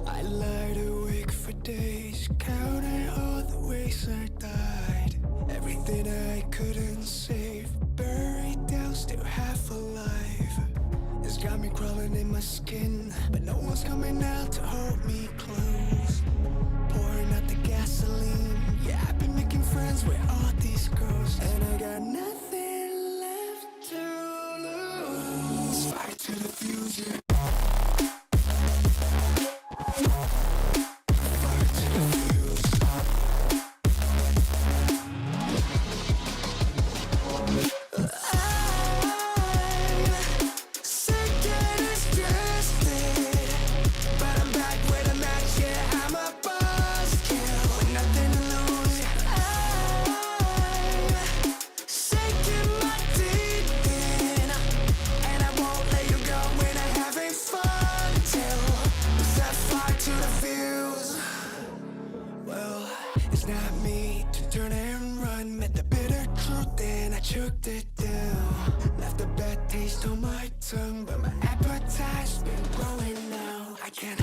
I lied awake for days, counting all the ways I died. Everything I couldn't save, buried down, still half alive. It's got me crawling in my skin, but no one's coming out to hold me close. Pouring out the gasoline, yeah, I've been making friends with all these girls, and I got nothing left to lose. Fight to the future. Choked it down, left a bad taste on my tongue, but my appetite's been growing now. I can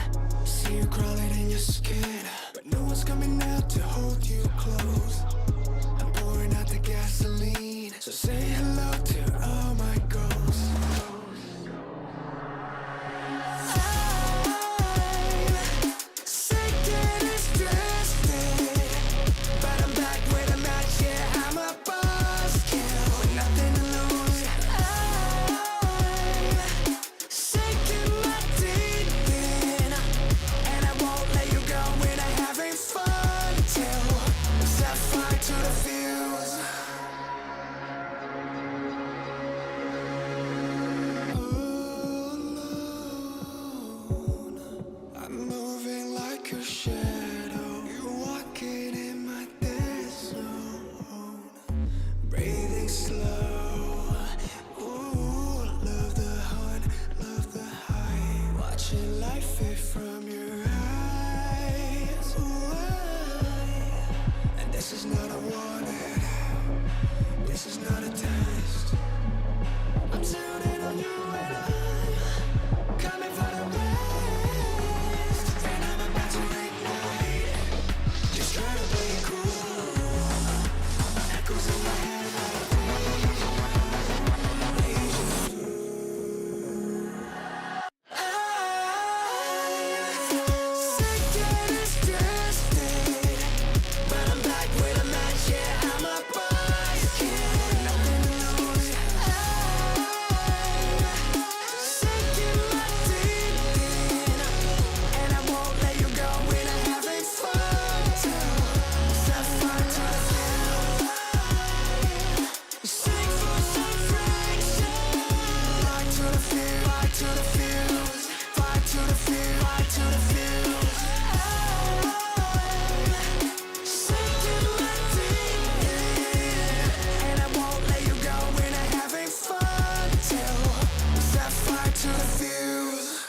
see you crawling in your skin, but no one's coming out to hold you close. I'm pouring out the gasoline, so say hello to all my ghosts. to the fuse, fly to the fuse, fly to the fuse. Sinking my teeth, yeah. And I won't let you go when I'm having fun till we set fire to the fuse.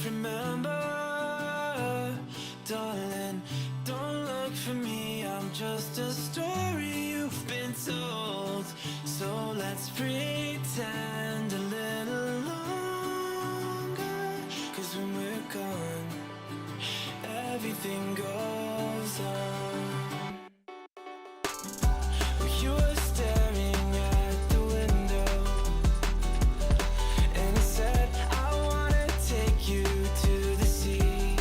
remember. Darling, don't look for me, I'm just a story you've been told. So let's pretend a little longer, 'cause when we're gone, everything goes on. You were staring at the window, and I said, I wanna take you to the sea.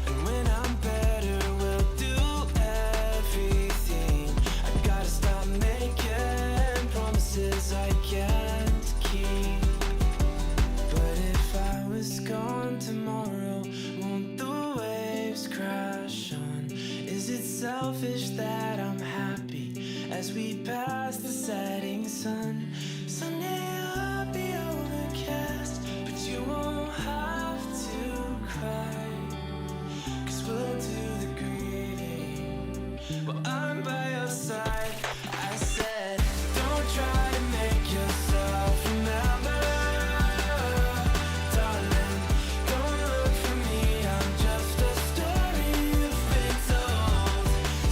And when I'm better, we'll do everything. I gotta stop making promises I can't keep. But if I was gone tomorrow, won't the waves crash on? Is it selfish that I'm happy as we pass the setting sun? Someday I'll be overcast, but you won't have to cry, 'cause we'll do the grieving while I'm by your side. I said, don't try to make yourself remember. Darling, don't look for me, I'm just a story you've been told.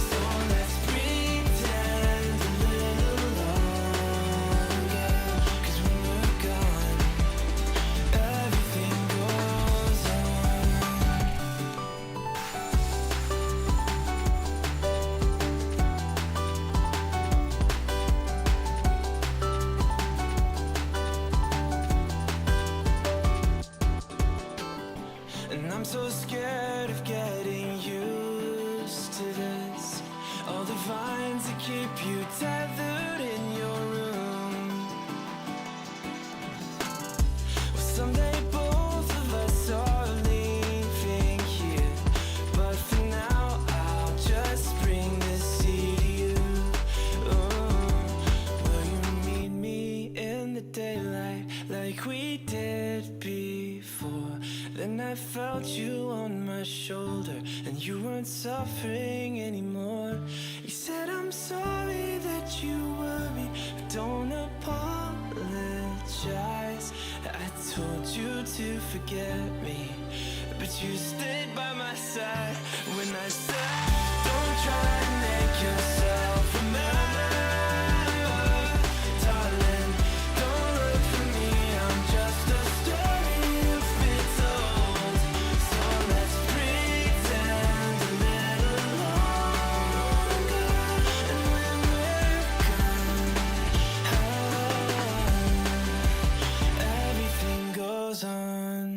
So let's pretend a little longer, 'cause when we're gone, everything goes on. And I'm so scared of getting used to this. All the vines that keep you tethered in your room. Well, someday both of us are leaving here, but for now I'll just bring this sea to you. Will you meet me in the daylight like we did before? Then I felt you on my shoulder, and you weren't suffering anymore. You said, I'm sorry that you worried, but don't apologize. I told you to forget me, but you stayed by my side when I said, don't try to make yourself remember. Darling, don't look for me, I'm just a story you've been told. So let's pretend a little longer, and when we're gone, everything goes on.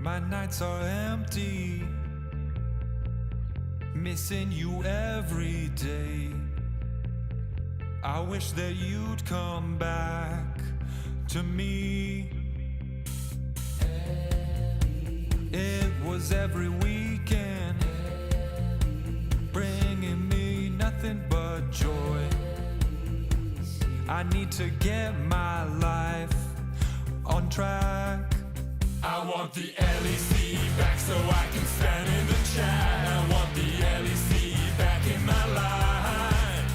My nights are empty, missing you every day. I wish that you'd come back to me. It was every weekend, bringing me nothing but joy. I need to get my life on track. I want the LEC back so I can stand in the chat. I want the LEC back in my life.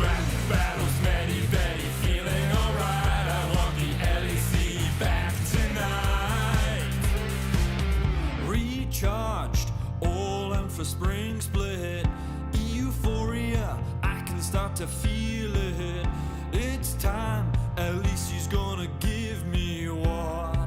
Rap battles, many, very feeling alright. I want the LEC back tonight. Recharged, all in for spring split. Euphoria, I can start to feel it. It's time, LEC's gonna give me what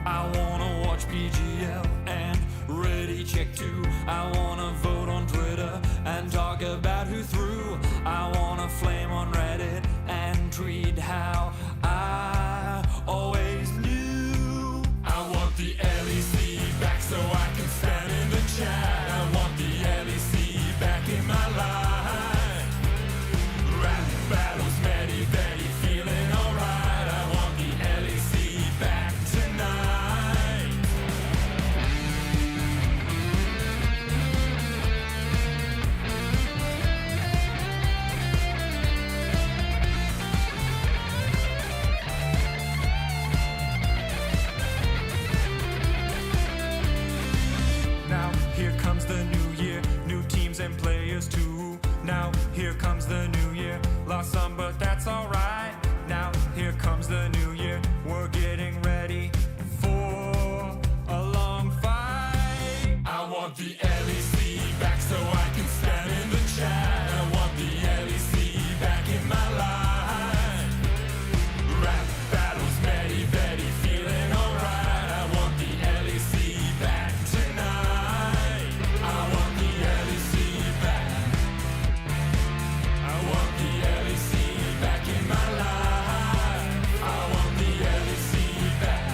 I wanna watch PGL and Ready Check 2. I wanna vote on Twitter and talk about who threw. I wanna flame on Reddit and tweet how I always knew. I want the LEC back so I can stand in the chat. I want the LEC back in my life. Rap battles, many, very feeling alright. I want the LEC back tonight. Now here comes the new year, new teams and players too. Now here comes the new year, lost some but that's alright. Now here comes the new year, we're getting ready for a long fight. I want the LEC back so I can stand in the chat. I want the LEC back in my life. Rap battles, many, very feeling alright. I want the LEC back tonight. I want the LEC back. I want the LEC back in my life. I want the LEC back.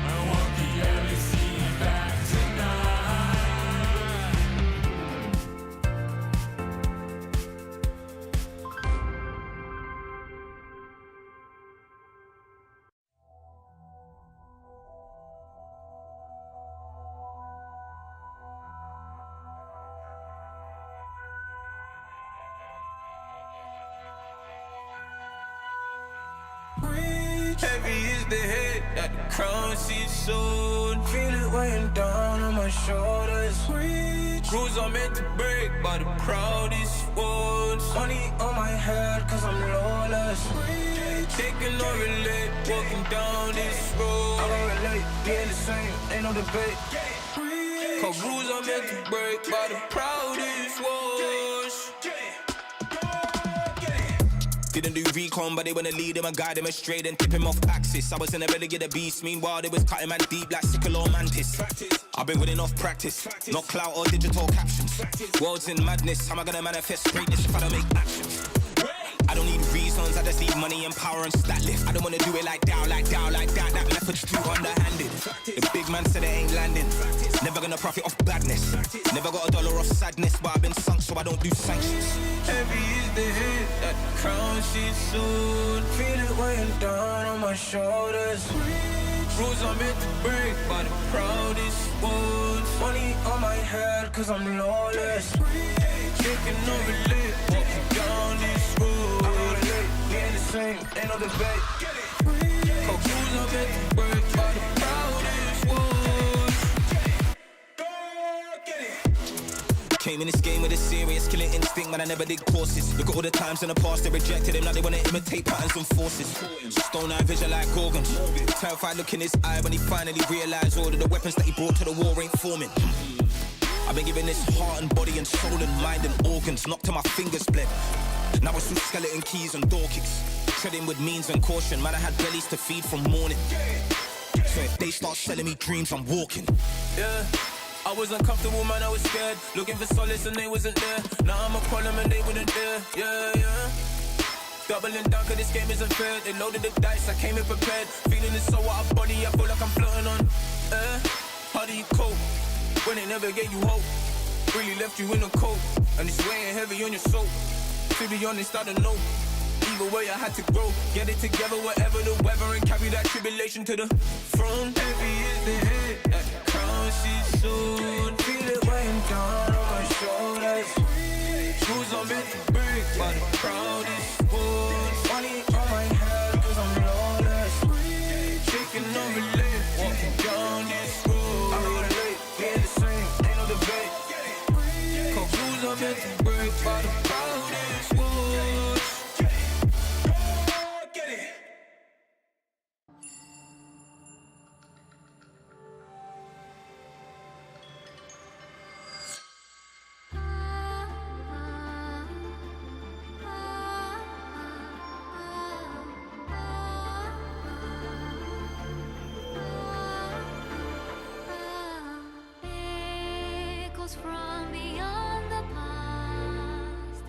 I want the LEC back tonight. Heavy is the head that the crown sits on. Feel it weighing down on my shoulders. Rules are meant to break by the proudest ones. Money on my head cause I'm lawless. Taking no relate, walking down this road. I don't relate, being the same, ain't no debate. Cause rules are meant to break by the proudest ones. Didn't do recon, but they wanna lead him and guide him astray, then tip him off axis. I was in a belly of the beast, meanwhile they was cutting man deep like sickle or mantis. I've been winning off practice, not clout or digital captions. World's in madness, how am I gonna manifest greatness if I don't make actions? I don't need reasons, I just need money and power and stat lift. I don't wanna do it like that, like that, like that. That method's too underhanded. The big man said it ain't landing. Never gonna profit off badness. Never got a dollar off sadness, but I've been sunk so I don't do sanctions. Heavy is the head that the crown sits on. Feel it weighing down on my shoulders. Rules are meant to break by the proudest ones. Money on my head cause I'm lawless. Taking no relate, walking down this road. I don't relate, we ain't the same, ain't no debate. Cause rules are meant to break by the proudest ones. Came in this game with a serious killing instinct, man, I never did courses. Look at all the times in the past they rejected him, now they wanna imitate patterns and forces. Stone eye vision like Gorgon. Terrified look in his eye when he finally realized all of the weapons that he brought to the war ain't forming. I've been given this heart and body and soul and mind and organs, knocked to my fingers bled. Now it's through skeleton keys and door kicks. Treading with means and caution, man, I had bellies to feed from morning. So if they start selling me dreams, I'm walking. Yeah, I was uncomfortable, man, I was scared. Looking for solace and they wasn't there. Now I'm a problem and they wouldn't dare. Yeah, yeah. Doubling down cause this game isn't fair. They loaded the dice, I came in prepared. Feeling it so out of body, I feel like I'm floating on air. How do you cope when they never gave you hope? Really left you in the cold, and it's weighing heavy on your soul. To be honest, I don't know. Either way, I had to grow. Get it together, whatever the weather, and carry that tribulation to the throne. Heavy is the head that crowns shit soon. Feel it weighing down on my shoulders. Shoes I'm meant to break by the proudest wood. Money on my head cause I'm lawless. Shaking on the left, walking down this road. I relate, being the same, ain't no debate. Cause shoes I'm meant to break by the proudest wood. From beyond the past,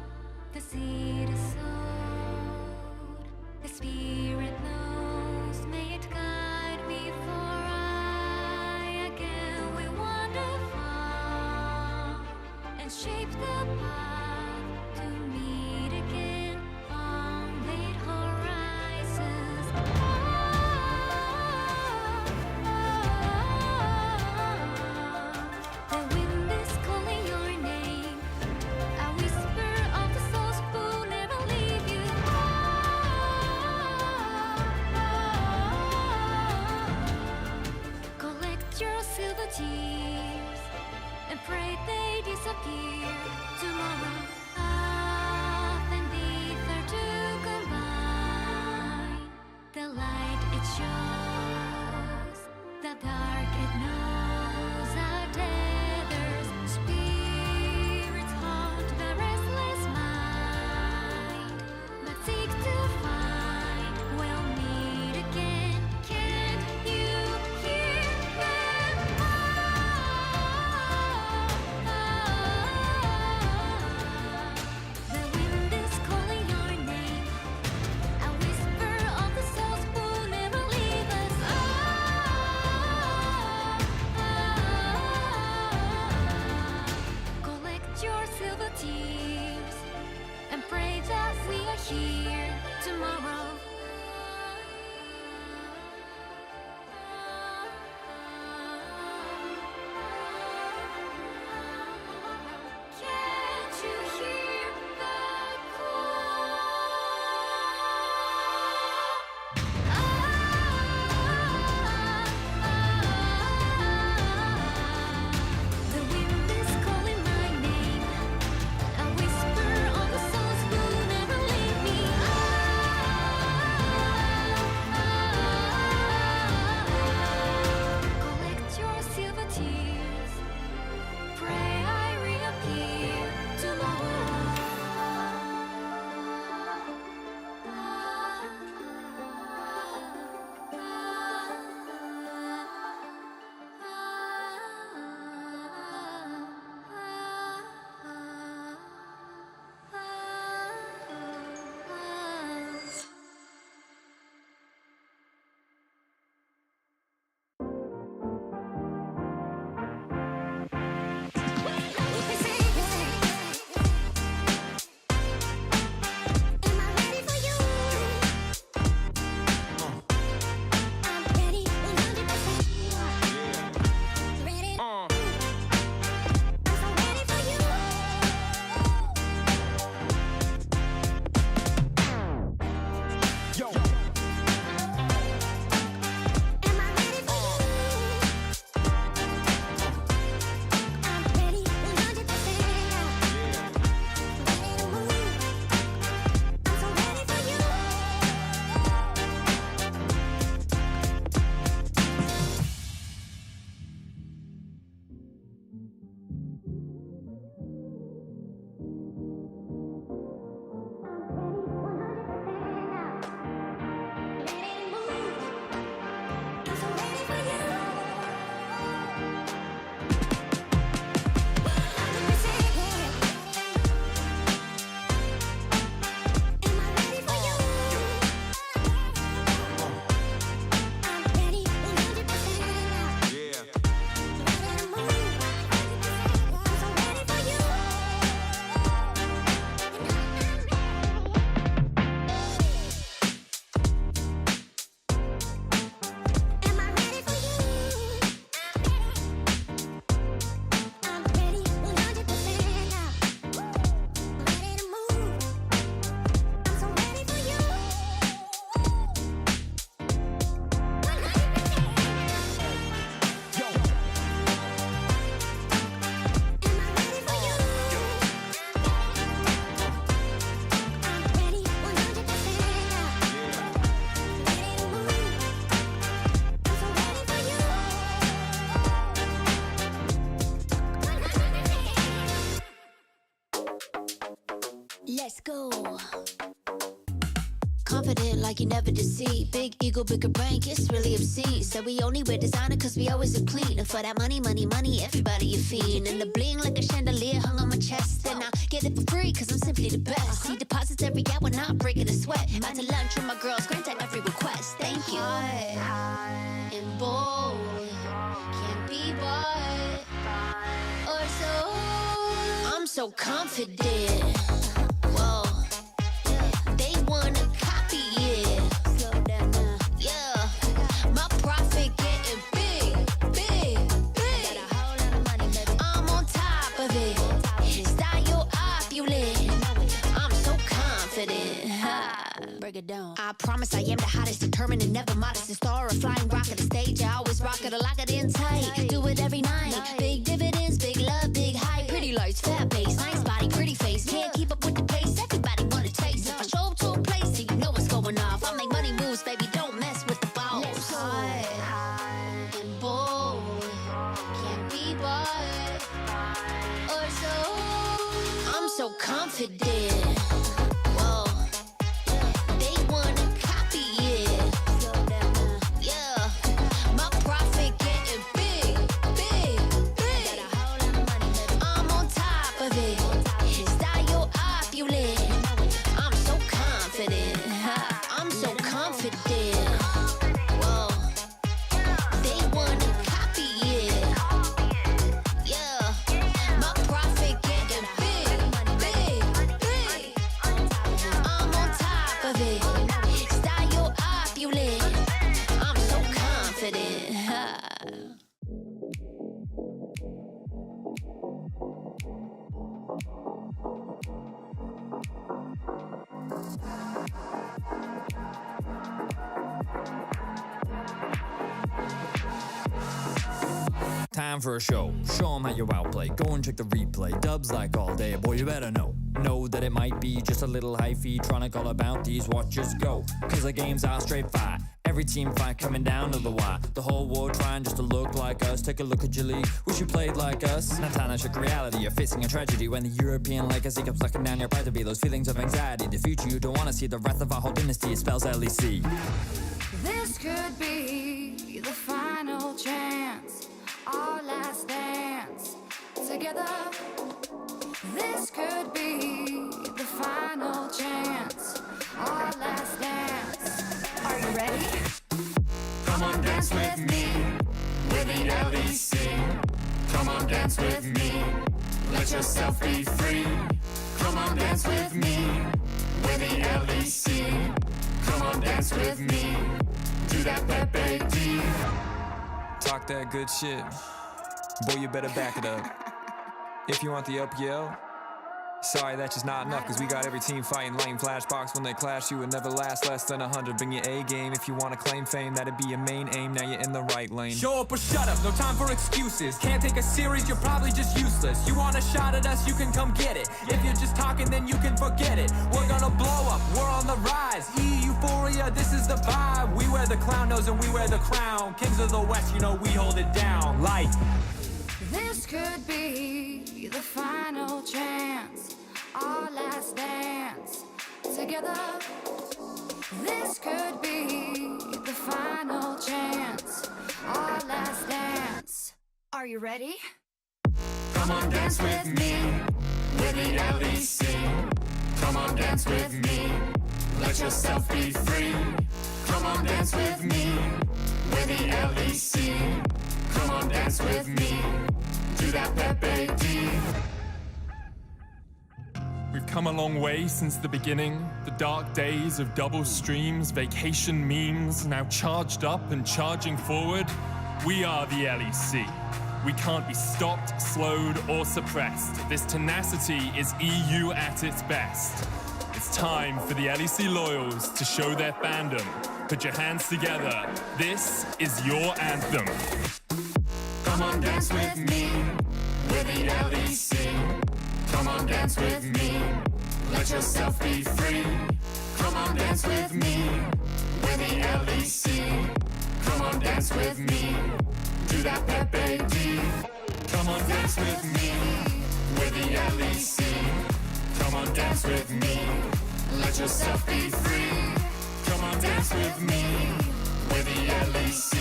the seed is sowed, the spirit knows, may it guide me for I again will wander far and shape the path to meet again on late horizons. The wind is calling your name, a whisper of the souls who never leave you. Collect your silver tears and pray they disappear tomorrow. Earth and ether to combine. The light it shows, the dark it knows are tethers. Spirits haunt the restless mind, but seek to find we'll meet again. Can't you hear them? The wind is calling your name, a whisper of the souls who never leave us. Collect your silver tears and pray that we are here tomorrow. Can't you hear the The wind is calling my name, a whisper of the souls who never leave me. Let's go. Confident like you never deceive. Big ego, bigger brain, it's really obscene. So we only wear designer cause we always look clean. And for that money, money, money, everybody a fiend. And the bling like a chandelier hung on my chest. And I get it for free cause I'm simply the best. See deposits every hour, not breaking a sweat. Out to lunch with my girls, grant at every request. Thank you. High and bold, can't be bought or sold. I'm so confident. Whoa, they wanna copy it. Slow down now. Yeah, my profit getting big, big, big. Got a whole lot of money, baby. I'm on top of it. Style opulent. I'm so confident. Ha. Break it down. I promise I am the hottest, determined and never modest. A star, a flying rocket, the stage. I always rock it, I lock it in tight. Do it every night. Big dividends, big love, big hype. Pretty lights, fat base, nice body, pretty face. Can't keep up with the pace. Everybody wanna taste. If I show up to a place, you know what's going off. I make money moves, baby. Don't mess with the balls. High and bold, can't be bought or sold. I'm so confident. Whoa, they wanna copy it. Slow down now. Yeah, my profit getting big, big, big. Got a whole lot of money, baby. I'm on top of it. Style opulent. I'm so confident. I'm so confident. Whoa, they wanna copy it. Yeah, my profit getting big, big, big. I'm on top of it. Style opulent. I'm so confident. Time for a show. Show 'em how you outplay. Go and check the replay. Dubs like all day. Boy, you better know. Know that it might be just a little hyphy. Tronic all about these watches go. Cause the games are straight fight. Every team fight coming down to the wire. The whole world trying just to look like us. Take a look at your league. Wish you played like us. Now time to check reality. You're facing a tragedy when the European legacy comes sucking down your pride to be those feelings of anxiety. The future you don't want to see. The wrath of our whole dynasty. It spells LEC. This could be the final chance, our last dance together. This could be the final chance, our last dance. Are you ready? Come on, dance with me, with the LEC. Come on, dance with me, let yourself be free. Come on, dance with me, with the LEC. Come on, dance with me, do that Pepe D. Talk that good shit. Boy, you better back it up. If you want the up yell, sorry, that's just not enough. Cause we got every team fighting lame flashbox. When they clash, you would never last less than 100. Bring your A game if you wanna claim fame. That'd be your main aim, now you're in the right lane. Show up or shut up, no time for excuses. Can't take a series, you're probably just useless. You want a shot at us, you can come get it. If you're just talking, then you can forget it. We're gonna blow up, we're on the rise. Euphoria, this is the vibe. We wear the clown nose and we wear the crown. Kings of the West, you know we hold it down. Like This could be the final chance, our last dance together. This could be the final chance, our last dance. Are you ready? Come on, dance with me, with the LEC. Come on, dance with me, let yourself be free. Come on, dance with me, with the LEC. Come on, dance with me, do that Pepe D. We've come a long way since the beginning. The dark days of double streams, vacation memes, now charged up and charging forward. We are the LEC. We can't be stopped, slowed, or suppressed. This tenacity is EU at its best. It's time for the LEC loyals to show their fandom. Put your hands together. This is your anthem. Come on, dance with me, with the LEC. Come on, dance with me, let yourself be free. Come on, dance with me, with the LEC. Come on, dance with me, do that Pepe D. Come on, dance with me, with the LEC. Come on, on, dance with me. Let yourself be free. Come on, dance with me. We're the LEC.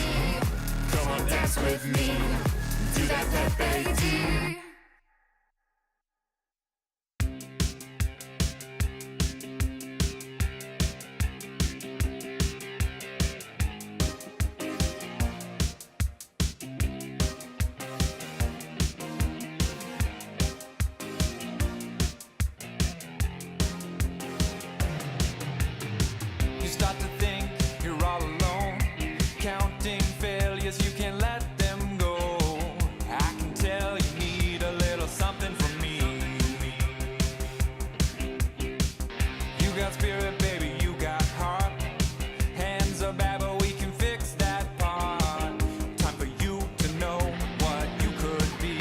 Come on, dance with me. Do that Pepe. You start to think you're all alone, counting failures, you can't let them go. I can tell you need a little something from me. You got spirit, baby, you got heart. Hands are bad, but we can fix that part. Time for you to know what you could be.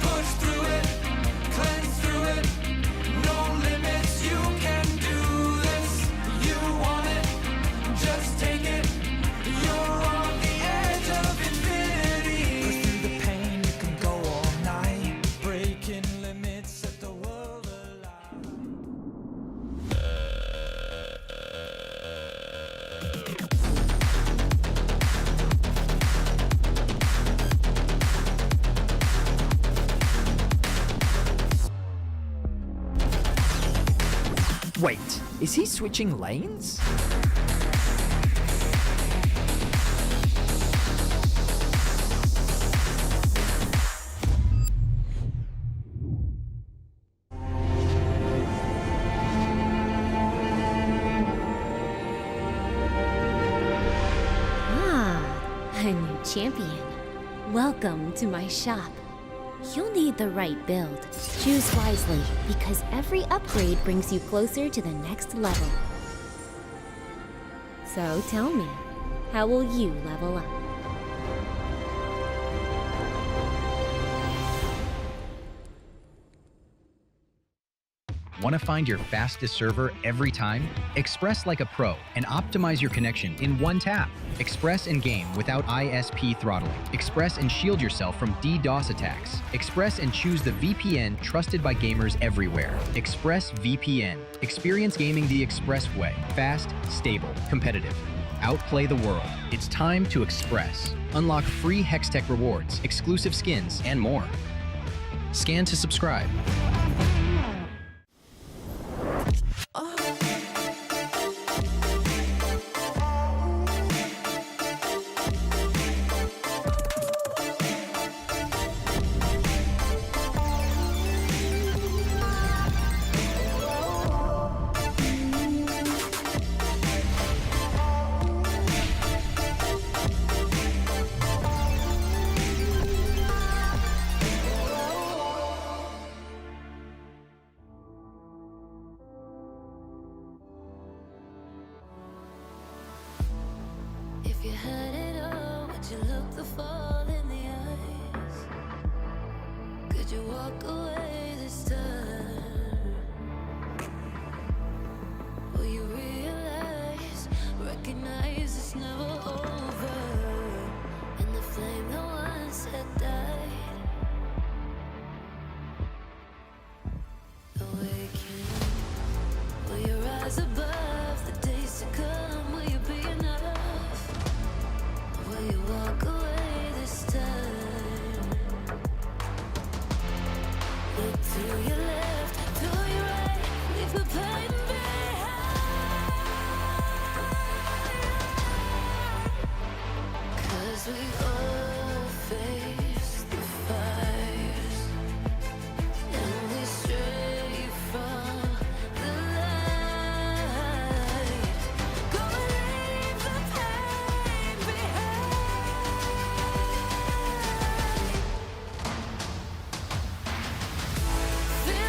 Push through it, cleanse through it. No limits, you can do this. You want it, just take it. You're on the edge of infinity. Push through the pain, you can go all night. Breaking limits, set the world alive. Wait, is he switching lanes? A new champion. Welcome to my shop. You'll need the right build. Choose wisely, because every upgrade brings you closer to the next level. So tell me, how will you level up? Want to find your fastest server every time? Express like a pro and optimize your connection in one tap. Express in game without ISP throttling. Express and shield yourself from DDoS attacks. Express and choose the VPN trusted by gamers everywhere. Express VPN. Experience gaming the Express way. Fast, stable, competitive. Outplay the world. It's time to Express. Unlock free Hextech rewards, exclusive skins, and more. Scan to subscribe. If you had it all, would you look the fall in the eyes? Could you walk away this time? Will you realize, recognize it's never over? And the flame that once had died, awaken. Will you rise above the days to come? Will you be enough? Will you walk away this time? Look to your left, to your right, leave the pain behind. 'Cause we all face the fires, and we stray from the light. Go and leave the pain behind. Feel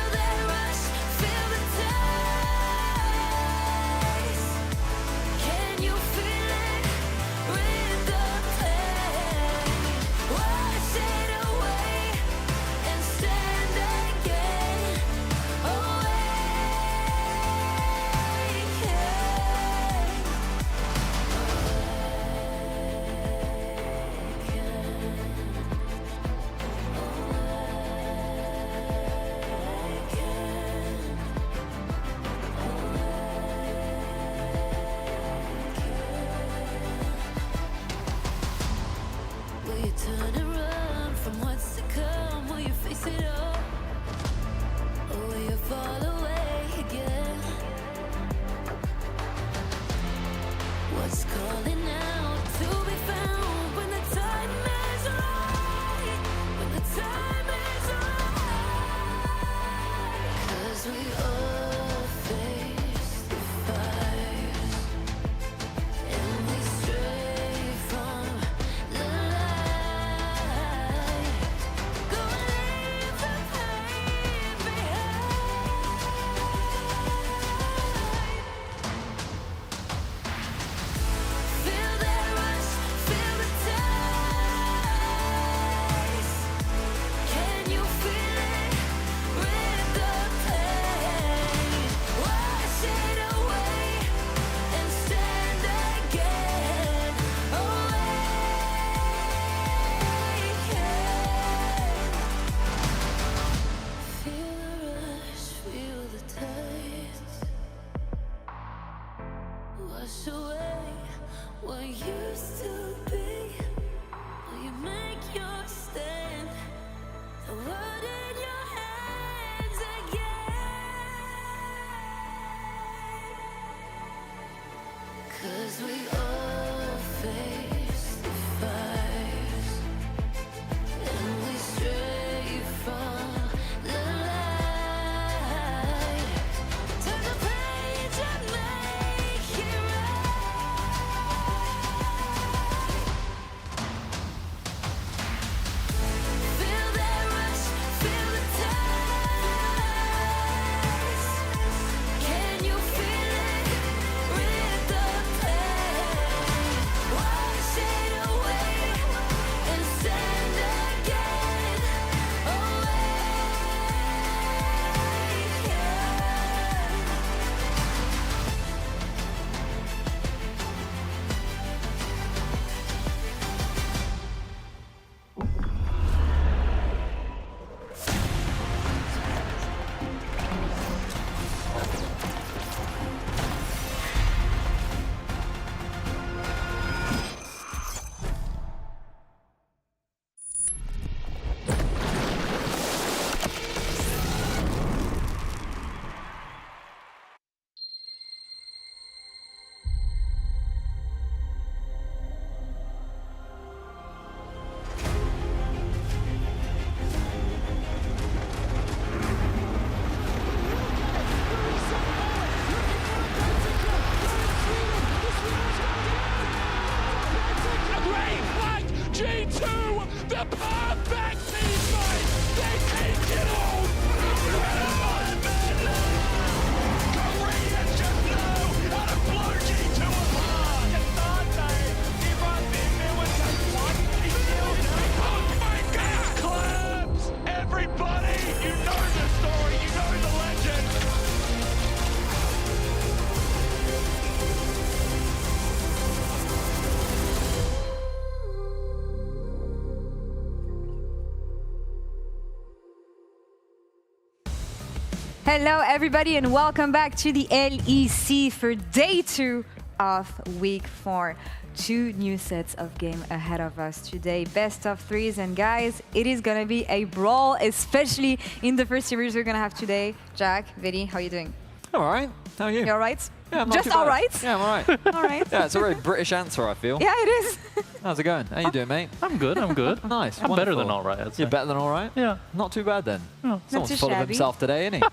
Hello, everybody, and welcome back to the LEC for day 2 of week 4. 2 new sets of game ahead of us today, best of 3s, and guys, it is gonna be a brawl, especially in the first series we're gonna have today. Jack, Vidi, how are you doing? All right. How are you? You all right? Yeah, I'm not Just too bad. all right? Yeah, I'm all right. All right. Yeah, it's a very British answer, I feel. Yeah, it is. How's it going? How you doing, mate? I'm good, I'm good. Nice. I'm better wonderful. than all right, I'd say. You're better than all right? Yeah. Not too bad then. No. Someone's too full of shabby. himself today, isn't he?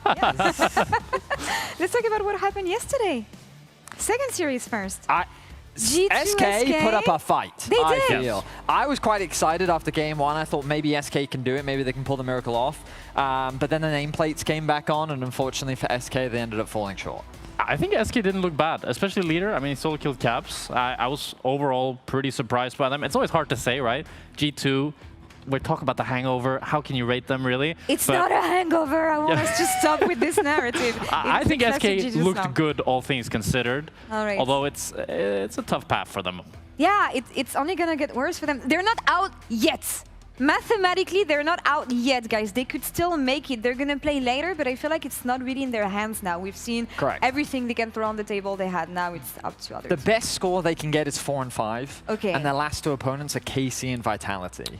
Let's talk about what happened yesterday. Second series first. G2 SK put up a fight. They I did. feel. I was quite excited after game 1. I thought maybe SK can do it. Maybe they can pull the miracle off. But then the nameplates came back on, and unfortunately for SK, they ended up falling short. I think SK didn't look bad, especially leader. I mean, he solo killed Caps. I was overall pretty surprised by them. It's always hard to say, right? G2, we're talking about the hangover. How can you rate them, really? It's not a hangover. I want us to stop with this narrative. I think It's classic SK G2 looked slump. good, all things considered. All right. Although it's a tough path for them. Yeah, it's only gonna get worse for them. They're not out yet. Mathematically, they're not out yet, guys. They could still make it. They're gonna play later, but I feel like it's not really in their hands now. We've seen everything they can throw on the table they had. Now it's up to others. The best score they can get is 4 and 5. Okay. And their last 2 opponents are KC and Vitality.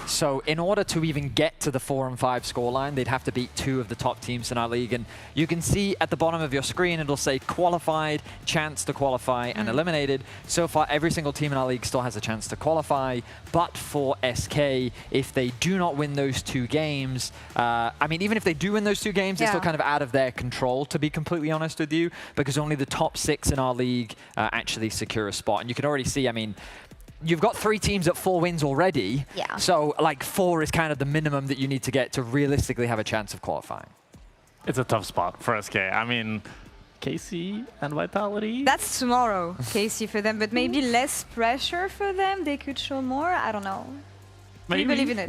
So in order to even get to the 4 and 5 scoreline, they'd have to beat 2 of the top teams in our league. And you can see at the bottom of your screen, it'll say qualified, chance to qualify, and eliminated. So far, every single team in our league still has a chance to qualify. But for SK, if they do not win those 2 games, I mean, even if they do win those 2 games, it's still kind of out of their control, to be completely honest with you, because only the top 6 in our league actually secure a spot. And you can already see, I mean, you've got 3 teams at 4 wins already. Yeah. So, like, 4 is kind of the minimum that you need to get to realistically have a chance of qualifying. It's a tough spot for SK. I mean, KC and Vitality. That's tomorrow, Casey, for them, but maybe less pressure for them. They could show more. I don't know. Do you believe in it?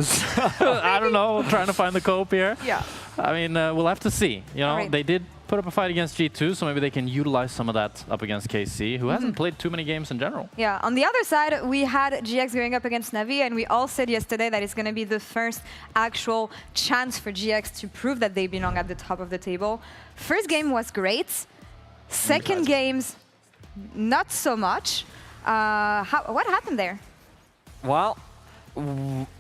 I don't know. Trying to find the cope here. Yeah. I mean, we'll have to see. You know, Right. they did put up a fight against G2, so maybe they can utilize some of that up against KC, who hasn't played too many games in general. Yeah, on the other side, we had GX going up against Navi, and we all said yesterday that it's going to be the first actual chance for GX to prove that they belong at the top of the table. First game was great. Second games, not so much. What happened there? Well,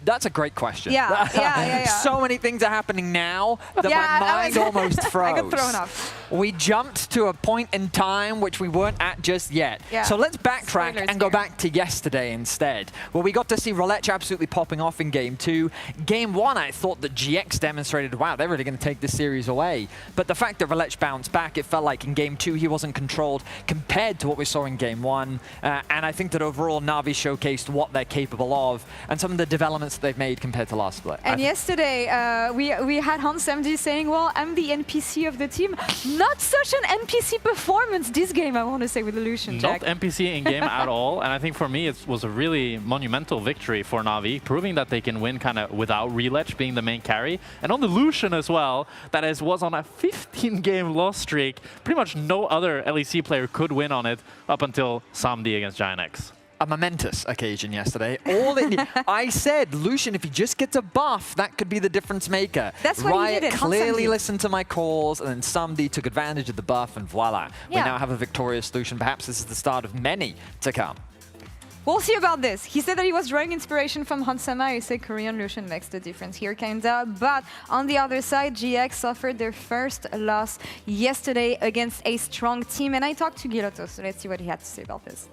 that's a great question. Yeah. So many things are happening now that my mind almost froze. I got thrown off. We jumped to a point in time which we weren't at just yet. Yeah. So let's backtrack Spoilers and go here. back to yesterday instead, where we got to see Roadtrips absolutely popping off in Game 2. Game 1, I thought that GX demonstrated, wow, they're really going to take this series away. But the fact that Roadtrips bounced back, it felt like in Game 2 he wasn't controlled compared to what we saw in Game 1. And I think that overall Na'Vi showcased what they're capable of and some of the developments that they've made compared to last split. And yesterday, we had Hans MD saying, well, I'm the NPC of the team. Not such an NPC performance this game, I want to say, with Illusion, Jack. Not NPC in game at all, and I think for me it was a really monumental victory for Na'Vi, proving that they can win kind of without Relech being the main carry. And on the Lucian as well, that was on a 15-game loss streak. Pretty much no other LEC player could win on it up until Samdi against Giant X. A momentous occasion yesterday. I said, Lucian, if he just gets a buff, that could be the difference maker. That's what Riot he did. clearly listened to my calls, and then somebody took advantage of the buff, and voila. Yeah. We now have a victorious Lucian. Perhaps this is the start of many to come. We'll see about this. He said that he was drawing inspiration from Hansama. He said Korean Lucian makes the difference here, kinda. But on the other side, GX suffered their first loss yesterday against a strong team. And I talked to Giloto, so let's see what he had to say about this.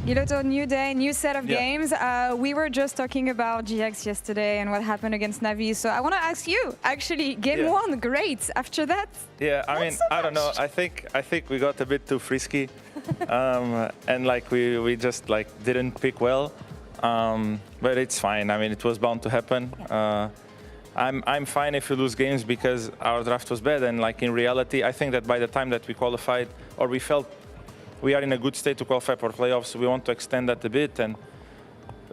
Giloto, new day, new set of games. We were just talking about GX yesterday and what happened against Navi. So I want to ask you, actually, game 1, great. After that, yeah, I mean, so I don't know. I think we got a bit too frisky, and like we just like didn't pick well. But it's fine. I mean, it was bound to happen. I'm fine if we lose games because our draft was bad. And like in reality, I think that by the time that we qualified, or we felt we are in a good state to qualify for playoffs, we want to extend that a bit. And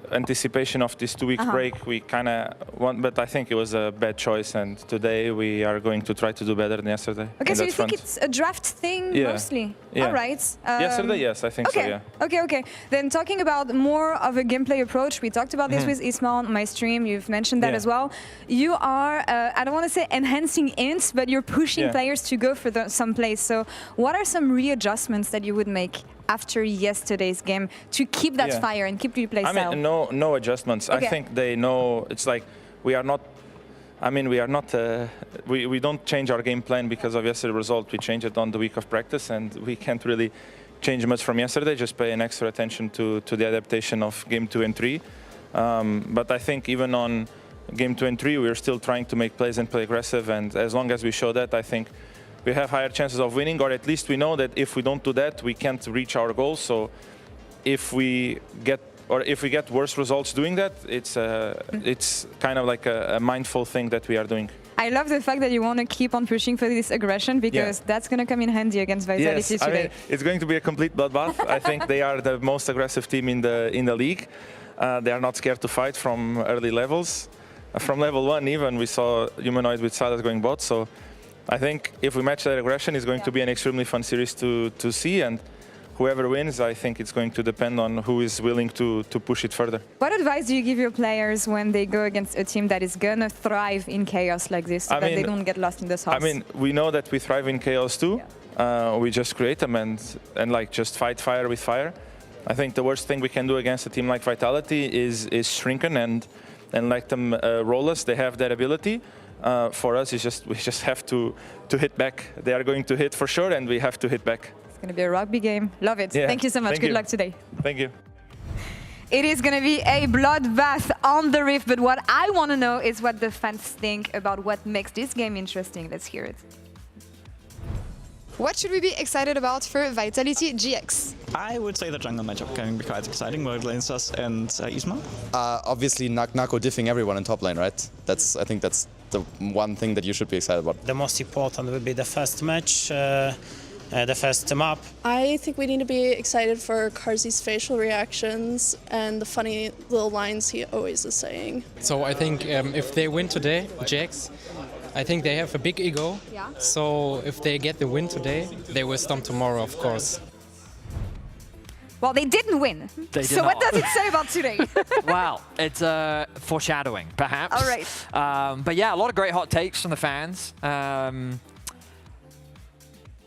anticipation of this 2-week break, we kind of want, but I think it was a bad choice. And today we are going to try to do better than yesterday. okay, so you think it's a draft thing mostly? Yeah. All right. Yesterday, yes, I think so, yeah. Okay. Then talking about more of a gameplay approach, we talked about this with Isma on my stream. You've mentioned that as well. You are, I don't want to say enhancing ints, but you're pushing players to go for some plays. So what are some readjustments that you would make after yesterday's game to keep that fire and keep your play style? I mean, no adjustments. I think they know, it's like we are not, we don't change our game plan because of yesterday's result. We change it on the week of practice, and we can't really change much from yesterday, just pay an extra attention to the adaptation of game 2 and 3. But I think even on game 2 and 3, we're still trying to make plays and play aggressive, and as long as we show that, I think we have higher chances of winning, or at least we know that if we don't do that, we can't reach our goals. So if we get worse results doing that, it's kind of like a mindful thing that we are doing. I love the fact that you want to keep on pushing for this aggression, because that's going to come in handy against Vitality today. I mean, it's going to be a complete bloodbath. I think they are the most aggressive team in the league. They are not scared to fight from early levels. From level 1 even, we saw Humanoid with Silas going bot. So I think if we match that aggression, it's going to be an extremely fun series to see. And whoever wins, I think it's going to depend on who is willing to push it further. What advice do you give your players when they go against a team that is going to thrive in chaos like this, so that they don't get lost in the sauce? I mean, we know that we thrive in chaos too. We just create them and like just fight fire with fire. I think the worst thing we can do against a team like Vitality is shrinken and let them roll us. They have that ability. For us, we just have to hit back. They are going to hit for sure, and we have to hit back. It's going to be a rugby game. Love it. Yeah. Thank you so much. Good luck today. Thank you. It is going to be a bloodbath on the Rift, but what I want to know is what the fans think about what makes this game interesting. Let's hear it. What should we be excited about for Vitality GX? I would say the jungle matchup can be quite exciting, with Lanesas and Isma. Obviously, Nako diffing everyone in top lane, right? I think that's the one thing that you should be excited about. The most important will be the first match, the first map. I think we need to be excited for Karzi's facial reactions and the funny little lines he always is saying. So I think if they win today, Jax, I think they have a big ego. Yeah. So if they get the win today, they will stomp tomorrow, of course. Well, they didn't win. They did so not. What does it say about today? Wow, it's foreshadowing, perhaps. All right. But yeah, a lot of great hot takes from the fans.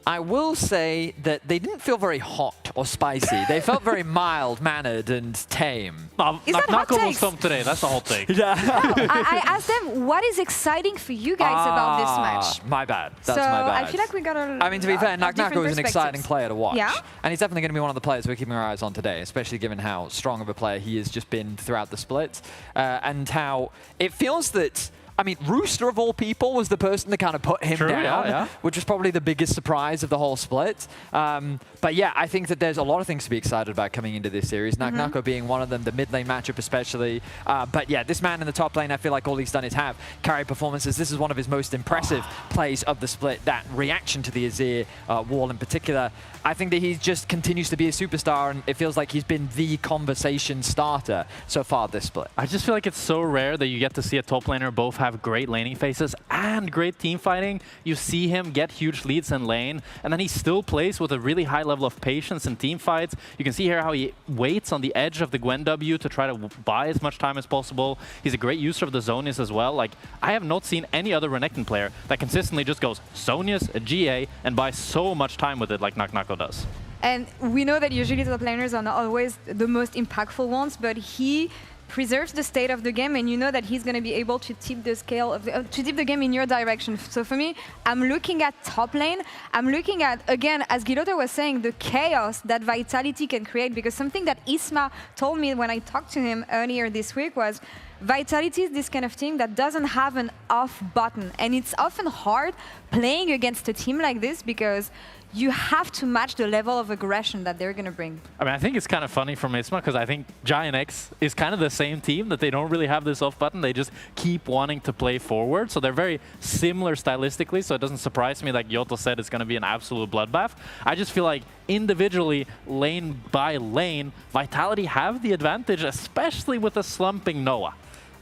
I will say that they didn't feel very hot or spicy. They felt very mild-mannered and tame. Is that hot Nako will takes? stomp today. That's the whole take. Yeah. I asked them, what is exciting for you guys about this match? My bad. That's so my bad. I feel like we got a I mean, to be fair, different Nako is an exciting perspectives. player to watch. Yeah? And he's definitely going to be one of the players we're keeping our eyes on today, especially given how strong of a player he has just been throughout the split. And how it feels that, I mean, Rooster of all people was the person to kind of put him down, which was probably the biggest surprise of the whole split. But yeah, I think that there's a lot of things to be excited about coming into this series. Nako being one of them, the mid lane matchup especially. But yeah, this man in the top lane, I feel like all he's done is have carry performances. This is one of his most impressive plays of the split. That reaction to the Azir wall in particular. I think that he just continues to be a superstar, and it feels like he's been the conversation starter so far this split. I just feel like it's so rare that you get to see a top laner both have great laning phases and great team fighting. You see him get huge leads in lane, and then he still plays with a really high level of patience in team fights. You can see here how he waits on the edge of the Gwen W to try to buy as much time as possible. He's a great user of the Zonias as well. Like, I have not seen any other Renekton player that consistently just goes Zonias, a GA, and buys so much time with it like Nako does. And we know that usually top laners are not always the most impactful ones, but he preserves the state of the game, and you know that he's going to be able to tip the scale of to tip the game in your direction. So for me, I'm looking at top lane. I'm looking at, again, as Giloto was saying, the chaos that Vitality can create, because something that Isma told me when I talked to him earlier this week was Vitality is this kind of team that doesn't have an off button, and it's often hard playing against a team like this because you have to match the level of aggression that they're going to bring. I mean, I think it's kind of funny from Isma because I think Giant X is kind of the same team, that they don't really have this off button. They just keep wanting to play forward. So they're very similar stylistically. So it doesn't surprise me, like Yoto said, it's going to be an absolute bloodbath. I just feel like individually, lane by lane, Vitality have the advantage, especially with a slumping Noah.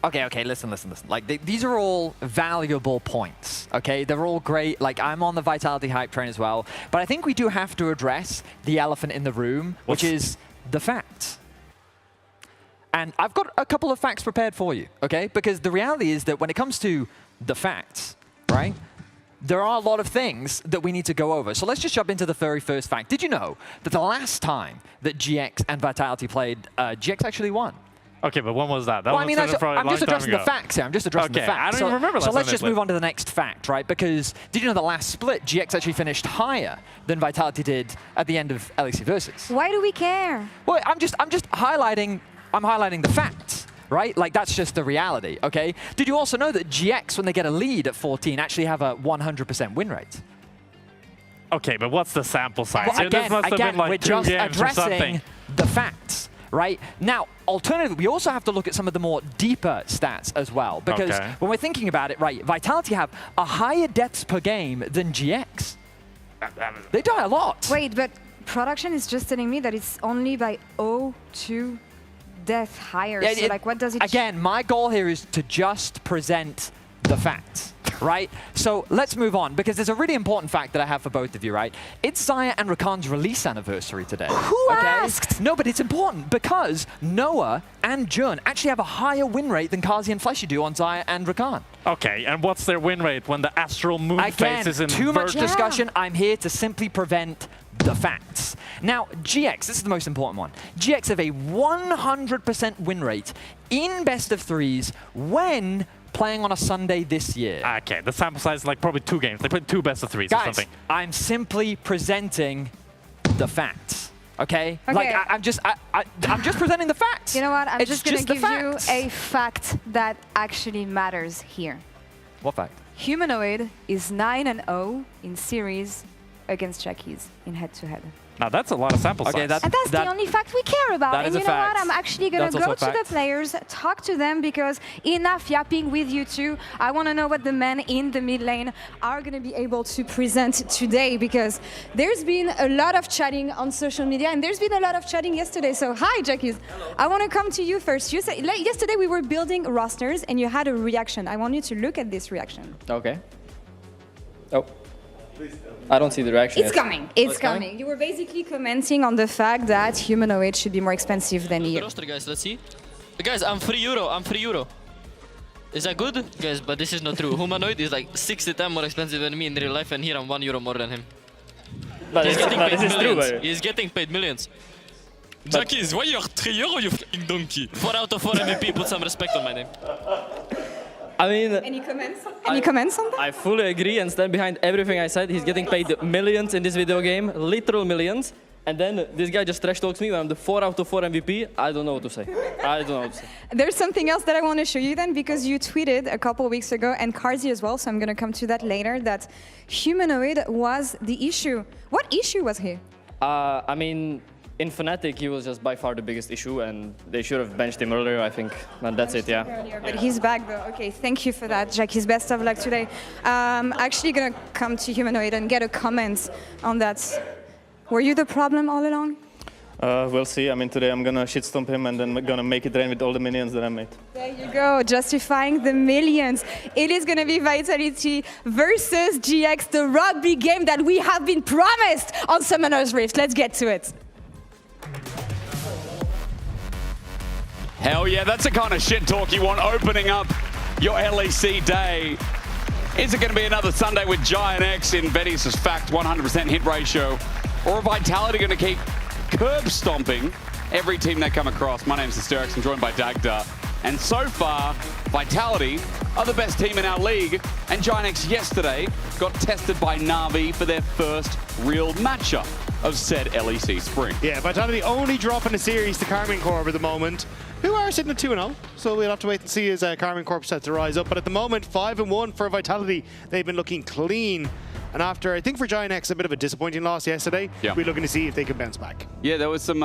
Okay, listen. Like, these are all valuable points, okay? They're all great. Like, I'm on the Vitality hype train as well. But I think we do have to address the elephant in the room, which is the facts. And I've got a couple of facts prepared for you, okay? Because the reality is that when it comes to the facts, right, there are a lot of things that we need to go over. So let's just jump into the very first fact. Did you know that the last time that GX and Vitality played, GX actually won? Okay, but when was that? Well, I mean, I'm just addressing the facts here. I'm just addressing the facts. I don't even remember last So time let's they just played. move on to the next fact, right? Because did you know that last split, GX actually finished higher than Vitality did at the end of LEC Versus? Why do we care? Well, I'm just highlighting the facts, right? Like, that's just the reality, okay? Did you also know that GX, when they get a lead at 14, actually have a 100% win rate? Okay, but what's the sample size? Well, This must have been like we're 2 just games or something. addressing the facts, right? Now, alternatively, we also have to look at some of the more deeper stats as well, because when we're thinking about it, right, Vitality have a higher deaths per game than GX. They die a lot. Wait, but production is just telling me that it's only by 0.2 death higher. So, like, what does it... Again, my goal here is to just present the facts, right? So let's move on, because there's a really important fact that I have for both of you, right? It's Xayah and Rakan's release anniversary today. Who asked? No, but it's important because Noah and Jun actually have a higher win rate than Kazi and Fleshy do on Xayah and Rakan. Okay, and what's their win rate when the astral moon Again, face is in too much vertical? discussion. I'm here to simply prevent the facts. Now, GX, this is the most important one. GX have a 100% win rate in best of threes when playing on a Sunday this year. Okay, the sample size is like probably 2 games. They played 2 best of 3s or something. I'm simply presenting the facts. Okay? Okay. Like, I'm just presenting the facts. You know what? I'm It's just going to the give you facts. a fact that actually matters here. What fact? Humanoid is 9-0 in series against Jackies in head-to-head. Now that's a lot of sample size. And that's the only fact we care about. that And is you a know fact. what? I'm actually going That's to go also a to the fact. players, talk to them, because enough yapping with you two. I want to know what the men in the mid lane are going to be able to present today, because there's been a lot of chatting on social media, and there's been a lot of chatting yesterday. So hi, Jackies. I want to come to you first. You said, yesterday we were building rosters, and you had a reaction. I want you to look at this reaction. Okay. Oh. I don't see the reaction It's yet. coming. It's coming. You were basically commenting on the fact that humanoid should be more expensive than you. Roster, guys, let's see. Guys, I'm free euro. Is that good? Guys, but this is not true. Humanoid is like 60 times more expensive than me in real life, and here I'm €1 more than him. But He's this getting paid is true, millions. but- He's getting paid millions. Jackies, why you're €3, you fucking donkey? 4 out of 4 MVP, put some respect on my name. I mean, Any comments? Any comments on that? I fully agree and stand behind everything I said. He's getting paid millions in this video game, literal millions. And then this guy just trash talks me when I'm the 4 out of 4 MVP. I don't know what to say. I don't know what to say. There's something else that I want to show you then, because you tweeted a couple weeks ago, and Karzi as well, so I'm going to come to that later, that humanoid was the issue. What issue was he? I mean, in Fnatic, he was just by far the biggest issue, and they should have benched him earlier, I think. And that's it, yeah. But he's back though. Okay, thank you for that, Jackie's best of luck today. Actually going to come to humanoid and get a comment on that. Were you the problem all along? We'll see. I mean, today I'm gonna shitstomp him and then we're gonna make it rain with all the minions that I made. There you go, justifying the millions. It is going to be Vitality versus GX, the rugby game that we have been promised on Summoner's Rift. Let's get to it. Hell yeah, that's the kind of shit talk you want opening up your LEC day. Is it going to be another Sunday with Giant X in Betty's fact 100% hit ratio? Or are Vitality going to keep curb stomping every team they come across? My name's Hysterix, I'm joined by Dagda. And so far, Vitality are the best team in our league. And Giant X yesterday got tested by Na'Vi for their first real matchup of said LEC Spring. Yeah, Vitality only dropping a series to Carmine Corp at the moment, who are sitting at 2-0. So we'll have to wait and see as Carmine Corp set to rise up. But at the moment, 5-1 for Vitality. They've been looking clean. And after, I think for Giant X, a bit of a disappointing loss yesterday, we're looking to see if they can bounce back. Yeah, there was some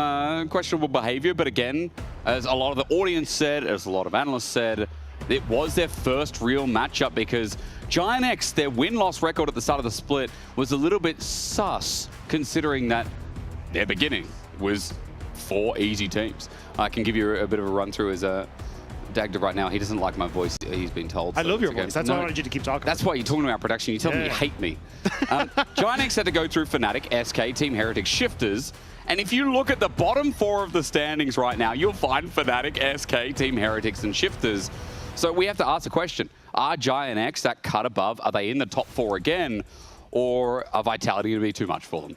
questionable behavior, but again, as a lot of the audience said, as a lot of analysts said, it was their first real matchup because Giant X, their win-loss record at the start of the split was a little bit sus, considering that their beginning was 4 easy teams. I can give you a bit of a run-through as Dagda right now, he doesn't like my voice, he's been told. I so love your it's okay. voice. That's why I wanted you to keep talking. That's why you're talking about production. You tell me you hate me. Giant X had to go through Fnatic, SK, Team Heretics, Shifters. And if you look at the bottom 4 of the standings right now, you'll find Fnatic, SK, Team Heretics, and Shifters. So we have to ask the question, are Giant X that cut above? Are they in the top 4 again? Or are Vitality going to be too much for them?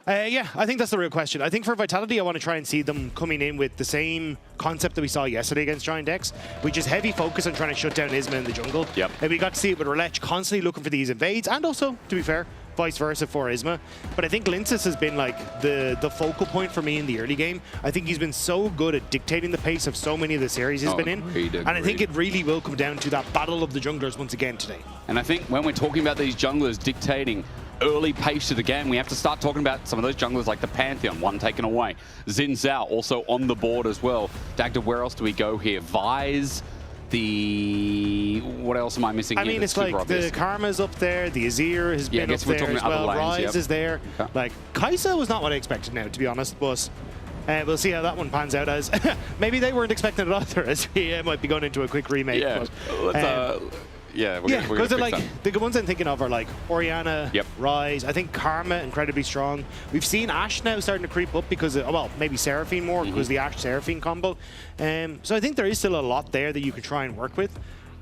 Yeah, I think that's the real question. I think for Vitality, I want to try and see them coming in with the same concept that we saw yesterday against Giant X, which is heavy focus on trying to shut down Isma in the jungle. Yep. And we got to see it with Relech constantly looking for these invades, and also, to be fair, vice versa for Isma. But I think Linces has been like the focal point for me in the early game. I think he's been so good at dictating the pace of so many of the series he's been in. And I think it really will come down to that battle of the junglers once again today. And I think when we're talking about these junglers dictating early pace to the game, we have to start talking about some of those junglers like the Pantheon, one taken away. Xin Zhao also on the board as well. Dagda, where else do we go here? Vise, what else am I missing here? I mean, it's like obvious? the Karma's up there, the Azir has been up we're there talking as other well, lanes, Ryze is there. Okay. Like, Kai'Sa was not what I expected now, to be honest, but we'll see how that one pans out, as maybe they weren't expecting it either, as we might be going into a quick remake. Yeah, but, because like the ones I'm thinking of are like Orianna, Ryze. I think Karma incredibly strong. We've seen Ashe now starting to creep up because of, well, maybe Seraphine more because of the Ashe Seraphine combo. So I think there is still a lot there that you could try and work with.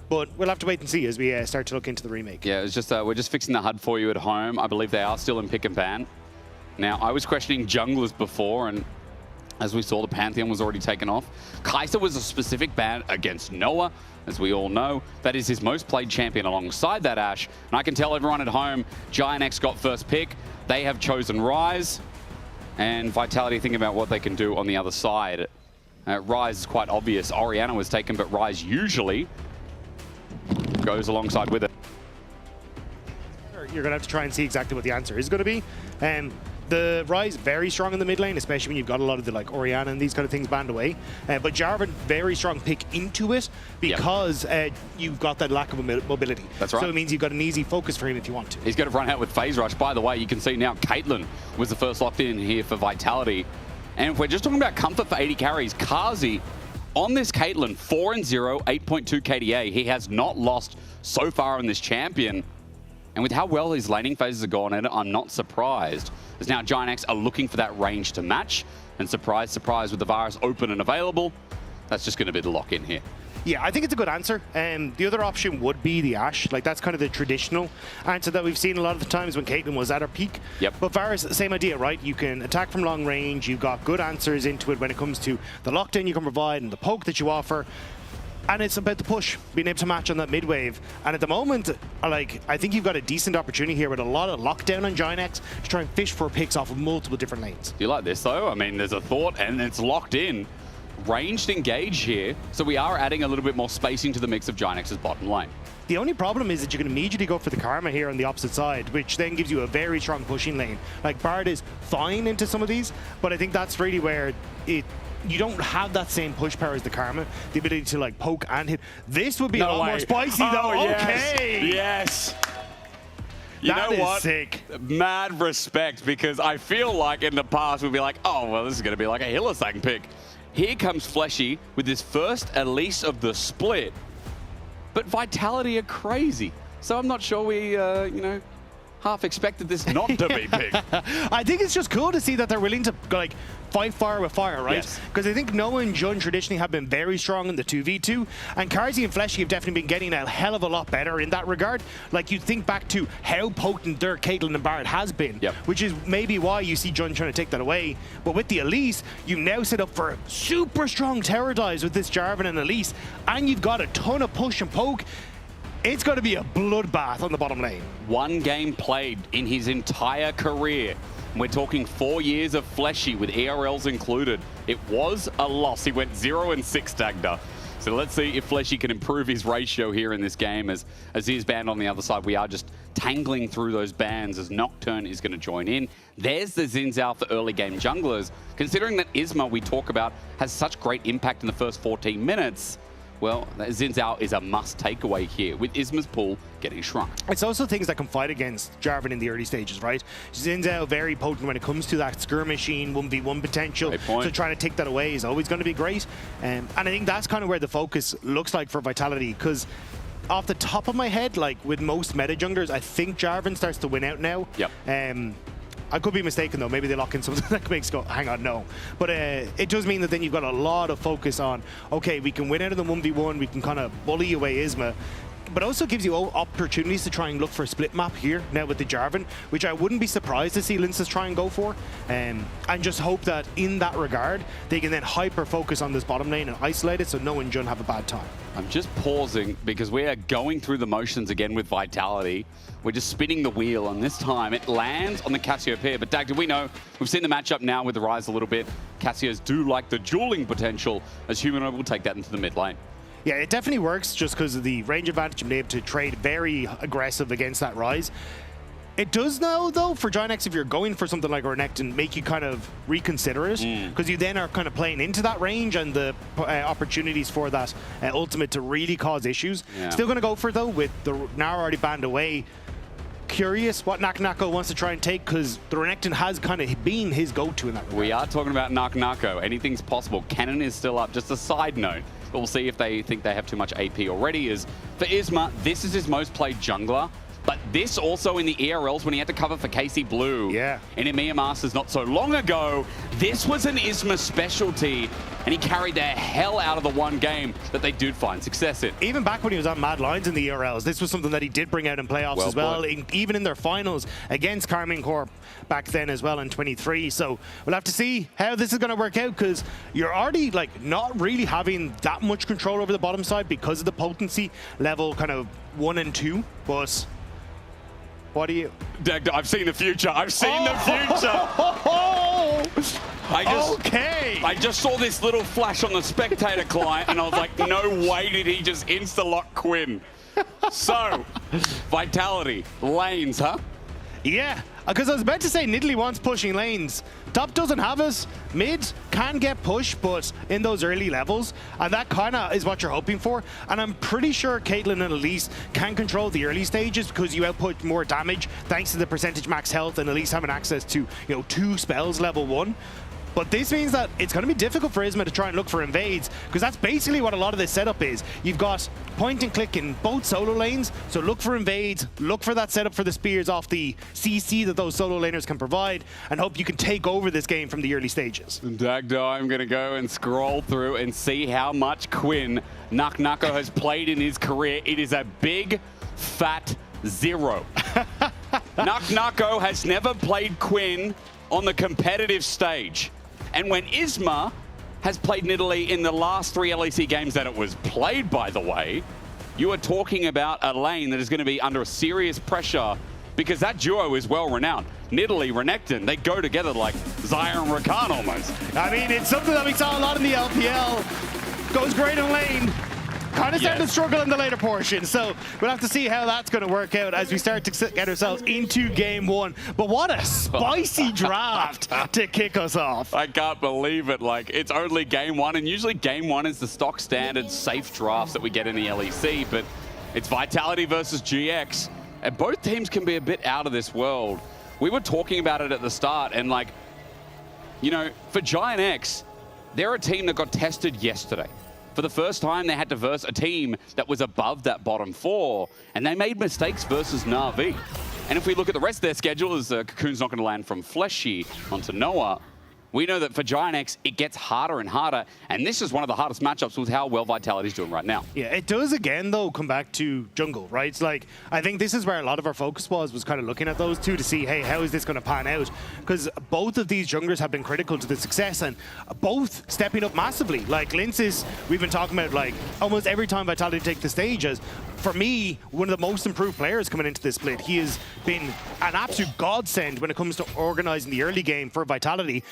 But we'll have to wait and see as we start to look into the remake. Yeah, it's just we're just fixing the HUD for you at home. I believe they are still in pick and ban. Now, I was questioning junglers before, and as we saw, the Pantheon was already taken off. Kai'Sa was a specific ban against Noah, as we all know. That is his most played champion alongside that Ashe. And I can tell everyone at home, Giant X got first pick. They have chosen Ryze. And Vitality thinking about what they can do on the other side. Ryze is quite obvious. Orianna was taken, but Ryze usually goes alongside with it. You're going to have to try and see exactly what the answer is going to be. The Ryze very strong in the mid lane, especially when you've got a lot of the like Orianna and these kind of things banned away. But Jarvan, very strong pick into it because you've got that lack of mobility. That's right. So it means you've got an easy focus for him if you want to. He's going to run out with Phase Rush. By the way, you can see now Caitlyn was the first locked in here for Vitality. And if we're just talking about comfort for 80 carries, Kazi on this Caitlyn, 4-0, 8.2 KDA. He has not lost so far on this champion. And with how well his laning phases have gone in, I'm not surprised. As now Giant X are looking for that range to match. And surprise, surprise, with the Virus open and available, that's just going to be the lock-in here. Yeah, I think it's a good answer. The other option would be the Ashe. Like, that's kind of the traditional answer that we've seen a lot of the times when Caitlyn was at her peak. But Varus, same idea, right? You can attack from long range. You've got good answers into it when it comes to the lockdown you can provide and the poke that you offer. And it's about the push, being able to match on that mid wave. And at the moment, I think you've got a decent opportunity here with a lot of lockdown on Giant X to try and fish for picks off of multiple different lanes. Do you like this, though? I mean, there's a thought, and it's locked in. Ranged engage here, so we are adding a little bit more spacing to the mix of Giant X's bottom lane. The only problem is that you can immediately go for the Karma here on the opposite side, which then gives you a very strong pushing lane. Like, Bard is fine into some of these, but I think that's really where you don't have that same push power as the Karma, the ability to like poke and hit. This would be a lot more spicy though. Okay. Yes. You know what? Sick. Mad respect, because I feel like in the past we'd be like, oh, well, this is going to be like a Hylissang pick. Here comes Fleshy with his first Elise of the split. But Vitality are crazy. So I'm not sure we, half expected this not to be picked. I think it's just cool to see that they're willing to like fight fire with fire, right? Because I think Noah and Jun traditionally have been very strong in the 2v2, and Carzzy and Fleshy have definitely been getting a hell of a lot better in that regard. Like, you think back to how potent their Caitlyn and Barret has been, which is maybe why you see Jun trying to take that away. But with the Elise, you now set up for super strong tower dives with this Jarvan and Elise, and you've got a ton of push and poke. It's going to be a bloodbath on the bottom lane. One game played in his entire career. We're talking 4 years of Fleshy with ERLs included. It was a loss. He went 0-6, Dagda. So let's see if Fleshy can improve his ratio here in this game. As Azir's banned on the other side, we are just tangling through those bans as Nocturne is going to join in. There's the Xin Zhao for early game junglers. Considering that Isma, we talk about, has such great impact in the first 14 minutes, well, Xin Zhao is a must takeaway here, with Isma's pool getting shrunk. It's also things that can fight against Jarvan in the early stages, right? Xin Zhao very potent when it comes to that skirmishing 1v1 potential. So trying to take that away is always going to be great. And I think that's kind of where the focus looks like for Vitality, because off the top of my head, like with most meta junglers, I think Jarvan starts to win out now. Yep. I could be mistaken though. Maybe they lock in something that makes go, hang on, no. But it does mean that then you've got a lot of focus on, okay, we can win out of the 1v1, we can kind of bully away Isma. But also gives you opportunities to try and look for a split map here now with the Jarvan, which I wouldn't be surprised to see Linces try and go for. And just hope that in that regard, they can then hyper focus on this bottom lane and isolate it so no one and Jun have a bad time. I'm just pausing because we are going through the motions again with Vitality. We're just spinning the wheel, and this time it lands on the Cassiopeia. But Dag, do we know, we've seen the matchup now with the Rise a little bit. Cassios do like the dueling potential, as Humanoid will take that into the mid lane. Yeah, it definitely works just because of the range advantage and being able to trade very aggressive against that Rise. It does now, though, for Giant if you're going for something like Renekton, make you kind of reconsider it, because you then are kind of playing into that range and the opportunities for that ultimate to really cause issues. Yeah. Still going to go for it, though, with the Gnar already banned away. Curious what Nako wants to try and take, because the Renekton has kind of been his go-to in that regard. We are talking about Nako. Anything's possible. Cannon is still up. Just a side note. But we'll see if they think they have too much AP already. Is for Isma, this is his most played jungler. But this also in the ERLs when he had to cover for KC Blue. Yeah. In EMEA Masters not so long ago, this was an Isma specialty. And he carried the hell out of the one game that they did find success in. Even back when he was on Mad Lions in the ERLs, this was something that he did bring out in playoffs as well, even in their finals against Karmine Corp back then as well in 23. So we'll have to see how this is going to work out, because you're already like not really having that much control over the bottom side because of the potency level kind of 1 and 2. But what do you... I've seen the future. I've seen the future. I just saw this little flash on the spectator client, and I was like, no way did he just insta-lock Quinn. So, Vitality, lanes, huh? Yeah, because I was about to say Nidalee wants pushing lanes. Top doesn't have us. Mid can get pushed, but in those early levels, and that kind of is what you're hoping for. And I'm pretty sure Caitlyn and Elise can control the early stages because you output more damage thanks to the percentage max health and Elise having access to 2 spells level 1. But this means that it's going to be difficult for Isma to try and look for invades, because that's basically what a lot of this setup is. You've got point and click in both solo lanes, so look for invades, look for that setup for the spears off the CC that those solo laners can provide, and hope you can take over this game from the early stages. Dagdo, I'm going to go and scroll through and see how much Quinn Nako has played in his career. It is a big, fat 0. Nako has never played Quinn on the competitive stage. And when Isma has played Nidalee in the last 3 LEC games that it was played, by the way, you are talking about a lane that is going to be under serious pressure, because that duo is well renowned. Nidalee, Renekton, they go together like Zyre and Rakan almost. I mean, it's something that we saw a lot in the LPL. Goes great in lane. Kind of started to struggle in the later portion, so we'll have to see how that's going to work out as we start to get ourselves into game 1. But what a spicy draft to kick us off. I can't believe it. Like, it's only game 1, and usually game 1 is the stock standard safe drafts that we get in the LEC, but it's Vitality versus GX, and both teams can be a bit out of this world. We were talking about it at the start, and like, for Giant X, they're a team that got tested yesterday. For the first time, they had to verse a team that was above that bottom 4, and they made mistakes versus Na'Vi. And if we look at the rest of their schedule, as Cocoon's not going to land from Fleshy onto Noah, we know that for Giant X, it gets harder and harder, and this is one of the hardest matchups with how well Vitality's doing right now. Yeah, it does again, though, come back to jungle, right? It's like, I think this is where a lot of our focus was kind of looking at those two to see, hey, how is this going to pan out? Because both of these junglers have been critical to the success, and both stepping up massively. Like, Linces, we've been talking about, like, almost every time Vitality take the stage as, for me, one of the most improved players coming into this split. He has been an absolute godsend when it comes to organizing the early game for Vitality.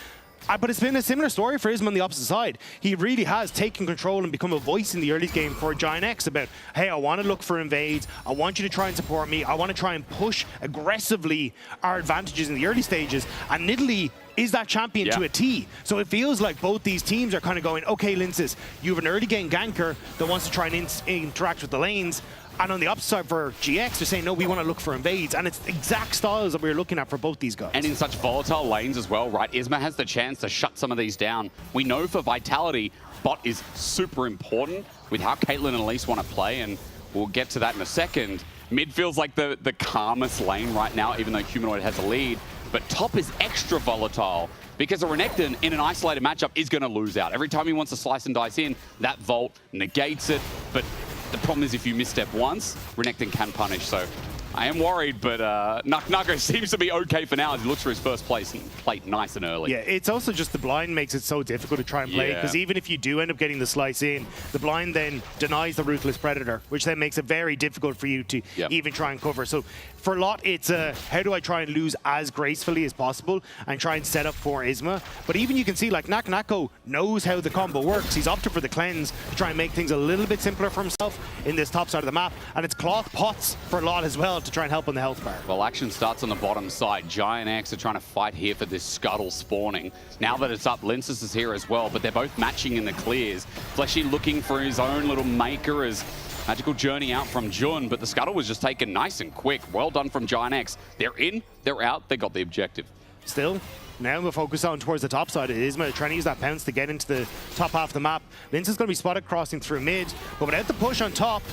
But it's been a similar story for Isma on the opposite side. He really has taken control and become a voice in the early game for Giant X about, hey, I want to look for invades. I want you to try and support me. I want to try and push aggressively our advantages in the early stages. And Nidalee is that champion to a T. So it feels like both these teams are kind of going, okay, Linces, you have an early game ganker that wants to try and interact with the lanes. And on the opposite side for GX, they're saying, no, we want to look for invades. And it's the exact styles that we're looking at for both these guys. And in such volatile lanes as well, right? Isma has the chance to shut some of these down. We know for Vitality, bot is super important with how Caitlyn and Elise want to play, and we'll get to that in a second. Mid feels like the calmest lane right now, even though Humanoid has a lead. But top is extra volatile because a Renekton in an isolated matchup is going to lose out. Every time he wants to slice and dice in, that Volt negates it. But the problem is if you misstep once, Renekton can punish. So I am worried, but Nako seems to be okay for now as he looks for his first place and plate nice and early. Yeah, it's also just the blind makes it so difficult to try and play, because even if you do end up getting the slice in, the blind then denies the Ruthless Predator, which then makes it very difficult for you to even try and cover. So for Lot, it's how do I try and lose as gracefully as possible and try and set up for Isma. But even you can see, like, Nako knows how the combo works. He's opted for the cleanse to try and make things a little bit simpler for himself in this top side of the map. And it's cloth pots for Lot as well to try and help on the health bar. Well, action starts on the bottom side. Giant X are trying to fight here for this scuttle spawning. Now that it's up, Linces is here as well, but they're both matching in the clears. Fleshy looking for his own little maker as Magical Journey out from Jun, but the scuttle was just taken nice and quick. Well done from Giant X. They're in, they're out, they got the objective. Still, now we'll focus on towards the top side of Isma, trying to use that pounce to get into the top half of the map. Lince is going to be spotted crossing through mid, but without the push on top,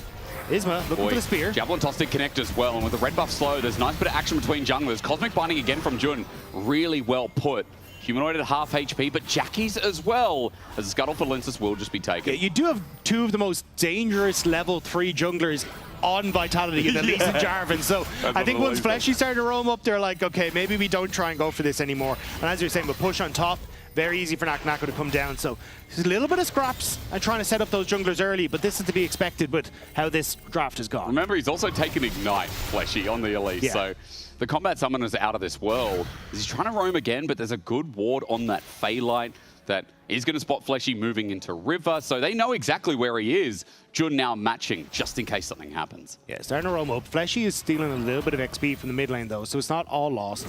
Isma looking for the spear. Javelin toss did connect as well, and with the red buff slow, there's a nice bit of action between junglers. Cosmic Binding again from Jun, really well put. Humanoid at half HP, but Jackie's as well, as the scuttle for Linces will just be taken. Yeah, you do have two of the most dangerous level 3 junglers on Vitality in Elise and Jarvan. So I think once Fleshy started to roam up, they're like, okay, maybe we don't try and go for this anymore. And as you're saying, with push on top, very easy for Nako to come down. So there's a little bit of scraps and trying to set up those junglers early, but this is to be expected with how this draft has gone. Remember, he's also taken Ignite, Fleshy, on the Elise. So the combat summoner's out of this world. He's trying to roam again, but there's a good ward on that Phaelite that is going to spot Fleshy moving into River, so they know exactly where he is. Jun now matching, just in case something happens. Yeah, starting to roam up. Fleshy is stealing a little bit of XP from the mid lane, though, so it's not all lost.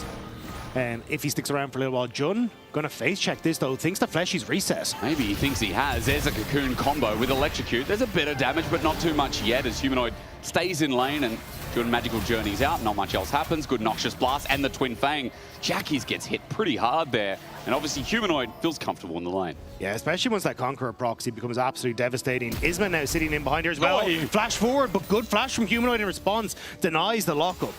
If he sticks around for a little while, Jun going to face check this, though. Thinks that Fleshy's reset. Maybe he thinks he has. There's a Cocoon combo with Electrocute. There's a bit of damage, but not too much yet, as Humanoid stays in lane and Jun Magical Journey's out. Not much else happens. Good Noxious Blast and the Twin Fang. Jackie's gets hit pretty hard there. And obviously Humanoid feels comfortable in the lane. Yeah, especially once that Conqueror proxy becomes absolutely devastating. Isma now sitting in behind her as well. Flash forward, but good flash from Humanoid in response. Denies the lockup.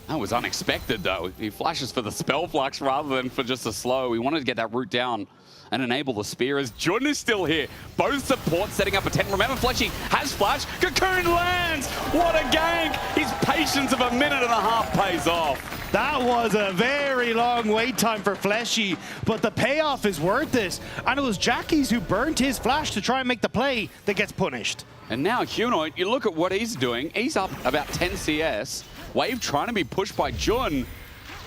That was unexpected, though. He flashes for the spell flux rather than for just a slow. He wanted to get that root down and enable the spear as Jun is still here. Both supports setting up a 10. Remember, Fleshy has flash. Cocoon lands! What a gank! His patience of a minute and a half pays off. That was a very long wait time for Fleshy, but the payoff is worth it. And it was Jackie's who burnt his flash to try and make the play that gets punished. And now Humanoid, you look at what he's doing. He's up about 10 CS. Wave trying to be pushed by Jun.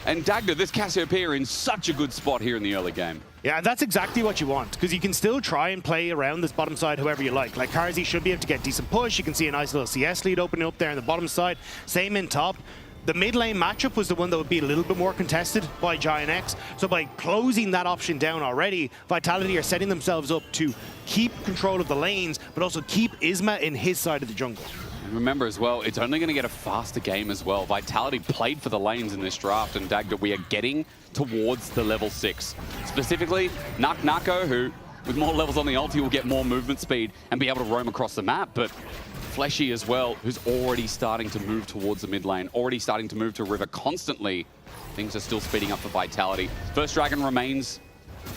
And Dagda, this Cassiopeia in such a good spot here in the early game. Yeah, and that's exactly what you want, because you can still try and play around this bottom side however you like. Like, Carzzy should be able to get decent push. You can see a nice little CS lead opening up there on the bottom side. Same in top. The mid lane matchup was the one that would be a little bit more contested by Giant X. So by closing that option down already, Vitality are setting themselves up to keep control of the lanes, but also keep Isma in his side of the jungle. Remember as well, it's only going to get a faster game as well. Vitality played for the lanes in this draft, and Dagda, we are getting towards the level 6. Specifically, Nako, who with more levels on the ulti will get more movement speed and be able to roam across the map, but Fleshy as well, who's already starting to move towards the mid lane, already starting to move to River constantly. Things are still speeding up for Vitality. First Dragon remains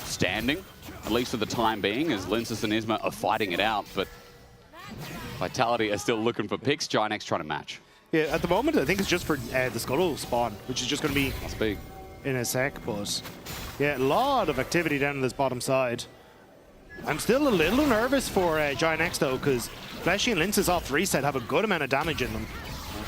standing, at least for the time being, as Linces and Isma are fighting it out, but Vitality are still looking for picks. Giant X trying to match. Yeah, at the moment, I think it's just for the Scuttle spawn, which is just going to be Must be in a sec, but yeah, a lot of activity down on this bottom side. I'm still a little nervous for Giant X, though, because Fleshy and Linces off the reset have a good amount of damage in them.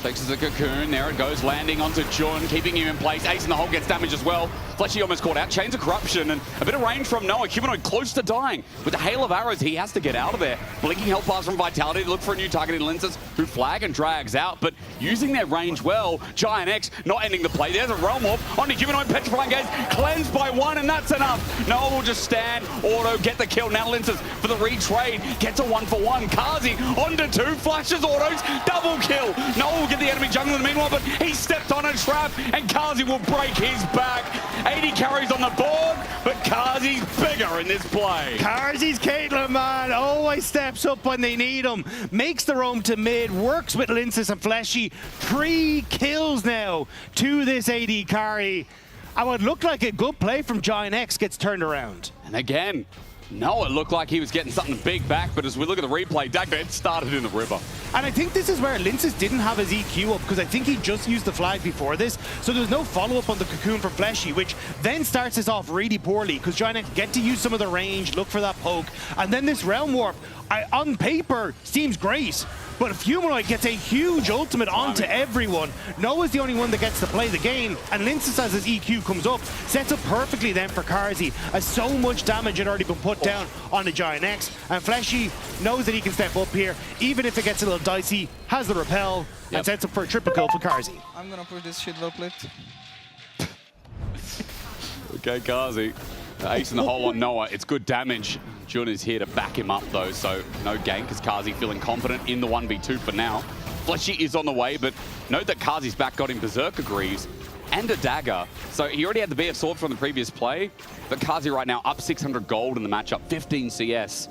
Takes the cocoon, there it goes, landing onto Jun, keeping him in place. Ace in the hole gets damage as well. Fleshy almost caught out. Chains of Corruption and a bit of range from Noah. Humanoid close to dying. With the hail of arrows, he has to get out of there. Blinking health pass from Vitality to look for a new target in Linces, who flag and drags out, but using their range well. Giant X not ending the play. There's a Realm Warp onto Humanoid, Petrifying Gaze, cleansed by one, and that's enough. Noah will just stand, auto, get the kill. Now Linces for the retrade, gets a 1-for-1. Kazi onto 2, flashes autos, double kill. Noah will get the enemy jungle in the meanwhile, but he stepped on a trap, and Kazi will break his back. 80 carries on the board, but Kazi's bigger in this play. Kazi's Caitlyn, man, always steps up when they need him. Makes the roam to mid, works with Linces and Fleshy. 3 kills now to this AD carry. And what looked like a good play from Giant X gets turned around. And again, Noah looked like he was getting something big back, but as we look at the replay, Dagger started in the river. And I think this is where Linces didn't have his EQ up, because I think he just used the flag before this, so there's no follow-up on the cocoon from Fleshy, which then starts us off really poorly, because Giant X get to use some of the range, look for that poke, and then this Realm Warp, on paper, seems great. But if Humanoid gets a huge ultimate onto everyone, Noah's the only one that gets to play the game, and Linces, as his EQ comes up, sets up perfectly then for Carzzy, as so much damage had already been put down on the Giant X, and Fleshy knows that he can step up here, even if it gets a little dicey, has the repel, and sets up for a triple kill for Carzzy. I'm gonna push this shit well played. Okay, Carzzy. Ace in the hole on Noah. It's good damage. Jun is here to back him up, though, so no gank, because Carzzy feeling confident in the 1v2 for now. Fleshy is on the way, but note that Carzzy's back got him Berserker Greaves and a dagger. So he already had the BF sword from the previous play, but Carzzy right now up 600 gold in the matchup, 15 CS.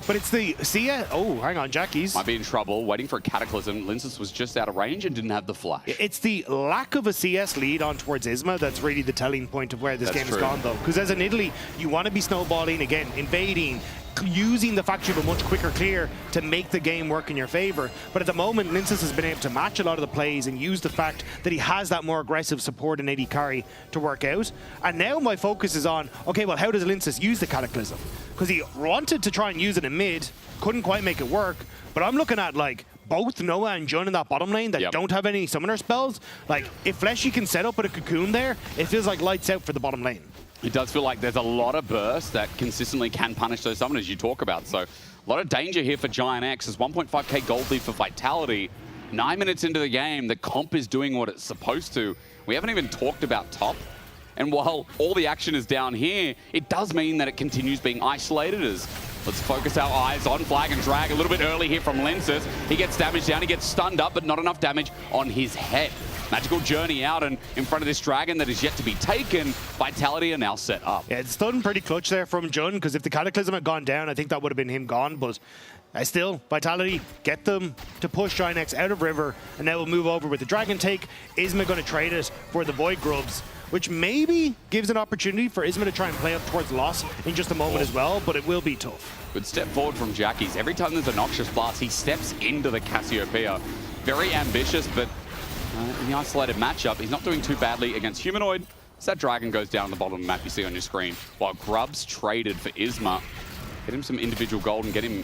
But it's the CS. Oh, hang on, Jackie's might be in trouble, waiting for a Cataclysm. Linces was just out of range and didn't have the flash. It's the lack of a CS lead on towards Isma that's really the telling point of where this game has gone, though. Because as an Italy, you want to be snowballing again, invading, using the fact you have a much quicker clear to make the game work in your favor. But at the moment, Linces has been able to match a lot of the plays and use the fact that he has that more aggressive support in AD carry to work out. And now my focus is on, okay, well, how does Linces use the Cataclysm? Because he wanted to try and use it in mid, couldn't quite make it work. But I'm looking at, like, both Noah and Jun in that bottom lane that don't have any summoner spells. Like, if Fleshy can set up with a cocoon there, it feels like lights out for the bottom lane. It does feel like there's a lot of bursts that consistently can punish those summoners you talk about. So a lot of danger here for Giant X. There's 1.5k gold lead for Vitality. 9 minutes into the game, the comp is doing what it's supposed to. We haven't even talked about top. And while all the action is down here, it does mean that it continues being isolated as let's focus our eyes on flag and drag a little bit early here from Linces. He gets damage down, he gets stunned up, but not enough damage on his head. Magical journey out and in front of this dragon that is yet to be taken. Vitality are now set up. Yeah, it's done pretty clutch there from Jun, because if the Cataclysm had gone down, I think that would have been him gone, but still, Vitality get them to push Giant X out of River, and now we'll move over with the Dragon take. Isma going to trade it for the Void Grubs, which maybe gives an opportunity for Isma to try and play up towards loss in just a moment as well, but it will be tough. Good step forward from Jackie's. Every time there's a Noxious Blast, he steps into the Cassiopeia. Very ambitious, but in the isolated matchup, he's not doing too badly against Humanoid. As that dragon goes down on the bottom of the map you see on your screen, while Grubs traded for Isma. Get him some individual gold and get him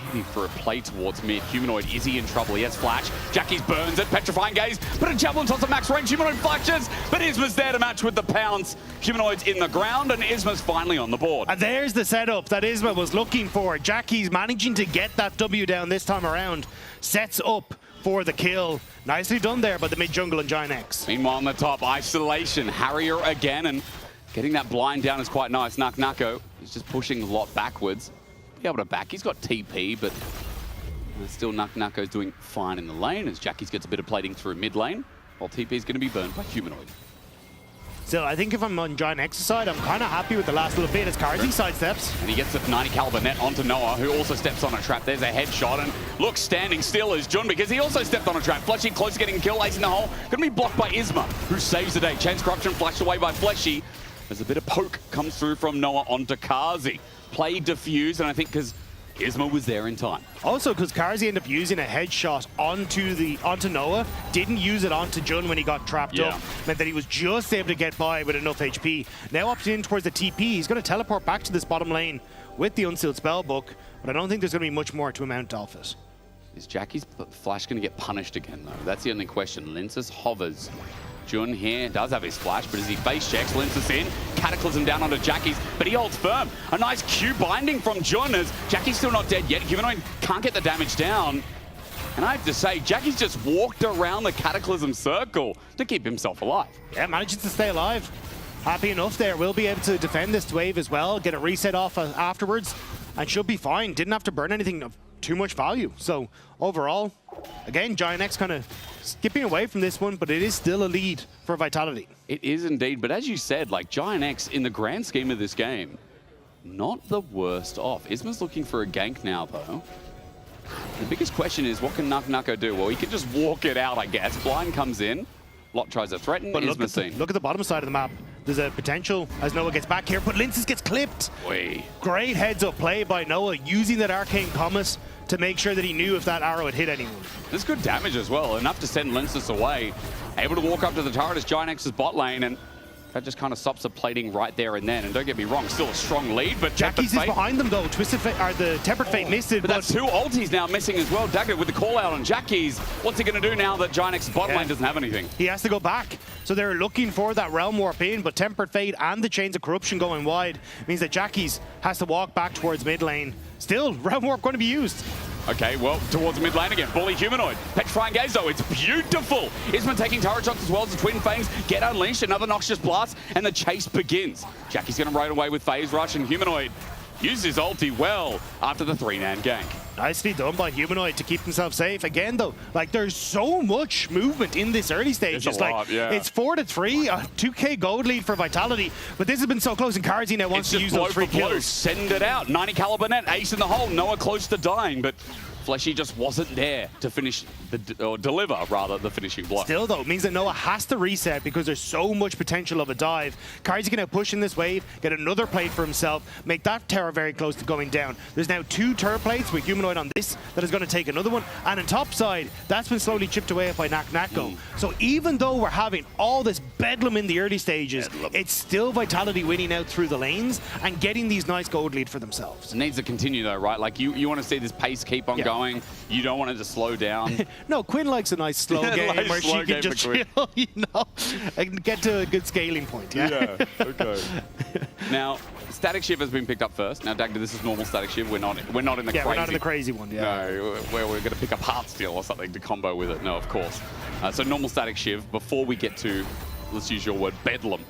maybe for a play towards mid. Humanoid, is he in trouble? He has flash. Jackie's burns it. Petrifying Gaze. But a javelin toss at max range. Humanoid flashes. But Isma's there to match with the pounce. Humanoid's in the ground and Isma's finally on the board. And there's the setup that Isma was looking for. Jackie's managing to get that W down this time around. Sets up for the kill. Nicely done there by the mid jungle and Giant X. Meanwhile on the top, isolation. Harrier again, and getting that blind down is quite nice. Nako is just pushing a lot backwards. Be able to back. He's got TP, but still Nako's doing fine in the lane as Jackie's gets a bit of plating through mid lane, while TP is going to be burned by Humanoid. Still, I think if I'm on Giant X's side, I'm kind of happy with the last little bit as Carzzy sidesteps. And he gets the 90 caliber net onto Noah, who also steps on a trap. There's a headshot, and looks standing still as Jun, because he also stepped on a trap. Fleshy close to getting killed, Ace in the hole. Going to be blocked by Isma, who saves the day. Chance Corruption flashed away by Fleshy. There's a bit of poke comes through from Noah onto Carzzy. Play diffused, and I think because Isma was there in time. Also, because Carzzy ended up using a headshot onto Noah, didn't use it onto Jun when he got trapped up, meant that he was just able to get by with enough HP. Now opting in towards the TP, he's going to teleport back to this bottom lane with the Unsealed Spellbook, but I don't think there's going to be much more to amount off it. Is Jackie's flash going to get punished again, though? That's the only question. Linces hovers. Jun here does have his flash, but as he face checks, Linces in, Cataclysm down onto Jackie's, but he holds firm. A nice Q binding from Jun as Jackie's still not dead yet. Humanoid can't get the damage down. And I have to say, Jackie's just walked around the Cataclysm circle to keep himself alive. Yeah, manages to stay alive. Happy enough there. Will be able to defend this wave as well, get a reset off afterwards, and should be fine. Didn't have to burn anything of too much value. So overall, again, Giant X kind of skipping away from this one, but it is still a lead for Vitality. It is indeed, but as you said, like Giant X in the grand scheme of this game, not the worst off. Isma's looking for a gank now, though. The biggest question is, what can Nuko do? Well, he can just walk it out, I guess. Blind comes in, Lot tries to threaten, but Isma seen. Look at the bottom side of the map. There's a potential as Noah gets back here, but Linces gets clipped. Wait. Great heads-up play by Noah, using that Arcane Promise to make sure that he knew if that arrow had hit anyone. There's good damage as well, enough to send Linces away. Able to walk up to the turret as Giant X's bot lane, and that just kind of stops the plating right there and then. And don't get me wrong, still a strong lead, but Jackie's is behind them though. Twisted Fate, or the Tempered Fate missed it. But that's two ultis now missing as well. Dagger with the call out on Jackie's. What's he going to do now that Giant X's bot lane doesn't have anything? He has to go back. So they're looking for that Realm Warp in, but Tempered Fate and the Chains of Corruption going wide means that Jackie's has to walk back towards mid lane. Still, Realm Warp going to be used. Okay, well, towards mid lane again. Bully Humanoid. Petrifying Gaze, though. It's beautiful. Isman taking turret shots as well as the Twin Fangs get unleashed. Another Noxious Blast, and the chase begins. Jackie's going to ride away with Phase Rush, and Humanoid uses his ulti well after the 3-man gank. Nicely done by Humanoid to keep himself safe. Again, though, like there's so much movement in this early stage. It's a lot, yeah. It's 4-3, a 2K gold lead for Vitality, but this has been so close, and Carzy now wants to use those 3 kills. Send it out. 90 caliber net, ace in the hole. Noah close to dying, but Fleshy just wasn't there to finish, or deliver, rather, the finishing blow. Still, though, it means that Noah has to reset because there's so much potential of a dive. Carzy can now push in this wave, get another plate for himself, make that tower very close to going down. There's now 2 turret plates with Humanoid on this that is going to take another one. And on top side, that's been slowly chipped away by Nuko. So even though we're having all this bedlam in the early stages, it's still Vitality winning out through the lanes and getting these nice gold lead for themselves. It needs to continue, though, right? Like, you want to see this pace keep on going. You don't want it to slow down. No, Quinn likes a nice slow game where she can just chill, you know, and get to a good scaling point. Yeah, okay. Now, Static Shiv has been picked up first. Now, Dagda, this is normal Static Shiv. We're not in the crazy. We're not in the crazy one. Yeah. No, where we're going to pick up Heart Steal or something to combo with it. No, of course. So normal Static Shiv before we get to, let's use your word, bedlam.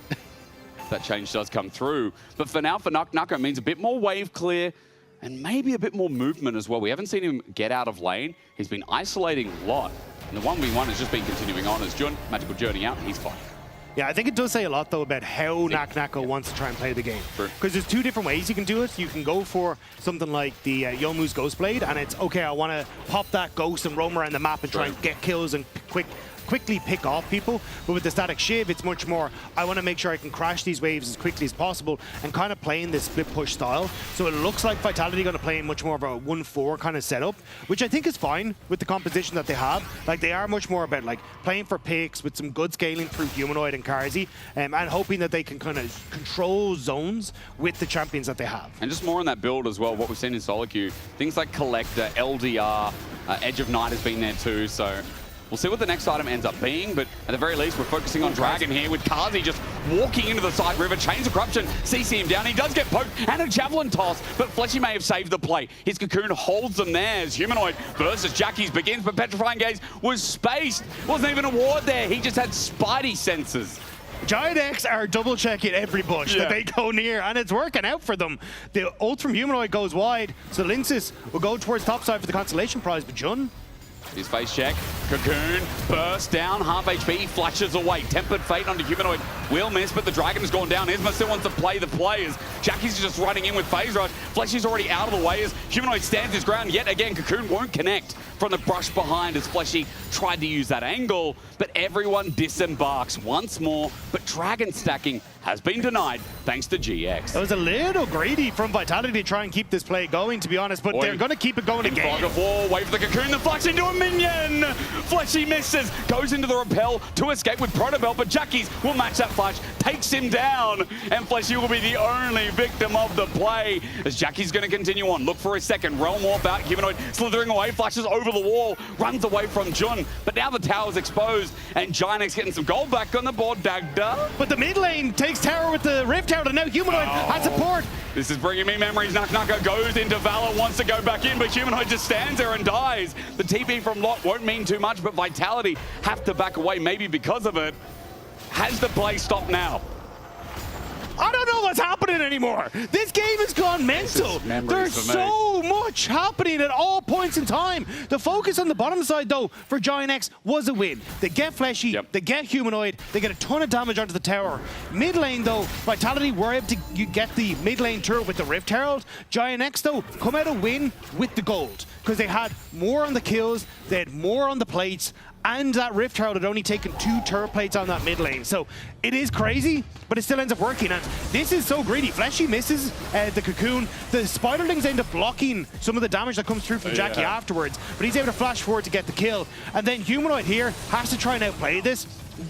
That change does come through. But for now, for Nuko, means a bit more wave clear and maybe a bit more movement as well. We haven't seen him get out of lane. He's been isolating a lot. And the 1v1 has just been continuing on as Jun, Magical Journey out, he's fine. Yeah, I think it does say a lot, though, about how Nuko wants to try and play the game. Because there's 2 different ways you can do it. You can go for something like the Youmuu's Ghostblade, and it's, okay, I want to pop that ghost and roam around the map and try and get kills and quickly pick off people. But with the Static Shiv, it's much more, I want to make sure I can crash these waves as quickly as possible and kind of playing this split push style. So it looks like Vitality going to play much more of a 1-4 kind of setup, which I think is fine with the composition that they have. Like, they are much more about like playing for picks with some good scaling through Humanoid and Carzy, and hoping that they can kind of control zones with the champions that they have. And just more on that build as well, what we've seen in solo queue, things like Collector, LDR, Edge of Night has been there too, so we'll see what the next item ends up being, but at the very least, we're focusing on Dragon here with Carzy just walking into the side river. Chains of Corruption, CC him down. He does get poked and a Javelin toss, but Fleshy may have saved the play. His Cocoon holds them there as Humanoid versus Jackie's begins, but Petrifying Gaze was spaced. Wasn't even a ward there. He just had Spidey senses. Giant X are double checking every bush that they go near, and it's working out for them. The ult from Humanoid goes wide, so Linces will go towards topside for the consolation prize, but Jun, his face check, Cocoon, burst down, half HP, flashes away. Tempered Fate onto Humanoid, will miss, but the Dragon has gone down. Isma still wants to play the players. Jackie's just running in with Phase Rush. Fleshy's already out of the way as Humanoid stands his ground. Yet again, Cocoon won't connect from the brush behind as Fleshy tried to use that angle, but everyone disembarks once more. But Dragon stacking has been denied thanks to GX. It was a little greedy from Vitality to try and keep this play going, to be honest, but they're going to keep it going again. Frog of War, wait for the cocoon, the flash into a minion! Fleshy misses, goes into the repel to escape with Protobelt, but Jackie's will match that flash, takes him down, and Fleshy will be the only victim of the play as Jackie's going to continue on. Look for a second, Realm Warp out, Humanoid slithering away, flashes over the wall, runs away from Jun, but now the tower's exposed, and Gianx getting some gold back on the board, Dagda. But the mid lane takes tower with the Rift Tower, and now Humanoid has support. This is bringing me memories. Naknaka goes into Valor, wants to go back in, but Humanoid just stands there and dies. The TP from Lot won't mean too much, but Vitality have to back away, maybe because of it. Has the play stopped now? I don't know what's happening anymore. This game has gone mental. There's so much happening at all points in time. The focus on the bottom side, though, for Gianx was a win. They get Fleshy, they get Humanoid, they get a ton of damage onto the tower. Mid lane, though, Vitality were able to get the mid lane turret with the Rift Herald. Gianx, though, come out a win with the gold because they had more on the kills, they had more on the plates, and that Rift Herald had only taken 2 turret plates on that mid lane. So it is crazy, but it still ends up working. And this is so greedy. Fleshy misses the cocoon. The Spiderlings end up blocking some of the damage that comes through from Jackie afterwards, but he's able to flash forward to get the kill. And then Humanoid here has to try and outplay this.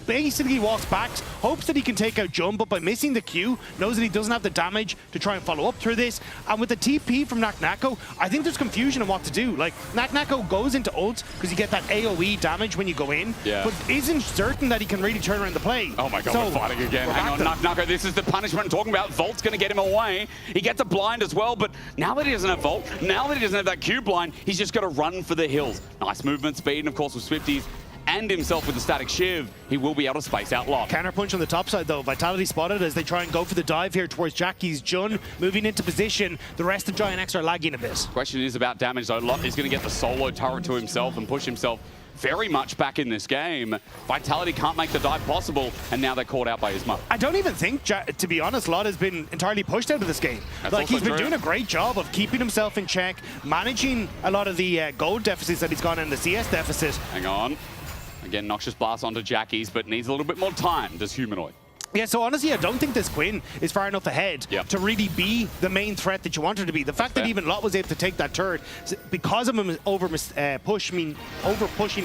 Basically walks back, hopes that he can take out Jun, but by missing the Q, knows that he doesn't have the damage to try and follow up through this. And with the TP from Naknako, I think there's confusion on what to do. Like, Naknako goes into ult because you get that AoE damage when you go in, but isn't certain that he can really turn around the play. Oh my god, we're fighting again. Hang on, Naknako, this is the punishment I'm talking about. Volt's going to get him away. He gets a blind as well, but now that he doesn't have Volt, now that he doesn't have that Q blind, he's just got to run for the hills. Nice movement speed, and of course with Swifties, and himself with the static shiv, he will be able to space out Lot. Counterpunch on the top side, though. Vitality spotted as they try and go for the dive here towards Jackie's Jun, moving into position. The rest of Gianx are lagging a bit. Question is about damage, though. Lot is going to get the solo turret to himself and push himself very much back in this game. Vitality can't make the dive possible, and now they're caught out by Isma. I don't even think, to be honest, Lot has been entirely pushed out of this game. Like, he's been doing a great job of keeping himself in check, managing a lot of the gold deficits that he's gone in, the CS deficit. Hang on. Again, Noxious Blast onto Jackie's, but needs a little bit more time, does Humanoid. Yeah, so honestly, I don't think this Quinn is far enough ahead to really be the main threat that you want her to be. The fact that even Lot was able to take that turret because of an over-pushing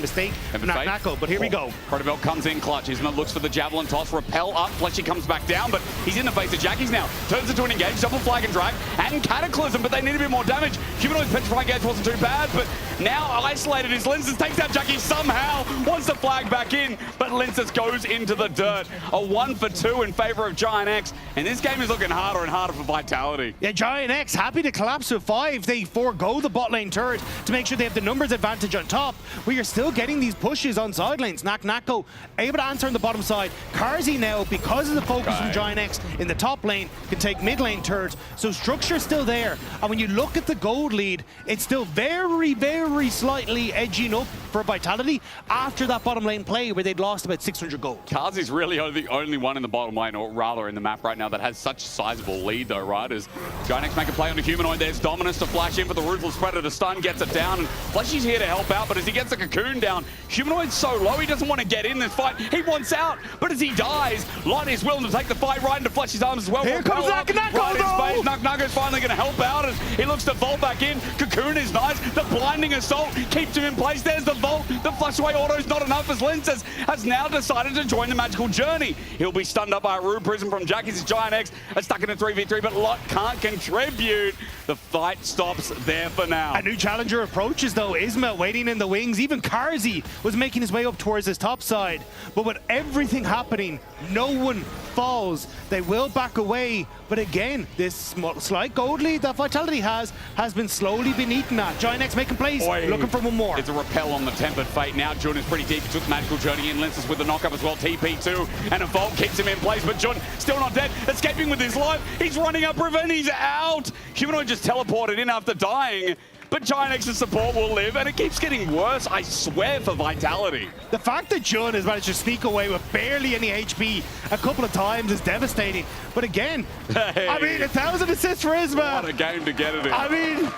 mistake from Naknako, but here we go. Protobelt comes in clutch. Isma looks for the javelin toss, repel up, Fleshy comes back down, but he's in the face of Jackie's now. Turns into an engage, double flag and drag, and Cataclysm, but they need a bit more damage. Humanoid's petrifying engage wasn't too bad, but now isolated is Linces, takes out Jackie somehow, wants to flag back in, but Linces goes into the dirt. A 1-for-2 in favor of Gianx, and this game is looking harder and harder for Vitality. Yeah, Gianx happy to collapse with 5. They forego the bot lane turret to make sure they have the numbers advantage on top, but you're still getting these pushes on side lanes. Naknako able to answer on the bottom side. Carzzy now, because of the focus from Gianx in the top lane, can take mid lane turret, so structure's still there. And when you look at the gold lead, it's still very, very slightly edging up for Vitality after that bottom lane play where they'd lost about 600 gold. Carzzy's really the only one in the bottom lane, or rather in the map right now, that has such a sizable lead though, right? As Gianx make a play on the Humanoid, there's Dominus to flash in for the Ruthless Predator stun, gets it down, and Fleshy's here to help out, but as he gets the Cocoon down, Humanoid's so low, he doesn't want to get in this fight, he wants out, but as he dies, Lot is willing to take the fight right into Fleshy's arms as well. Here comes Naknako, though! Naknako's finally going to help out as he looks to vault back in. Cocoon is nice, the blinding assault keeps him in place, there's the vault, the flush away auto's not enough as Linces has now decided to join the magical journey. He'll be stunned up by a Rude Prism from Jackie's Gianx, stuck in a 3v3, but Lot can't contribute. The fight stops there for now. A new challenger approaches though, Isma waiting in the wings, even Carzzy was making his way up towards his top side, but with everything happening, no one falls. They will back away, but again, this slight gold lead that Vitality has been slowly being eaten at. Gianx making plays, looking for one more. It's a repel on the Tempered Fate. Now Jun is pretty deep. He took the magical journey in. Linces with the knockup as well. TP2 and a vault keeps him in place, but Jun still not dead. Escaping with his life. He's running up river and he's out. Humanoid just teleported in after dying. But Gianx's support will live, and it keeps getting worse, I swear, for Vitality. The fact that Jun has managed to sneak away with barely any HP a couple of times is devastating. But again, I mean, 1,000 assists for Isma. What a game to get it in. I mean,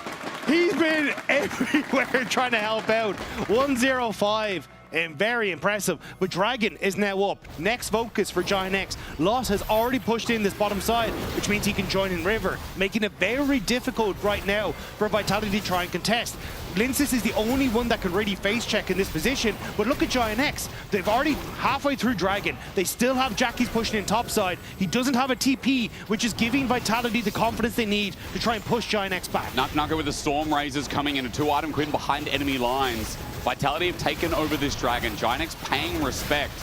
he's been everywhere trying to help out. 105 and very impressive. But Dragon is now up. Next focus for Giant X. Loss has already pushed in this bottom side, which means he can join in River, making it very difficult right now for Vitality to try and contest. Linces is the only one that can really face check in this position, but look at Giant X. They've already halfway through Dragon. They still have Jackie's pushing in topside. He doesn't have a TP, which is giving Vitality the confidence they need to try and push Giant X back. Nuka with the Storm Razors coming in, a 2-item Quinn behind enemy lines. Vitality have taken over this Dragon. Giant X paying respect.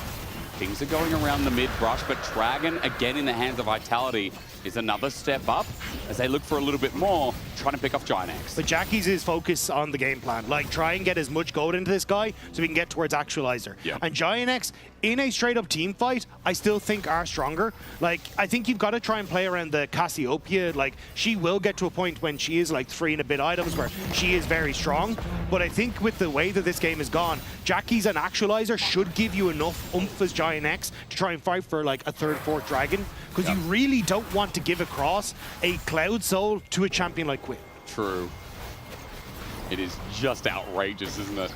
Things are going around the mid-brush, but Dragon, again in the hands of Vitality, is another step up as they look for a little bit more, trying to pick off Giant X. But Jackie's is focus on the game plan. Like, try and get as much gold into this guy so we can get towards Actualizer. Yeah. And Giant X, in a straight-up team fight, I still think are stronger. Like, I think you've got to try and play around the Cassiopeia. Like, she will get to a point when she is like 3 and a bit items where she is very strong. But I think with the way that this game has gone, Jackie's and Actualizer should give you enough oomph as Giant X to try and fight for like a 3rd, 4th Dragon. Because you really don't want to give across a Cloud Soul to a champion like Quinn. True. It is just outrageous, isn't it?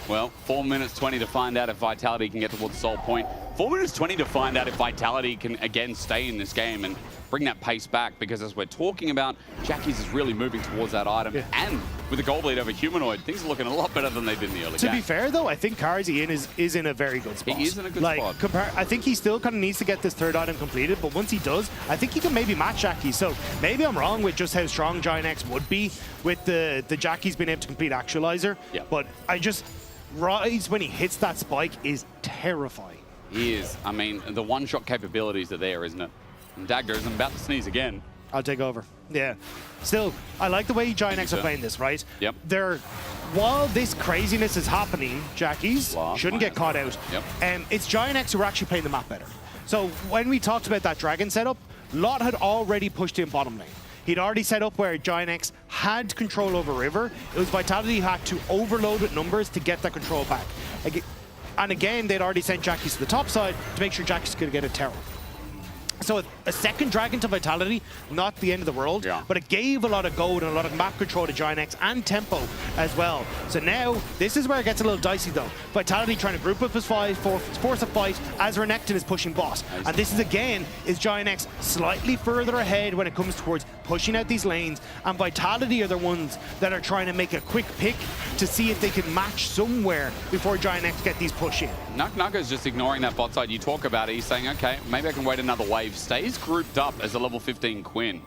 Well, 4 minutes 20 to find out if Vitality can get towards the Soul Point. 4 minutes 20 to find out if Vitality can again stay in this game and bring that pace back, because as we're talking about, Jackie's is really moving towards that item. Yeah. And with the gold lead over Humanoid, things are looking a lot better than they did in the early game. To be fair, though, I think Carzy is in a very good spot. He is in a good spot. I think he still kind of needs to get this 3rd item completed, but once he does, I think he can maybe match Jackie. So maybe I'm wrong with just how strong Giant X would be with the Jackie's being able to complete Actualizer. Yeah. But Rise, when he hits that spike, is terrifying. He is. I mean, the one-shot capabilities are there, isn't it? And Dagger is about to sneeze again. I'll take over. Yeah. Still, I like the way Giant X are playing this, right? Yep. While this craziness is happening, Jackie's shouldn't get caught out. Yep. It's Giant X who are actually playing the map better. So when we talked about that Dragon setup, Lot had already pushed in bottom lane. He'd already set up where Giant X had control over River. It was Vitality had to overload with numbers to get that control back. And again, they'd already sent Jackie's to the top side to make sure Jackie's could get a terror. So a second Dragon to Vitality, not the end of the world, but it gave a lot of gold and a lot of map control to Giant X and tempo as well. So now, this is where it gets a little dicey though. Vitality trying to group up his fight, force a fight, as Renekton is pushing boss. Nice. And this is again, is Giant X slightly further ahead when it comes towards pushing out these lanes, and Vitality are the ones that are trying to make a quick pick to see if they can match somewhere before Giant X get these push in. Nuka's just ignoring that bot side. You talk about it, he's saying, okay, maybe I can wait another wave. Stays grouped up as a level 15 Quinn.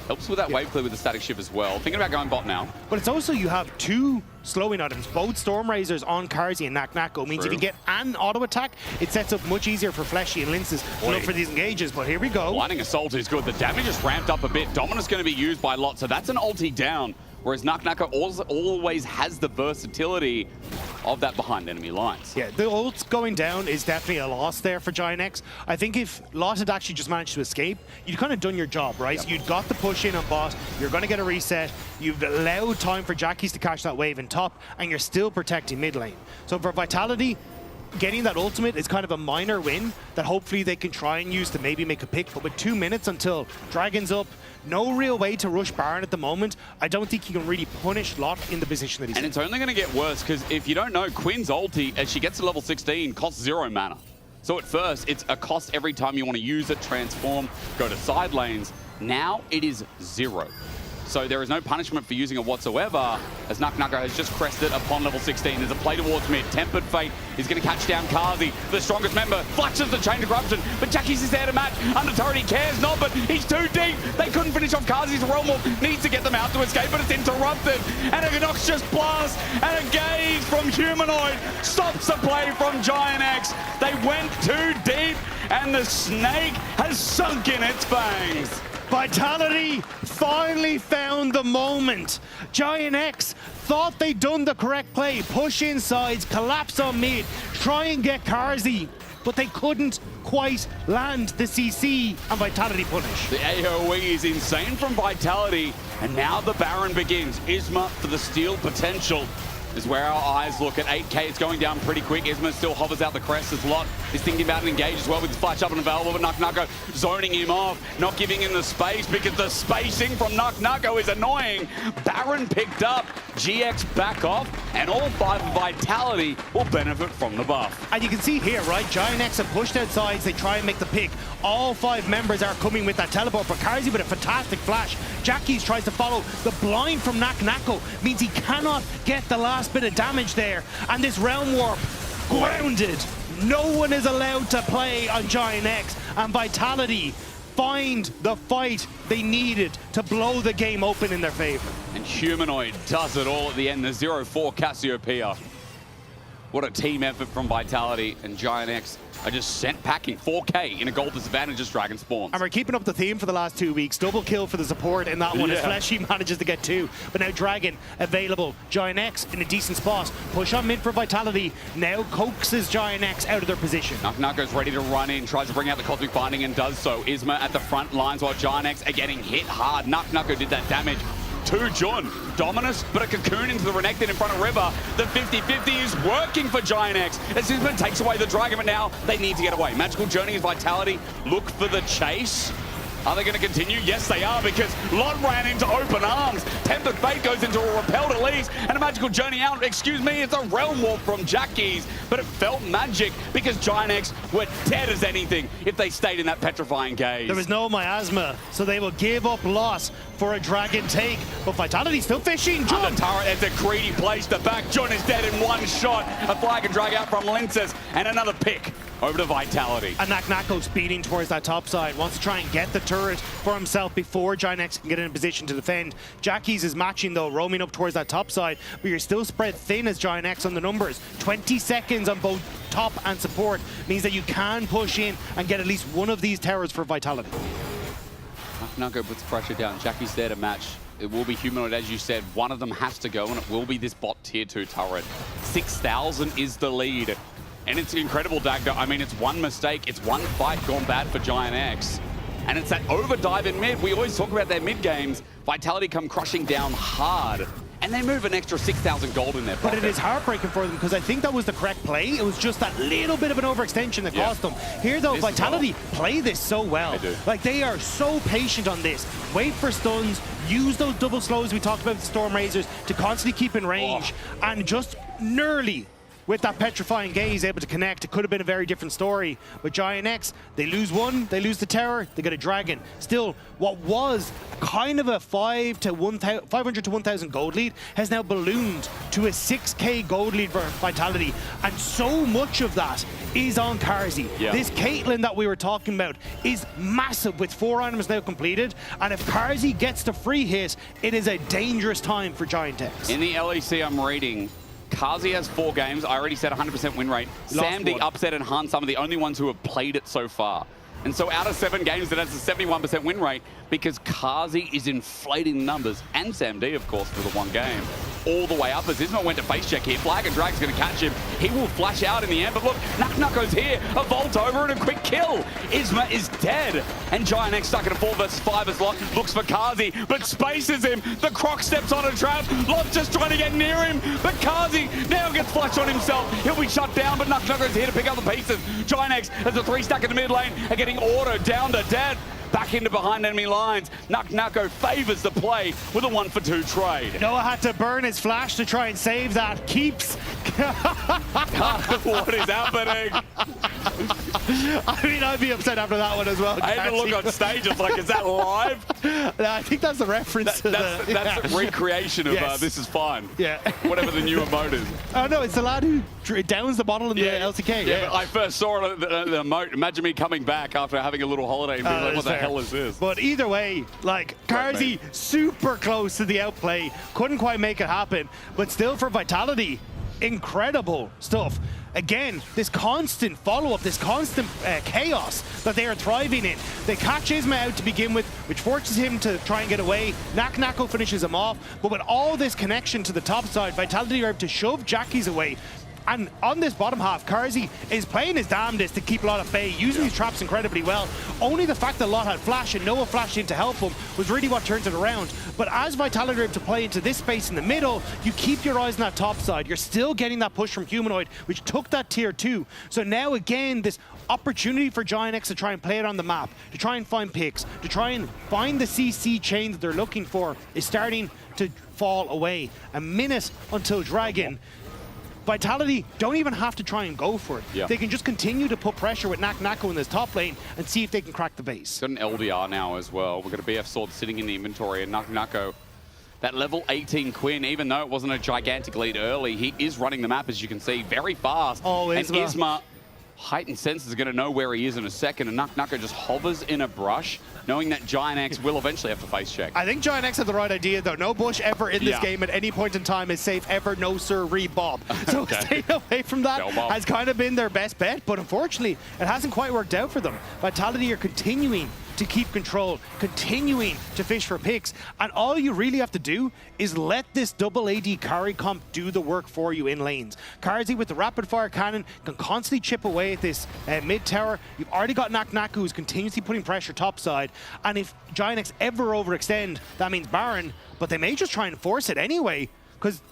Helps with that wave clear with the static shift as well. Thinking about going bot now. But it's also, you have 2 slowing items, both Storm Razors on Carzy and Nako. Means if you get an auto attack, it sets up much easier for Fleshy and Linces to look for these engages. But here we go. Blinding Assault is good. The damage is ramped up a bit. Dominus going to be used by Lot, so that's an ulti down. Whereas Nako always has the versatility of that behind enemy lines. Yeah, the ult going down is definitely a loss there for Giant X. I think if Lot had actually just managed to escape, you'd kind of done your job, right? Yep. So you'd got the push in on bot, you're going to get a reset, you've allowed time for Jackie's to catch that wave in top, and you're still protecting mid lane. So for Vitality, getting that ultimate is kind of a minor win that hopefully they can try and use to maybe make a pick. But with 2 minutes until Dragon's up, no real way to rush Baron at the moment. I don't think you can really punish Lot in the position that he's in. And it's only going to get worse, because if you don't know, Quinn's ulti, as she gets to level 16, costs 0 mana. So at first, it's a cost every time you want to use it, transform, go to side lanes. Now it is 0. So there is no punishment for using it whatsoever, as Nako has just crested upon level 16. There's a play towards mid. Tempered Fate is going to catch down Carzy, the strongest member. Flashes the Chain of Corruption, but Jackie's is there to match. Under turret, he cares not, but he's too deep. They couldn't finish off Carzy's Realm Walk. Needs to get them out to escape, but it's interrupted. And a noxious blast and a gaze from Humanoid stops the play from Giant X. They went too deep, and the snake has sunk in its fangs. Vitality finally found the moment. Giant X thought they'd done the correct play. Push insides, collapse on mid, try and get Carzy, but they couldn't quite land the CC and Vitality punish. The AoE is insane from Vitality, and now the Baron begins. Isma for the steal potential. is where our eyes look at 8K. It's going down pretty quick. Isma still hovers out the crest as Lot is thinking about an engage as well with the flash up and available, but Nuck zoning him off, not giving him the space because the spacing from Nuck is annoying. Baron picked up, GX back off, and all 5 of Vitality will benefit from the buff. And you can see here, right, Giant X have pushed out sides, they try and make the pick. All 5 members are coming with that teleport, but Carzy with a fantastic flash. Jackies tries to follow. The blind from Nako means he cannot get the last bit of damage there. And this Realm Warp, grounded. No one is allowed to play on Giant X. And Vitality find the fight they needed to blow the game open in their favor. And Humanoid does it all at the end. The 0-4 Cassiopeia. What a team effort from Vitality, and Giant X are just sent packing 4K in a gold disadvantage as Dragon spawns. And we're keeping up the theme for the last 2 weeks. Double kill for the support in that one as Fleshy manages to get 2. But now Dragon available. Giant X in a decent spot. Push on mid for Vitality. Now coaxes Giant X out of their position. Nuck ready to run in, tries to bring out the Cosmic Binding and does so. Isma at the front lines while Giant X are getting hit hard. Nuck did that damage to Jun. Dominus, but a cocoon into the Renekton in front of River. The 50-50 is working for Giant X. As Isma takes away the Dragon, but now they need to get away. Magical Journey is Vitality. Look for the chase. Are they going to continue? Yes, they are, because Lot ran into open arms. Tempered Fate goes into a repel to Lee's, and a Magical Journey out. Excuse me, it's a Realm Warp from Jackies, but it felt magic because Giant X were dead as anything if they stayed in that petrifying gaze. There was no miasma, so they will give up loss for a Dragon take, but Vitality still fishing. Jun! Under turret, it's a greedy place to back. Jun is dead in one shot. A flag and drag out from Linces, and another pick over to Vitality. And Nako speeding towards that top side, wants to try and get the turret for himself before Giant X can get in a position to defend. Jackies is matching though, roaming up towards that top side, but you're still spread thin as Giant X on the numbers. 20 seconds on both top and support means that you can push in and get at least one of these towers for Vitality. Nako puts pressure down. Jackie's there to match. It will be Humanoid, as you said. One of them has to go, and it will be this bot tier 2 turret. 6,000 is the lead. And it's incredible, Dagda. I mean, it's one mistake. It's one fight gone bad for Giant X. And it's that overdive in mid. We always talk about their mid games. Vitality come crushing down hard. And they move an extra 6,000 gold in their pocket. But it is heartbreaking for them because I think that was the correct play. It was just that little bit of an overextension that cost them. Here though, Vitality play this so well. They do. Like they are so patient on this. Wait for stuns, use those double slows we talked about with Storm Razors to constantly keep in range and just nearly with that petrifying gaze able to connect. It could have been a very different story. But Giant X, they lose one, they lose the tower, they get a Dragon. Still, what was kind of a 500 to 1,000 gold lead has now ballooned to a 6k gold lead for Vitality. And so much of that is on Carzy. This Caitlyn that we were talking about is massive with 4 items now completed. And if Carzy gets the free hit, it is a dangerous time for Giant X. In the LEC I'm reading, Carzy has 4 games. I already said 100% win rate. Samdi, Upset, and Han, some of the only ones who have played it so far. And so out of 7 games, that has a 71% win rate because Carzy is inflating the numbers. And Samdi, of course, for the 1 game. All the way up as Isma went to face check here. Flag and Drag's going to catch him. He will flash out in the end, but look, Nucko's here. A vault over and a quick kill. Isma is dead. And Giant X stuck in a 4 versus 5 as Lot looks for Carzy, but spaces him. The Croc steps on a trap. Lot just trying to get near him, but Carzy now gets flushed on himself. He'll be shut down, but Nucko's here to pick up the pieces. Giant X has a 3 stack in the mid lane and getting auto down to dead. Back into behind enemy lines. Nako favors the play with a 1-for-2 trade. Noah had to burn his flash to try and save that. Keeps. What is happening? I mean, I'd be upset after that one as well. I had to look on stage. It's like, is that live? I think that's the reference to that's a recreation of This Is Fun. Yeah. Whatever the new emote is. Oh, no, it's the lad who downs the bottle in the LCK. Yeah, but I first saw the emote. Imagine me coming back after having a little holiday and being like, what the hell is this? But either way, like, Carzy super close to the outplay. Couldn't quite make it happen. But still for Vitality, incredible stuff. Again, this constant follow-up, this constant chaos that they are thriving in. They catch Isma out to begin with, which forces him to try and get away. Nako finishes him off. But with all this connection to the top side, Vitality are able to shove Jackies away. And on this bottom half, Carzy is playing his damnedest to keep Lot at bay, using these traps incredibly well. Only the fact that Lot had flash and Noah flashed in to help him was really what turns it around. But as Vitality are able to play into this space in the middle, you keep your eyes on that top side. You're still getting that push from Humanoid, which took that tier 2. So now again, this opportunity for Giant X to try and play it on the map, to try and find picks, to try and find the CC chain that they're looking for is starting to fall away. A minute until Dragon. Vitality don't even have to try and go for it. Yeah. They can just continue to put pressure with Nako in this top lane and see if they can crack the base. Got an LDR now as well. We've got a BF sword sitting in the inventory, and Nako, that level 18 Quinn, even though it wasn't a gigantic lead early, he is running the map, as you can see, very fast. Oh, and Isma. Isma, heightened senses, are going to know where he is in a second, and Nako just hovers in a brush, knowing that Giant X will eventually have to face check. I think Giant X had the right idea, though. No bush ever in this game at any point in time is safe ever. No sirree, Bob. So staying away from that has kind of been their best bet, but unfortunately, it hasn't quite worked out for them. Vitality are continuing to keep control, continuing to fish for picks, and all you really have to do is let this double AD carry comp do the work for you in lanes. Carzy with the rapid fire cannon can constantly chip away at this mid tower. You've already got Nako who's continuously putting pressure topside, and if Giant X ever overextend, that means Baron, but they may just try and force it anyway, because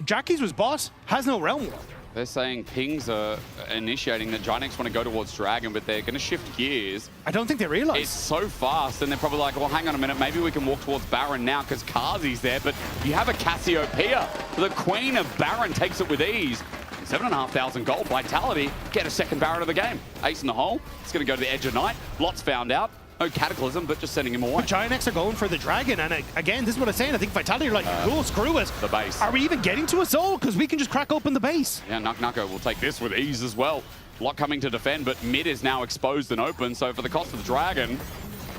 Jackie's was bot, has no realm ward. They're saying pings are initiating that Giant X want to go towards Dragon, but they're going to shift gears. I don't think they realize. It's so fast, and they're probably like, well, hang on a minute, maybe we can walk towards Baron now because Carzy's there, but you have a Cassiopeia. The Queen of Baron takes it with ease. 7,500 gold. Vitality get a second Baron of the game. Ace in the hole. It's going to go to the edge of night. Lot's found out. No Cataclysm, but just sending him away. But Giant X are going for the Dragon, and again, this is what I'm saying. I think Vitality are like, cool, screw it. The base. Are we even getting to a soul? Because we can just crack open the base. Yeah, Nako will take this with ease as well. Lot coming to defend, but mid is now exposed and open, so for the cost of the Dragon,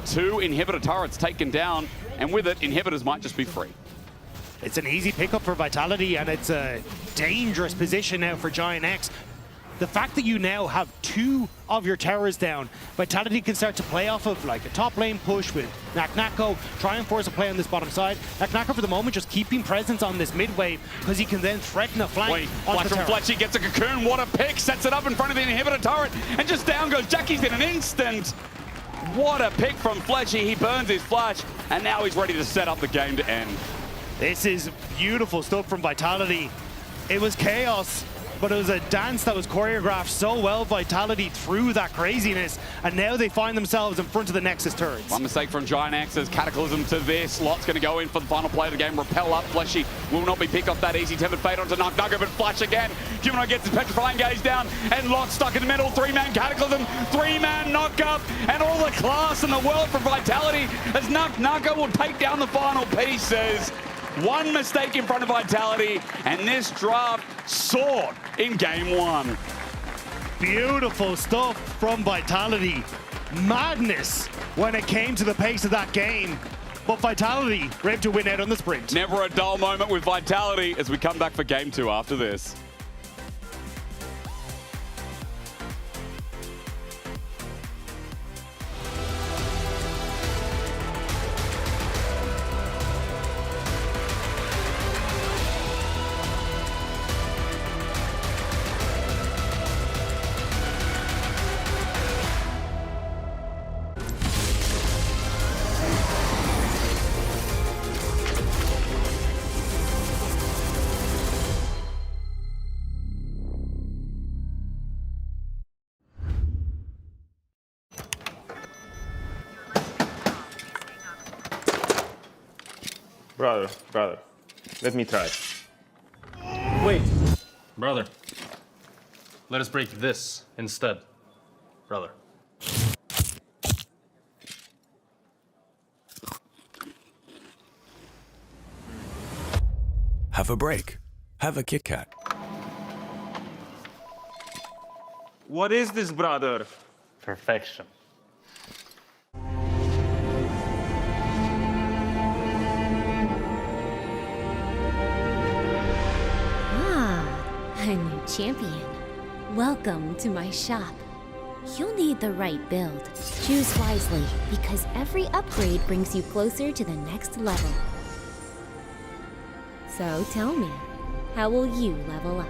2 inhibitor turrets taken down, and with it, inhibitors might just be free. It's an easy pickup for Vitality, and it's a dangerous position now for Giant X. The fact that you now have 2 of your towers down, Vitality can start to play off of like a top lane push with Nako, try and force a play on this bottom side. Nako for the moment just keeping presence on this mid wave because he can then threaten a flank. Wait, onto Flash the from tower. Fletchy gets a cocoon, what a pick, sets it up in front of the inhibitor turret, and just down goes Jackie's in an instant. What a pick from Fletchy, he burns his flash, and now he's ready to set up the game to end. This is beautiful stuff from Vitality. It was chaos, but it was a dance that was choreographed so well. Vitality through that craziness, and now they find themselves in front of the Nexus turrets. One mistake from Giant X as Cataclysm to this. Lot's going to go in for the final play of the game. Repel up. Fleshy will not be picked off that easy. Tempered Fate onto Nako, but Flash again. Humanoid gets his Petrifying Gaze down, and Lot stuck in the middle. 3-man Cataclysm, 3-man knock up, and all the class in the world for Vitality as Nako will take down the final pieces. One mistake in front of Vitality, and this draft soared in game 1. Beautiful stuff from Vitality. Madness when it came to the pace of that game. But Vitality were able to win out on the sprint. Never a dull moment with Vitality as we come back for game 2 after this. Brother, let me try. Wait, brother. Let us break this instead, brother. Have a break. Have a Kit Kat. What is this, brother? Perfection. A new champion. Welcome to my shop. You'll need the right build. Choose wisely, because every upgrade brings you closer to the next level. So tell me, how will you level up?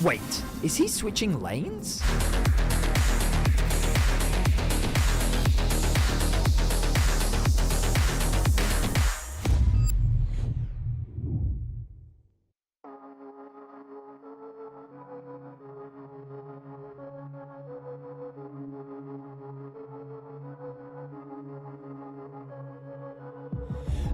Wait, is he switching lanes?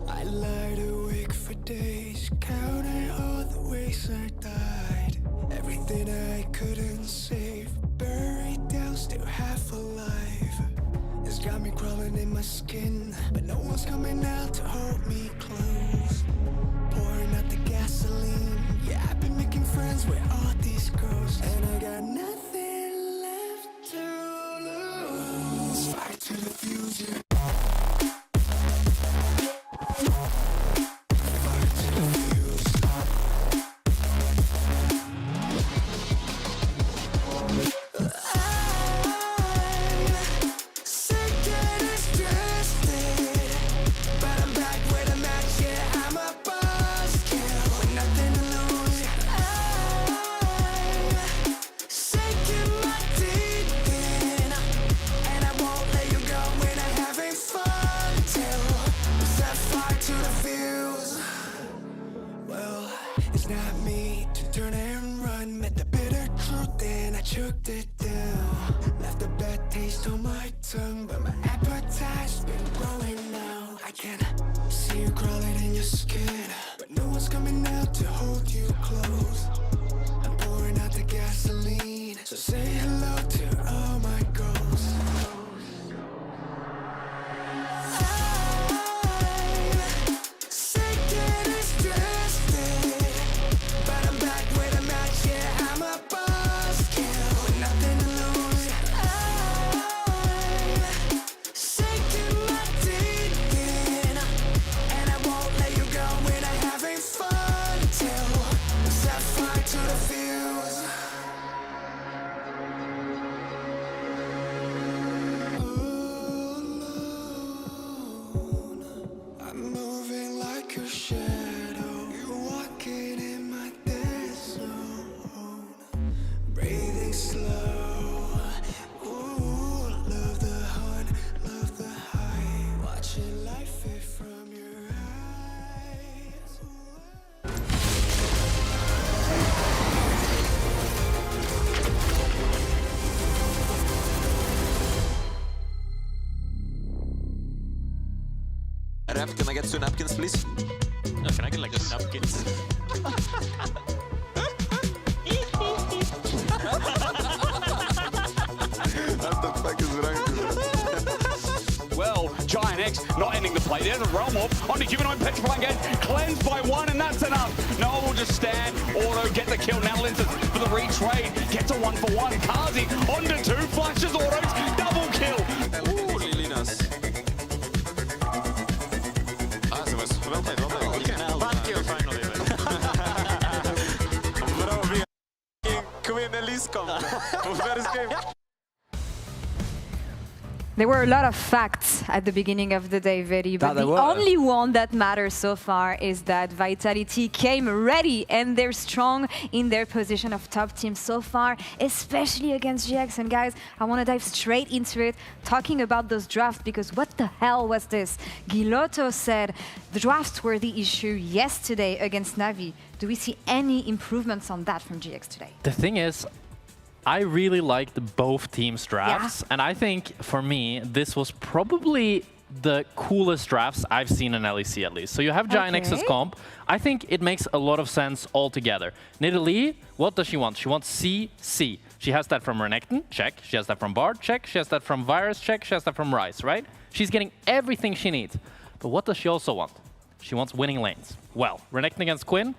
I lied awake for days, counting all the ways I died. Everything I couldn't save, buried down, still half alive. It's got me crawling in my skin, but no one's coming out to hold me close. Pouring out the gasoline, yeah, I've been making friends with all these girls, and I got nothing left to lose. Fight to the future. It's not me to turn and run. Met the bitter truth and I choked it down. Left a bad taste on my tongue, but my appetite's been growing now. I can see you crawling in your skin, but no one's coming out to hold you close. I'm pouring out the gasoline, so say hello to all my ghosts. Rap, can I get 2 napkins, please? No, can I get like 2 napkins? What the fuck is wrong? Well, Giant X not ending the play. There's a realm off onto Humanoid Petrifying Gate. Cleansed by 1, and that's enough. Noah will just stand. Auto get the kill. Now Linces for the retrade. Gets a 1-for-1. Kazi onto 2. Flashes autos. Double kill. Ooh, Lilinas. Well played, well played. Okay. Back kill finally. Bro, we are Queen Elise come. First game. There were a lot of facts at the beginning of the day, Veri, but the only one that matters so far is that Vitality came ready and they're strong in their position of top team so far, especially against GX. And guys, I want to dive straight into it, talking about those drafts, because what the hell was this? Gilotto said the drafts were the issue yesterday against Navi. Do we see any improvements on that from GX today? The thing is, I really liked both teams' drafts, and I think, for me, this was probably the coolest drafts I've seen in LEC, at least. So you have Giant X's comp. I think it makes a lot of sense altogether. Nidalee, what does she want? She wants CC. She has that from Renekton, check. She has that from Bard, check. She has that from Virus, check. She has that from Ryze, right? She's getting everything she needs. But what does she also want? She wants winning lanes. Well, Renekton against Quinn,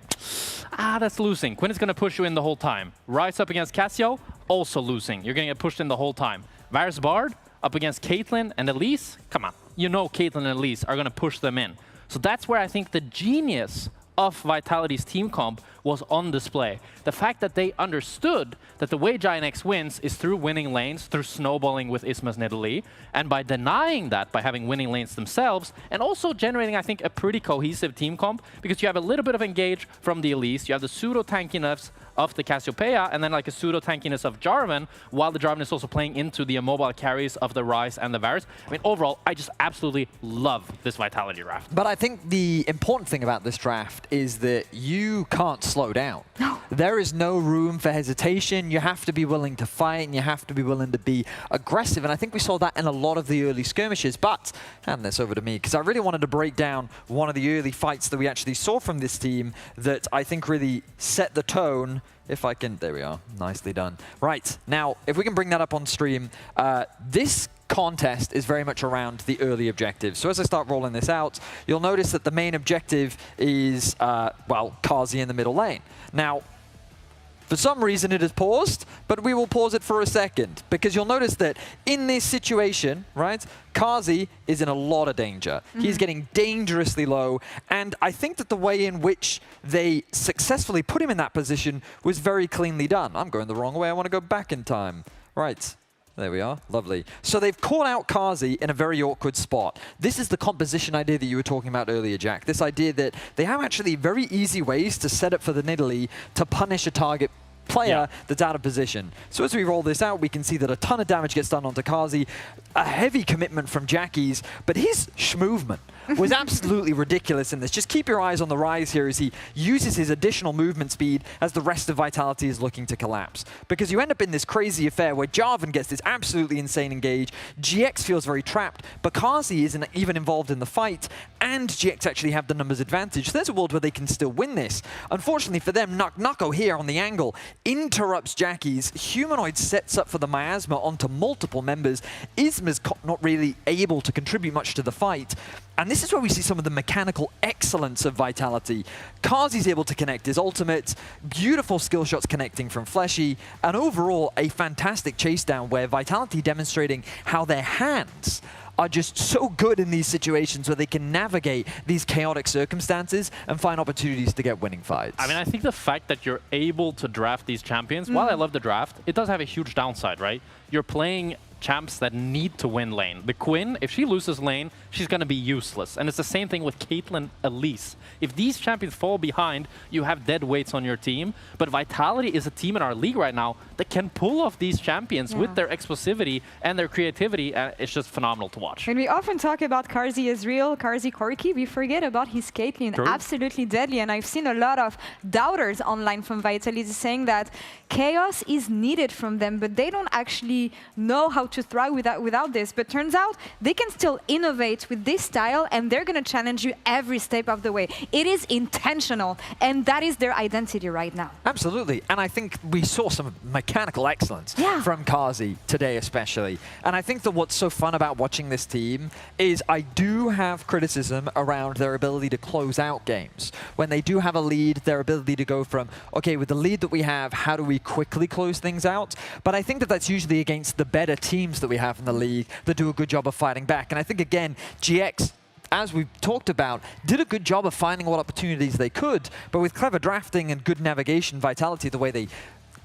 that's losing. Quinn is going to push you in the whole time. Ryze up against Cassio, also losing. You're going to get pushed in the whole time. Varus Bard up against Caitlyn and Elise, come on. You know Caitlyn and Elise are going to push them in. So that's where I think the genius of Vitality's team comp was on display. The fact that they understood that the way Giant X wins is through winning lanes, through snowballing with Isma's Nidalee, and by denying that, by having winning lanes themselves, and also generating, I think, a pretty cohesive team comp, because you have a little bit of engage from the Elise, you have the pseudo-tankiness of the Cassiopeia, and then like a pseudo-tankiness of Jarvan, while the Jarvan is also playing into the immobile carries of the Ryze and the Varus. I mean, overall, I just absolutely love this Vitality draft. But I think the important thing about this draft is that you can't slow down. No. There is no room for hesitation. You have to be willing to fight, and you have to be willing to be aggressive. And I think we saw that in a lot of the early skirmishes. But, hand this over to me, because I really wanted to break down one of the early fights that we actually saw from this team that I think really set the tone. If I can, there we are, nicely done. Right, now, if we can bring that up on stream, this contest is very much around the early objectives. So as I start rolling this out, you'll notice that the main objective is, well, Carzzy in the middle lane. Now, for some reason it has paused, but we will pause it for a second, because you'll notice that in this situation, right, Carzzy is in a lot of danger. He's getting dangerously low, and I think that the way in which they successfully put him in that position was very cleanly done. I'm going the wrong way. I want to go back in time. Right. There we are. Lovely. So they've caught out Carzzy in a very awkward spot. This is the composition idea that you were talking about earlier, Jack. This idea that they have actually very easy ways to set up for the Nidalee to punish a target player that's out of position. So as we roll this out, we can see that a ton of damage gets done onto Carzzy, a heavy commitment from Jackie's, but his schmovement was absolutely ridiculous in this. Just keep your eyes on the Ryze here as he uses his additional movement speed as the rest of Vitality is looking to collapse. Because you end up in this crazy affair where Jarvan gets this absolutely insane engage, GX feels very trapped, but Carzzy isn't even involved in the fight, and GX actually have the numbers advantage. So there's a world where they can still win this. Unfortunately for them, Nuko here on the angle interrupts Jackie's. Humanoid sets up for the miasma onto multiple members. Isma's not really able to contribute much to the fight. And this is where we see some of the mechanical excellence of Vitality. Carzzy's able to connect his ultimate, beautiful skill shots connecting from Fleshy, and overall a fantastic chase down where Vitality demonstrating how their hands are just so good in these situations where they can navigate these chaotic circumstances and find opportunities to get winning fights. I mean, I think the fact that you're able to draft these champions, while I love the draft, it does have a huge downside, right? You're playing champs that need to win lane. The Quinn, if she loses lane, she's going to be useless. And it's the same thing with Caitlyn Elise. If these champions fall behind, you have dead weights on your team. But Vitality is a team in our league right now that can pull off these champions with their explosivity and their creativity. And it's just phenomenal to watch. When we often talk about Carzzy Ezreal, Carzzy Corki, we forget about his Caitlyn. True. Absolutely deadly. And I've seen a lot of doubters online from Vitality saying that chaos is needed from them, but they don't actually know how to thrive without this. But turns out they can still innovate with this style, and they're going to challenge you every step of the way. It is intentional, and that is their identity right now. Absolutely. And I think we saw some mechanical excellence from Carzzy today especially. And I think that what's so fun about watching this team is I do have criticism around their ability to close out games. When they do have a lead, their ability to go from, okay, with the lead that we have, how do we quickly close things out? But I think that that's usually against the better teams that we have in the league that do a good job of fighting back. And I think, again, GX, as we've talked about, did a good job of finding what opportunities they could, but with clever drafting and good navigation, Vitality, the way they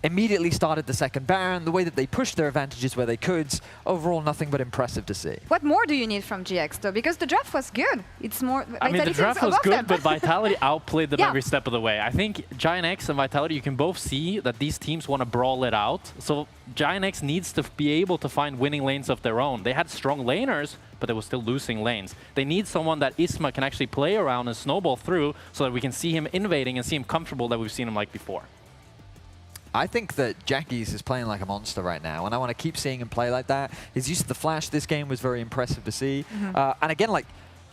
immediately started the second Baron, the way that they pushed their advantages where they could, overall nothing but impressive to see. What more do you need from GX though? Because the draft was good. It's more. I mean, the draft was good, but Vitality outplayed them every step of the way. I think Giant X and Vitality, you can both see that these teams want to brawl it out. So Giant X needs to be able to find winning lanes of their own. They had strong laners, but they were still losing lanes. They need someone that Isma can actually play around and snowball through so that we can see him innovating and see him comfortable that we've seen him like before. I think that Jackie's is playing like a monster right now, and I want to keep seeing him play like that. His use of the flash this game was very impressive to see. And again, like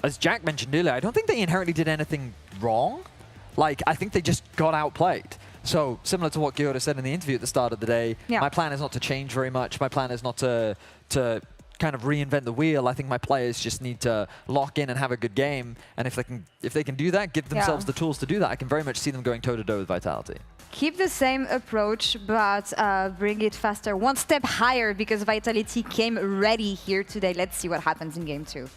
as Jack mentioned earlier, I don't think they inherently did anything wrong. Like, I think they just got outplayed. So similar to what Gyota said in the interview at the start of the day, my plan is not to change very much. My plan is not to kind of reinvent the wheel. I think my players just need to lock in and have a good game. And if they can do that, give themselves the tools to do that, I can very much see them going toe-to-toe with Vitality. Keep the same approach, but bring it faster, one step higher, because Vitality came ready here today. Let's see what happens in game 2.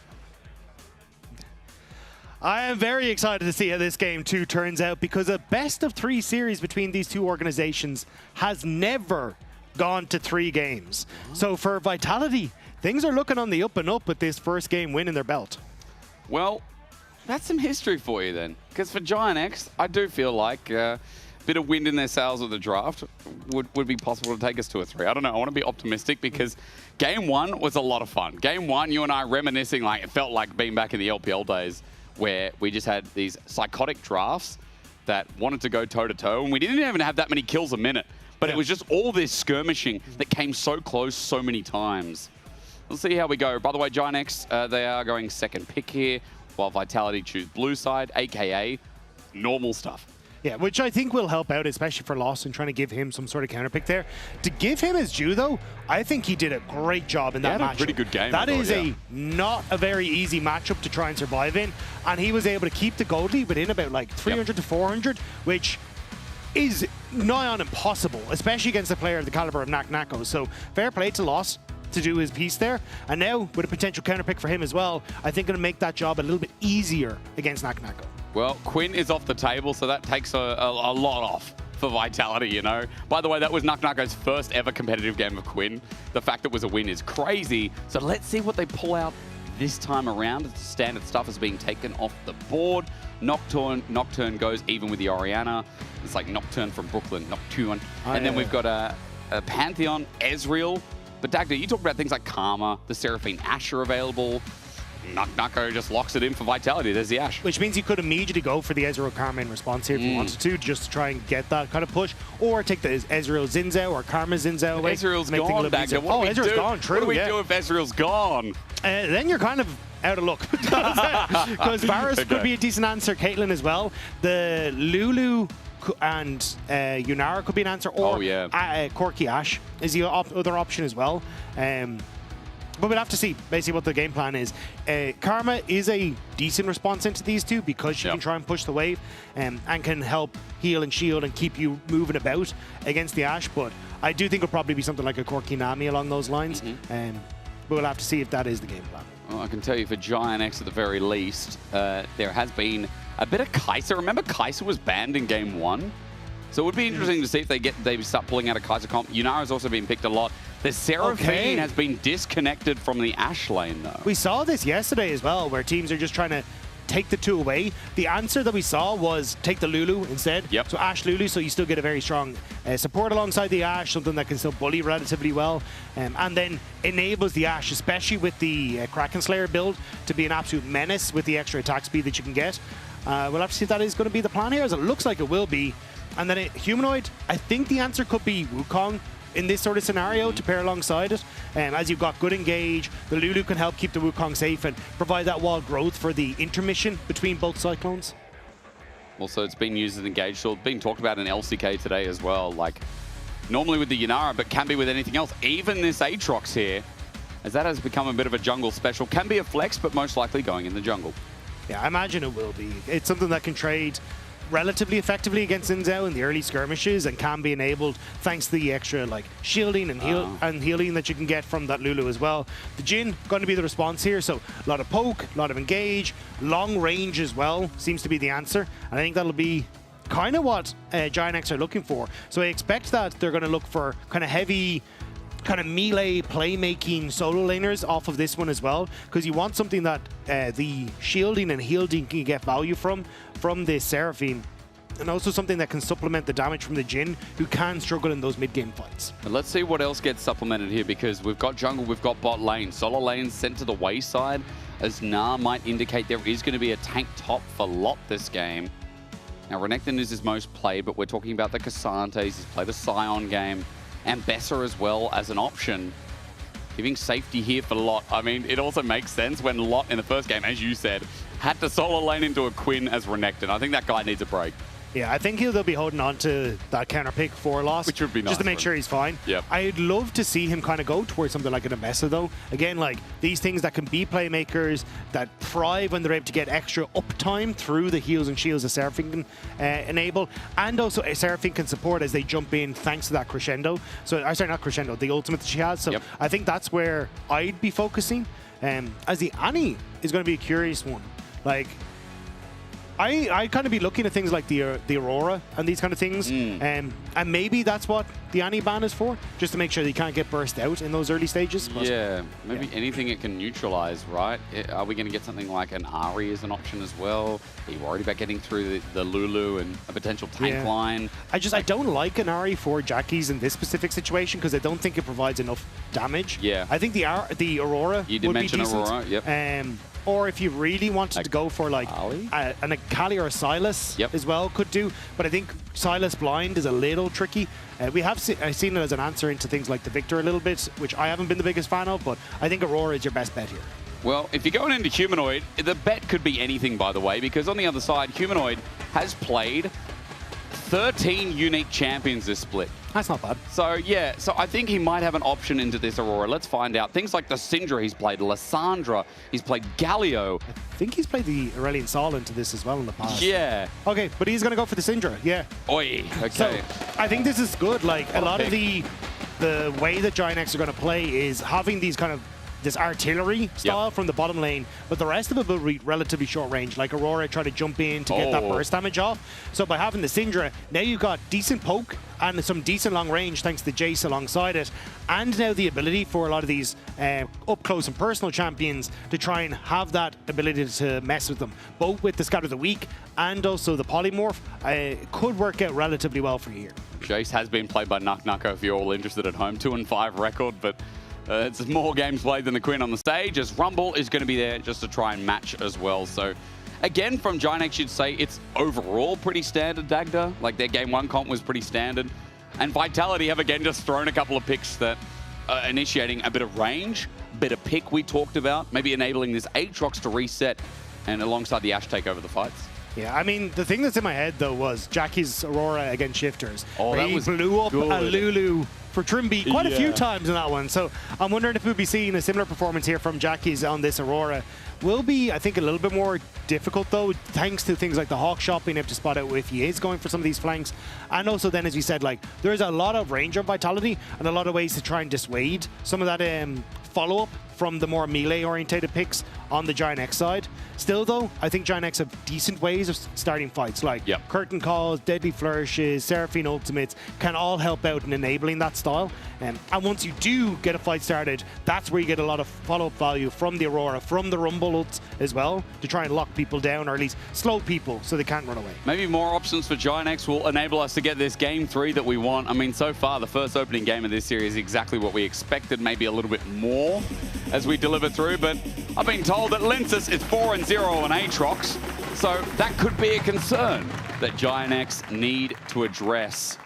I am very excited to see how this game 2 turns out, because a best-of-3 series between these two organizations has never gone to 3 games. So for Vitality, things are looking on the up and up with this first game win in their belt. Well, that's some history for you then. Because for Giant X, I do feel like a bit of wind in their sails of the draft would be possible to take us to a 3. I don't know. I want to be optimistic because game 1 was a lot of fun. Game 1, you and I reminiscing, like it felt like being back in the LPL days where we just had these psychotic drafts that wanted to go toe-to-toe, and we didn't even have that many kills a minute. But it was just all this skirmishing that came so close so many times. We'll see how we go. By the way, Giant X, they are going second pick here, while Vitality choose blue side, a.k.a. normal stuff. Yeah, which I think will help out, especially for Lost, and trying to give him some sort of counter pick there. To give him his due, though, I think he did a great job in that match. Pretty good game. That is not a very easy matchup to try and survive in, and he was able to keep the gold lead within about like 300 to 400, which is nigh on impossible, especially against a player of the caliber of Nako. So fair play to Lost to do his piece there, and now with a potential counter pick for him as well, I think it'll make that job a little bit easier against Nako. Well, Quinn is off the table, so that takes a lot off for Vitality, you know. By the way, that was Nako's first ever competitive game of Quinn. The fact that it was a win is crazy. So let's see what they pull out this time around. The standard stuff is being taken off the board. Nocturne goes even with the Orianna. It's like Nocturne from Brooklyn, Nocturne. And then we've got a Pantheon, Ezreal. But Dagda, you talked about things like Karma, the Seraphine Ashe are available. Nako just locks it in for Vitality. There's the Ashe. Which means you could immediately go for the Ezreal Karma in response here if you wanted to, just to try and get that kind of push. Or take the Ezreal Zinzao or Karma Zinzao away. Ezreal's gone, Dagda. Ezreal's gone, true. What do we do if Ezreal's gone? Then you're kind of out of luck. Because Varus could be a decent answer. Caitlyn as well. The Lulu and Yunara could be an answer. Or Corki Ashe is the other option as well. But we'll have to see basically what the game plan is. Karma is a decent response into these two because she can try and push the wave and can help heal and shield and keep you moving about against the Ashe. But I do think it'll probably be something like a Corki Nami along those lines. But we'll have to see if that is the game plan. Well, I can tell you for Giant X at the very least, there has been a bit of Kai'Sa. Remember Kai'Sa was banned in game 1? So it would be interesting to see if they start pulling out a Kai'Sa comp. Yunara's also been picked a lot. The Seraphine has been disconnected from the Ashe lane, though. We saw this yesterday as well, where teams are just trying to take the two away. The answer that we saw was take the Lulu instead. So Ashe Lulu, so you still get a very strong support alongside the Ashe, something that can still bully relatively well, and then enables the Ashe, especially with the Kraken Slayer build, to be an absolute menace with the extra attack speed that you can get. We'll have to see if that is going to be the plan here, as it looks like it will be. And then Humanoid, I think the answer could be Wukong in this sort of scenario to pair alongside it. As you've got good engage, the Lulu can help keep the Wukong safe and provide that wall growth for the intermission between both Cyclones. Also, it's been used as engage, so it's been talked about in LCK today as well. Like, normally with the Yunara, but can be with anything else. Even this Aatrox here, as that has become a bit of a jungle special. Can be a flex, but most likely going in the jungle. Yeah, I imagine it will be. It's something that can trade relatively effectively against Zinzao in the early skirmishes and can be enabled thanks to the extra like shielding and healing that you can get from that Lulu as well. The Jhin going to be the response here, so a lot of poke, a lot of engage, long range as well seems to be the answer, and I think that'll be kind of what Giant X are looking for. So I expect that they're going to look for kind of heavy kind of melee playmaking solo laners off of this one as well, because you want something that the shielding and healing can get value from the Seraphine, and also something that can supplement the damage from the Jhin, who can struggle in those mid-game fights. But let's see what else gets supplemented here, because we've got jungle, we've got bot lane. Solo lanes sent to the wayside, as Gnar might indicate there is going to be a tank top for Lot this game. Now, Renekton is his most played, but we're talking about the Cassantes. He's played a Scion game, and Bessa as well as an option. Giving safety here for Lot. I mean, it also makes sense when Lot in the first game, as you said, had to solo lane into a Quinn as Renekton. I think that guy needs a break. Yeah, I think they'll be holding on to that counter pick for Lost, which would be nice, just to make sure he's fine. Yep. I'd love to see him kind of go towards something like an Ambessa, though. Again, like these things that can be playmakers that thrive when they're able to get extra uptime through the heals and shields that Seraphine can enable, and also Seraphine can support as they jump in thanks to that crescendo. So, sorry, not crescendo, the ultimate that she has. So I think that's where I'd be focusing. As the Annie is going to be a curious one. Like, I kind of be looking at things like the Aurora and these kind of things, and maybe that's what the anti-ban is for, just to make sure that you can't get burst out in those early stages. Yeah, maybe anything it can neutralize, right? Are we going to get something like an Ari as an option as well? Are you worried about getting through the Lulu and a potential tank line? I don't like an Ari for Jackies in this specific situation because I don't think it provides enough damage. Yeah. I think the Aurora You did would mention be decent. Aurora, yep. Or if you really wanted to go for like an Akali or a Silas as well, could do. But I think Silas blind is a little tricky. We have I've seen it as an answer into things like the Victor a little bit, which I haven't been the biggest fan of, but I think Aurora is your best bet here. Well, if you're going into Humanoid, the bet could be anything, by the way, because on the other side, Humanoid has played 13 unique champions this split. That's not bad. So, yeah, so I think he might have an option into this Aurora. Let's find out. Things like the Syndra he's played, Lissandra, he's played Galio. I think he's played the Aurelian Sol into this as well in the past. Yeah. Okay, but he's going to go for the Syndra, yeah. Oi, okay. So, I think this is good. Like, a lot of the way that Giant X are going to play is having these kind of this artillery style from the bottom lane, but the rest of it will be relatively short range, like Aurora try to jump in to get that burst damage off. So by having the Syndra, now you've got decent poke and some decent long range thanks to Jace alongside it, and now the ability for a lot of these up close and personal champions to try and have that ability to mess with them, both with the Scatter of the Weak and also the Polymorph. Could work out relatively well for you here. Jace has been played by Nucko if you're all interested at home. 2-5 record, but it's more games played than the Queen on the stage, as Rumble is going to be there just to try and match as well. So, again, from Giant X, you'd say it's overall pretty standard, Dagda. Like, their Game 1 comp was pretty standard. And Vitality have, again, just thrown a couple of picks that are initiating a bit of range, bit of pick we talked about, maybe enabling this Aatrox to reset, and alongside the Ashe take over the fights. Yeah, I mean, the thing that's in my head, though, was Jackie's Aurora against Shifters. Oh, that was blew up good. a Lulu for Trimby quite a few times in that one. So I'm wondering if we'll be seeing a similar performance here from Jackie's on this Aurora. Will be, I think, a little bit more difficult, though, thanks to things like the Hawk Shot being able to spot out if he is going for some of these flanks. And also then, as you said, like, there's a lot of range of Vitality and a lot of ways to try and dissuade some of that follow-up from the more melee-orientated picks on the Giant X side. Still, though, I think Giant X have decent ways of starting fights, like Curtain Calls, Deadly Flourishes, Seraphine Ultimates can all help out in enabling that style. And once you do get a fight started, that's where you get a lot of follow-up value from the Aurora, from the Rumble ults as well, to try and lock people down or at least slow people so they can't run away. Maybe more options for Giant X will enable us to get this Game 3 that we want. I mean, so far, the first opening game of this series is exactly what we expected, maybe a little bit more as we deliver through, but I've been told that Linsus is 4-0 on Aatrox, so that could be a concern that Giant X need to address.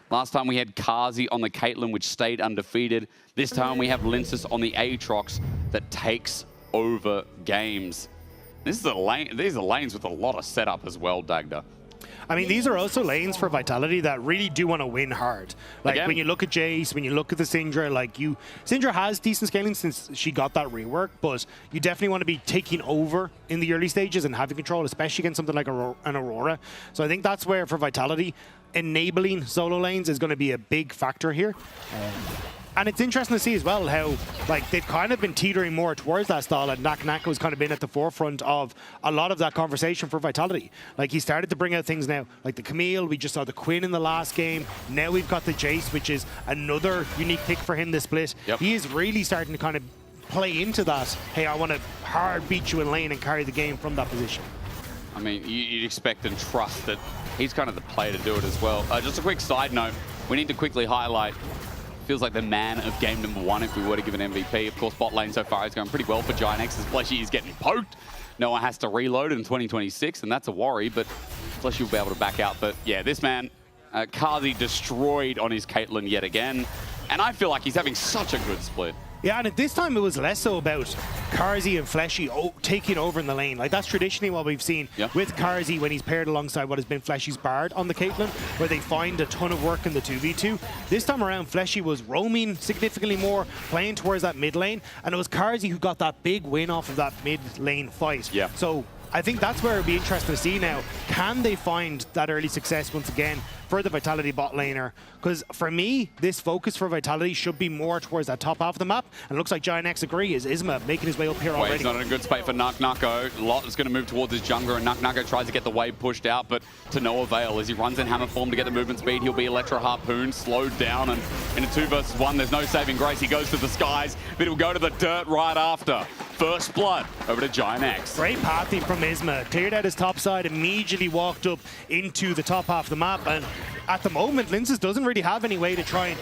Last time we had Kazi on the Caitlyn, which stayed undefeated. This time we have Linsus on the Aatrox that takes over games. These are lanes with a lot of setup as well, Dagda. I mean, these are also lanes for Vitality that really do want to win hard. Like, when you look at Jace, when you look at the Syndra, like, Syndra has decent scaling since she got that rework, but you definitely want to be taking over in the early stages and having control, especially against something like an Aurora. So I think that's where, for Vitality, enabling solo lanes is going to be a big factor here. And it's interesting to see as well how, like, they've kind of been teetering more towards that style, and Nako has kind of been at the forefront of a lot of that conversation for Vitality. Like, he started to bring out things now, like the Camille, we just saw the Quinn in the last game. Now we've got the Jace, which is another unique pick for him this split. He is really starting to kind of play into that, hey, I want to hard beat you in lane and carry the game from that position. I mean, you'd expect and trust that he's kind of the player to do it as well. Just a quick side note, we need to quickly highlight, feels like the man of game number 1 if we were to give an MVP. Of course, bot lane so far is going pretty well for Giant X as Fleshy is getting poked. Noah has to reload in 2026, and that's a worry, but Fleshy will be able to back out. But yeah, this man, Kazi destroyed on his Caitlyn yet again, and I feel like he's having such a good split. Yeah, and at this time it was less so about Karzi and Fleshy taking over in the lane. Like, that's traditionally what we've seen with Karzi when he's paired alongside what has been Fleshy's Bard on the Caitlyn, where they find a ton of work in the 2v2. This time around, Fleshy was roaming significantly more, playing towards that mid lane, and it was Karzi who got that big win off of that mid lane fight. So I think that's where it'll be interesting to see now. Can they find that early success once again for the Vitality bot laner? Because for me, this focus for Vitality should be more towards that top half of the map. And it looks like Giant X agree is Isma making his way up here already. He's not in a good spot for Nako. Lot is going to move towards his jungler, and Nako tries to get the wave pushed out, but to no avail. As he runs in hammer form to get the movement speed, he'll be Electro Harpoon, slowed down, and in a 2 versus 1, there's no saving grace. He goes to the skies, but he'll go to the dirt right after. First blood over to Giant X. Great pathing from Isma. Cleared out his top side, immediately walked up into the top half of the map, and at the moment, Linces doesn't really have any way to try and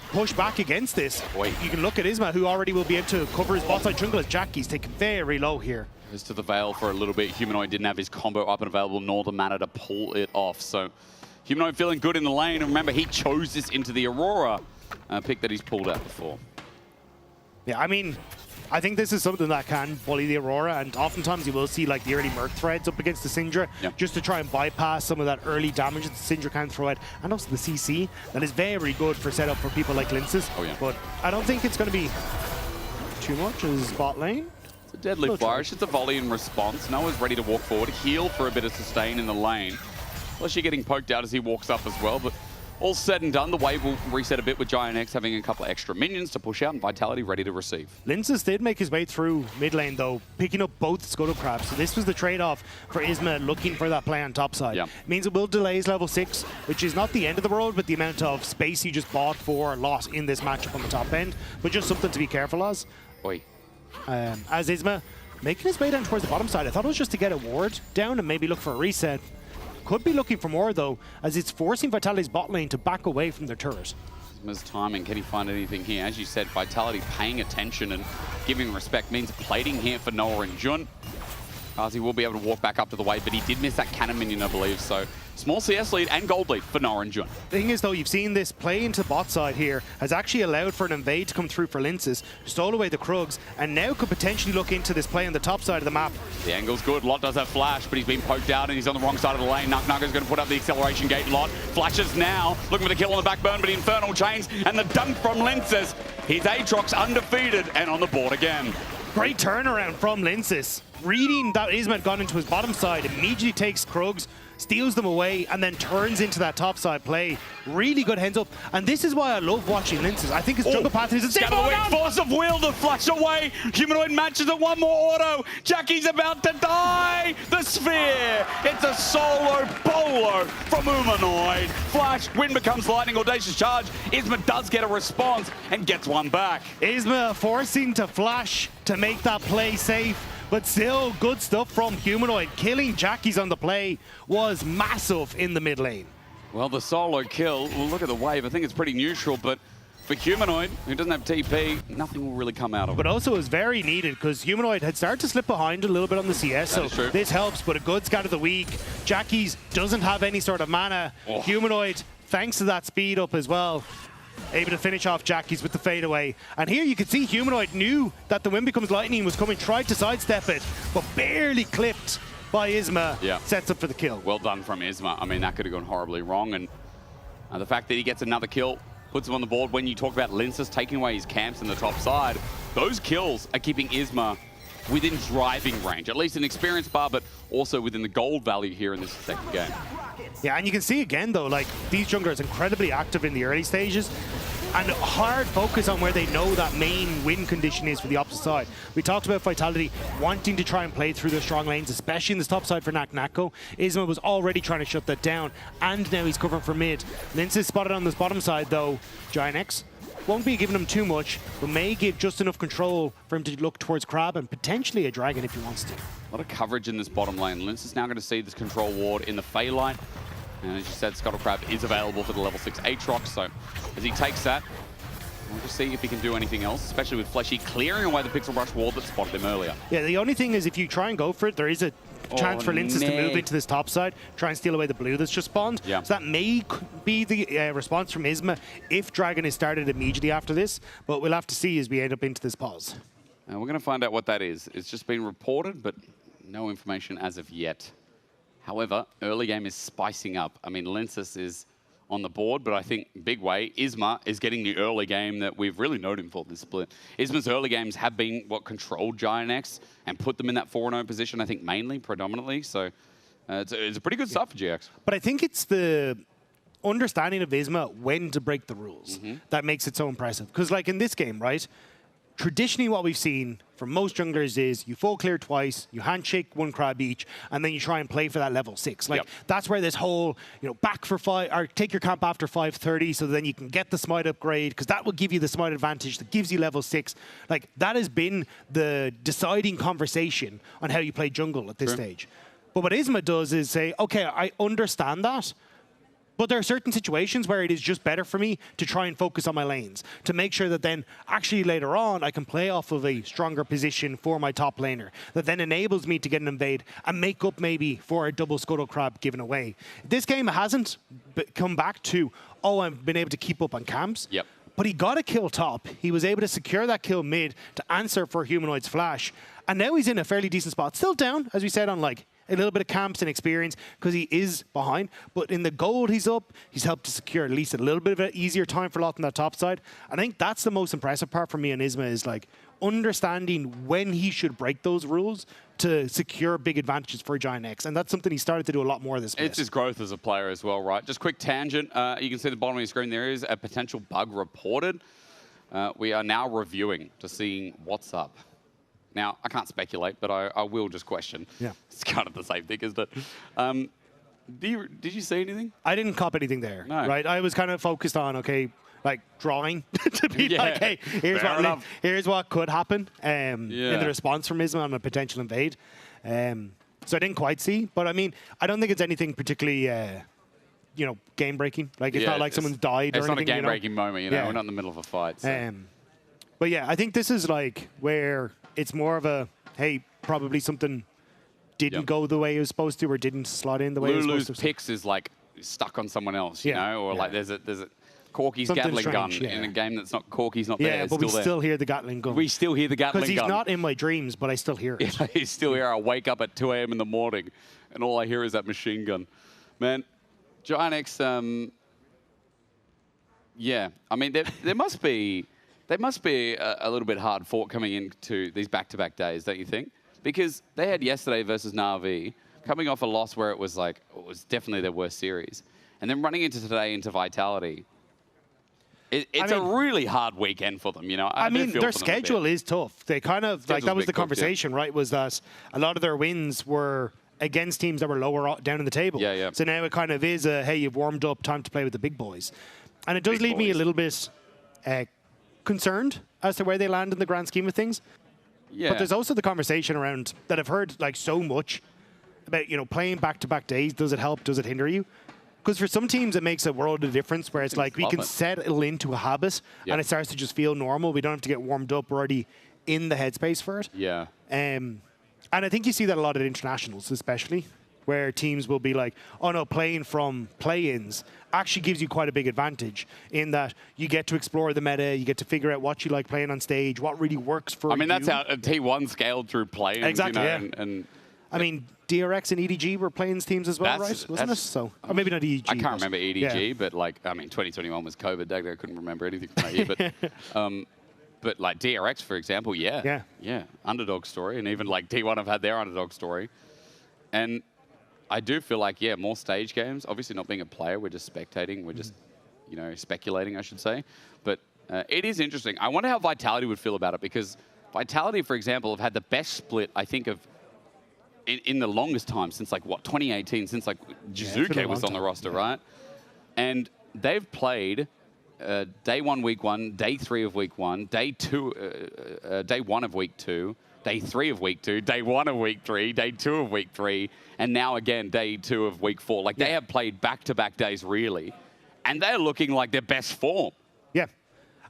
push back against this. You can look at Isma, who already will be able to cover his bot side jungle as Jackie's taken very low here. Goes to the Veil for a little bit. Humanoid didn't have his combo up and available, nor the mana to pull it off. So Humanoid feeling good in the lane. And remember, he chose this into the Aurora pick that he's pulled out before. Yeah, I mean, I think this is something that can bully the Aurora, and oftentimes you will see like the early Merc threads up against the Syndra, just to try and bypass some of that early damage that the Syndra can throw out, and also the CC. That is very good for setup for people like Linces. But I don't think it's going to be too much as bot lane. It's a deadly flourish. It's a volley in response. Noah's ready to walk forward, heal for a bit of sustain in the lane. Flashy getting poked out as he walks up as well, but all said and done, the wave will reset a bit with Giant X having a couple of extra minions to push out and Vitality ready to receive. Linces did make his way through mid lane though, picking up both Scuttle Crabs. So this was the trade-off for Isma looking for that play on top side. Means it will delay his level 6, which is not the end of the road, but the amount of space he just bought for loss in this matchup on the top end. But just something to be careful as. As Isma making his way down towards the bottom side. I thought it was just to get a ward down and maybe look for a reset. Could be looking for more though, as it's forcing Vitality's bot lane to back away from their turret. Isma's timing, can he find anything here? As you said, Vitality paying attention and giving respect means plating here for Noah and Jun. Kazi will be able to walk back up to the wave, but he did miss that cannon minion, I believe, so small CS lead and gold lead for Noah and Jun. The thing is though, you've seen this play into the bot side here has actually allowed for an invade to come through for Linces, stole away the Krugs, and now could potentially look into this play on the top side of the map. The angle's good. Lot does have flash, but he's been poked out and he's on the wrong side of the lane. Nugnago's going to put up the acceleration gate. Lot flashes now, looking for the kill on the back burn, but Infernal Chains and the dunk from Linces. His Aatrox undefeated and on the board again. Great turnaround from Linces. Reading that Isma had gone into his bottom side, immediately takes Krugs, steals them away, and then turns into that top side play. Really good hands up. And this is why I love watching Linces. I think his jungle path is a Scatter the weak force of will to flash away. Humanoid matches it, one more auto. Jackie's about to die. The sphere. It's a solo bolo from Humanoid. Flash, wind becomes lightning, audacious charge. Isma does get a response and gets one back. Isma forcing to flash to make that play safe. But still, good stuff from Humanoid. Killing Jackie's on the play was massive in the mid lane. Well, the solo kill, well, look at the wave. I think it's pretty neutral, but for Humanoid, who doesn't have TP, nothing will really come out of it. But also is very needed because Humanoid had started to slip behind a little bit on the CS, so this helps, but a good scatter of the weak. Jackie's doesn't have any sort of mana. Humanoid, thanks to that speed up as well, able to finish off Jackie's with the fadeaway. And here you can see Humanoid knew that the Wind Becomes Lightning was coming, tried to sidestep it, but barely clipped by Isma. Sets up for the kill. Well done from Isma. I mean, that could have gone horribly wrong. And the fact that he gets another kill puts him on the board. When you talk about Linces taking away his camps in the top side, those kills are keeping Isma within driving range, at least an experience bar, but also within the gold value here in this second game. Yeah, and you can see again though, like these junglers incredibly active in the early stages and hard focus on where they know that main win condition is for the opposite side. We talked about Vitality wanting to try and play through the strong lanes, especially in the top side for Nako. Isma was already trying to shut that down, and now he's covering for mid. Lince is spotted on this bottom side though. Giant X won't be giving him too much, but may give just enough control for him to look towards Crab and potentially a Dragon if he wants to. A lot of coverage in this bottom lane. Lince is now going to see this control ward in the Fey line. And as you said, Scuttle Crab is available for the level 6 Aatrox, so as he takes that, we'll just see if he can do anything else, especially with Fleshy clearing away the Pixel Brush ward that spotted him earlier. Yeah, the only thing is if you try and go for it, there is a chance for Linces to move into this top side, try and steal away the blue that's just spawned. So that may be the response from Isma if Dragon is started immediately after this, but we'll have to see as we end up into this pause. We're going to find out what that is. It's just been reported, but no information as of yet. However, early game is spicing up. I mean, Linces is on the board, but I think big way, Isma is getting the early game that we've really known him for this split. Isma's early games have been what controlled Giant X and put them in that 4-0 position, I think mainly, predominantly. So it's a pretty good start for GX. But I think it's the understanding of Isma when to break the rules that makes it so impressive. Because like in this game, right, traditionally what we've seen from most junglers is you full clear twice, you handshake one crab each, and then you try and play for that level 6. Like that's where this whole, back for 5, or take your camp after 5:30 so then you can get the smite upgrade, because that will give you the smite advantage that gives you level 6. Like that has been the deciding conversation on how you play jungle at this stage. But what Isma does is say, okay, I understand that, but there are certain situations where it is just better for me to try and focus on my lanes, to make sure that then actually later on I can play off of a stronger position for my top laner that then enables me to get an invade and make up maybe for a double scuttle crab given away. This game hasn't come back to, oh, I've been able to keep up on camps. But he got a kill top. He was able to secure that kill mid to answer for Humanoid's flash. And now he's in a fairly decent spot. Still down, as we said, on like a little bit of camps and experience because he is behind. But in the gold he's up, he's helped to secure at least a little bit of an easier time for Lot on that top side. I think that's the most impressive part for me on Isma is like understanding when he should break those rules to secure big advantages for Giant X. And that's something he started to do a lot more this It's his growth as a player as well, right? Just quick tangent. You can see at the bottom of your screen there is a potential bug reported. We are now reviewing to see what's up. Now, I can't speculate, but I will just question. Yeah. It's kind of the same thing, isn't it? Did you see anything? I didn't cop anything there, right? I was kind of focused on, okay, like drawing to be like, hey, here's what could happen in the response from Isma on a potential invade. So I didn't quite see, but I mean, I don't think it's anything particularly, game breaking. Like it's not like someone's died or anything. It's not a game breaking moment, We're not in the middle of a fight. So. But yeah, I think this is like where it's more of a, hey, probably something didn't go the way it was supposed to or didn't slot in the way it was supposed to. Lulu's picks is like stuck on someone else, you know, or like there's a Corky's Gatling gun in a game that's not Corky's not there. Yeah, but we still hear the Gatling gun. We still hear the Gatling gun. Because he's not in my dreams, but I still hear it. Yeah, he's still here. I wake up at 2 a.m. in the morning and all I hear is that machine gun. Man, Giant X, yeah, I mean, there must be a little bit hard fought coming into these back-to-back days, don't you think? Because they had yesterday versus Na'Vi, coming off a loss where it was definitely their worst series. And then running into today into Vitality. It's a really hard weekend for them, you know. I mean, their schedule is tough. They kind of, like, that was the conversation, right? Was that a lot of their wins were against teams that were lower down in the table. Yeah. So now it kind of is a, hey, you've warmed up, time to play with the big boys. And it does leave me a little bit concerned as to where they land in the grand scheme of things. Yeah. But there's also the conversation around that I've heard like so much about, playing back-to-back days. Does it help? Does it hinder you? Because for some teams, it makes a world of difference where it's like we can settle into a habit and it starts to just feel normal. We don't have to get warmed up. We're already in the headspace for it. Yeah. And I think you see that a lot at internationals, especially, where teams will be like, oh no, playing from play-ins actually gives you quite a big advantage in that you get to explore the meta, you get to figure out what you like playing on stage, what really works for you. I mean, that's how T1 scaled through play-ins, exactly, and I mean, DRX and EDG were playing teams as well, right? Wasn't it? So, or maybe not EDG. I can't remember EDG, but like, I mean, 2021 was COVID. I couldn't remember anything from that year. But like DRX, for example, yeah, underdog story, and even like T1 have had their underdog story, and I do feel like more stage games. Obviously, not being a player, we're just spectating. We're just speculating, I should say. But it is interesting. I wonder how Vitality would feel about it because Vitality, for example, have had the best split I think of in the longest time since like 2018, since like Jizuke was on the roster, right? And they've played day 1, week 1, day 3 of week 1, day 1 of week 2, day 3 of week 2, day 1 of week 3, day 2 of week 3, and now again day 2 of week 4. Like they have played back-to-back days really, and they're looking like their best form. Yeah,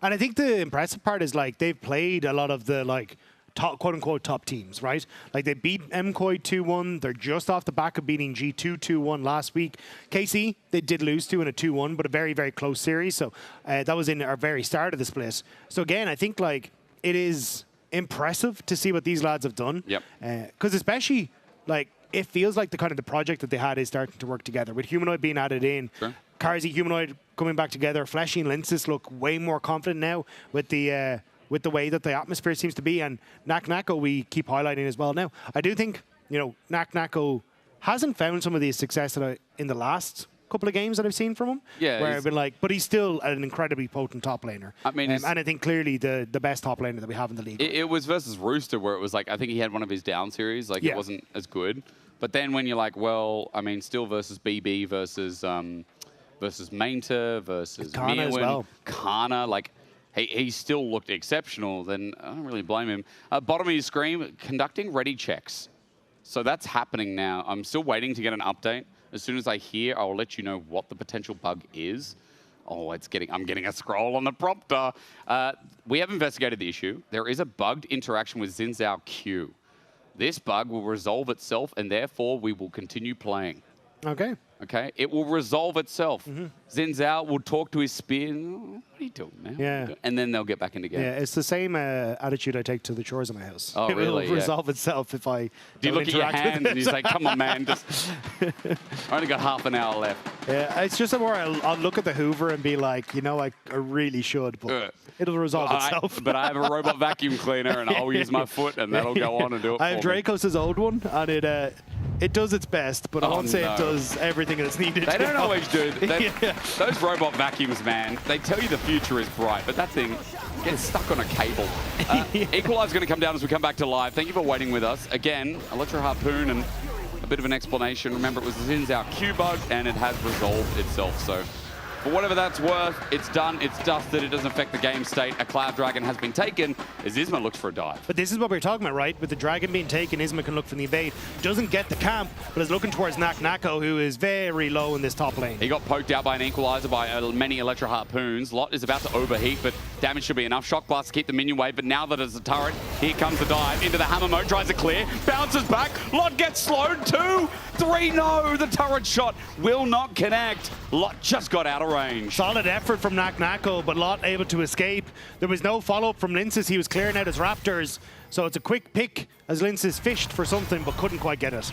and I think the impressive part is like they've played a lot of the like top, quote-unquote top teams, right? Like they beat MKOI 2-1. They're just off the back of beating G2 2-1 last week. KC, they did lose to in a 2-1, but a very, very close series. So that was in our very start of the split. So again, I think like it is impressive to see what these lads have done. Yep. Because especially like it feels like the kind of the project that they had is starting to work together with Humanoid being added in. Sure. Carzy, Humanoid coming back together. Fleshy and Linces look way more confident now with the way that the atmosphere seems to be. And Nako we keep highlighting as well now. I do think, you know, Nako hasn't found some of the success that in the last couple of games that I've seen from him. Yeah, where I've been like, but he's still an incredibly potent top laner. I mean, and I think clearly the best top laner that we have in the league. It was versus Rooster where it was like, I think he had one of his down series, like it wasn't as good. But then when you're like, well, I mean, still versus BB versus Mainter versus Kana as well. Kana, like he still looked exceptional. Then I don't really blame him. Bottom of your screen, conducting ready checks. So that's happening now. I'm still waiting to get an update. As soon as I hear, I will let you know what the potential bug is. Oh, I'm getting a scroll on the prompter. We have investigated the issue. There is a bugged interaction with Xin Zhao Q. This bug will resolve itself, and therefore we will continue playing. Okay. Okay, it will resolve itself. Xin Zhao will talk to his spear. What are you doing, man? Yeah. And then they'll get back in the game. Yeah, it's the same attitude I take to the chores of my house. Oh, really? It will resolve itself if I Do you don't look at your interact with hands and you say, come on, man, just I only got half an hour left. Yeah, it's just where I'll look at the Hoover and be like, you know, I really should, but it'll resolve itself. But I have a robot vacuum cleaner and I'll use my foot and that'll go on and do it I have for me. Dracos' old one, and it does its best, but I won't say it does everything that's needed. They don't always do. Those robot vacuums, man, they tell you the future is bright, but that thing gets stuck on a cable. Equalize is going to come down as we come back to live. Thank you for waiting with us. Again, Electro Harpoon and a bit of an explanation. Remember, it was the Xin Zhao Q bug, and it has resolved itself. So, for whatever that's worth, it's done, it's dusted, it doesn't affect the game state. A Cloud Dragon has been taken as Isma looks for a dive. But this is what we were talking about, right? With the Dragon being taken, Isma can look for the invade. Doesn't get the camp, but is looking towards Nako, who is very low in this top lane. He got poked out by an Equalizer by many Electro Harpoons. Lot is about to overheat, but damage should be enough. Shock Blast to keep the minion wave, but now that it's a turret, here comes the dive into the hammer mode, tries to clear, bounces back. Lot gets slowed, 2, 3, no! The turret shot will not connect. Lot just got out of range. Solid effort from Nako, but Lot able to escape. There was no follow-up from Linces. He was clearing out his Raptors. So it's a quick pick as Linces fished for something, but couldn't quite get it.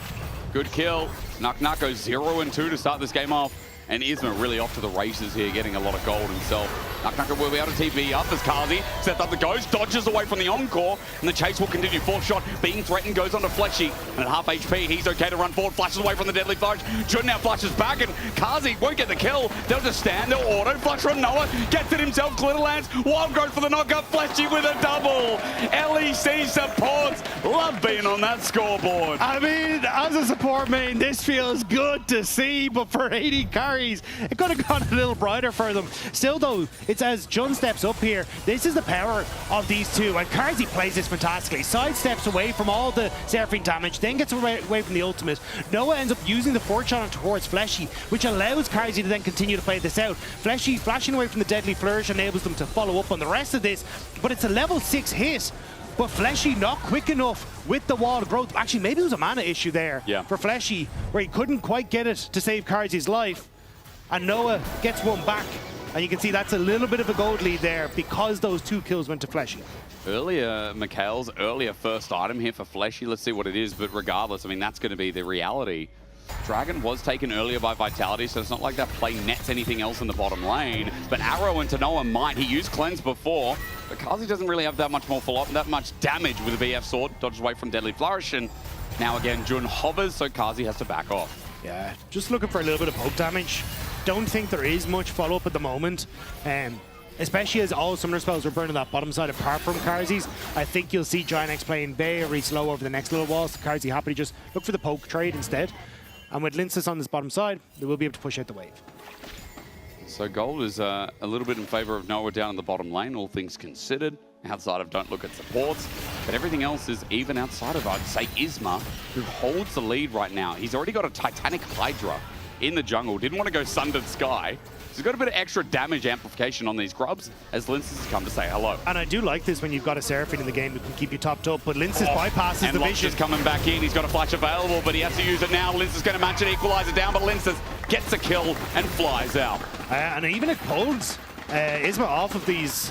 Good kill. Nako 0-2 to start this game off. And Isma really off to the races here, getting a lot of gold himself. Nako will be able to TP up as Carzy sets up the ghost, dodges away from the Encore, and the chase will continue. Fourth shot being threatened, goes on to Fleshy. And at half HP, he's okay to run forward, flashes away from the deadly flourish. Jun now flashes back, and Carzy won't get the kill. They'll just stand, they'll auto, flash from Noah, gets it himself, Glitterlands, wild growth for the knockup, Fleshy with a double. LEC supports, love being on that scoreboard. I mean, as a support main, this feels good to see, but for 80 carries, it could have gone a little brighter for them. Still though, it's as Jun steps up here, this is the power of these two, and Carzy plays this fantastically. Sidesteps away from all the Seraphine damage, then gets away from the ultimate. Noah ends up using the fortune shot towards Fleshy, which allows Carzy to then continue to play this out. Fleshy flashing away from the deadly flourish enables them to follow up on the rest of this, but it's a level 6 hit. But Fleshy not quick enough with the wall of growth. Actually, maybe it was a mana issue there for Fleshy, where he couldn't quite get it to save Carzy's life. And Noah gets one back. And you can see that's a little bit of a gold lead there because those 2 kills went to Fleshy. Earlier, Mikhail's earlier first item here for Fleshy. Let's see what it is. But regardless, I mean, that's going to be the reality. Dragon was taken earlier by Vitality, so it's not like that play nets anything else in the bottom lane. But Arrow into Noah might. He used Cleanse before, but Carzy doesn't really have that much more follow-up, that much damage with the BF sword. Dodges away from Deadly Flourish, and now again, Jun hovers, so Carzy has to back off. Yeah, just looking for a little bit of poke damage. Don't think there is much follow-up at the moment. Especially as all summoner spells are burning that bottom side apart from Carzy's. I think you'll see Giant X playing very slow over the next little while, so Carzy happy to just look for the poke trade instead. And with Linces on this bottom side, they will be able to push out the wave. So gold is a little bit in favor of Noah down in the bottom lane, all things considered. Outside of don't look at supports, but everything else is even outside of, I'd say, Isma, who holds the lead right now. He's already got a Titanic Hydra in the jungle. Didn't want to go Sundered Sky. He's got a bit of extra damage amplification on these grubs as Linces has come to say hello. And I do like this when you've got a Seraphine in the game who can keep you topped up, but Linces bypasses the vision. And just coming back in. He's got a flash available, but he has to use it now. Linces going to match it, equalize it down, but Linces gets a kill and flies out. And even it pulls Isma off of these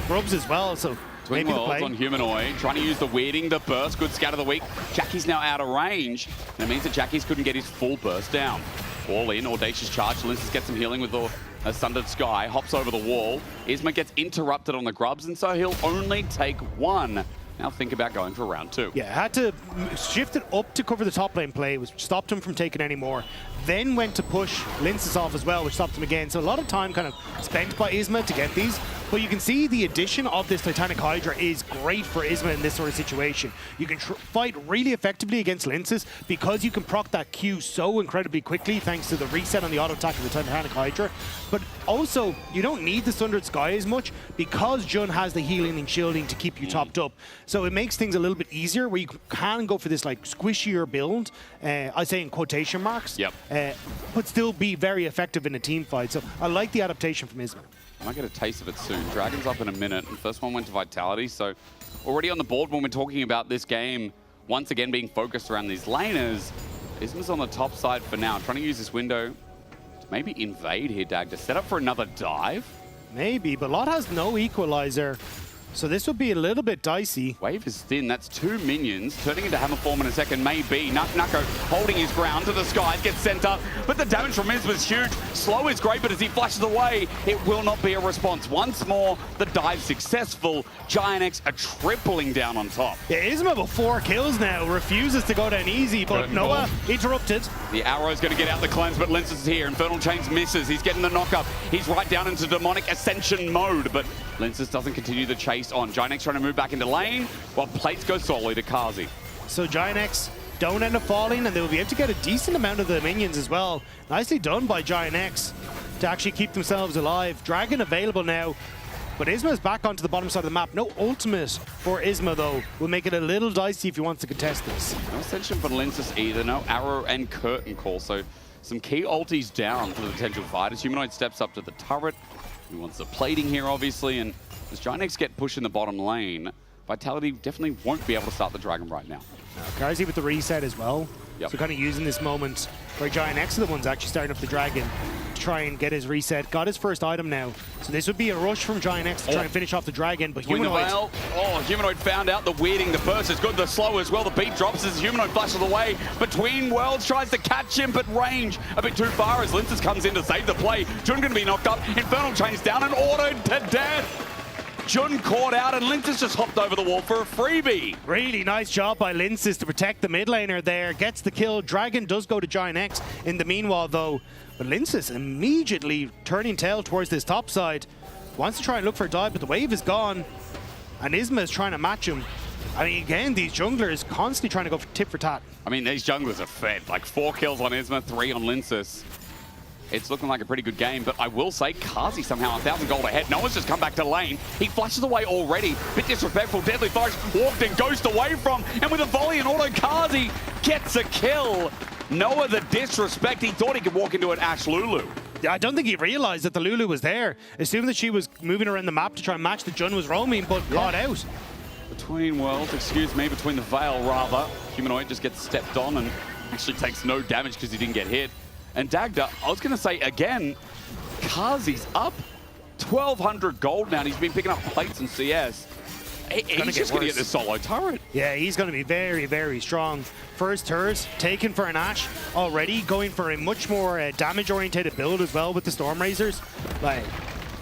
grubs as well, so Twin Worlds on Humanoid, trying to use the weirding, the burst, good scatter the weak. Jackie's now out of range, and it means that Jackie's couldn't get his full burst down. All in, audacious charge. Linces gets some healing with a Sundered Sky, hops over the wall. Isma gets interrupted on the grubs, and so he'll only take one. Now think about going for round 2. Yeah, had to shift it up to cover the top lane play, which stopped him from taking any more. Then went to push Linces off as well, which stopped him again. So a lot of time kind of spent by Isma to get these. But you can see the addition of this Titanic Hydra is great for Isma in this sort of situation. You can fight really effectively against Linces because you can proc that Q so incredibly quickly thanks to the reset on the auto attack of the Titanic Hydra. But also, you don't need the Sundered Sky as much because Jun has the healing and shielding to keep you topped up. So it makes things a little bit easier where you can go for this like squishier build, I say in quotation marks, but still be very effective in a team fight. So I like the adaptation from Isma. I might get a taste of it soon. Dragon's up in a minute, and first one went to Vitality, so already on the board when we're talking about this game, once again being focused around these laners, Isma's on the top side for now, trying to use this window to maybe invade here, Dag, to set up for another dive? Maybe, but Lot has no equalizer, so this would be a little bit dicey. Wave is thin, that's 2 minions, turning into hammer form in a second, maybe. Nucko holding his ground to the skies, gets sent up, but the damage from Isma is huge. Slow is great, but as he flashes away, it will not be a response. Once more, the dive successful. Giant X are tripling down on top. Yeah, Isma with 4 kills now, refuses to go down easy, but Noah interrupted. The arrow's going to get out the cleanse, but Linces is here. Infernal Chains misses, he's getting the knock-up. He's right down into Demonic Ascension mode, but Linces doesn't continue the chase on. Giant X trying to move back into lane, while Plates go solo to Kazi. So Giant X don't end up falling, and they'll be able to get a decent amount of the minions as well. Nicely done by Giant X to actually keep themselves alive. Dragon available now, but Isma's back onto the bottom side of the map. No ultimate for Isma, though. Will make it a little dicey if he wants to contest this. No Ascension for Linces either. No Arrow and Curtain Call, so some key ultis down for the potential fighters. Humanoid steps up to the turret. He wants the plating here, obviously, and as Giant X get pushed in the bottom lane, Vitality definitely won't be able to start the Dragon right now. Karzi with the reset as well. Yep. So kind of using this moment where Giant X are the ones actually starting up the Dragon to try and get his reset. Got his first item now. So this would be a rush from Giant X to try and finish off the Dragon, but Humanoid... Humanoid found out the weirding. The burst is good, the slow as well. The beat drops as Humanoid flashes away. Between Worlds tries to catch him, but range a bit too far as Linces comes in to save the play. Jun going to be knocked up. Infernal Chains down and autoed to death. Jun caught out and Linces just hopped over the wall for a freebie. Really nice job by Linces to protect the mid laner there. Gets the kill. Dragon does go to Giant X in the meanwhile, though. But Linces immediately turning tail towards this top side. Wants to try and look for a dive, but the wave is gone. And Isma is trying to match him. I mean, again, these junglers constantly trying to go for tit for tat. I mean, these junglers are fed. Like 4 kills on Isma, 3 on Linces. It's looking like a pretty good game, but I will say Kazi somehow 1,000 gold ahead. Noah's just come back to lane. He flashes away already. Bit disrespectful. Deadly Forest walked and ghost away from, and with a volley and auto, Kazi gets a kill. Noah the disrespect. He thought he could walk into an Ashe Lulu. I don't think he realized that the Lulu was there. Assumed that she was moving around the map to try and match the Jun was roaming, but caught out. Between Worlds, between the Veil rather. Humanoid just gets stepped on and actually takes no damage because he didn't get hit. And Dagda, I was going to say again, Kazi's up 1,200 gold now. And he's been picking up plates and CS. He's just going to get this solo turret. Yeah, he's going to be very, very strong. First turret taken for an Ashe already, going for a much more damage-oriented build as well with the Storm Razors. Like,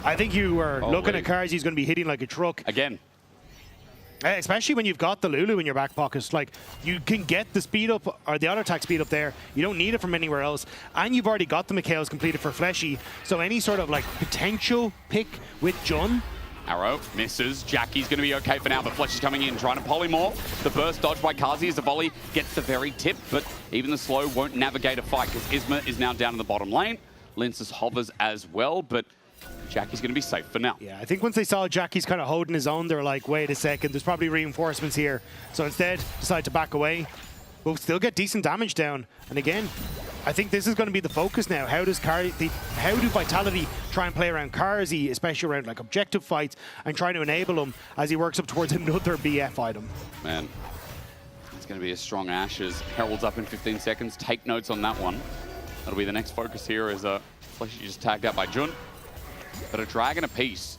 I think you were looking at Karzi, he's going to be hitting like a truck. Again. Especially when you've got the Lulu in your back pocket. Like, you can get the speed up, or the auto attack speed up there. You don't need it from anywhere else. And you've already got the Mikhails completed for Fleshy. So any sort of, like, potential pick with Jun. Arrow misses. Jackie's going to be okay for now, but Flesh is coming in, trying to polymorph. The burst dodged by Kazi as the volley gets the very tip, but even the slow won't navigate a fight because Isma is now down in the bottom lane. Linces hovers as well, but Jackie's going to be safe for now. Yeah, I think once they saw Jackie's kind of holding his own, they're like, wait a second, there's probably reinforcements here. So instead, decide to back away. We'll still get decent damage down. And again, I think this is going to be the focus now. How do Vitality try and play around Karzi, especially around like objective fights, and trying to enable him as he works up towards another BF item? Man, it's going to be a strong Ashes. Herald's up in 15 seconds. Take notes on that one. That'll be the next focus here as Fleshy just tagged out by Jun. But a dragon apiece.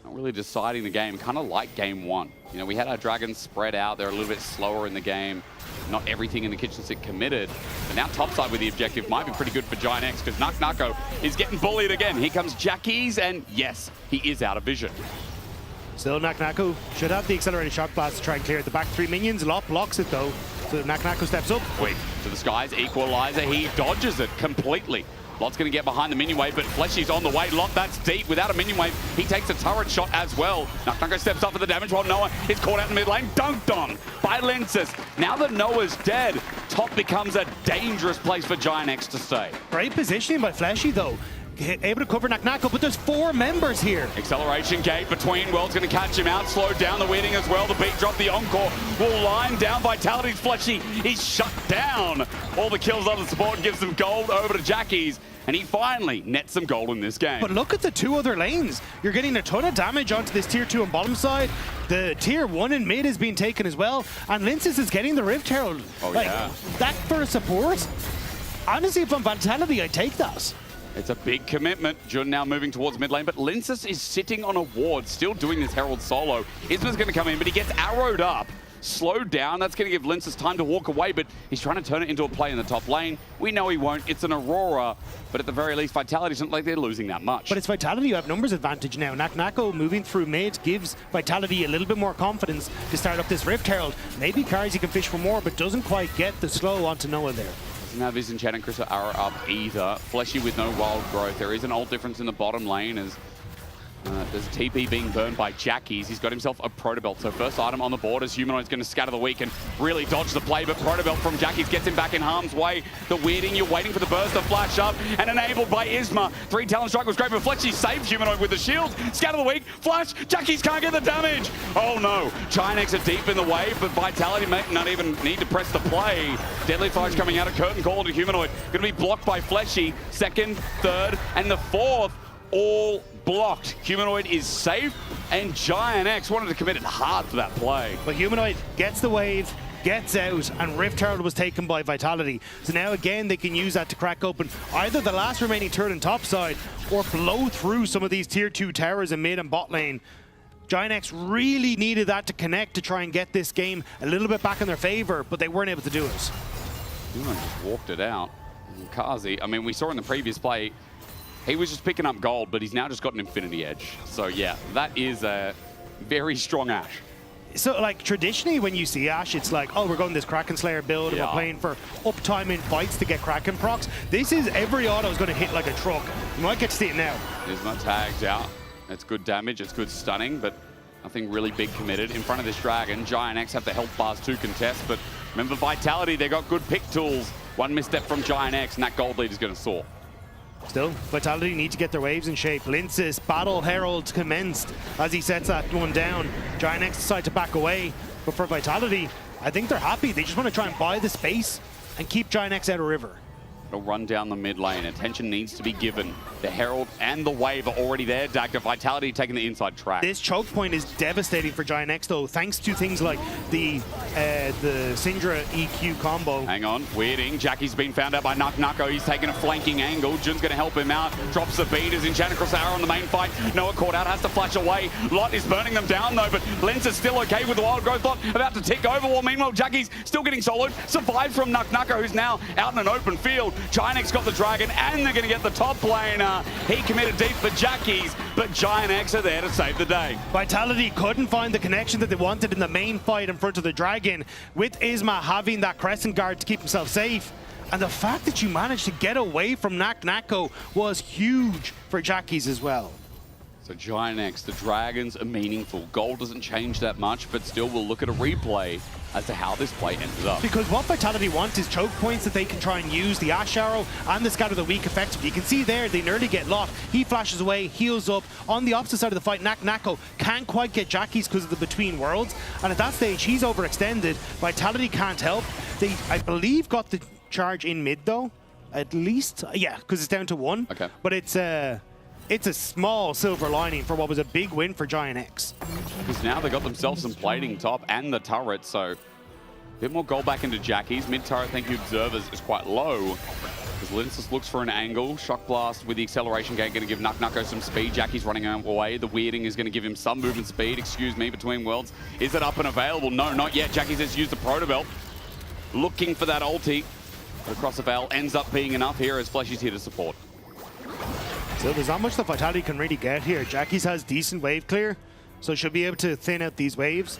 Not really deciding the game, kind of like game one. You know, we had our dragons spread out. They're a little bit slower in the game. Not everything in the kitchen sink committed. But now topside with the objective might be pretty good for Giant X because Nako is getting bullied again. Here comes Jackies, and yes, he is out of vision. Still, Nako should have the accelerated shock blast to try and clear the back 3 minions. Lot blocks it though, so Nako steps up. Wait, to the skies, equalizer. He dodges it completely. Lot's going to get behind the minion wave, but Fleshy's on the way. Lot, that's deep. Without a minion wave, he takes a turret shot as well. Nako steps up for the damage while Noah is caught out in mid lane. Dunked on by Lensis. Now that Noah's dead, top becomes a dangerous place for Giant X to stay. Great positioning by Fleshy though. Able to cover Nako, but there's 4 members here. Acceleration gate between World's going to catch him out, slow down the weeding as well. The beat drop, the encore will line down Vitality's Fleshy. He's shut down. All the kills on the support gives them gold over to Jackies, and he finally nets some gold in this game. But look at the 2 other lanes. You're getting a ton of damage onto this tier 2 on bottom side. The tier 1 in mid is being taken as well, and Linces is getting the Rift Herald. Oh, like, yeah. That for a support? Honestly, if I'm Vitality, I'd take that. It's a big commitment. Jun now moving towards mid lane, but Linces is sitting on a ward, still doing this Herald solo. Isma's going to come in, but he gets arrowed up. Slowed down, that's going to give Linces time to walk away, but he's trying to turn it into a play in the top lane. We know he won't. It's an Aurora, but at the very least, Vitality doesn't like they're losing that much. But it's Vitality who have numbers advantage now. Nako moving through mid gives Vitality a little bit more confidence to start up this Rift Herald. Maybe Carzy can fish for more, but doesn't quite get the slow onto Noah there. Now Vizinchan and Chris are up either. Fleshy with no wild growth. There is an ult difference in the bottom lane as there's a TP being burned by Jackies. He's got himself a Protobelt. So first item on the board as Humanoid's going to scatter the weak and really dodge the play, but Protobelt from Jackies gets him back in harm's way. The weirding, you're waiting for the burst to flash up and enabled by Isma. 3 talent strike was great, but Fleshy saves Humanoid with the shield. Scatter the weak, flash, Jackies can't get the damage. Oh no, Giant X are deep in the wave, but Vitality may not even need to press the play. Deadly Flash coming out of Curtain Call to Humanoid. Going to be blocked by Fleshy. 2nd, 3rd, and the 4th. All blocked. Humanoid is safe, and Giant X wanted to commit it hard for that play. But Humanoid gets the wave, gets out, and Rift Herald was taken by Vitality. So now again, they can use that to crack open either the last remaining turret and top side, or blow through some of these tier 2 towers in mid and bot lane. Giant X really needed that to connect to try and get this game a little bit back in their favor, but they weren't able to do it. Humanoid just walked it out. And Carzy, I mean, we saw in the previous play, he was just picking up gold, but he's now just got an Infinity Edge. So yeah, that is a very strong Ashe. So like traditionally when you see Ashe, it's like, oh, we're going this Kraken Slayer build, and we're playing for uptime in fights to get Kraken procs. This is every auto is going to hit like a truck. You might get to see it now. Isma tagged out. It's good damage, it's good stunning, but nothing really big committed. In front of this dragon, Giant X have the health bars to contest, but remember Vitality, they got good pick tools. One misstep from Giant X, and that gold lead is going to soar. Still, Vitality need to get their waves in shape. Linces, Battle Herald commenced as he sets that one down. Giant X decide to back away, but for Vitality, I think they're happy. They just want to try and buy the space and keep Giant X out of river. It'll run down the mid lane. Attention needs to be given. The Herald and the Wave are already there. Dagda, Vitality taking the inside track. This choke point is devastating for Giant X though, thanks to things like the Syndra EQ combo. Hang on, weirding. Jackie's been found out by Nako. He's taking a flanking angle. Jun's going to help him out. Drops the beat as Enchanted Crosshair on the main fight. Noah caught out, has to flash away. Lot is burning them down though, but Lens is still okay with the wild growth. Lot about to tick over. Well, meanwhile, Jackie's still getting soloed. Survived from Nako, who's now out in an open field. Giant X got the dragon, and they're going to get the top laner. He committed deep for Jackies, but Giant X are there to save the day. Vitality couldn't find the connection that they wanted in the main fight in front of the dragon, with Isma having that crescent guard to keep himself safe. And the fact that you managed to get away from Nako was huge for Jackies as well. So Giant X, the dragons are meaningful. Gold doesn't change that much, but still we'll look at a replay as to how this play ended up. Because what Vitality want is choke points that they can try and use the Ashe Arrow and the Scatter the Weak effectively. You can see there, they nearly get Lot. He flashes away, heals up. On the opposite side of the fight, Nako can't quite get Jackies because of the Between Worlds. And at that stage, he's overextended. Vitality can't help. They, I believe, got the charge in mid though. At least, yeah, because it's down to 1. Okay. But it's a small silver lining for what was a big win for Giant X. Because now they got themselves some plating top and the turret, so a bit more gold back into Jackies. Mid turret, thank you, observers, is quite low. As Linus looks for an angle, Shock Blast with the acceleration gate going to give Nucko some speed. Jackie's running away. The weirding is going to give him some movement speed, excuse me, between worlds. Is it up and available? No, not yet. Jackie's just used the Proto Belt. Looking for that ulti. But across the veil ends up being enough here as Fleshy's here to support. So there's not much that Vitality can really get here. Jackie's has decent wave clear, so she'll be able to thin out these waves.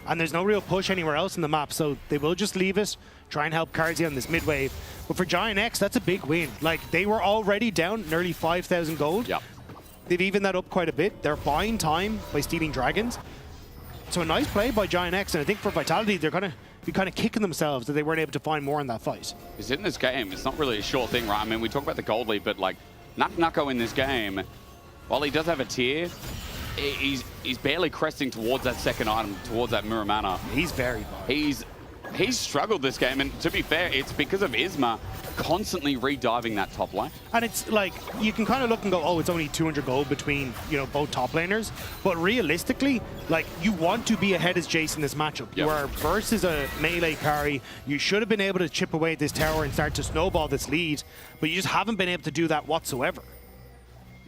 And there's no real push anywhere else in the map, so they will just leave it, try and help Carzzy on this mid wave. But for Giant X, that's a big win. Like, they were already down nearly 5,000 gold. Yep. They've evened that up quite a bit. They're buying time by stealing dragons. So a nice play by Giant X, and I think for Vitality, they're going to be kind of kicking themselves that they weren't able to find more in that fight. Because in this game, it's not really a sure thing, right? I mean, we talk about the gold lead, but like, Nucko in this game, while he does have a tier, he's barely cresting towards that second item, towards that Mirror Mana. He's very bad. He's struggled this game, and to be fair, it's because of Isma constantly rediving that top lane. And it's like, you can kind of look and go, oh, it's only 200 gold between, you know, both top laners. But realistically, like, you want to be ahead as Jace in this matchup. Yep. You are versus a melee carry. You should have been able to chip away at this tower and start to snowball this lead, but you just haven't been able to do that whatsoever.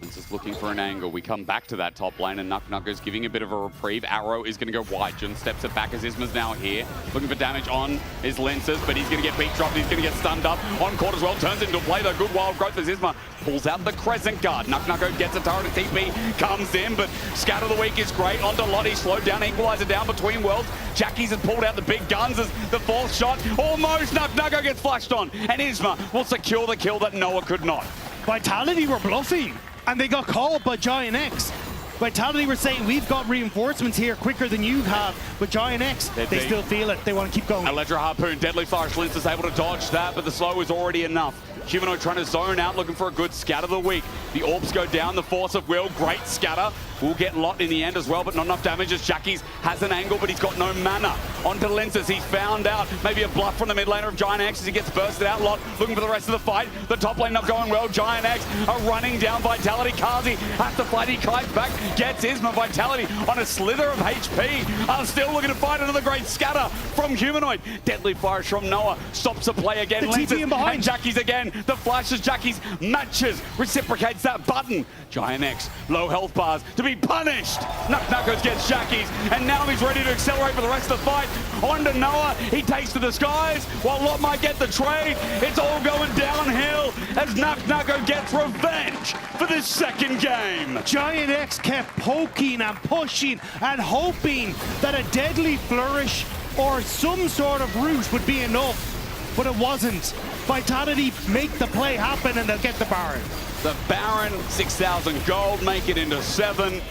This is looking for an angle. We come back to that top lane, and Nucko's giving a bit of a reprieve. Arrow is going to go wide. Jun steps it back as Isma's now here. Looking for damage on his lenses, but he's going to get beat dropped. He's going to get stunned up. On court as well. Turns into a play, though. Good wild growth as Isma pulls out the Crescent Guard. Nucko gets a turret. A TP comes in, but Scatter the Weak is great. Onto Lottie. Slowed down. Equalizer down between worlds. Jackie's has pulled out the big guns as the fourth shot. Almost. Nucko gets flashed on, and Isma will secure the kill that Noah could not. Vitality were bluffing, and they got called by Giant X. Vitality were saying, we've got reinforcements here quicker than you have, but Giant X, they still feel it. They want to keep going. Electro Harpoon, Deadly Flourish. Lince is able to dodge that, but the slow is already enough. Humanoid trying to zone out, looking for a good Scatter the Weak. The Orbs go down, the Force of Will, great Scatter. Will get Lot in the end as well, but not enough damage as Jackie's has an angle, but he's got no mana. Onto Lenses, he's found out maybe a bluff from the mid laner of Giant X as he gets bursted out. Lot looking for the rest of the fight. The top lane not going well. Giant X are running down Vitality. Carzzy has to fight. He kites back, gets Isma. Vitality on a slither of HP. Are still looking to fight another great Scatter from Humanoid. Deadly Flourish from Noah stops the play again. Lenses and Jackie's again. The flash as Jackie's matches, reciprocates that button. Giant X, low health bars to be punished. Nucko gets Jackie's, and now he's ready to accelerate for the rest of the fight. On to Noah, he takes to the skies, while Lot might get the trade. It's all going downhill as Nucko gets revenge for this second game. Giant X kept poking and pushing and hoping that a Deadly Flourish or some sort of route would be enough, but it wasn't. Vitality make the play happen, and they'll get the Baron. The Baron, 6,000 gold, make it into 7.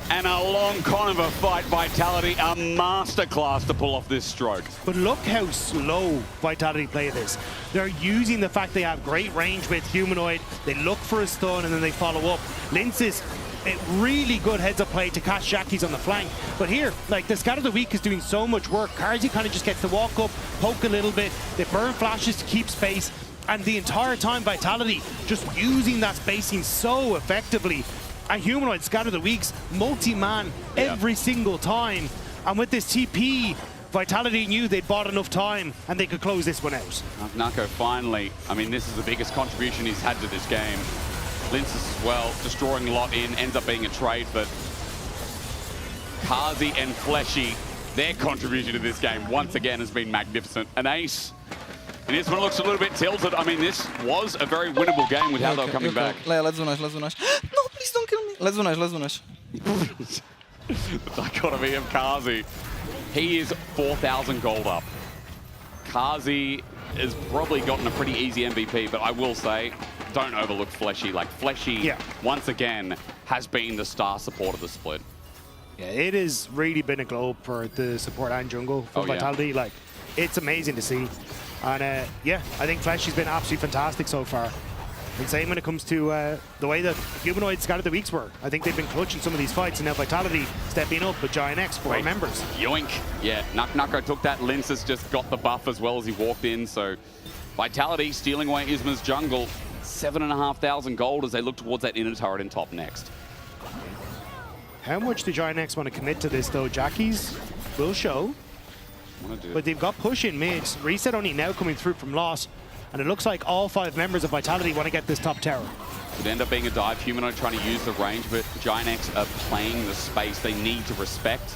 And a long con of a fight. Vitality, a masterclass to pull off this stroke. But look how slow Vitality play this. They're using the fact they have great range with Humanoid. They look for a stun, and then they follow up. Lince is a really good heads-up play to catch Jackie's on the flank. But here, like, the Scatter the Weak is doing so much work. Carzzy kind of just gets to walk up, poke a little bit. They burn flashes to keep space. And the entire time, Vitality just using that spacing so effectively. And Humanoid Scatter the Weaks, multi-man every single time. And with this TP, Vitality knew they'd bought enough time and they could close this one out. Nucko finally, I mean, this is the biggest contribution he's had to this game. Lince as well, destroying Lot in, ends up being a trade, but Carzzy and Fleshy, their contribution to this game once again has been magnificent. An ace. And this one looks a little bit tilted. I mean, this was a very winnable game with how they were coming back. Let's do nice. No, please don't kill me. Let's do nice. The dichotomy of Carzzy. He is 4,000 gold up. Carzzy has probably gotten a pretty easy MVP, but I will say, don't overlook Fleshy. Like, Fleshy, once again, has been the star support of the split. Yeah, it has really been a globe for the support and jungle for Vitality. Like, it's amazing to see. And yeah, I think Fleshy's been absolutely fantastic so far. And same when it comes to the way that Humanoid Scatter the Weeks were. I think they've been clutching some of these fights, and now Vitality stepping up with Giant X, 4 members. Yoink. Yeah, Nucko took that. Lince has just got the buff as well as he walked in. So Vitality stealing away Isma's jungle. 7,500 gold as they look towards that inner turret in top next. How much do Giant X want to commit to this, though? Jackie's will show. But they've got push in mid. Reset only now coming through from Loss. And it looks like all 5 members of Vitality want to get this top tower. It end up being a dive. Humanoid trying to use the range, but Giant X are playing the space they need to respect.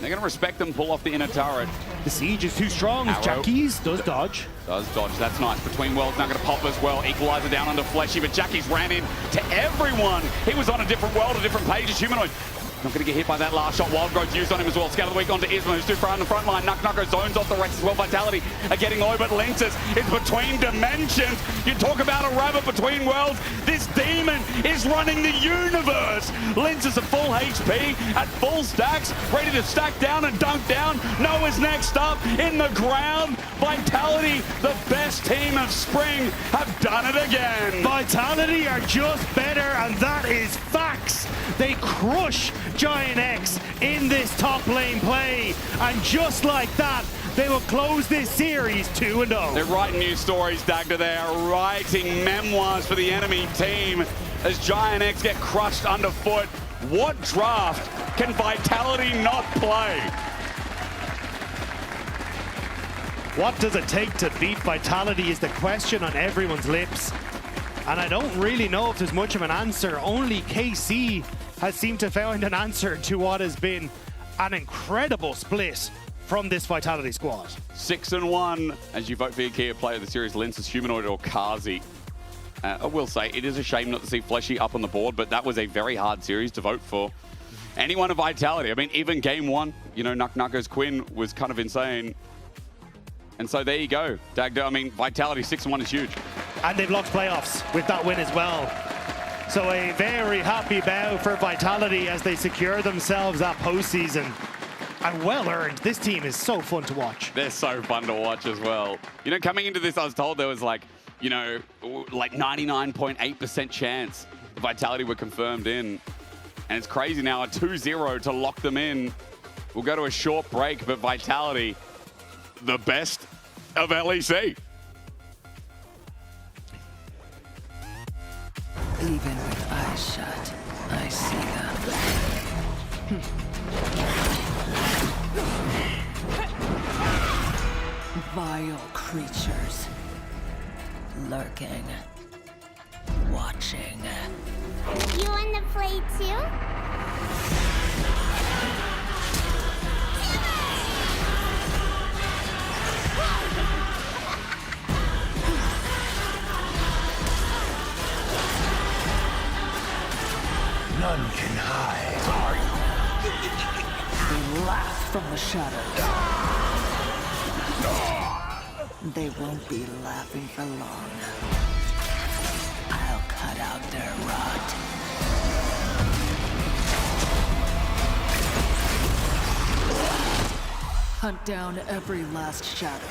They're going to respect them, pull off the inner turret. The siege is too strong. Arrow. Jackie's does dodge. Does dodge, that's nice. Between Worlds now going to pop as well. Equalizer down under Fleshy, but Jackie's ran in to everyone. He was on a different world, a different page as Humanoid. Not going to get hit by that last shot. Wild Growth used on him as well. Scout of the week onto Isma, who's too far on the front line. Nucko zones off the Rex as well. Vitality are getting low, but Lenses is between dimensions. You talk about a rabbit between worlds. This demon is running the universe. Lenses at full HP, at full stacks, ready to stack down and dunk down. Noah's next up in the ground. Vitality, the best team of Spring, have done it again. Vitality are just better, and that is facts. They crush Giant X in this top lane play, and just like that, they will close this series 2-0. They're writing new stories, Dagda. They are writing memoirs for the enemy team as Giant X get crushed underfoot. What draft can Vitality not play? What does it take to beat Vitality is the question on everyone's lips. And I don't really know if there's much of an answer. Only KC has seemed to find an answer to what has been an incredible split from this Vitality squad. 6-1 as you vote for your key player of the series, Lenses, Humanoid or Kazi. I will say, it is a shame not to see Fleshy up on the board, but that was a very hard series to vote for. Anyone of Vitality, I mean, even game 1, you know, Nucko's Quinn was kind of insane. And so there you go, Dagda. I mean, Vitality 6-1 is huge. And they've locked playoffs with that win as well. So a very happy bow for Vitality as they secure themselves that postseason. And well earned. This team is so fun to watch. They're so fun to watch as well. You know, coming into this, I was told there was like, you know, like 99.8% chance the Vitality were confirmed in. And it's crazy now, a 2-0 to lock them in. We'll go to a short break, but Vitality, the best of LEC. Even with eyes shut, I see them. Vile creatures. Lurking. Watching. You wanna play too? None can hide. They laugh from the shadows. They won't be laughing for long. I'll cut out their rot. Hunt down every last shadow.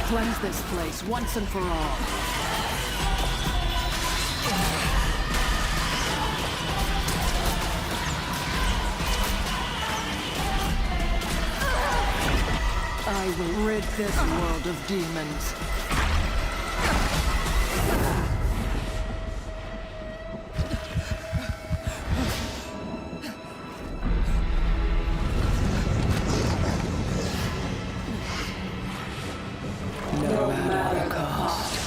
Cleanse this place once and for all. I will rid this world of demons. No matter the cost.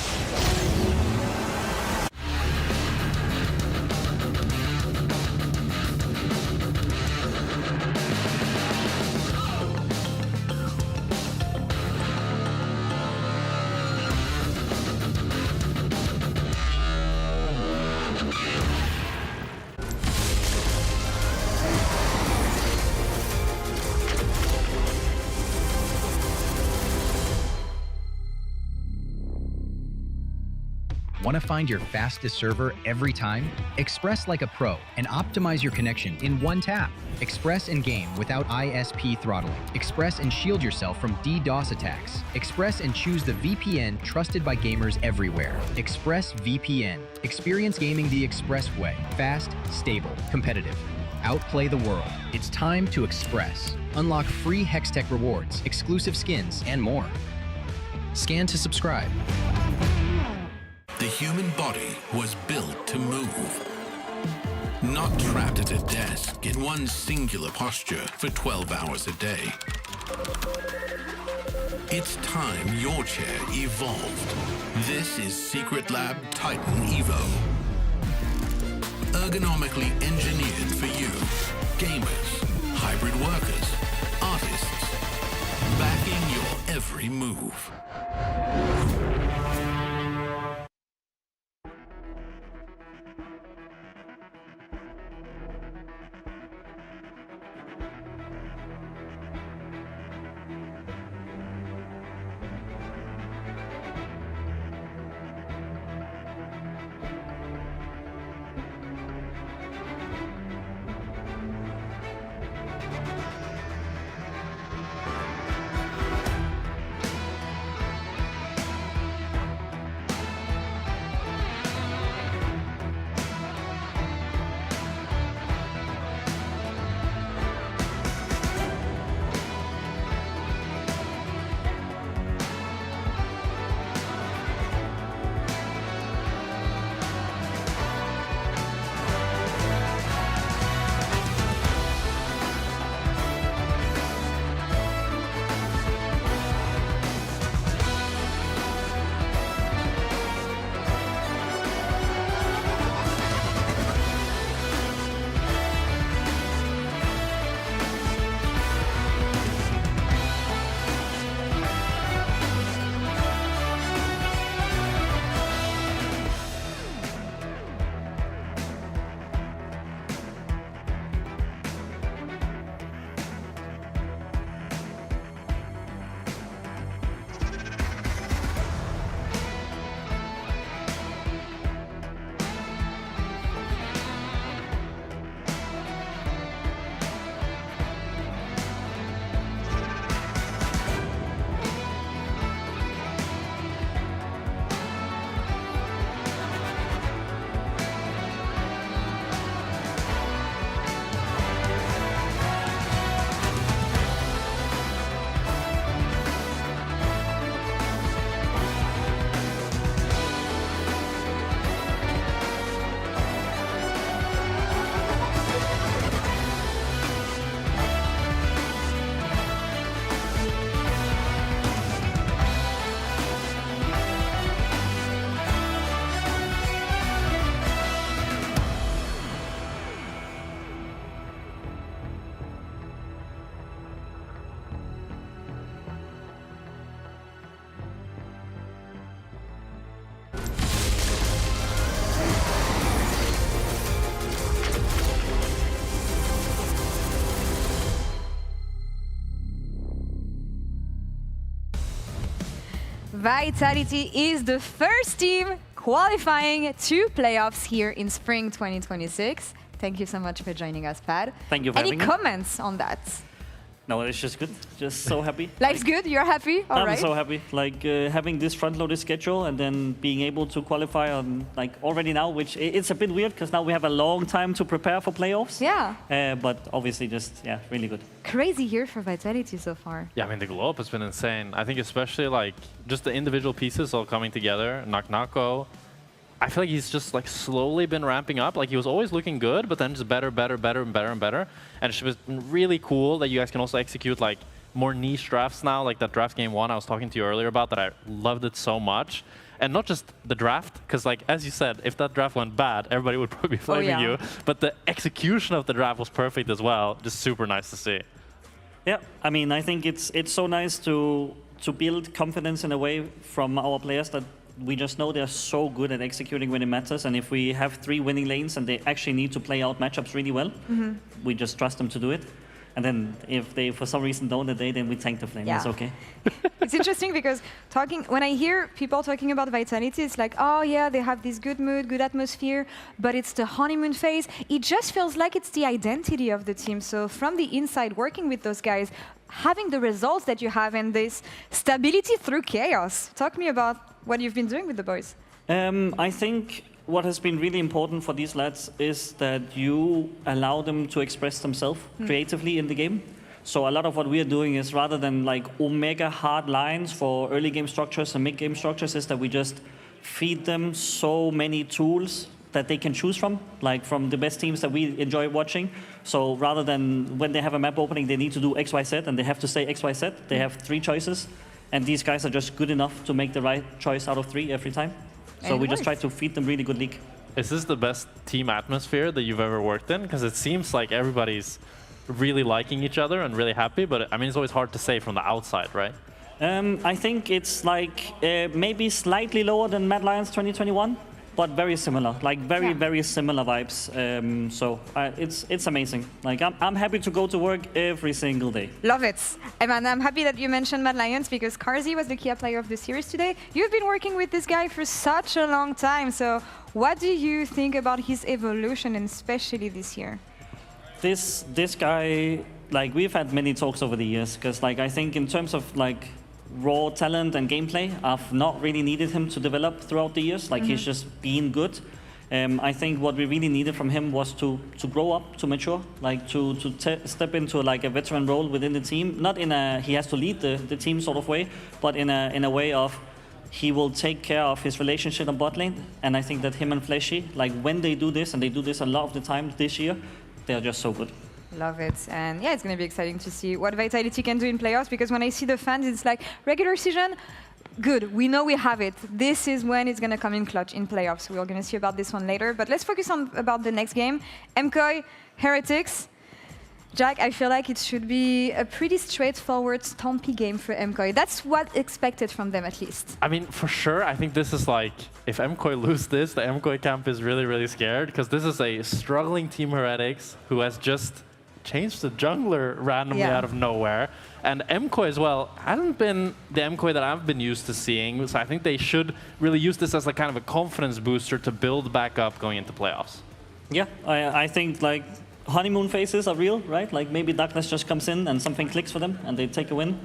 Want to find your fastest server every time? Express like a pro and optimize your connection in one tap. Express in game without ISP throttling. Express and shield yourself from DDoS attacks. Express and choose the VPN trusted by gamers everywhere. Express VPN. Experience gaming the Express way. Fast, stable, competitive. outplay the world. It's time to express. Unlock free Hextech rewards, exclusive skins, and more. Scan to subscribe. The human body was built to move. Not trapped at a desk in one singular posture for 12 hours a day. It's time your chair evolved. This is Secret Lab Titan Evo. Ergonomically engineered for you, gamers, hybrid workers, artists, backing your every move. Vitality is the first team qualifying to playoffs here in Spring 2026. Thank you so much for joining us, Pad. Thank you for Any having me. comments on that? No, it's just good. Just so happy. Life's good? You're happy? All I'm right. so happy. Like having this front-loaded schedule and then being able to qualify on like already now, which it's a bit weird because now we have a long time to prepare for playoffs. Yeah. But obviously, just really good. Crazy year for Vitality so far. Yeah, I mean, the glow up has been insane. I think especially like just the individual pieces all coming together. Naknako, I feel like he's just like slowly been ramping up. Like he was always looking good, but then just better, better, better, and better and better. And it's been really cool that you guys can also execute like more niche drafts now, like that draft game 1 I was talking to you earlier about, that I loved it so much. And not just the draft, because like as you said, if that draft went bad, everybody would probably be blaming you. But the execution of the draft was perfect as well. Just super nice to see. Yeah, I mean, I think it's so nice to build confidence in a way from our players that we just know they're so good at executing when it matters. And if we have 3 winning lanes and they actually need to play out matchups really well, we just trust them to do it. And then if they, for some reason, don't today, then we tank the flame. Yeah. It's okay. It's interesting because when I hear people talking about Vitality, it's like, oh yeah, they have this good mood, good atmosphere, but it's the honeymoon phase. It just feels like it's the identity of the team. So from the inside, working with those guys, having the results that you have and this stability through chaos. Talk to me about what you've been doing with the boys. I think what has been really important for these lads is that you allow them to express themselves creatively in the game. So a lot of what we are doing is, rather than like omega hard lines for early game structures and mid game structures, is that we just feed them so many tools that they can choose from, like from the best teams that we enjoy watching. So rather than when they have a map opening, they need to do X, Y, Z, and they have to say X, Y, Z, they have 3 choices. And these guys are just good enough to make the right choice out of 3 every time. So we just try to feed them really good league. Is this the best team atmosphere that you've ever worked in? Because it seems like everybody's really liking each other and really happy, but I mean, it's always hard to say from the outside, right? I think it's like maybe slightly lower than Mad Lions 2021, but very similar, like very similar vibes. So it's amazing. Like I'm happy to go to work every single day. Love it. And I'm happy that you mentioned Mad Lions because Carzy was the key player of the series today. You've been working with this guy for such a long time. So what do you think about his evolution, and especially this year? This guy, like we've had many talks over the years, because like I think in terms of like raw talent and gameplay, I've not really needed him to develop throughout the years. Like he's just been good. I think what we really needed from him was to grow up, to mature, like to step into like a veteran role within the team. Not in a he has to lead the team sort of way, but in a way of he will take care of his relationship on bot lane. And I think that him and Fleshy, like when they do this, and they do this a lot of the time this year, they are just so good. Love it. And yeah, it's going to be exciting to see what Vitality can do in playoffs, because when I see the fans, it's like regular season, good, we know we have it. This is when it's going to come in clutch in playoffs. We're going to see about this one later. But let's focus on about the next game. MKOI, Heretics. Jack, I feel like it should be a pretty straightforward, stompy game for MKOI. That's what expected from them, at least. I mean, for sure, I think this is like, if MKOI lose this, the MKOI camp is really, really scared, because this is a struggling Team Heretics who has just changed the jungler randomly out of nowhere. And MKOI as well hasn't been the MKOI that I've been used to seeing, so I think they should really use this as a kind of a confidence booster to build back up going into playoffs. Yeah, I think like honeymoon phases are real, right? Like maybe Douglas just comes in and something clicks for them and they take a win.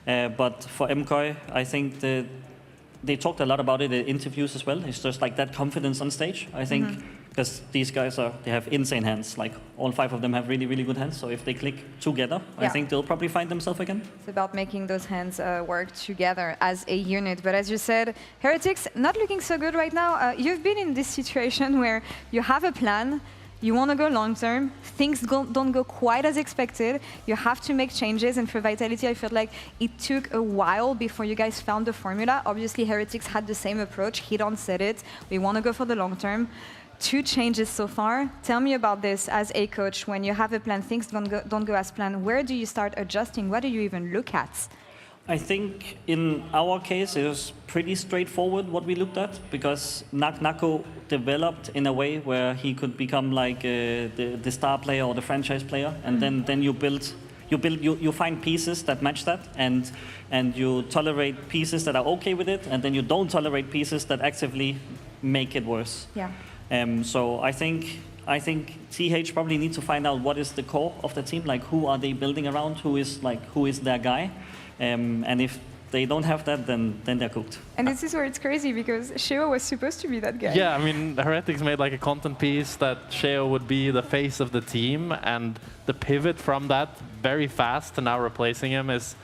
But for MKOI, I think they talked a lot about it in interviews as well. It's just like that confidence on stage, I think, because these guys they have insane hands. Like all 5 of them have really, really good hands. So if they click together, I think they'll probably find themselves again. It's about making those hands work together as a unit. But as you said, Heretics not looking so good right now. You've been in this situation where you have a plan, you want to go long term, things don't go quite as expected, you have to make changes, and for Vitality I felt like it took a while before you guys found the formula. Obviously Heretics had the same approach, Hidon said it, we want to go for the long term. 2 changes so far. Tell me about this as a coach. When you have a plan, things don't go as planned, where do you start adjusting? What do you even look at? I think in our case it was pretty straightforward what we looked at, because Nako developed in a way where he could become like the star player or the franchise player, and then you find pieces that match that, and you tolerate pieces that are okay with it, and then you don't tolerate pieces that actively make it worse. Yeah. So I think TH probably needs to find out what is the core of the team, like who are they building around, who is their guy. And if they don't have that, then they're cooked. And this is where it's crazy, because Sheo was supposed to be that guy. Yeah, I mean, the Heretics made like a content piece that Sheo would be the face of the team, and the pivot from that very fast to now replacing him is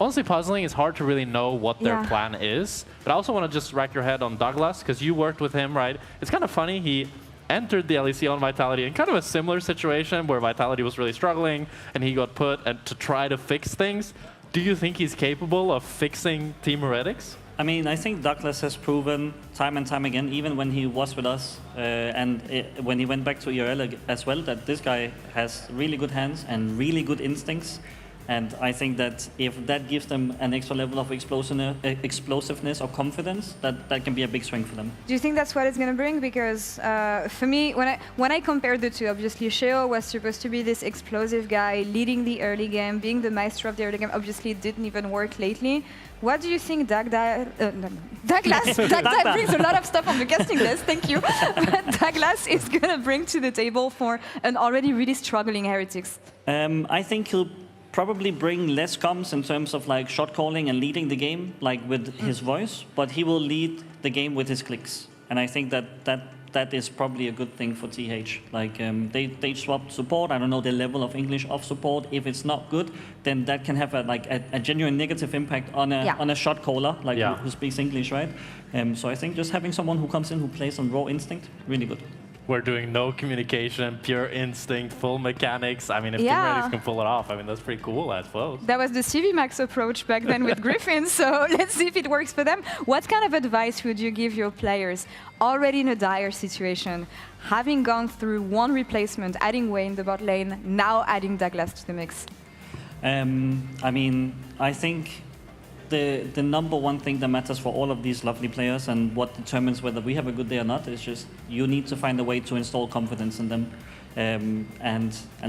honestly puzzling. It's hard to really know what their plan is. But I also want to just rack your head on Douglas, because you worked with him, right? It's kind of funny. He entered the LEC on Vitality in kind of a similar situation where Vitality was really struggling, and he got put to try to fix things. Do you think he's capable of fixing Team Heretics? I mean, I think Douglas has proven time and time again, even when he was with us when he went back to ERL as well, that this guy has really good hands and really good instincts. And I think that if that gives them an extra level of explosiveness or confidence, that can be a big strength for them. Do you think that's what it's going to bring? Because for me, when I compare the two, obviously Sheo was supposed to be this explosive guy, leading the early game, being the maestro of the early game. Obviously, it didn't even work lately. What do you think Douglas brings a lot of stuff on the casting list, thank you. Douglas is going to bring to the table for an already really struggling Heretics? I think he'll probably bring less comms in terms of like shot calling and leading the game, like with his voice, but he will lead the game with his clicks. And I think that that is probably a good thing for TH. Like they swapped support. I don't know the level of English of support. If it's not good, then that can have a genuine negative impact on a shot caller, like who speaks English, right? So I think just having someone who comes in who plays on raw instinct, really good. We're doing no communication, pure instinct, full mechanics. I mean, if Team Radix can pull it off, I mean, that's pretty cool, I suppose. That was the CV Max approach back then with Griffin, so let's see if it works for them. What kind of advice would you give your players already in a dire situation, having gone through one replacement, adding Wei in the bot lane, now adding Douglas to the mix? I mean, I think the number one thing that matters for all of these lovely players and what determines whether we have a good day or not is just you need to find a way to install confidence in them. And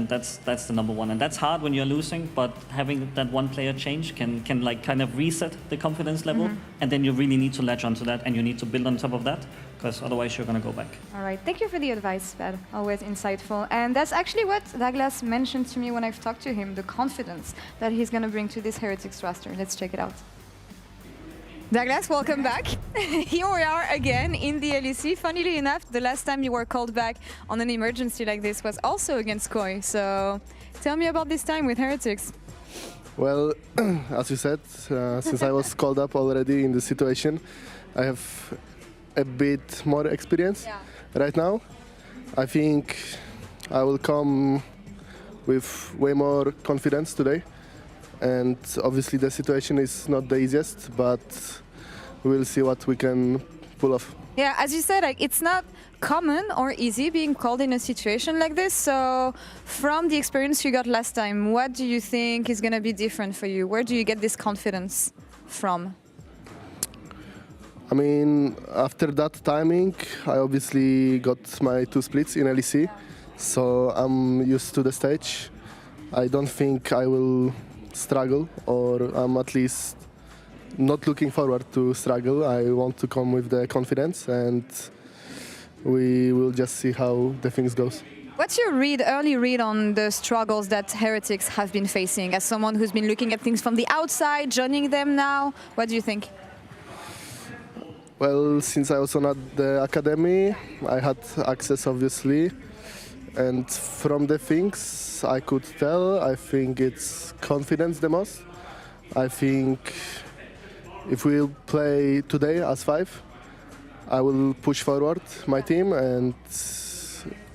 that's the number one. And that's hard when you're losing, but having that one player change can like kind of reset the confidence level. And then you really need to latch onto that and you need to build on top of that, because otherwise you're going to go back. All right, thank you for the advice, Pad. Always insightful. And that's actually what Douglas mentioned to me when I've talked to him, the confidence that he's going to bring to this Heretics roster. Let's check it out. Douglas, welcome back. Here we are again in the LEC. Funnily enough, the last time you were called back on an emergency like this was also against Koi. So tell me about this time with Heretics. Well, as you said, since I was called up already in this situation, I have a bit more experience right now. I think I will come with way more confidence today. And obviously the situation is not the easiest, but we'll see what we can pull off. Yeah, as you said, like, it's not common or easy being called in a situation like this. So from the experience you got last time, what do you think is going to be different for you? Where do you get this confidence from? I mean, after that timing, I obviously got my 2 splits in LEC, so I'm used to the stage. I don't think I will struggle, or I'm at least not looking forward to struggle. I want to come with the confidence, and we will just see how the things goes. What's your early read on the struggles that Heretics have been facing? As someone who's been looking at things from the outside, joining them now, what do you think? Well, since I was at the academy, I had access, obviously. And from the things I could tell, I think it's confidence the most. I think if we'll play today as 5, I will push forward my team, and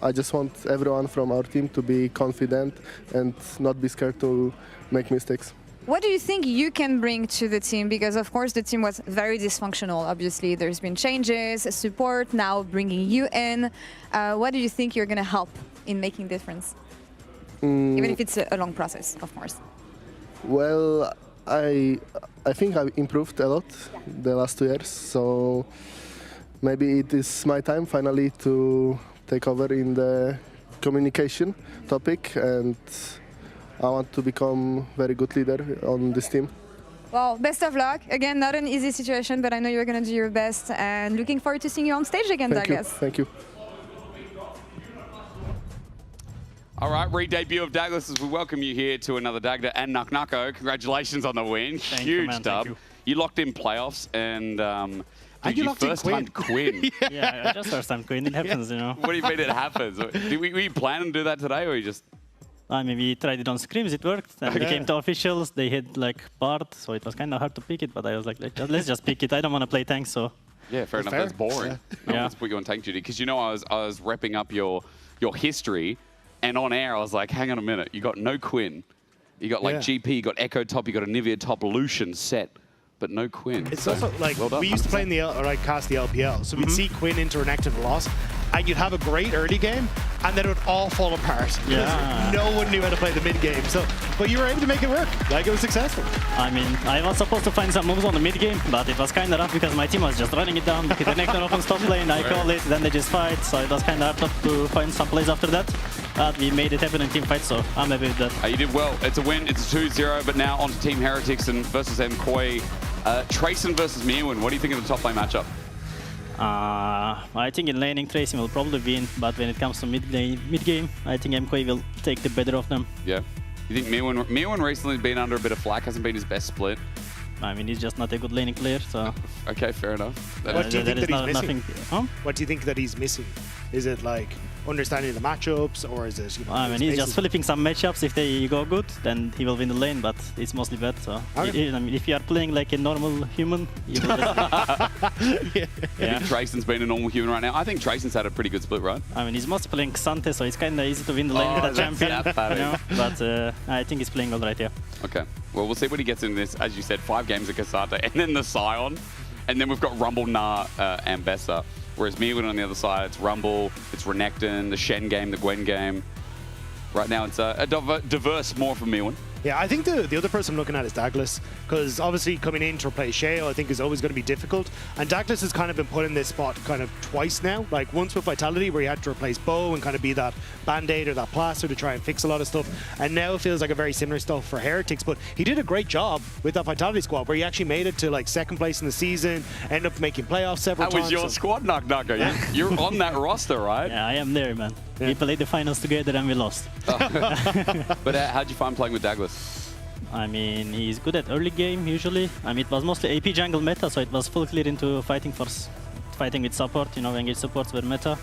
I just want everyone from our team to be confident and not be scared to make mistakes. What do you think you can bring to the team? Because of course the team was very dysfunctional. Obviously there's been changes, support, now bringing you in. What do you think you're going to help in making difference? Even if it's a long process, of course. Well, I think I've improved a lot the last 2 years, so maybe it is my time finally to take over in the communication topic, and I want to become a very good leader on this team. Well, best of luck. Again, not an easy situation, but I know you're going to do your best, and looking forward to seeing you on stage again, Douglas. Thank you. All right, re-debut of Douglas as we welcome you here to another Dagda and Nuck. Congratulations on the win. Huge dub. You locked in playoffs, and you first time Quinn. Yeah, just first time Quinn. It happens, you know. What do you mean it happens? Were you planning to do that today, or you just... I mean, we tried it on scrims, it worked. And we came to officials, they hit like Bard, so it was kind of hard to pick it, but I was like, let's just pick it. I don't want to play tanks, so... Yeah, fair enough. That's boring. Let's put you on tank duty. Because, you know, I was repping up your history, and on air I was like, hang on a minute, you got no Quinn. You got like GP, you got Echo top, you got a Nivea top, Lucian set, but no Quinn. It's also like, we used to play in the cast the LPL, so we'd see Quinn enter an active loss, and you'd have a great early game, and then it would all fall apart. Yeah. No one knew how to play the mid game. So, but you were able to make it work. Like, it was successful. I mean, I was supposed to find some moves on the mid game, but it was kind of rough because my team was just running it down. The connector off on top lane, I call it, then they just fight. So it was kind of hard to find some plays after that. But we made it happen in team fight, so I'm happy with that. You did well. It's a win. It's a 2-0, but now on to Team Heretics and versus Koi. Trayson versus Mirwin. What do you think of the top lane matchup? I think in laning Trayson will probably win, but when it comes to mid game, I think MKoi will take the better of them. Yeah. You think Mirwin recently has been under a bit of flack, hasn't been his best split? I mean, he's just not a good laning player, so... Okay, fair enough. What do you think that he's missing? Huh? What do you think that he's missing? Is it like understanding the matchups, or is it, you know... I mean, he's just flipping some matchups. If they go good, then he will win the lane, but it's mostly bad, so... Okay. I mean, if you are playing like a normal human, you will just... Yeah. Trayson's been a normal human right now. I think Trayson's had a pretty good split, right? I mean, he's mostly playing Xante, so it's kind of easy to win the lane with a champion. You know? But I think he's playing all right, yeah. Okay. Well, we'll see what he gets in this. As you said, 5 games of Cassante, and then the Scion. And then we've got Rumble, Gnar, and Bessa. Whereas Mirwin on the other side, it's Rumble, it's Renekton, the Shen game, the Gwen game. Right now, it's a diverse more from Mirwin. Yeah, I think the other person I'm looking at is Douglas, because obviously coming in to replace Sheo, I think is always going to be difficult. And Douglas has kind of been put in this spot kind of twice now. Like once with Vitality, where he had to replace Bo and kind of be that band-aid or that plaster to try and fix a lot of stuff. And now it feels like a very similar stuff for Heretics. But he did a great job with that Vitality squad, where he actually made it to like 2nd place in the season, ended up making playoffs several times. That was your squad, Knocker. You're on that roster, right? Yeah, I am there, man. Yeah. We played the finals together and we lost. But how'd you find playing with Douglas? I mean, he's good at early game usually. I mean, it was mostly AP jungle meta, so it was full clear into fighting with support. You know, engage supports were meta,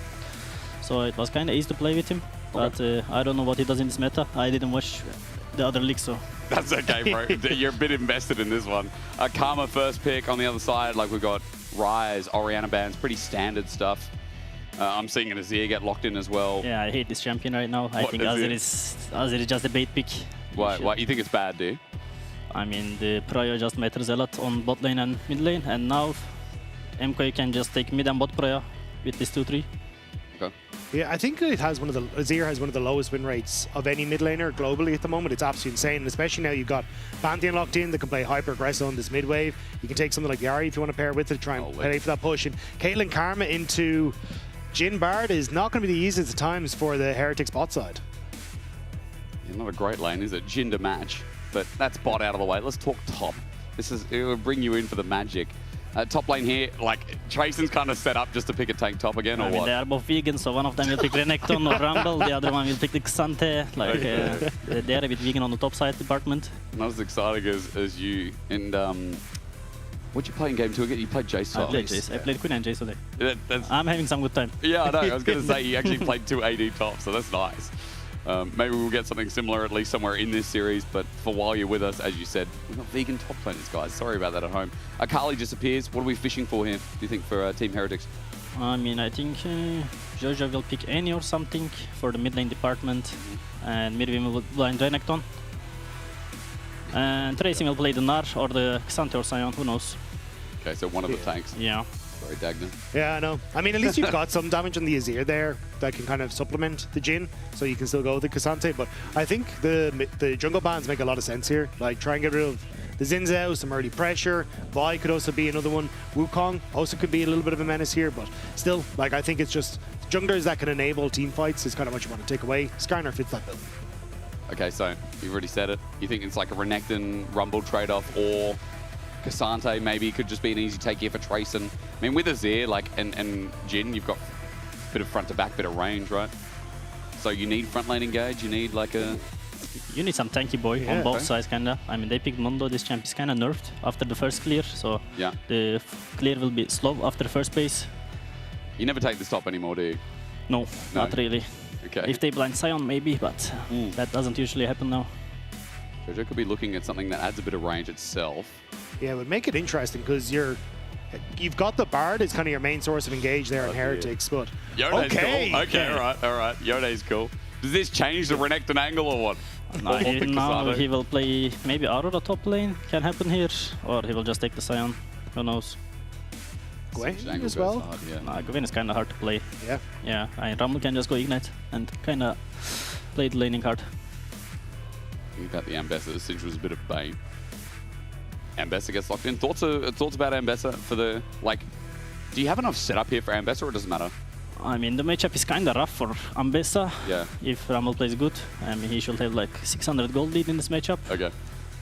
so it was kind of easy to play with him. But I don't know what he does in this meta. I didn't watch the other leagues, so. That's okay, bro. You're a bit invested in this one. Karma first pick on the other side. Like we've got Ryze, Orianna bans, pretty standard stuff. I'm seeing an Azir get locked in as well. Yeah, I hate this champion right now. I think Azir is just a bait pick. Why? You think it's bad, do you? I mean, the prio just matters a lot on bot lane and mid lane, and now MK can just take mid and bot prio with this 2-3. Okay. Yeah, I think Azir has one of the lowest win rates of any mid laner globally at the moment. It's absolutely insane, and especially now you've got Pantheon locked in that can play hyper aggressive on this mid wave. You can take something like Yari if you want to pair with it to try and play for that push. And Caitlyn Karma into Jhin Bard is not going to be the easiest of times for the Heretics bot side. Not a great lane, is it? Jhin to match, but that's bot out of the way. Let's talk top. It will bring you in for the magic. Top lane here, like Trayson's kind of set up just to pick a tank top again, or I mean, what? they are both vegan, so one of them will pick Renekton or Rumble, the other one will pick the Xante. Like they are a bit vegan on the top side department. Not as exciting as you. And what'd you play in game 2 again? You played Jace. I played Jace. I played Queen and Jace today. That's I'm having some good time. Yeah, I know. I was going to say you actually played 2 AD tops, so that's nice. Maybe we'll get something similar at least somewhere in this series, but for while you're with us, as you said, we've got vegan top laners, guys. Sorry about that at home. Akali disappears. What are we fishing for here, do you think, for Team Heretics? I mean, I think Jojo will pick Annie or something for the mid lane department, and Mirwin will blind Renekton. And Tracy will play the Gnar or the Xante or Sion, who knows. Okay, so one of the tanks. Yeah. Sorry, Dagnan. Yeah, I know. I mean, at least you've got some damage on the Azir there that can kind of supplement the Jhin, so you can still go with the Cassante. But I think the jungle bans make a lot of sense here. Like, try and get rid of the Xin Zhao, some early pressure. Vi could also be another one. Wukong also could be a little bit of a menace here, but still, like, I think it's just junglers that can enable team fights is kind of what you want to take away. Skarner fits that bill. Okay, so you've already said it. You think it's like a Renekton Rumble trade-off, or Cassante maybe could just be an easy take here for Trayson. I mean, with Azir and Jhin, you've got a bit of front to back, bit of range, right? So you need front lane engage, you need like a... You need some tanky boy on both sides, kinda. I mean, they picked Mundo. This champ is kinda nerfed after the first clear, so yeah, the clear will be slow after the first phase. You never take this top anymore, do you? No, not really. Okay. If they blind Sion, maybe, but that doesn't usually happen now. Jojo could be looking at something that adds a bit of range itself. Yeah, it would make it interesting because you've got the Bard as kind of your main source of engage there in Heretics, but Yode's cool. Okay, all right. Yode's cool. Does this change the Renekton angle or what? No, he will play maybe Aurora top lane, can happen here, or he will just take the Sion, who knows. Gwen as well? Nah, Gwen is kind of hard to play. Yeah. Yeah, and Rumble can just go Ignite and kind of play the laning card. I think that the Ambessa, the Sigil was a bit of bane. Ambessa gets locked in. Thoughts about Ambessa for the, like, do you have enough setup here for Ambessa, or it doesn't matter? I mean, the matchup is kind of rough for Ambessa. Yeah. If Rumble plays good, I mean, he should have like 600 gold lead in this matchup. Okay.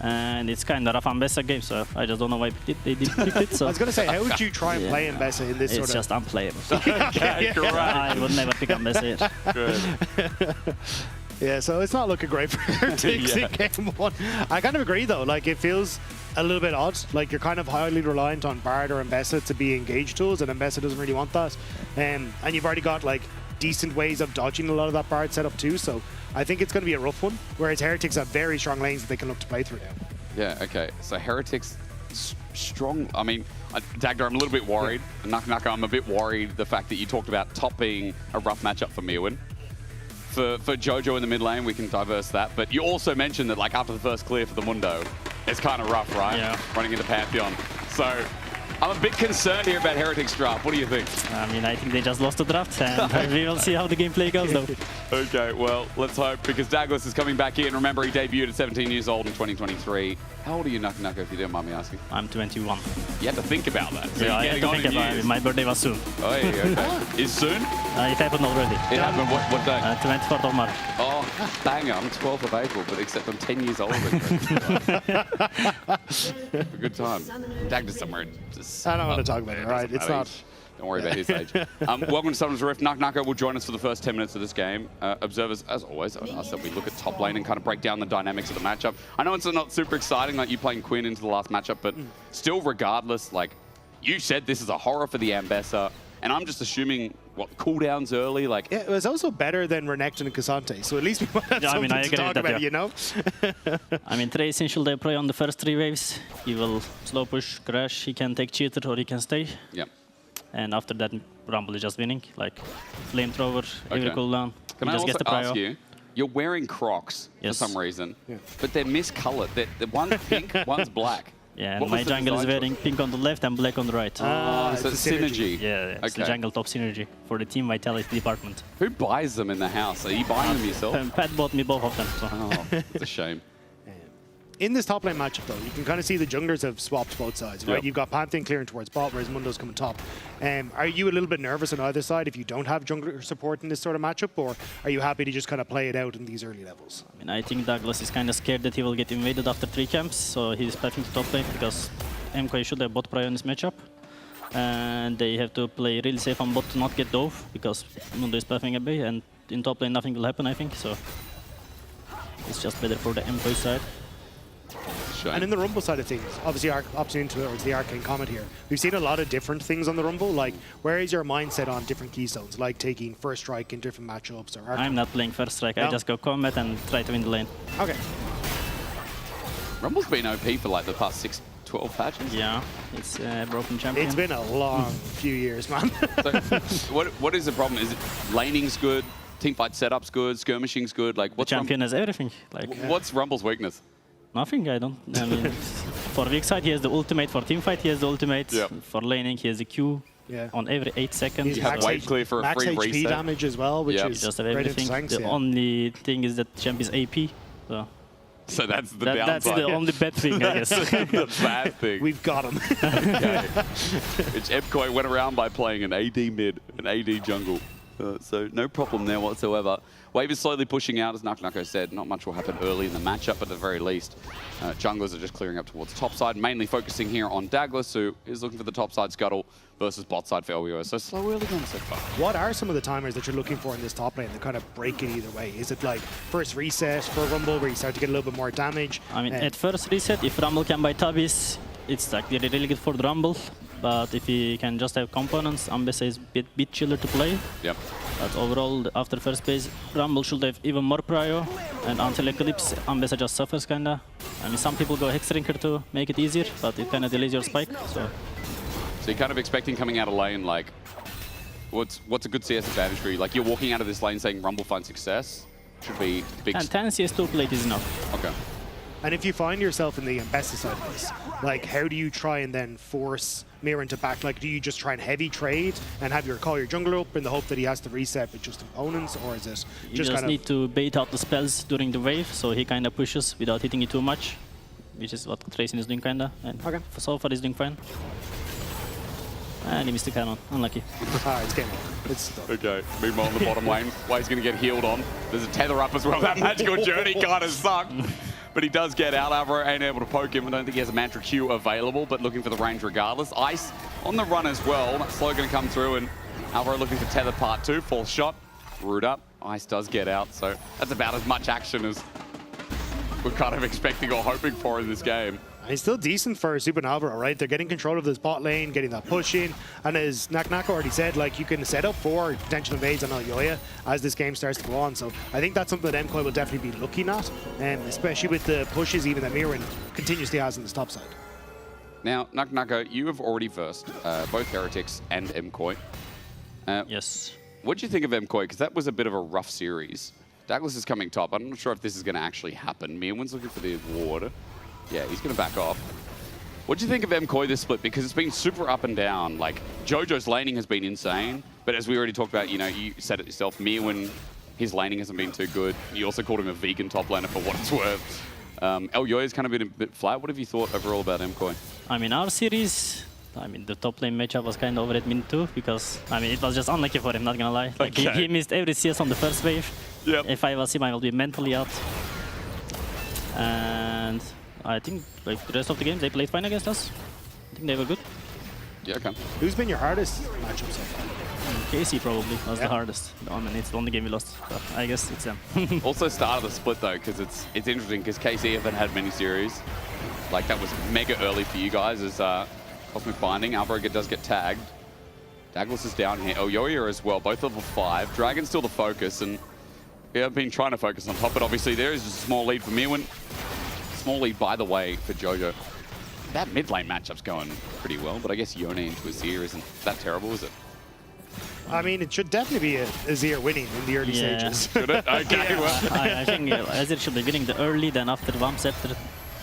And it's kind of rough Ambessa game, so I just don't know why they did pick it. So. I was going to say, how would you try and play Ambessa in this sort of... It's just unplayable. Okay, great. I would never pick Ambessa here. Good. Yeah, so it's not looking great for Heretics in game 1. I kind of agree, though. Like, it feels a little bit odd. Like, you're kind of highly reliant on Bard or Mbessa to be engaged tools, and Mbessa doesn't really want that. And you've already got like decent ways of dodging a lot of that Bard setup too, so I think it's going to be a rough one, whereas Heretics have very strong lanes that they can look to play through now. Yeah, okay. So Heretics, strong. I mean, Dagda, I'm a little bit worried. And Naka, I'm a bit worried the fact that you talked about top being a rough matchup for Mirwin. For Jojo in the mid lane, we can diverse that. But you also mentioned that, like, after the first clear for the Mundo, it's kind of rough, right? Yeah. Running into Pantheon. So I'm a bit concerned here about Heretics draft. What do you think? I mean, I think they just lost the draft, and we will see how the gameplay goes, though. Okay, well, let's hope, because Douglas is coming back in. Remember, he debuted at 17 years old in 2023. How old are you, Naka, if you don't mind me asking? I'm 21. You had to think about that. So yeah, I had to think about it. My birthday was soon. Oh, yeah, okay. Is soon? It happened already. It happened what day? 24th of March. Oh, banger. I'm 12th of April, but except I'm 10 years older than you. A good time. Dagda's somewhere. I don't want to talk about it, right? It's not. Don't worry about his age. Welcome to Summoners Rift. Naka will join us for the first 10 minutes of this game. Observers, as always, I ask that we look at top lane and kind of break down the dynamics of the matchup. I know it's not super exciting, like you playing Quinn into the last matchup, but still, regardless, like you said, this is a horror for the Ambessa, and I'm just assuming what cooldowns early, like. Yeah, it was also better than Renekton and Cassante, so at least we might have something to talk about, you know. I mean, Trey essential deploy on the first 3 waves. He will slow push, crash. He can take cheater or he can stay. Yep. And after that, Rumble is just winning, like flamethrower, every cooldown. Can I just also get the ask you, you're wearing Crocs for some reason, but they're miscolored. One's pink, one's black. Yeah, and my jungle is wearing pink on the left and black on the right. So it's synergy. Yeah, it's the jungle top synergy for the team vitality department. Who buys them in the house? Are you buying them yourself? Pat bought me both of them. So. Oh, it's a shame. In this top lane matchup, though, you can kind of see the junglers have swapped both sides, right? Yep. You've got Pantheon clearing towards bot, whereas Mundo's coming top. Are you a little bit nervous on either side if you don't have jungler support in this sort of matchup, or are you happy to just kind of play it out in these early levels? I mean, I think Douglas is kind of scared that he will get invaded after 3 camps, so he's pathing to top lane because MK should have bot prio in this matchup. And they have to play really safe on bot to not get dove because Mundo is pathing away, and in top lane nothing will happen, I think, so it's just better for the MK side. And in the Rumble side of things, obviously opting towards the Arcane Comet here, we've seen a lot of different things on the Rumble. Like, where is your mindset on different keystones, like taking first strike in different matchups? Or I'm not playing first strike. No? I just go Comet and try to win the lane. Okay. Rumble's been OP for like the past 6-12 patches. Yeah, it's a broken champion. It's been a long few years, man. So, what is the problem? Is it laning's good, teamfight setup's good, skirmishing's good? Like, what's the champion has everything. Like, what's Rumble's weakness? Nothing, I mean, for weak side, he has the ultimate. For teamfight, he has the ultimate. Yep. For laning, he has the Q on every 8 seconds. You have wait clear for a free HP reset. damage as well, which is just have everything. The only thing is that champ is AP. So that's the downside. That's the only bad thing, I guess. The bad thing. We've got him. Okay. Which Epkoi went around by playing an AD mid, an AD jungle. So no problem there whatsoever. Wave is slowly pushing out, as Naka said. Not much will happen early in the matchup, but at the very least, junglers are just clearing up towards top side, mainly focusing here on Douglas, who is looking for the top side scuttle versus bot side for LWO. So slow early going so far. What are some of the timers that you're looking for in this top lane that kind of break it either way? Is it like first reset for Rumble where you start to get a little bit more damage? I mean, at first reset, if Rumble can buy tabbies, it's like really good for the Rumble. But if he can just have components, Ambessa is a bit chiller to play. Yep. But overall, after first phase, Rumble should have even more prio. And until Eclipse, Ambessa just suffers kinda. I mean, some people go Hexdrinker to make it easier, but it kinda delays your spike. So you're kind of expecting coming out of lane, like, what's a good CS advantage for you? Like, you're walking out of this lane saying Rumble finds success? Should be big. And 10 CS2 plate is enough. Okay. And if you find yourself in the Ambessa side of this, like, how do you try and then force Mirren to back? Like, do you just try and heavy trade and have call your jungler up in the hope that he has to reset with just opponents, or is it you just need to bait out the spells during the wave, so he kind of pushes without hitting it too much, which is what Tracing is doing kinda, and so far he's doing fine. And he missed the cannon. Unlucky. It's game over. It's okay. Meanwhile, on the bottom lane, Wade's going to get healed on. There's a tether up as well. That magical journey kind of sucked. But he does get out. Alvaro ain't able to poke him. I don't think he has a Mantra Q available, but looking for the range regardless. Ice on the run as well. That's slow going to come through, and Alvaro looking for tether part 2. False shot. Root up. Ice does get out, so that's about as much action as we're kind of expecting or hoping for in this game. He's still decent for Super Nalbro, right? They're getting control of this bot lane, getting that push in, and as Nak already said, like, you can set up for potential invades on Elyoya as this game starts to go on. So I think that's something that MKOI will definitely be looking at, especially with the pushes even that Mirren continuously has on this top side. Now, Nak, you have already versed both Heretics and MKOI. Yes. What do you think of MKOI? Because that was a bit of a rough series. Douglas is coming top. I'm not sure if this is going to actually happen. Mirren's looking for the award. Yeah, he's going to back off. What do you think of MKOI this split? Because it's been super up and down. Like, Jojo's laning has been insane. But as we already talked about, you know, you said it yourself, Mirren, his laning hasn't been too good. You also called him a vegan top laner for what it's worth. Elyoya's kind of been a bit flat. What have you thought overall about MKOI? I mean, our series, the top lane matchup was kind of over at min 2 because, it was just unlucky for him, not gonna lie. Like, he missed every CS on the first wave. Yep. If I was him, I will be mentally out. And I think, like, the rest of the games, they played fine against us. I think they were good. Yeah, okay. Who's been your hardest matchup so far? KC probably was the hardest. It's the only game we lost. So I guess it's them. Also started the split though, because it's interesting because KC haven't had many series. Like, that was mega early for you guys as Cosmic Binding. Alvaroga does get tagged. Douglas is down here. Elyoya as well, both level 5. Dragon's still the focus, and I've been trying to focus on top, but obviously there is just a small lead for Mirren. Small lead, by the way, for Jojo. That mid lane matchup's going pretty well, but I guess Yone into Azir isn't that terrible, is it? I mean, it should definitely be a Azir winning in the early stages. Should it? Okay, well. I think Azir should be winning the early, then after Vamps, after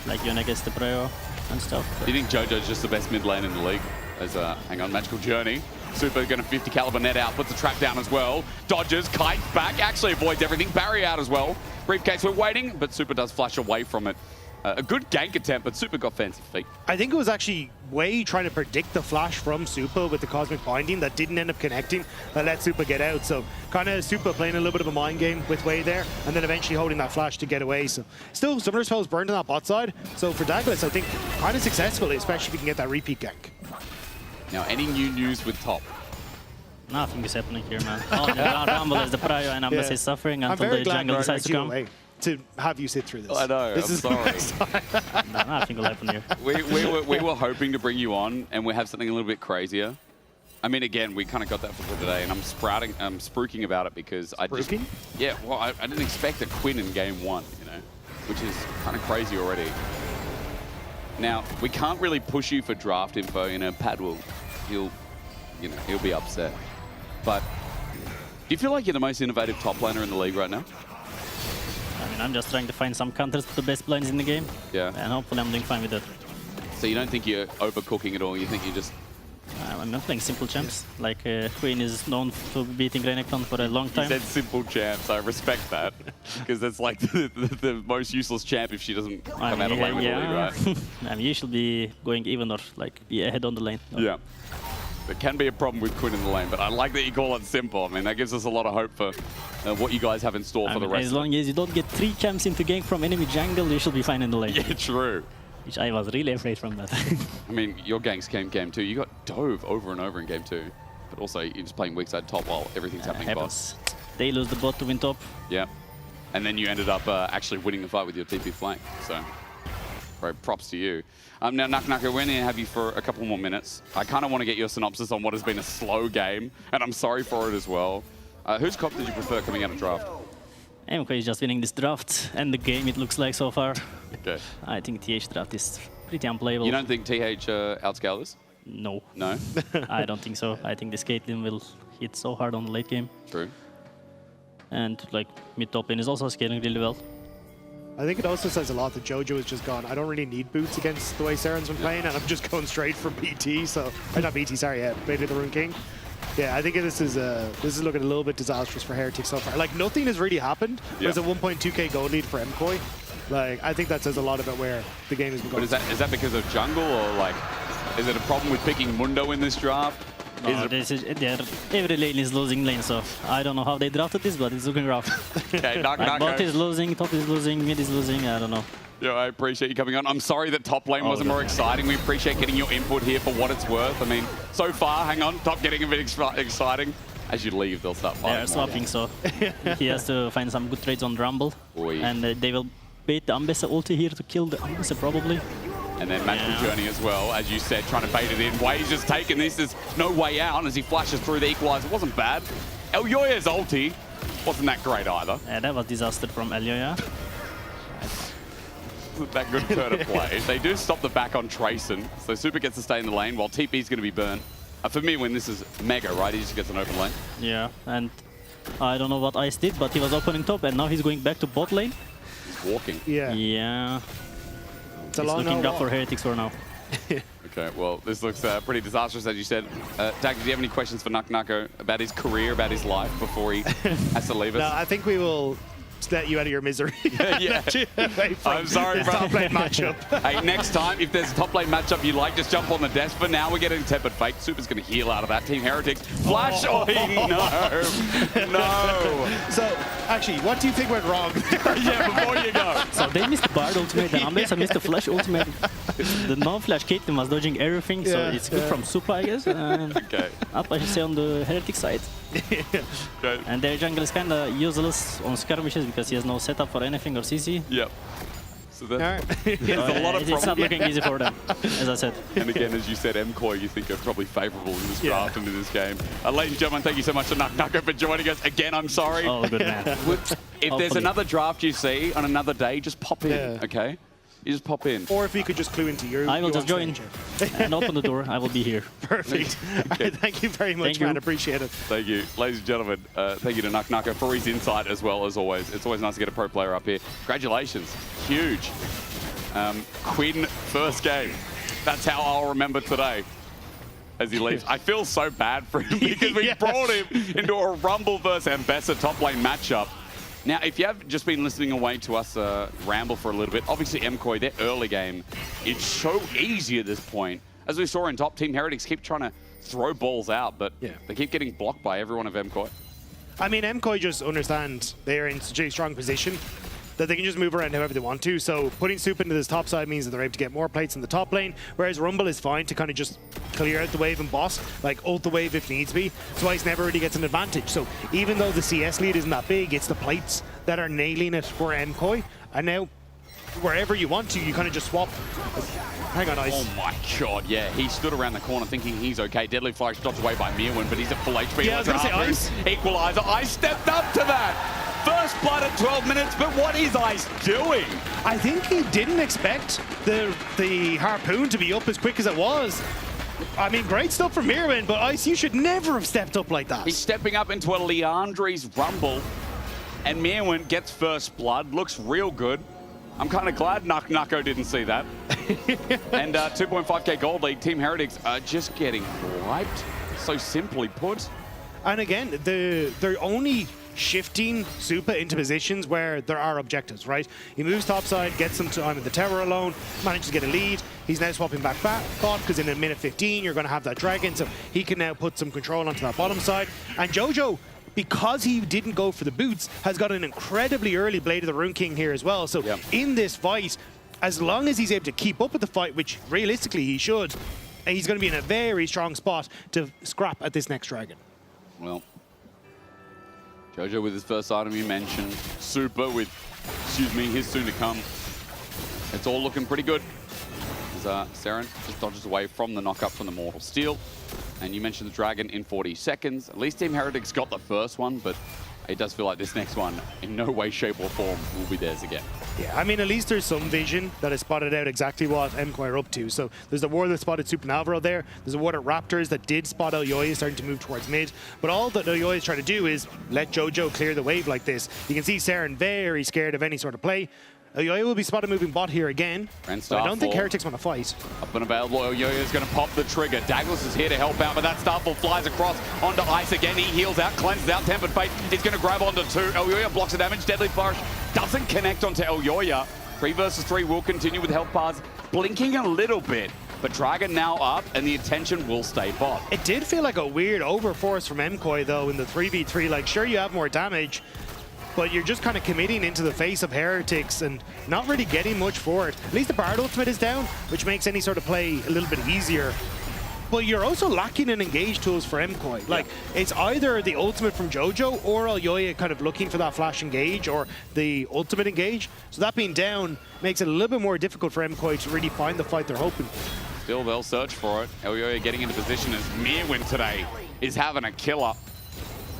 like Yone gets the Preo and stuff. Do you think Jojo's just the best mid lane in the league? As hang on, Magical Journey. Super going to 50 caliber net out, puts the trap down as well. Dodges, kites back, actually avoids everything. Barry out as well. Briefcase, we're waiting, but Super does flash away from it. A good gank attempt, but Super got fancy feet. I think it was actually Wei trying to predict the flash from Super with the Cosmic Binding that didn't end up connecting, that let Super get out. So kind of Super playing a little bit of a mind game with Wei there, and then eventually holding that flash to get away. So still, Summoner's Spell's burned on that bot side. So for Douglas, I think kind of successfully, especially if he can get that repeat gank. Now, any new news with top? Nothing is happening here, man. All the Rumble is the Pryo and Ambas is suffering until the jungle decides to come. To have you sit through this. I know, this I'm sorry. Nothing will happen here. We were hoping to bring you on and we have something a little bit crazier. I mean, again, we kind of got that for today, and I'm spruiking about it because I just... Yeah, well, I didn't expect a Quinn in game 1, you know, which is kind of crazy already. Now, we can't really push you for draft info, you know, Pad will, he'll be upset. But do you feel like you're the most innovative top laner in the league right now? I mean, I'm just trying to find some counters to the best planes in the game. Yeah. And hopefully I'm doing fine with that. So you don't think you're overcooking it all? You think you're just... I'm not playing simple champs. Like, Queen is known for beating Renekton for a long time. You said simple champs. I respect that. Because that's like the most useless champ if she doesn't come out of lane with the lead, right? I mean, you should be going even or like be ahead on the lane. Yeah. There can be a problem with Quinn in the lane, but I like that you call it simple. I mean, that gives us a lot of hope for what you guys have in store for the rest. As long as you don't get 3 champs into gank from enemy jungle, you should be fine in the lane. Yeah, true. Which I was really afraid from that. I mean, your ganks came game 2. You got dove over and over in game 2. But also, you're just playing weak side top while everything's happening bot. They lose the bot to win top. Yeah. And then you ended up actually winning the fight with your TP flank. So, great props to you. Now, Nak, we're going to have you for a couple more minutes. I kind of want to get your synopsis on what has been a slow game, and I'm sorry for it as well. Whose cop did you prefer coming out of draft? MKOI is just winning this draft, and the game it looks like so far. Okay. I think TH draft is pretty unplayable. You don't think TH outscaled this? No. No? I don't think so. I think this Caitlyn will hit so hard on the late game. True. And like mid-top lane is also scaling really well. I think it also says a lot that Jojo has just gone, I don't really need boots against the way Saren's been playing, and I'm just going straight for BT, so... Or not BT, sorry, yeah, Blade the Rune King. Yeah, I think this is looking a little bit disastrous for Heretics so far. Like, nothing has really happened. Yeah. There's a 1.2k gold lead for MKOI. Like, I think that says a lot about where the game is going. But is that because of jungle, or like, is it a problem with picking Mundo in this draft? No, every lane is losing lane, so I don't know how they drafted this, but it's looking rough. Okay, bot is losing, top is losing, mid is losing, I don't know. Yeah, I appreciate you coming on. I'm sorry that top lane wasn't more exciting. We appreciate getting your input here for what it's worth. I mean, so far, hang on, top getting a bit exciting. As you leave, they'll start fighting. They're swapping, so he has to find some good trades on Rumble. And they will bait the Ambessa ulti here to kill the Ambessa probably. And then Magical Journey as well, as you said, trying to bait it in. Way's just taking this. There's no way out as he flashes through the equalizer. It wasn't bad. Elyoya's ulti wasn't that great either. Yeah, that was disaster from Elyoya. Wasn't that good turn of play. They do stop the back on Trayson, so Super gets to stay in the lane while TP's going to be burnt. For me, when this is Mega, right, he just gets an open lane. Yeah, and I don't know what Ice did, but he was opening top, and now he's going back to bot lane. He's walking. Yeah. It's a he's long looking walk. rough for Heretics for now. Okay, well, this looks pretty disastrous, as you said. Dag, do you have any questions for Nucko about his career, about his life, before he has to leave us? No, I think we will let you out of your misery. Yeah. I'm sorry, bro. Top lane matchup. Hey, next time, if there's a top lane matchup you like, just jump on the desk. For now, we're getting Tepid Fake. Super's going to heal out of that. Team Heretics. Flash! Oh, no. No. So, actually, what do you think went wrong? Yeah, before you go. So they missed the Bard ultimate, and Ambessa missed the Flash ultimate. The non-Flash Caitlyn was dodging everything, so it's good from Super, I guess. And okay. Up, I should say, on the Heretic side. Okay. And their jungle is kind of useless on skirmishes because he has no setup for anything or CC. Yep. So there's a lot of problems. It's not looking easy for them, as I said. And again, as you said, MCOY, you think are probably favourable in this draft and in this game. Ladies and gentlemen, thank you so much to Nucko for joining us. Again, I'm sorry. Oh, good man. If there's another draft you see on another day, just pop in, okay? You just pop in. Or if you could just clue into your... I will just join and open the door. I will be here. Perfect. Okay. Thank you very much, man. Appreciate it. Thank you. Ladies and gentlemen, thank you to Nucko for his insight as well, as always. It's always nice to get a pro player up here. Congratulations. Huge. Quinn, first game. That's how I'll remember today as he leaves. I feel so bad for him because we brought him into a Rumble versus Ambessa top lane matchup. Now, if you have just been listening away to us ramble for a little bit, obviously MCOY, their early game, it's so easy at this point. As we saw in top, Team Heretics keep trying to throw balls out, but they keep getting blocked by everyone of MCOY. I mean, MCOY just understand they're in such a strong position that they can just move around however they want to. So putting Soup into this top side means that they're able to get more plates in the top lane, whereas Rumble is fine to kind of just clear out the wave and boss, like ult the wave if needs be. So Ice never really gets an advantage. So even though the CS lead isn't that big, it's the plates that are nailing it for MCOY. And now, wherever you want to, you kind of just swap. Hang on, Ice. Oh my god, yeah. He stood around the corner thinking he's okay. Deadly Flash dodged away by Mirwin, but he's at full HP. Yeah, I was going to say Ice. Equalizer. Ice stepped up to that. First blood at 12 minutes, but what is Ice doing? I think he didn't expect the harpoon to be up as quick as it was. I mean, great stuff from Mirwin, but Ice, you should never have stepped up like that. He's stepping up into a Leandre's Rumble, and Mirwin gets first blood. Looks real good. I'm kind of glad Nucko didn't see that. And 2.5k gold lead, Team Heretics are just getting wiped. So simply put. And again, they're only shifting Super into positions where there are objectives, right? He moves topside, gets some time in the tower alone, manages to get a lead. He's now swapping back bot because in a minute 15 you're going to have that dragon, so he can now put some control onto that bottom side. And Jojo, because he didn't go for the boots, has got an incredibly early Blade of the Rune King here as well. So in this fight, as long as he's able to keep up with the fight, which realistically he should, he's going to be in a very strong spot to scrap at this next dragon. Well, Jojo with his first item you mentioned. Super with, his soon to come. It's all looking pretty good. As Saren just dodges away from the knock-up from the Mortal Steel. And you mentioned the Dragon in 40 seconds. At least Team Heretics got the first one, but it does feel like this next one, in no way, shape, or form, will be theirs again. Yeah, I mean, at least there's some vision that has spotted out exactly what MCOY are up to. So there's the ward that spotted Super Navarro there. There's a ward at Raptors that did spot Elyoya starting to move towards mid. But all that Elyoya is trying to do is let Jojo clear the wave like this. You can see Saren very scared of any sort of play. Elyoya will be spotted moving bot here again. But I don't think Heretics want to fight. Up and available, Elyoya is going to pop the trigger. Douglas is here to help out, but that Starfall flies across onto Ice again. He heals out, cleanses out, Tempered Fate. He's going to grab onto two. Elyoya blocks the damage. Deadly Flourish doesn't connect onto Elyoya. 3 versus 3 will continue with health bars blinking a little bit. But Dragon now up, and the attention will stay bot. It did feel like a weird overforce from MCOY, though, in the 3v3. Like, sure, you have more damage, but you're just kind of committing into the face of Heretics and not really getting much for it. At least the Bard ultimate is down, which makes any sort of play a little bit easier. but you're also lacking in engage tools for MKOI. Like, it's either the ultimate from Jojo or Elyoya kind of looking for that flash engage or the ultimate engage. So that being down makes it a little bit more difficult for MKOI to really find the fight they're hoping for. Still, they'll search for it. Elyoya getting into position as Mirwin today is having a killer.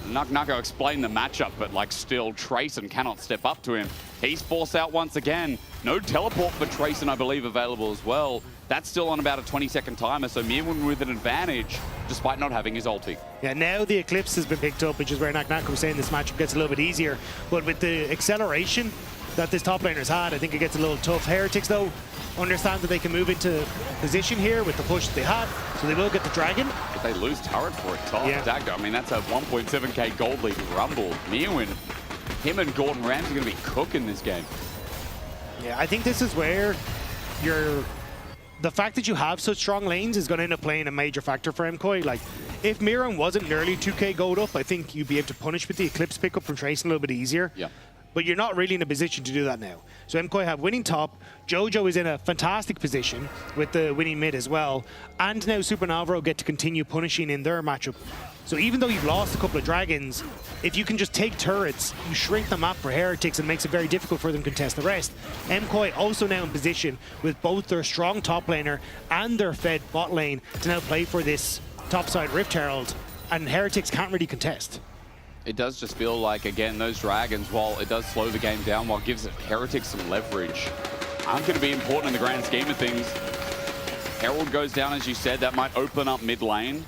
Nuko explained the matchup, but like still, Trayson cannot step up to him. He's forced out once again. No teleport for Trayson, I believe, available as well. That's still on about a 20-second timer, so Mirwin with an advantage, despite not having his ulti. Yeah, now the Eclipse has been picked up, which is where Nuko was saying this matchup gets a little bit easier. But with the acceleration that this top laner's had, I think it gets a little tough. Heretics, though, understand that they can move into position here with the push that they have, so they will get the Dragon. But they lose turret for it, top Dagger. I mean, that's a 1.7k gold lead rumble. Mirwin, him and Gordon Ramsay are going to be cooking this game. Yeah, I think this is where the fact that you have such strong lanes is going to end up playing a major factor for MKOI. Like, if Mirwin wasn't nearly 2k gold up, I think you'd be able to punish with the Eclipse pickup from Trayson a little bit easier. Yeah. But you're not really in a position to do that now. So MKOI have winning top, Jojo is in a fantastic position with the winning mid as well, and now Super Navarro get to continue punishing in their matchup. So even though you've lost a couple of dragons, if you can just take turrets, you shrink the map for Heretics and makes it very difficult for them to contest the rest. MKOI also now in position with both their strong top laner and their fed bot lane to now play for this topside Rift Herald, and Heretics can't really contest. It does just feel like, again, those dragons, while it does slow the game down, while it gives Heretics some leverage, aren't going to be important in the grand scheme of things. Herald goes down, as you said, that might open up mid lane,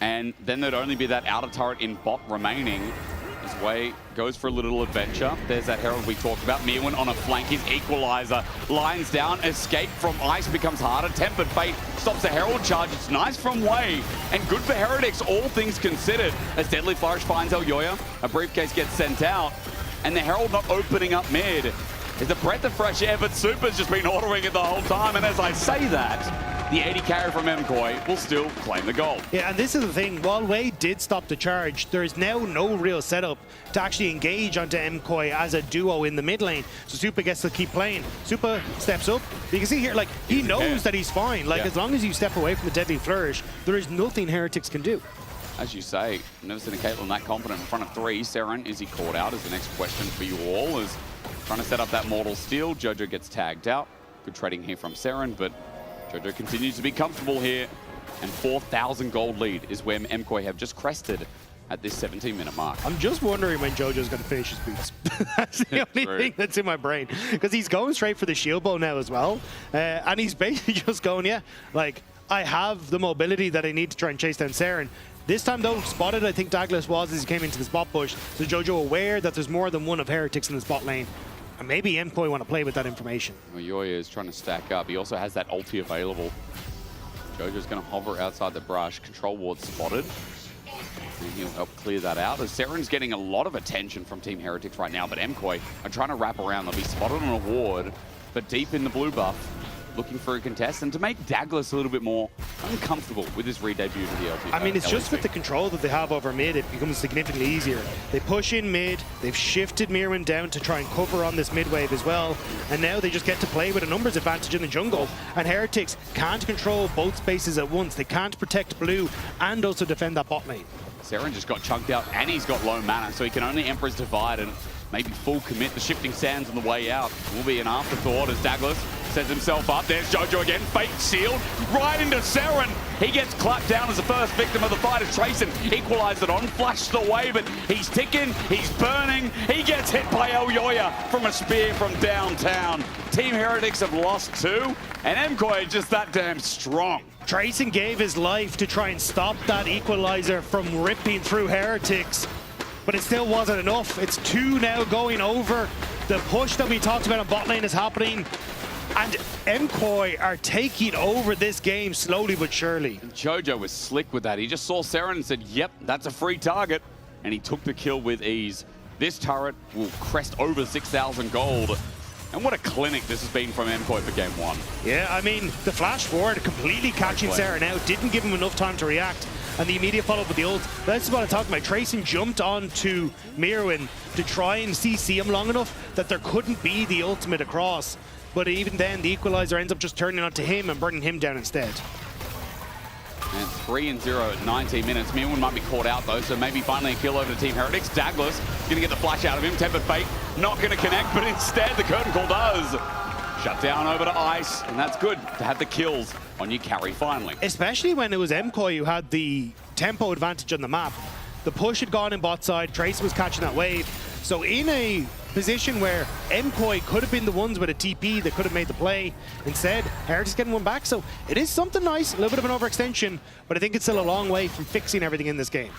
and then there'd only be that outer turret in bot remaining. His way goes for a little adventure. There's that Herald we talked about. Mirwin on a flank, his equalizer. Lines down, escape from ice becomes harder. Tempered Fate stops the Herald charge. It's nice from Wei, and good for Heretics, all things considered. As Deadly Flourish finds Elyoya, a briefcase gets sent out, and the Herald not opening up mid. It's a breath of fresh air, but Super's just been ordering it the whole time, and as I say that, the 80 carry from MKOI will still claim the gold. Yeah, and this is the thing. While Wei did stop the charge, there is now no real setup to actually engage onto MKOI as a duo in the mid lane. So Super gets to keep playing. Super steps up. You can see here, like, he knows that he's fine. Like, as long as you step away from the Deadly Flourish, there is nothing Heretics can do. As you say, I've never seen a Caitlyn that confident in front of three. Seren, is he caught out? Is the next question for you all. Is trying to set up that Mortal Steel. Jojo gets tagged out. Good trading here from Seren, but Jojo continues to be comfortable here, and 4,000 gold lead is where MKOI have just crested at this 17-minute mark. I'm just wondering when Jojo's going to finish his boots. That's the only thing that's in my brain, because he's going straight for the shield bow now as well, and he's basically just going, yeah, like, I have the mobility that I need to try and chase down Seren. This time, though, spotted, I think Douglas was as he came into the spot push, so Jojo aware that there's more than one of Heretics in the spot lane. And maybe MKOI want to play with that information. Elyoya is trying to stack up. He also has that ulti available. Jojo's going to hover outside the brush. Control ward spotted. And he'll help clear that out. As Seren's getting a lot of attention from Team Heretics right now, but MKOI are trying to wrap around. They'll be spotted on a ward, but deep in the blue buff, looking for a contest, and to make Douglas a little bit more uncomfortable with his re-debut to the LT. I mean, it's just with the control that they have over mid, it becomes significantly easier. They push in mid, they've shifted Mirwin down to try and cover on this mid wave as well, and now they just get to play with a numbers advantage in the jungle, and Heretics can't control both spaces at once. They can't protect blue and also defend that bot lane. Seren just got chunked out, and he's got low mana, so he can only Emperor's Divide and maybe full commit. The shifting sands on the way out will be an afterthought as Douglas sets himself up. There's Jojo again, fake sealed, right into Seren. He gets clapped down as the first victim of the fight as Trayson equalized it on, flashed away, but he's ticking, he's burning. He gets hit by Elyoya from a spear from downtown. Team Heretics have lost two, and MKOI just that damn strong. Trayson gave his life to try and stop that equalizer from ripping through Heretics, but it still wasn't enough. It's two now going over. The push that we talked about on bot lane is happening, and MKOI are taking over this game slowly but surely. And Jojo was slick with that. He just saw Seren and said, yep, that's a free target, and he took the kill with ease. This turret will crest over 6,000 gold. And what a clinic this has been from MKOI for game one. Yeah, I mean, the flash forward completely catching Seren out, didn't give him enough time to react, and the immediate follow-up with the ult. That's what I'm talking about. Trayson jumped onto Mirwin to try and CC him long enough that there couldn't be the ultimate across. But even then, the equalizer ends up just turning onto him and burning him down instead. And 3-0 at 19 minutes. Mirwin might be caught out though, so maybe finally a kill over to Team Heretics. Douglas gonna get the flash out of him. Tempered Fate not gonna connect, but instead the curtain call does. Shut down over to Ice, and that's good to have the kills on your carry finally. Especially when it was MKOI who had the tempo advantage on the map. The push had gone in bot side, Trace was catching that wave. So in a position where MKOI could have been the ones with a TP that could have made the play, instead, Heretics getting one back. So it is something nice, a little bit of an overextension, but I think it's still a long way from fixing everything in this game.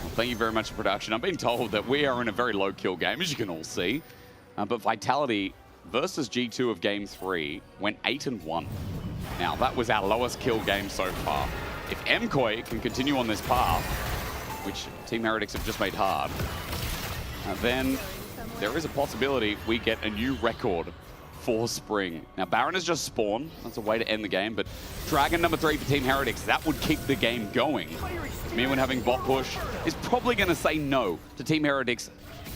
Well, thank you very much for production. I've been told that we are in a very low kill game, as you can all see. But Vitality versus G2 of game 3 went 8-1. Now, that was our lowest kill game so far. If MKOI can continue on this path, which Team Heretics have just made hard, then there is a possibility we get a new record for Spring. Now, Baron has just spawned. That's a way to end the game, but Dragon number 3 for Team Heretics, that would keep the game going. Mirwin having bot push is probably going to say no to Team Heretics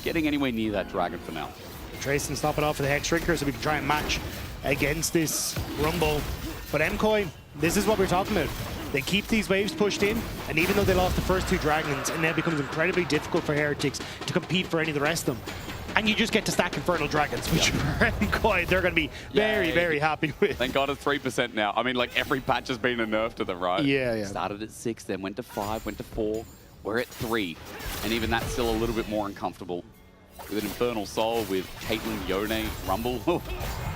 getting anywhere near that Dragon for now. Trace can stop it off with the Hex Shrinker so we can try and match against this Rumble. But MKOI, this is what we're talking about. They keep these waves pushed in, and even though they lost the first 2 Dragons, it now becomes incredibly difficult for Heretics to compete for any of the rest of them. And you just get to stack Infernal Dragons, which for MKOI, they're going to be very, very happy with. Thank God it's 3% now. I mean, like, every patch has been a nerf to them, right? Yeah. Started at 6, then went to 5, went to 4. We're at 3, and even that's still a little bit more uncomfortable. With an Infernal Soul, with Caitlyn, Yone, Rumble.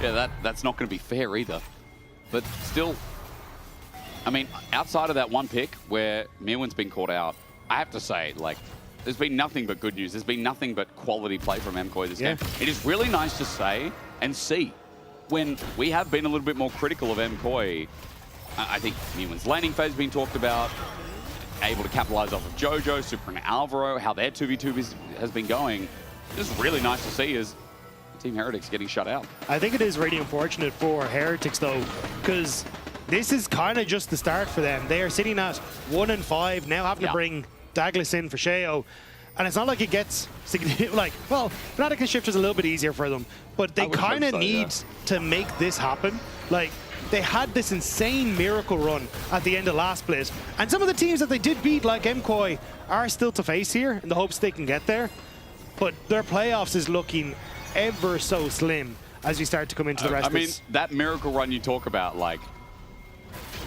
Yeah, that's not going to be fair either. But still, I mean, outside of that one pick where Mirwin's been caught out, I have to say, like, there's been nothing but good news. There's been nothing but quality play from MKOI this game. It is really nice to say and see when we have been a little bit more critical of MKOI. I think Mirwin's laning phase has been talked about, able to capitalize off of Jojo, Super and Alvaro, how their 2v2 has been going. This is really nice to see as Team Heretics getting shut out. I think it is really unfortunate for Heretics though, because this is kind of just the start for them. They are sitting at 1-5, now having to bring Douglas in for Sheo. And it's not like it gets like, well, Fnatic and Shift is a little bit easier for them, but they kind of need to make this happen. Like, they had this insane miracle run at the end of last split, and some of the teams that they did beat, like MKOI, are still to face here in the hopes they can get there. But their playoffs is looking ever so slim as we start to come into the rest of this. I mean, that miracle run you talk about, like,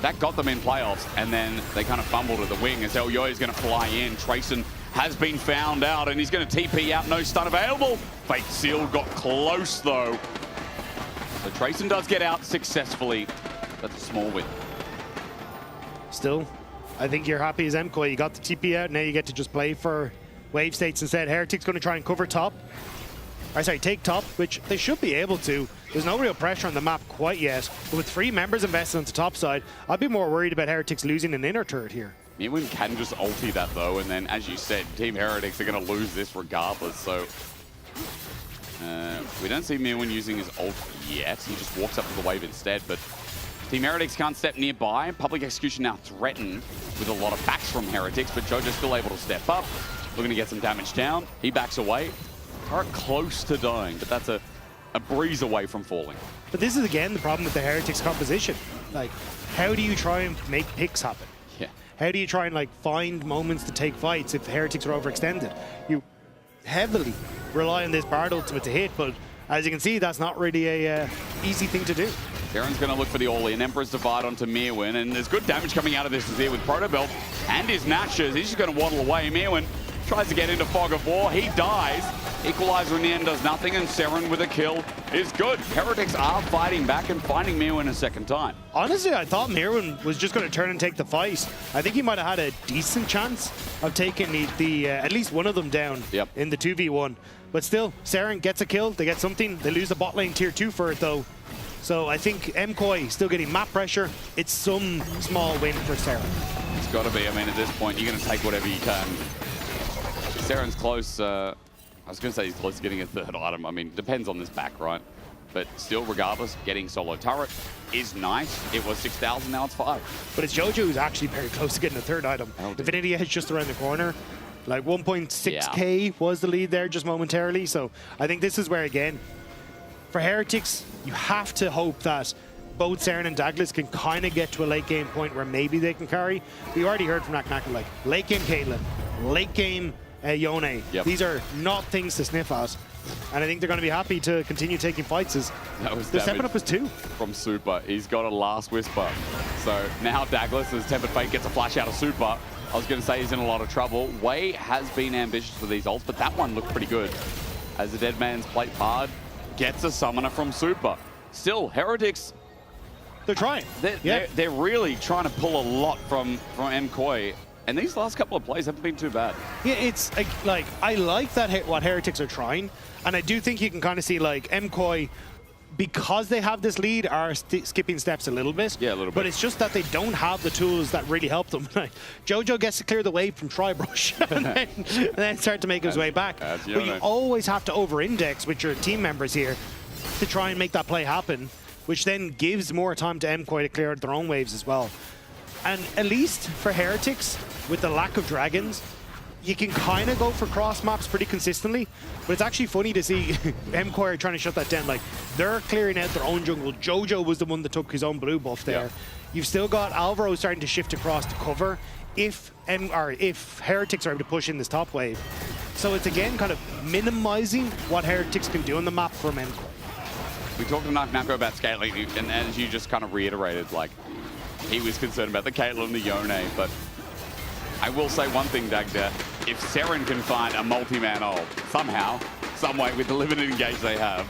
that got them in playoffs, and then they kind of fumbled at the wing as Elyoy is going to fly in. Trayson has been found out, and he's going to TP out. No stun available. Fate Seal got close, though. So Trayson does get out successfully. That's a small win. Still, I think you're happy as MKOI. You got the TP out, now you get to just play for wave states instead. Heretics going to try and cover top. Or sorry, take top, which they should be able to. There's no real pressure on the map quite yet. But with 3 members invested on the top side, I'd be more worried about Heretics losing an inner turret here. Mirwin can just ulti that though, and then as you said, Team Heretics are going to lose this regardless. So we don't see Mirwin using his ult yet. He just walks up to the wave instead, but Team Heretics can't step nearby. Public Execution now threatened with a lot of backs from Heretics, but Jojo's still able to step up. Looking to get some damage down. He backs away. Are close to dying, but that's a breeze away from falling. But this is again the problem with the Heretics composition. Like, how do you try and make picks happen? Yeah. How do you try and like find moments to take fights if the Heretics are overextended? You heavily rely on this Bard ultimate to hit, but as you can see, that's not really a easy thing to do. Darren's going to look for the All-In. Emperor's Divide onto Mirwin, and there's good damage coming out of this here with Proto Belt and his Nashers. He's just going to waddle away. Mirwin tries to get into Fog of War. He dies. Equalizer in the end does nothing, and Seren with a kill is good. Heretics are fighting back and finding Mirwin a second time. Honestly, I thought Mirwin was just going to turn and take the fight. I think he might have had a decent chance of taking the at least one of them down in the 2v1. But still, Seren gets a kill. They get something. They lose the bot lane tier 2 for it, though. So I think MKOI still getting map pressure. It's some small win for Seren. It's got to be. I mean, at this point, you're going to take whatever you can. Seren's close. I was going to say he's close to getting a 3rd item. I mean, depends on this back, right? But still, regardless, getting solo turret is nice. It was 6,000, now it's 5. But it's Jojo who's actually very close to getting a 3rd item. Infinity Edge just around the corner. Like 1.6k was the lead there just momentarily. So I think this is where, again, for Heretics, you have to hope that both Saren and Douglas can kind of get to a late game point where maybe they can carry. We already heard from Naknaka, like, late game Caitlyn, late game Yone. Yep. These are not things to sniff at. And I think they're going to be happy to continue taking fights as they're stepping up as 2. From Super. He's got a last whisper. So now Douglas, as Tempered Fate gets a flash out of Super, I was going to say he's in a lot of trouble. Wei has been ambitious for these ults, but that one looked pretty good. As the Dead Man's Plate Pard gets a summoner from Super. Still, Heretics, they're trying. They're really trying to pull a lot from MKoi. And these last couple of plays haven't been too bad. Yeah, it's like I like that what Heretics are trying, and I do think you can kind of see like MKoi, because they have this lead, are skipping steps a little bit. Yeah, a little bit. But it's just that they don't have the tools that really help them. Like, Jojo gets to clear the way from Tribrush and then start to make his way back. But you always have to over-index with your team members here to try and make that play happen, which then gives more time to MKoi to clear out their own waves as well. And at least for Heretics, with the lack of dragons, you can kind of go for cross maps pretty consistently, but it's actually funny to see MKoi are trying to shut that down. Like, they're clearing out their own jungle. Jojo was the one that took his own blue buff there. Yeah. You've still got Alvaro starting to shift across to cover if Heretics are able to push in this top wave. So it's again kind of minimizing what Heretics can do on the map from MKoi. We talked to Naknako about scaling, and as you just kind of reiterated, like, he was concerned about the Caitlyn, the Yone, but I will say one thing, Dagda. If Saren can find a multi-man ult somehow, some way, with the limited engage they have,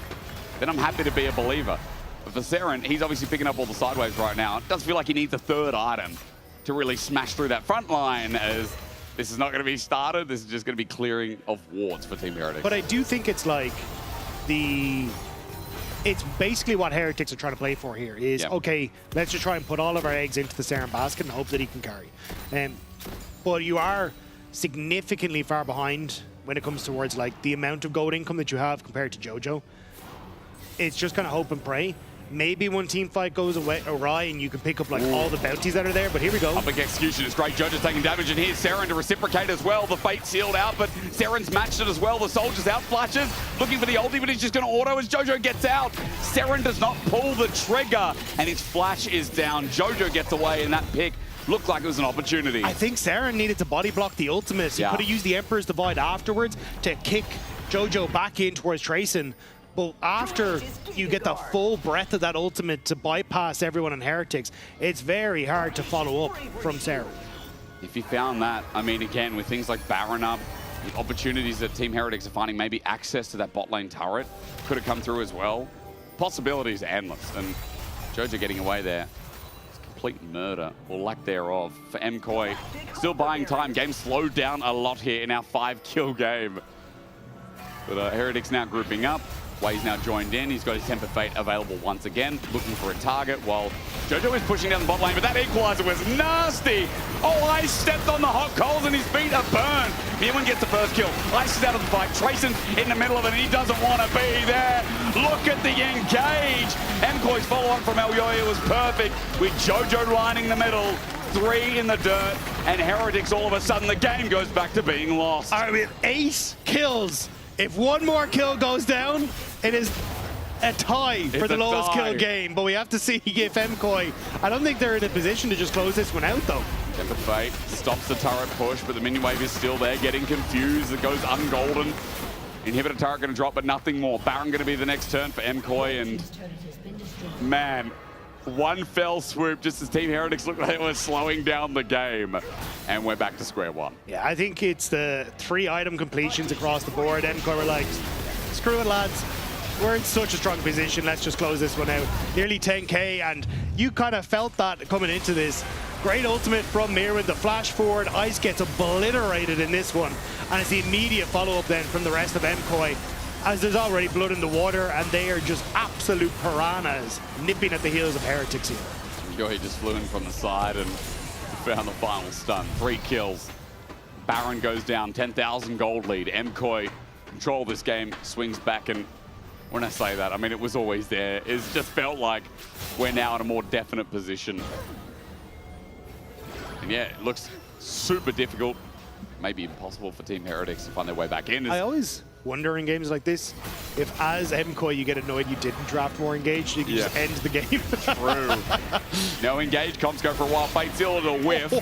then I'm happy to be a believer. But for Saren, he's obviously picking up all the sideways right now. It does feel like he needs a 3rd item to really smash through that front line, as this is not going to be started. This is just going to be clearing of wards for Team Heretics. But I do think it's like it's basically what Heretics are trying to play for here is, okay, let's just try and put all of our eggs into the Saren basket and hope that he can carry. But you are significantly far behind when it comes towards like the amount of gold income that you have compared to Jojo. It's just kind of hope and pray. Maybe one team fight goes awry and you can pick up like all the bounties that are there, but here we go. Epic execution is great. Jojo's taking damage, and here's Saren to reciprocate as well. The Fate sealed out, but Saren's matched it as well. The Soldier's out, flashes, looking for the ulti, but he's just going to auto as Jojo gets out. Saren does not pull the trigger, and his flash is down. Jojo gets away, and that pick looked like it was an opportunity. I think Saren needed to body block the ultimate. He could have used the Emperor's Divide afterwards to kick Jojo back in towards Tracing. But after you get the full breadth of that ultimate to bypass everyone in Heretics, it's very hard to follow up from Saren. If you found that, I mean, again, with things like Baron up, the opportunities that Team Heretics are finding, maybe access to that bot lane turret could have come through as well. Possibilities are endless, and Jojo getting away there. It's complete murder, or lack thereof, for MKoi. Still buying time. Game slowed down a lot here in our 5-kill game. But Heretics now grouping up. Wei's now joined in. He's got his Tempered Fate available once again, looking for a target while Jojo is pushing down the bot lane, but that equalizer was nasty. Oh, Ice stepped on the hot coals and his feet are burned. Mirwin gets the first kill. Ice is out of the fight. Tracing in the middle of it, and he doesn't want to be there. Look at the engage. MKoi's follow-up from Elyoya was perfect, with Jojo lining the middle. 3 in the dirt, and Heretics, all of a sudden, the game goes back to being lost. All right, we have 8 kills. If one more kill goes down, it is a tie for the lowest kill game. But we have to see if MKoi, I don't think they're in a position to just close this one out, though. Tempered Fate stops the turret push, but the minion wave is still there, getting confused. It goes ungolden. Inhibitor turret going to drop, but nothing more. Baron going to be the next turn for MKoi, and man, one fell swoop just as Team Heretics looked like they were slowing down the game. And we're back to square one. Yeah, I think it's the 3 item completions across the board. MKoi were like, screw it, lads. We're in such a strong position. Let's just close this one out. Nearly 10K, and you kind of felt that coming into this. Great ultimate from Mirwin, the flash forward. Ice gets obliterated in this one. And it's the immediate follow-up then from the rest of MKoi, as there's already blood in the water, and they are just absolute piranhas nipping at the heels of Heretics here. Yohi just flew in from the side and found the final stun. 3 kills. Baron goes down, 10,000 gold lead. MKoi control this game, swings back, and when I say that, I mean it was always there. It just felt like we're now in a more definite position. And yeah, it looks super difficult, maybe impossible for Team Heretics to find their way back in. I always wonder in games like this, if as MKOI you get annoyed you didn't draft more engaged, you can just end the game. True. No engaged, comps go for a while, Fate Seal to a whiff.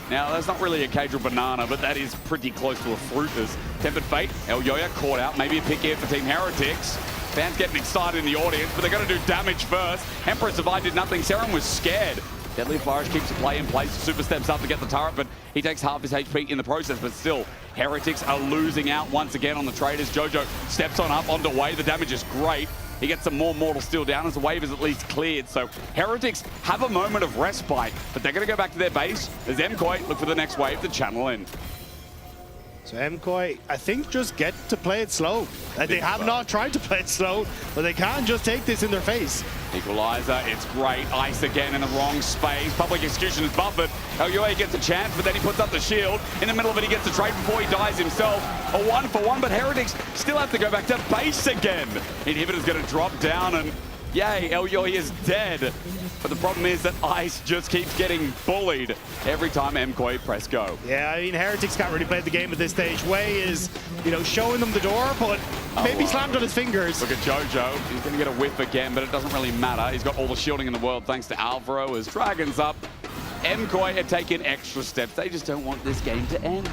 Now, that's not really a cage or banana, but that is pretty close to a fruit as Tempered Fate, El Yoya caught out, maybe a pick here for Team Heretics. Fans getting excited in the audience, but they're going to do damage first. Emperor Savai did nothing, Seren was scared. Deadly Flourish keeps the play in place. Super steps up to get the turret, but he takes half his HP in the process. But still, Heretics are losing out once again on the traders. Jojo steps on up onto Wave. The damage is great. He gets some more Mortal Steel down as the wave is at least cleared. So Heretics have a moment of respite, but they're going to go back to their base as MKOI look for the next wave to channel in. So MKOI, I think, just get to play it slow. They have not tried to play it slow, but they can't just take this in their face. Equalizer, it's great. Ice again in the wrong space. Public Execution is buffered. El Yoya gets a chance, but then he puts up the shield. In the middle of it, he gets a trade before he dies himself. A 1-for-1, but Heretics still have to go back to base again. Inhibitor's going to drop down, and yay, El Yoya is dead. But the problem is that Ice just keeps getting bullied every time MKOI press go. Yeah, I mean, Heretics can't really play the game at this stage. Wei is, you know, showing them the door, but maybe slammed on his fingers. Look at Jojo. He's going to get a whiff again, but it doesn't really matter. He's got all the shielding in the world thanks to Alvaro as Dragon's up. MKOI are taking extra steps. They just don't want this game to end.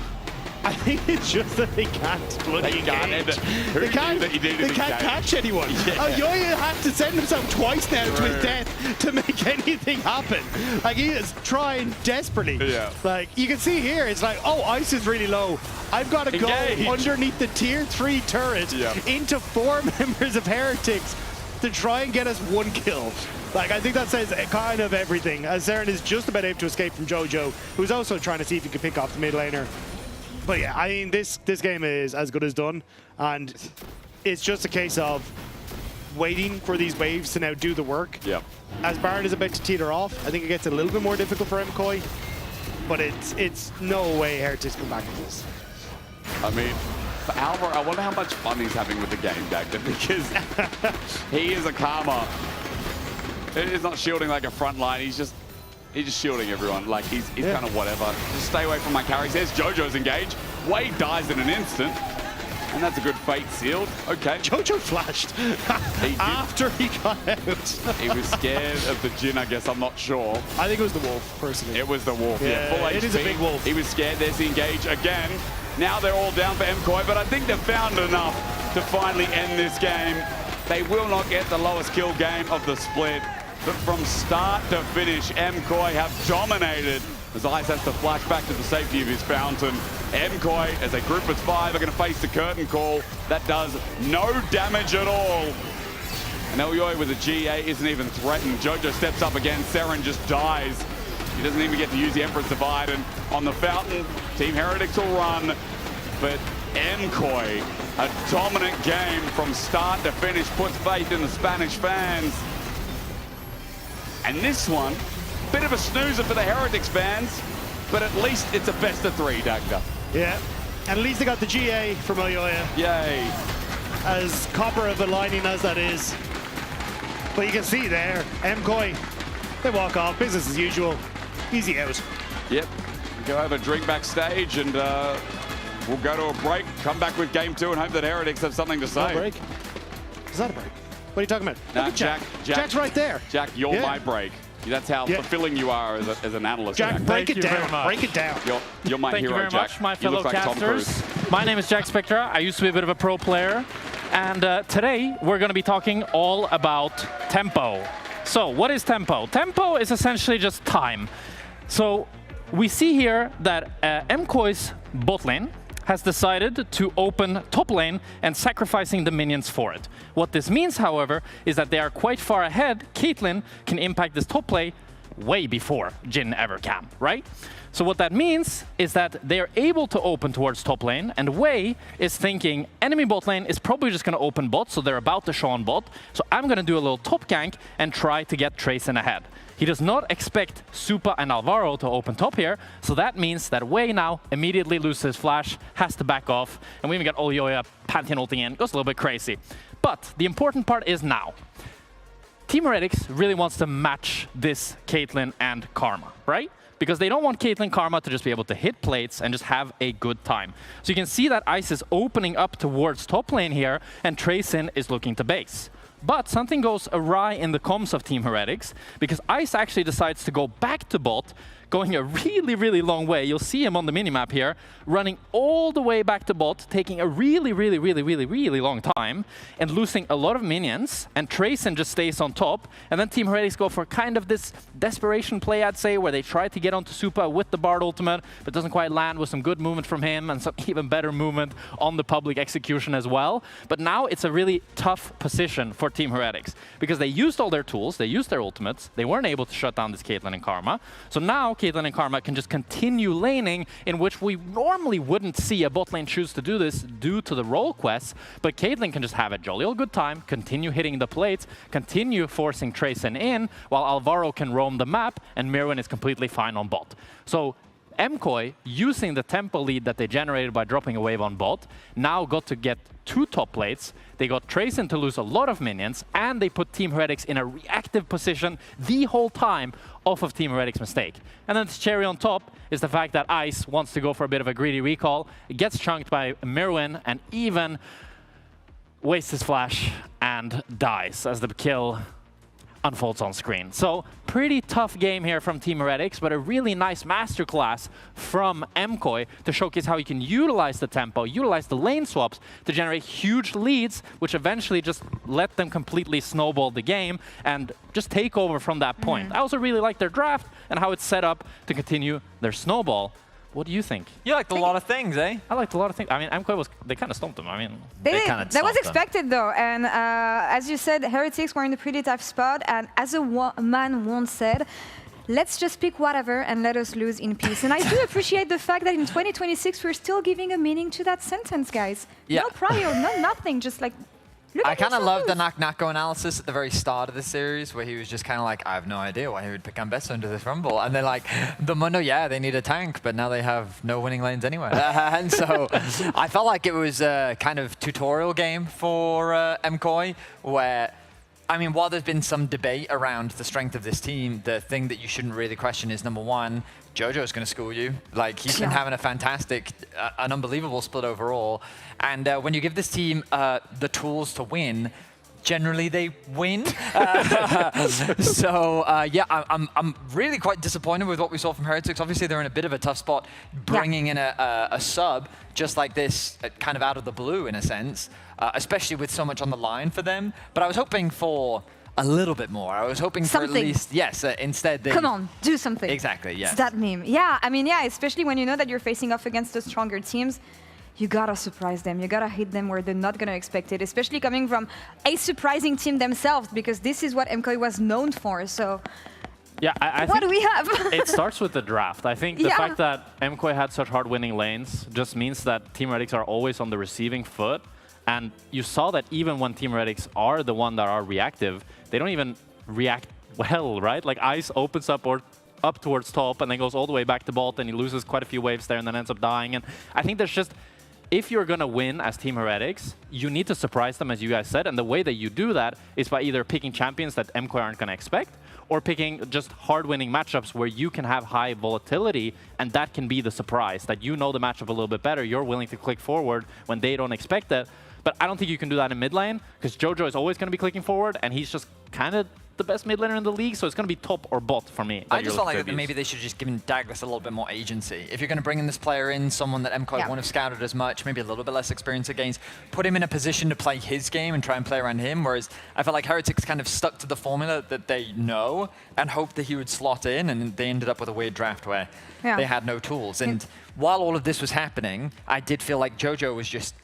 I think it's just that they can't bloody engage. They can't catch anyone. Yeah. Yoya had to send himself twice now to his death to make anything happen. Like, he is trying desperately. Yeah. Like, you can see here, it's like, oh, Ice is really low. I've got to go underneath the tier 3 turret into 4 members of Heretics to try and get us 1 kill. Like, I think that says kind of everything, as Seren is just about able to escape from Jojo, who's also trying to see if he can pick off the mid laner. But yeah, I mean, this game is as good as done, and it's just a case of waiting for these waves to now do the work. Yeah. As Baron is about to teeter off, I think it gets a little bit more difficult for MKOI, but it's no way Heretics come back from this. I mean, for Alvaro, I wonder how much fun he's having with the game, Dagda, because he is a karma. He's not shielding like a front line, he's just shielding everyone. Like, he's kind of whatever. Just stay away from my carries. There's Jojo's engaged. Wade dies in an instant. And that's a good Fate sealed. Okay. Jojo flashed after he got out. He was scared of the Jhin, I guess. I'm not sure. I think it was the Wolf, personally. It was the Wolf, yeah. Full HP. It is a big Wolf. He was scared. There's the engage again. Now they're all down for MKOI, but I think they've found enough to finally end this game. They will not get the lowest kill game of the split. But from start to finish, MKOI have dominated as Ice has to flash back to the safety of his fountain. MKOI, as a group of 5, are going to face the curtain call. That does no damage at all. And El Yoya with a GA isn't even threatened. Jojo steps up again. Seren just dies. He doesn't even get to use the Emperor's Divide. And on the fountain, Team Heretics will run. But MKOI, a dominant game from start to finish, puts faith in the Spanish fans. And this one, bit of a snoozer for the Heretics fans, but at least it's a best of 3, Dagda. Yeah, and at least they got the GA from El Yoya. Yay. As copper of a lining as that is. But you can see there, MKOI, they walk off, business as usual, easy out. Yep, go have a drink backstage and we'll go to a break, come back with game 2 and hope that Heretics have something to say. A break? Is that a break? What are you talking about? Nah, Look at Jack's right there. Jack, you're my break. That's how fulfilling you are as an analyst. Jack, break it down. Break it down. You're my Thank hero, you very Jack. much, my You fellow look like Tom casters. Cruise. My name is Jack Spectra. I used to be a bit of a pro player. And today, we're going to be talking all about tempo. So, what is tempo? Tempo is essentially just time. So, we see here that MKOI's bot lane has decided to open top lane and sacrificing the minions for it. What this means, however, is that they are quite far ahead. Caitlyn can impact this top lane way before Jhin ever can, right? So what that means is that they are able to open towards top lane, and Wei is thinking enemy bot lane is probably just going to open bot, so they're about to show on bot, so I'm going to do a little top gank and try to get Trace in ahead. He does not expect Supa and Alvaro to open top here, so that means that Wei now immediately loses his flash, has to back off, and we even got El Yoya Pantheon ulting in. Goes a little bit crazy. But the important part is now. Team Heretics really wants to match this Caitlyn and Karma, right? because they don't want Caitlyn Karma to just be able to hit plates and just have a good time. So you can see that Ice is opening up towards top lane here, and Tracyn is looking to base. But something goes awry in the comms of Team Heretics, because Ice actually decides to go back to bot, going a really, really long way. You'll see him on the minimap here, running all the way back to bot, taking a really, really, really, really, really long time, and losing a lot of minions, and Tracyn just stays on top, and then Team Heretics go for kind of this desperation play, I'd say, where they try to get onto Supa with the Bard ultimate, but doesn't quite land, with some good movement from him, and some even better movement on the public execution as well. But now it's a really tough position for Team Heretics, because they used all their tools, they used their ultimates, they weren't able to shut down this Caitlyn and Karma, so now Caitlyn and Karma can just continue laning, in which we normally wouldn't see a bot lane choose to do this due to the role quests, but Caitlyn can just have a jolly old good time, continue hitting the plates, continue forcing Tracyn in, while Alvaro can roam the map, and Mirwin is completely fine on bot. So MKOI, using the tempo lead that they generated by dropping a wave on bot, now got to get 2 top plates. They got Tracyn to lose a lot of minions, and they put Team Heretics in a reactive position the whole time off of Team Heretics' mistake. And then the cherry on top is the fact that Ice wants to go for a bit of a greedy recall. It gets chunked by Mirwin, and even wastes his flash and dies as the kill unfolds on screen. So pretty tough game here from Team Heretics, but a really nice masterclass from MKOI to showcase how you can utilize the tempo, utilize the lane swaps to generate huge leads, which eventually just let them completely snowball the game and just take over from that point. I also really like their draft and how it's set up to continue their snowball. What do you think? You liked a lot of things, eh? I liked a lot of things. I mean, MKOI was, they kind of stomped them. I mean, they that was expected though, and as you said, Heretics were in a pretty tough spot, and as a man once said, let's just pick whatever and let us lose in peace. And I do appreciate the fact that in 2026 we're still giving a meaning to that sentence, guys. Yeah. No prior, no nothing, just like I kind of love the Nak analysis at the very start of the series, where he was just kind of like, I have no idea why he would pick Ambessa into this rumble. And they're like, the Mundo, yeah, they need a tank, but now they have no winning lanes anyway. And so I felt like it was a kind of tutorial game for MKOI, where, I mean, while there's been some debate around the strength of this team, the thing that you shouldn't really question is, number one, Jojo's going to school you. Like, he's been having a fantastic, an unbelievable split overall. And when you give this team the tools to win, generally they win. So, yeah, I'm really quite disappointed with what we saw from Heretics. Obviously, they're in a bit of a tough spot, bringing in a sub just like this, kind of out of the blue, in a sense, especially with so much on the line for them. But I was hoping for a little bit more. I was hoping for at least, yes, instead they... Come on, do something. Exactly, yes. It's that meme. Yeah, I mean, yeah, especially when you know that you're facing off against the stronger teams, you gotta surprise them. You gotta hit them where they're not gonna expect it, especially coming from a surprising team themselves, because this is what MKOI was known for, so... Yeah, I what think do we have? it starts with the draft. I think the fact that MKOI had such hard winning lanes just means that Team Heretics are always on the receiving foot. And you saw that even when Team Heretics are the one that are reactive, they don't even react well, right? Like Ice opens up or up towards top and then goes all the way back to bot, and he loses quite a few waves there and then ends up dying. And I think there's just, if you're going to win as Team Heretics, you need to surprise them, as you guys said. And the way that you do that is by either picking champions that MKOI aren't going to expect, or picking just hard-winning matchups where you can have high volatility, and that can be the surprise, that you know the matchup a little bit better, you're willing to click forward when they don't expect it. But I don't think you can do that in mid lane, because Jojo is always going to be clicking forward, and he's just kind of the best mid laner in the league, so it's going to be top or bot for me. I just felt like that maybe they should just give Douglas a little bit more agency. If you're going to bring in this player in, someone that MKOI won't have scouted as much, maybe a little bit less experience against, put him in a position to play his game and try and play around him, whereas I felt like Heretics kind of stuck to the formula that they know and hoped that he would slot in, and they ended up with a weird draft where they had no tools. And while all of this was happening, I did feel like Jojo was just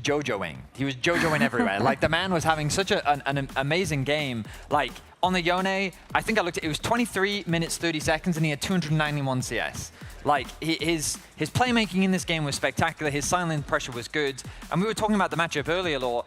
Jojoing. He was Jojoing everywhere. Like, the man was having such an amazing game. Like, on the Yone, I think I looked at it, was 23 minutes, 30 seconds, and he had 291 CS. Like, his playmaking in this game was spectacular. His silent pressure was good. And we were talking about the matchup earlier, Law.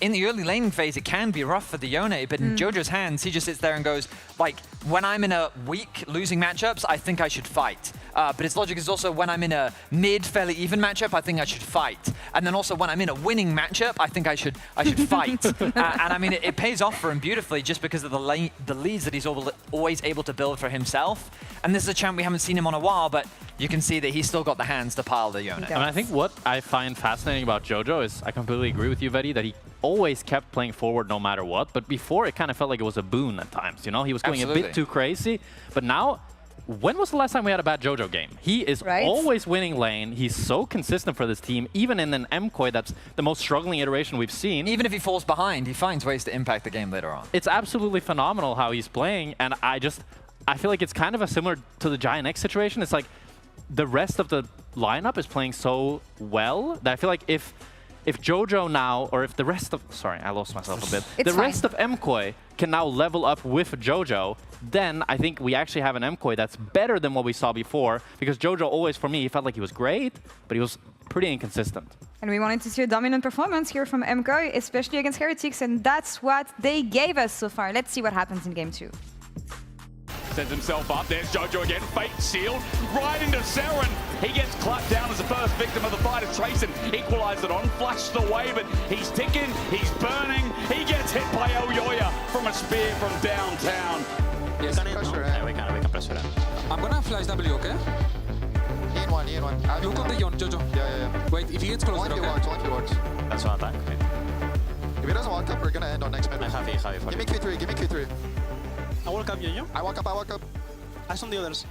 In the early laning phase, it can be rough for the Yone, but in Jojo's hands, he just sits there and goes, like, when I'm in a weak losing matchups, I think I should fight. But his logic is also when I'm in a mid, fairly even matchup, I think I should fight. And then also when I'm in a winning matchup, I think I should fight. And I mean, it pays off for him beautifully just because of the leads that he's always able to build for himself. And this is a champ we haven't seen him on a while, but you can see that he's still got the hands to pile the unit. And I think what I find fascinating about Jojo is, I completely agree with you, Vetty, that he always kept playing forward no matter what. But before, it kind of felt like it was a boon at times, you know? He was going a bit too crazy. But now, when was the last time we had a bad Jojo game? He is always winning lane. He's so consistent for this team, even in an MKOI that's the most struggling iteration we've seen. Even if he falls behind, he finds ways to impact the game later on. It's absolutely phenomenal how he's playing, and I feel like it's kind of a similar to the Giant X situation. It's like the rest of the lineup is playing so well that I feel like if Jojo now, or if the rest of, sorry, I lost myself a bit. The rest of MKOI can now level up with Jojo, then I think we actually have an MKOI that's better than what we saw before, because Jojo always, for me, he felt like he was great, but he was pretty inconsistent. And we wanted to see a dominant performance here from MKOI, especially against Heretics, and that's what they gave us so far. Let's see what happens in game 2. Sends himself up. There's Jojo again. Fate sealed. Right into Seren. He gets clapped down as the first victim of the fight as Trayson equalized it on. Flashed away, but he's ticking. He's burning. He gets hit by El Yoya from a spear from downtown. Yes, we can press for I'm gonna flash W, okay? E1. Look on the yawn, Jojo. Yeah. Wait, if he gets closer, okay? That's one attack. If he doesn't walk up, we're gonna end on next mid. Give me Q3. I walk up, Yo-Yo. I walk up. Eyes on the others.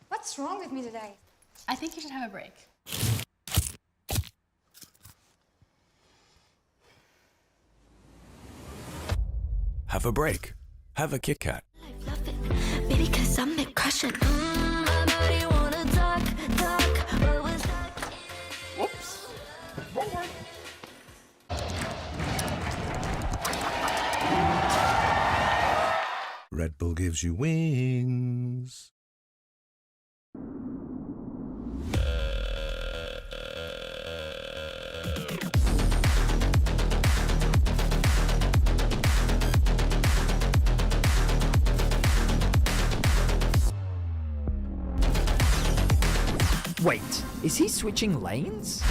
What's wrong with me today? I think you should have a break. Have a break. Have a Kit Kat. Maybe because I'm the crushing. I know you wanna talk. What was that? Whoops. Red Bull gives you wings. Wait, is he switching lanes?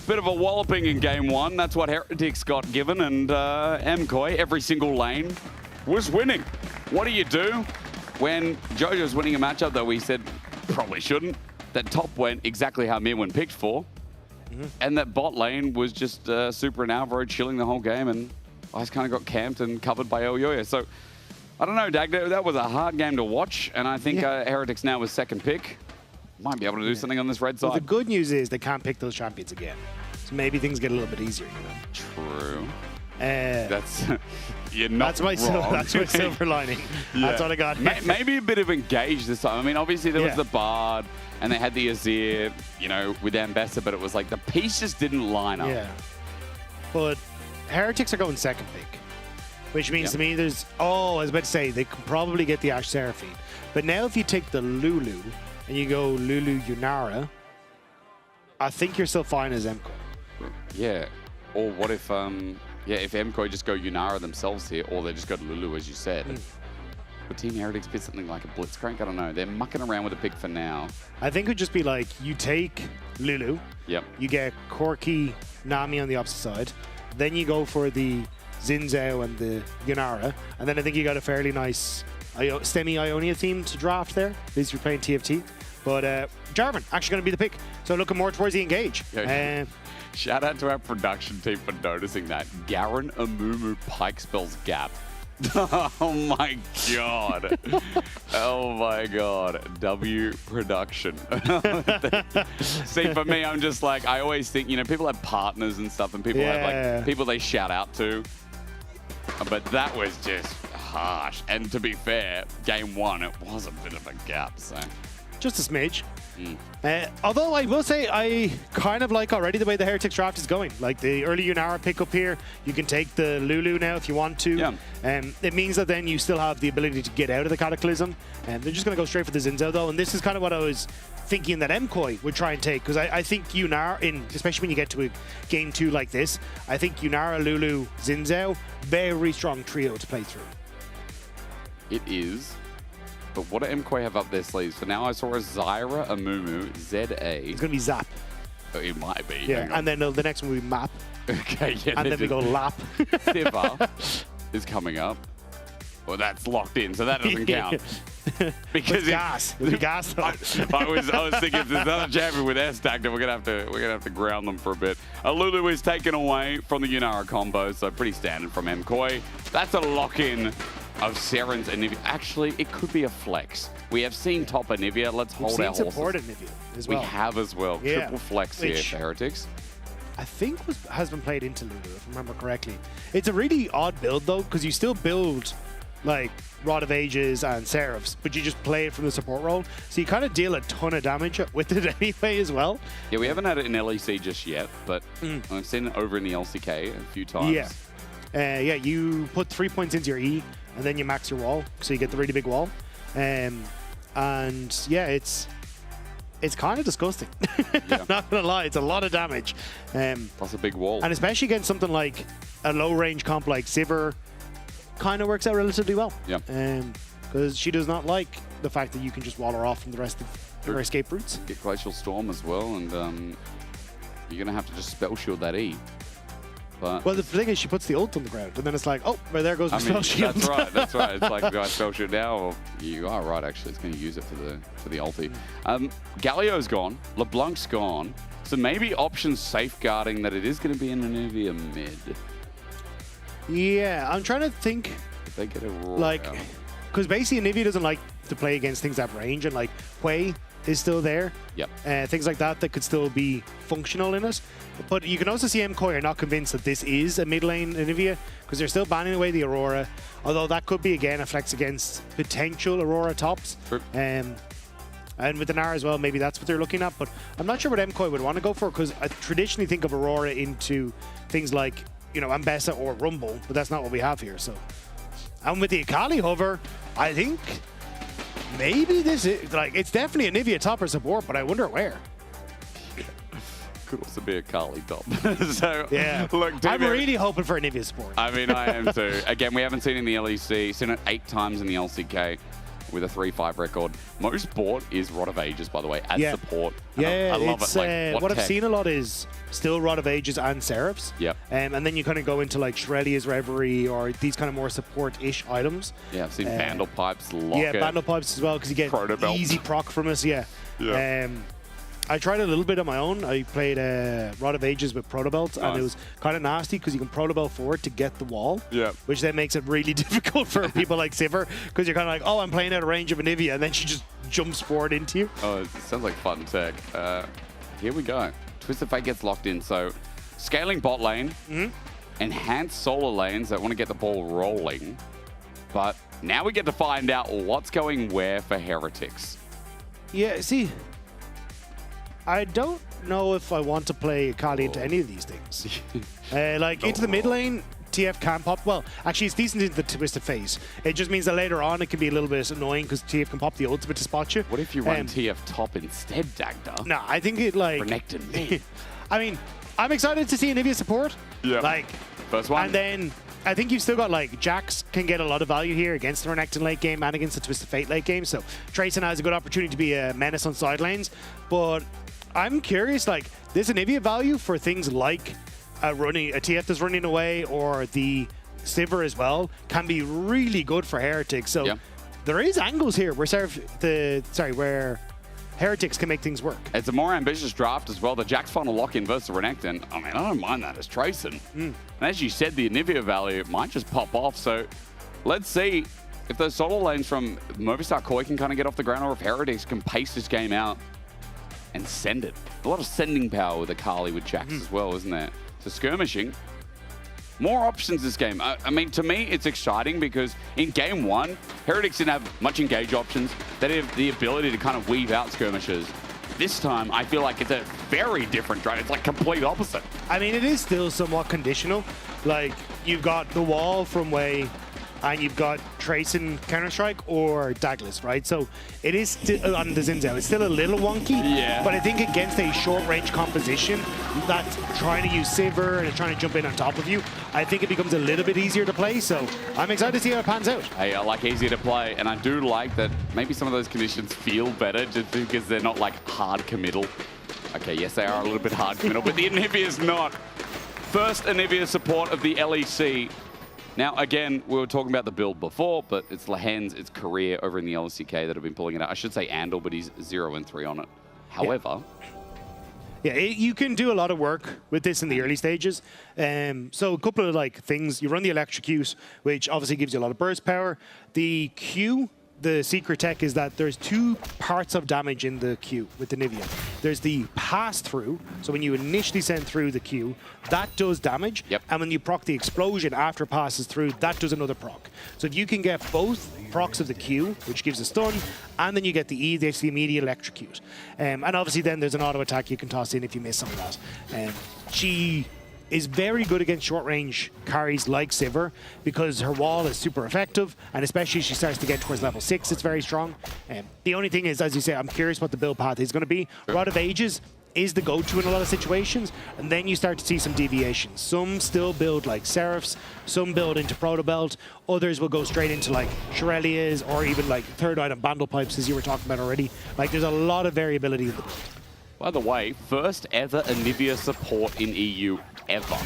Bit of a walloping in game one. That's what Heretics got given, and MKOI, every single lane, was winning. What do you do when Jojo's winning a matchup that we said probably shouldn't? That top went exactly how Mirwin picked for, and that bot lane was just Super and Alvaro chilling the whole game, and I just kind of got camped and covered by Elyoya. So, I don't know, Dag, that was a hard game to watch, and I think Heretics now was second pick. Might be able to do something on this red side. Well, the good news is they can't pick those champions again. So maybe things get a little bit easier, you know? True. That's you're not that's my wrong. That's my silver lining. That's what I got. Maybe a bit of engage this time. I mean, obviously there was the Bard, and they had the Azir, you know, with Ambessa, but it was like the piece just didn't line up. Yeah. But Heretics are going second pick, which means to me there's... Oh, I was about to say, they can probably get the Ashe Seraphine. But now if you take the Lulu, and you go Lulu Yunara, I think you're still fine as MKOI. Yeah. Or what if, if MKOI just go Yunara themselves here, or they just go to Lulu, as you said. Would Team Heretics pick something like a Blitzcrank? I don't know. They're mucking around with a pick for now. I think it would just be like, you take Lulu, you get Corki, Nami on the opposite side, then you go for the Xin Zhao and the Yunara, and then I think you got a fairly nice STEMI Ionia team to draft there, at least you're playing TFT. But Jarvan, actually going to be the pick. So looking more towards the engage. Shout out to our production team for noticing that. Garen Amumu Pike spells gap. Oh my god. Oh my god. W production. See, for me, I'm just like, I always think, you know, people have partners and stuff, and people have like people they shout out to. But that was just harsh. And to be fair, game one, it was a bit of a gap, so. Just a smidge. Although I will say I kind of like already the way the Heretics draft is going. Like the early Yunara pickup here, you can take the Lulu now if you want to. It means that then you still have the ability to get out of the Cataclysm. And they're just going to go straight for the Xin Zhao though. And this is kind of what I was thinking that MKOI would try and take. Because I think Yunara, especially when you get to a game two like this, I think Yunara, Lulu, Xin Zhao, very strong trio to play through. It is. But what do MKOI have up their sleeves? For now, I saw a Zyra, a Mumu, ZA. It's going to be Zap. Oh, it might be. Yeah, and then the next one will be Map. Okay, yeah. And then we go Lap. Thiva is coming up. Well, that's locked in, so that doesn't count. Because gas. It'll be gas. I was thinking if there's another champion with S stacked, then we're gonna have to ground them for a bit. Lulu is taken away from the Yunara combo, so pretty standard from MKOI. That's a lock-in of Seren's Anivia. Actually, it could be a flex. We have seen top Anivia. Let's hold our horses. We've seen support Anivia as well. We have as well. Yeah. Triple flex here for Heretics. I think has been played into Lulu, if I remember correctly. It's a really odd build, though, because you still build like Rod of Ages and Seraphs, but you just play it from the support role. So you kind of deal a ton of damage with it anyway as well. Yeah, we haven't had it in LEC just yet, but I've seen it over in the LCK a few times. Yeah, you put 3 points into your E, and then you max your wall, so you get the really big wall. And yeah, it's kind of disgusting. I'm not gonna lie, it's a lot of damage. That's a big wall. And especially against something like a low range comp like Sivir, kind of works out relatively well. Yeah. Because she does not like the fact that you can just wall her off from the rest of her escape routes. Get Glacial Storm as well, and you're gonna have to just spell shield that E. But well, the thing is, she puts the ult on the ground, and then it's like, oh, well, there goes my spell shield. That's right. That's right. It's like, do I spell shield now? Or you are right. Actually, it's going to use it for the ulti. Galio's gone. LeBlanc's gone. So maybe options safeguarding that it is going to be an Anivia mid. Yeah, I'm trying to think. If they get a raw because basically Anivia doesn't like to play against things that have range, and like Hui is still there. Yep. Things like that could still be functional in it. But you can also see MKOI are not convinced that this is a mid lane Anivia because they're still banning away the Aurora. Although that could be, again, a flex against potential Aurora tops. And with the Nara as well, maybe that's what they're looking at. But I'm not sure what MKOI would want to go for because I traditionally think of Aurora into things like, you know, Ambessa or Rumble, but that's not what we have here. So, and with the Akali hover, I think maybe this is, like, it's definitely Anivia top or support, but I wonder where. Could also be a Kali top. So, yeah, look, I'm really hoping for Anivia support. I mean, I am too. Again, we haven't seen it in the LEC, seen it 8 times in the LCK with a 3-5 record. Most bought is Rod of Ages, by the way, as support. Yeah, I love it. Like, what I've seen a lot is still Rod of Ages and Seraphs. Yep. And then you kind of go into like Shrelia's Reverie or these kind of more support-ish items. Yeah, I've seen Vandal Pipes, Locket. Yeah, Vandal Pipes as well because you get easy proc from us. Yeah. I tried a little bit on my own. I played Rod of Ages with Protobelt, and it was kind of nasty because you can Protobelt forward to get the wall, which then makes it really difficult for people like Sivir because you're kind of like, oh, I'm playing out of range of Anivia, and then she just jumps forward into you. Oh, it sounds like fun tech. Here we go. Twisted Fate gets locked in, so scaling bot lane, enhanced solar lanes that want to get the ball rolling, but now we get to find out what's going where for Heretics. Yeah, see, I don't know if I want to play Akali into any of these things. Like, into the mid lane, TF can pop. Well, actually, it's decent into the Twisted Phase. It just means that later on, it can be a little bit annoying because TF can pop the ultimate to spot you. What if you run TF top instead, Dagda? No, I think it, like... Renekton me. I mean, I'm excited to see Anivia support. Yeah. Like... First one. And then... I think you've still got, like, Jax can get a lot of value here against the Renekton late game and against the Twisted Fate late game. So, Trayson has a good opportunity to be a menace on side lanes. But I'm curious, like, there's Anivia value for things like a TF that's running away or the Sivir as well can be really good for Heretics. So, there is angles here where Heretics can make things work. It's a more ambitious draft as well. The Jax final lock-in versus Renekton. I mean, I don't mind that as Trayson. And as you said, the Anivia value might just pop off. So let's see if those solo lanes from Movistar Koi can kind of get off the ground or if Heretics can pace this game out and send it. A lot of sending power with Akali with Jax as well, isn't there? So skirmishing. More options this game. I mean, to me, it's exciting because in game one, Heretics didn't have much engage options. They didn't have the ability to kind of weave out skirmishes. This time, I feel like it's a very different draft. It's like complete opposite. I mean, it is still somewhat conditional. Like, you've got the wall from Wei, and you've got Trayson Counter-Strike or Douglas, right? So it is still on the Zinzao. It's still a little wonky, but I think against a short-range composition that's trying to use Sivir and trying to jump in on top of you, I think it becomes a little bit easier to play. So I'm excited to see how it pans out. Hey, I like easier to play, and I do like that maybe some of those conditions feel better just because they're not like hard committal. Okay, yes, they are a little bit hard committal, but the Anivia's not. First Anivia support of the LEC. Now, again, we were talking about the build before, but it's Lehen's, it's Career over in the LCK that have been pulling it out. I should say Andal, but he's 0-3 on it. However... Yeah, you can do a lot of work with this in the early stages. So a couple of like things. You run the Electrocute, which obviously gives you a lot of burst power. The Q, the secret tech is that there's 2 parts of damage in the Q with the Nivea. There's the pass-through, so when you initially send through the Q, that does damage, and when you proc the explosion after it passes through, that does another proc. So if you can get both procs of the Q, which gives a stun, and then you get the E, that's the immediate Electrocute. And obviously then there's an auto attack you can toss in if you miss some of that. She is very good against short-range carries like Sivir because her wall is super effective, and especially as she starts to get towards level 6, it's very strong. The only thing is, as you say, I'm curious what the build path is going to be. Rod of Ages is the go-to in a lot of situations, and then you start to see some deviations. Some still build like Seraphs, some build into Protobelt, others will go straight into like Shirelia's or even like third item Vandal Pipes, as you were talking about already. Like, there's a lot of variability in the build. By the way, first ever Anivia support in EU ever.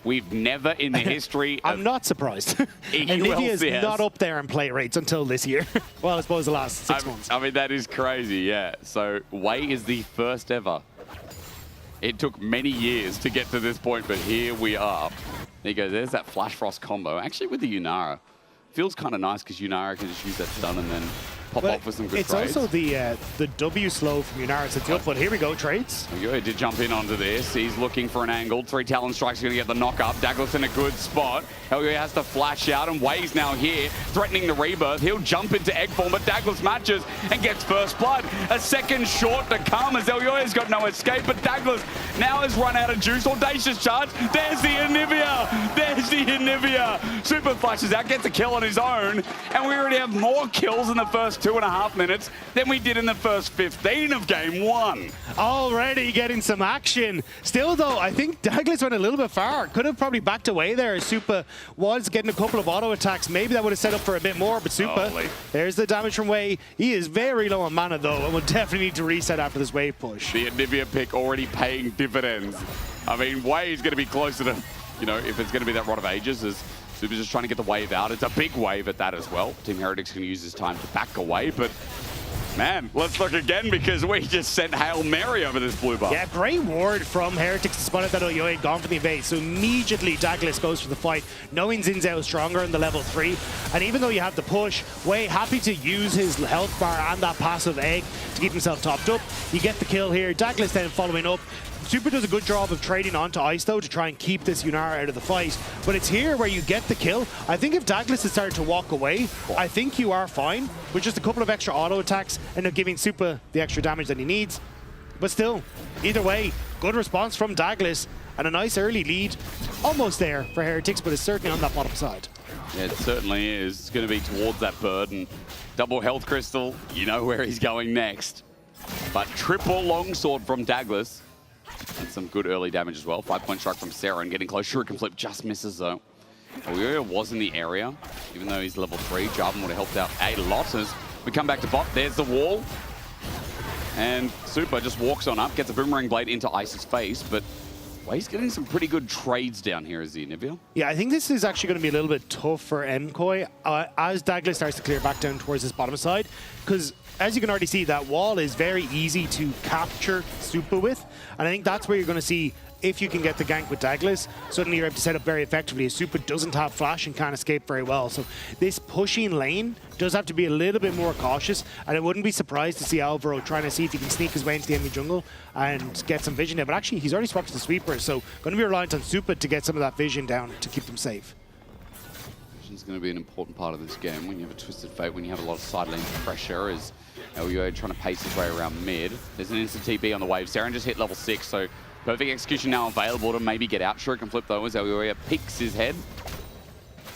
We've never in the history of I'm not surprised. Anivia is not up there in play rates until this year. Well, I suppose the last 6 months. I mean, that is crazy, yeah. So, Wei is the first ever. It took many years to get to this point, but here we are. There you go, there's that Flash Frost combo. Actually, with the Yunara. Feels kind of nice because Yunara can just use that stun and then pop off with some good it's trades. also the W slow from Yunara sets you up, but here we go, trades. Yoyo did jump in onto this. He's looking for an angle. 3 Talon Strikes going to get the knock up. Douglas in a good spot. Yoyo has to flash out, and Way's now here, threatening the rebirth. He'll jump into egg form, but Douglas matches and gets first blood. A second short to come as Yoyo's got no escape, but Douglas now has run out of juice. Audacious charge. There's the Anivia. There's the Anivia. Super flashes out, gets a kill on his own, and we already have more kills in the first 2.5 minutes than we did in the first 15 of game 1. Already getting some action. Still though, I think Douglas went a little bit far. Could have probably backed away there. Super was getting a couple of auto attacks. Maybe that would have set up for a bit more, but Super, there's the damage from Way. He is very low on mana though, and will definitely need to reset after this wave push. The Anivia pick already paying dividends. I mean, Way is going to be closer to, you know, if it's going to be that Rod of Ages, as Super's just trying to get the wave out. It's a big wave at that as well. Team Heretics can use this time to back away, but man, let's look again because we just sent Hail Mary over this blue bar. Yeah, great ward from Heretics to spot it that Yoyo had gone for the evade. So immediately Douglas goes for the fight, knowing Zinzao is stronger in the level 3. And even though you have the push, Way happy to use his health bar and that passive egg to keep himself topped up. You get the kill here. Douglas then following up. Super does a good job of trading onto Ice though to try and keep this Yunara out of the fight. But it's here where you get the kill. I think if Douglas had started to walk away, I think you are fine with just a couple of extra auto attacks and not giving Super the extra damage that he needs. But still, either way, good response from Douglas and a nice early lead. Almost there for Heretics, but it's certainly on that bottom side. Yeah, it certainly is. It's going to be towards that bird, and double health crystal, you know where he's going next. But triple longsword from Douglas. And some good early damage as well. 5-point strike from Sarah and getting close. Shuriken flip just misses though. Yoyo was in the area, even though he's level 3. Jarvan would have helped out a lot as we come back to bot. There's the wall. And Super just walks on up, gets a boomerang blade into Ice's face, but he's getting some pretty good trades down here as the Anivia. Yeah, I think this is actually going to be a little bit tough for MKoi as Douglas starts to clear back down towards this bottom side, because as you can already see, that wall is very easy to capture Super with, and I think that's where you're going to see, if you can get the gank with Douglas, suddenly you're able to set up very effectively. Super doesn't have flash and can't escape very well. So this pushing lane does have to be a little bit more cautious, and I wouldn't be surprised to see Alvaro trying to see if he can sneak his way into the enemy jungle and get some vision there. But actually, he's already swapped to the sweeper, so going to be reliant on Super to get some of that vision down to keep them safe. Vision's going to be an important part of this game when you have a Twisted Fate, when you have a lot of side lane pressure, as Yoyo trying to pace his way around mid. There's an instant TP on the wave. Saren just hit level 6, so perfect execution now available to maybe get out. Shuriken flip though as Yoyo peeks his head.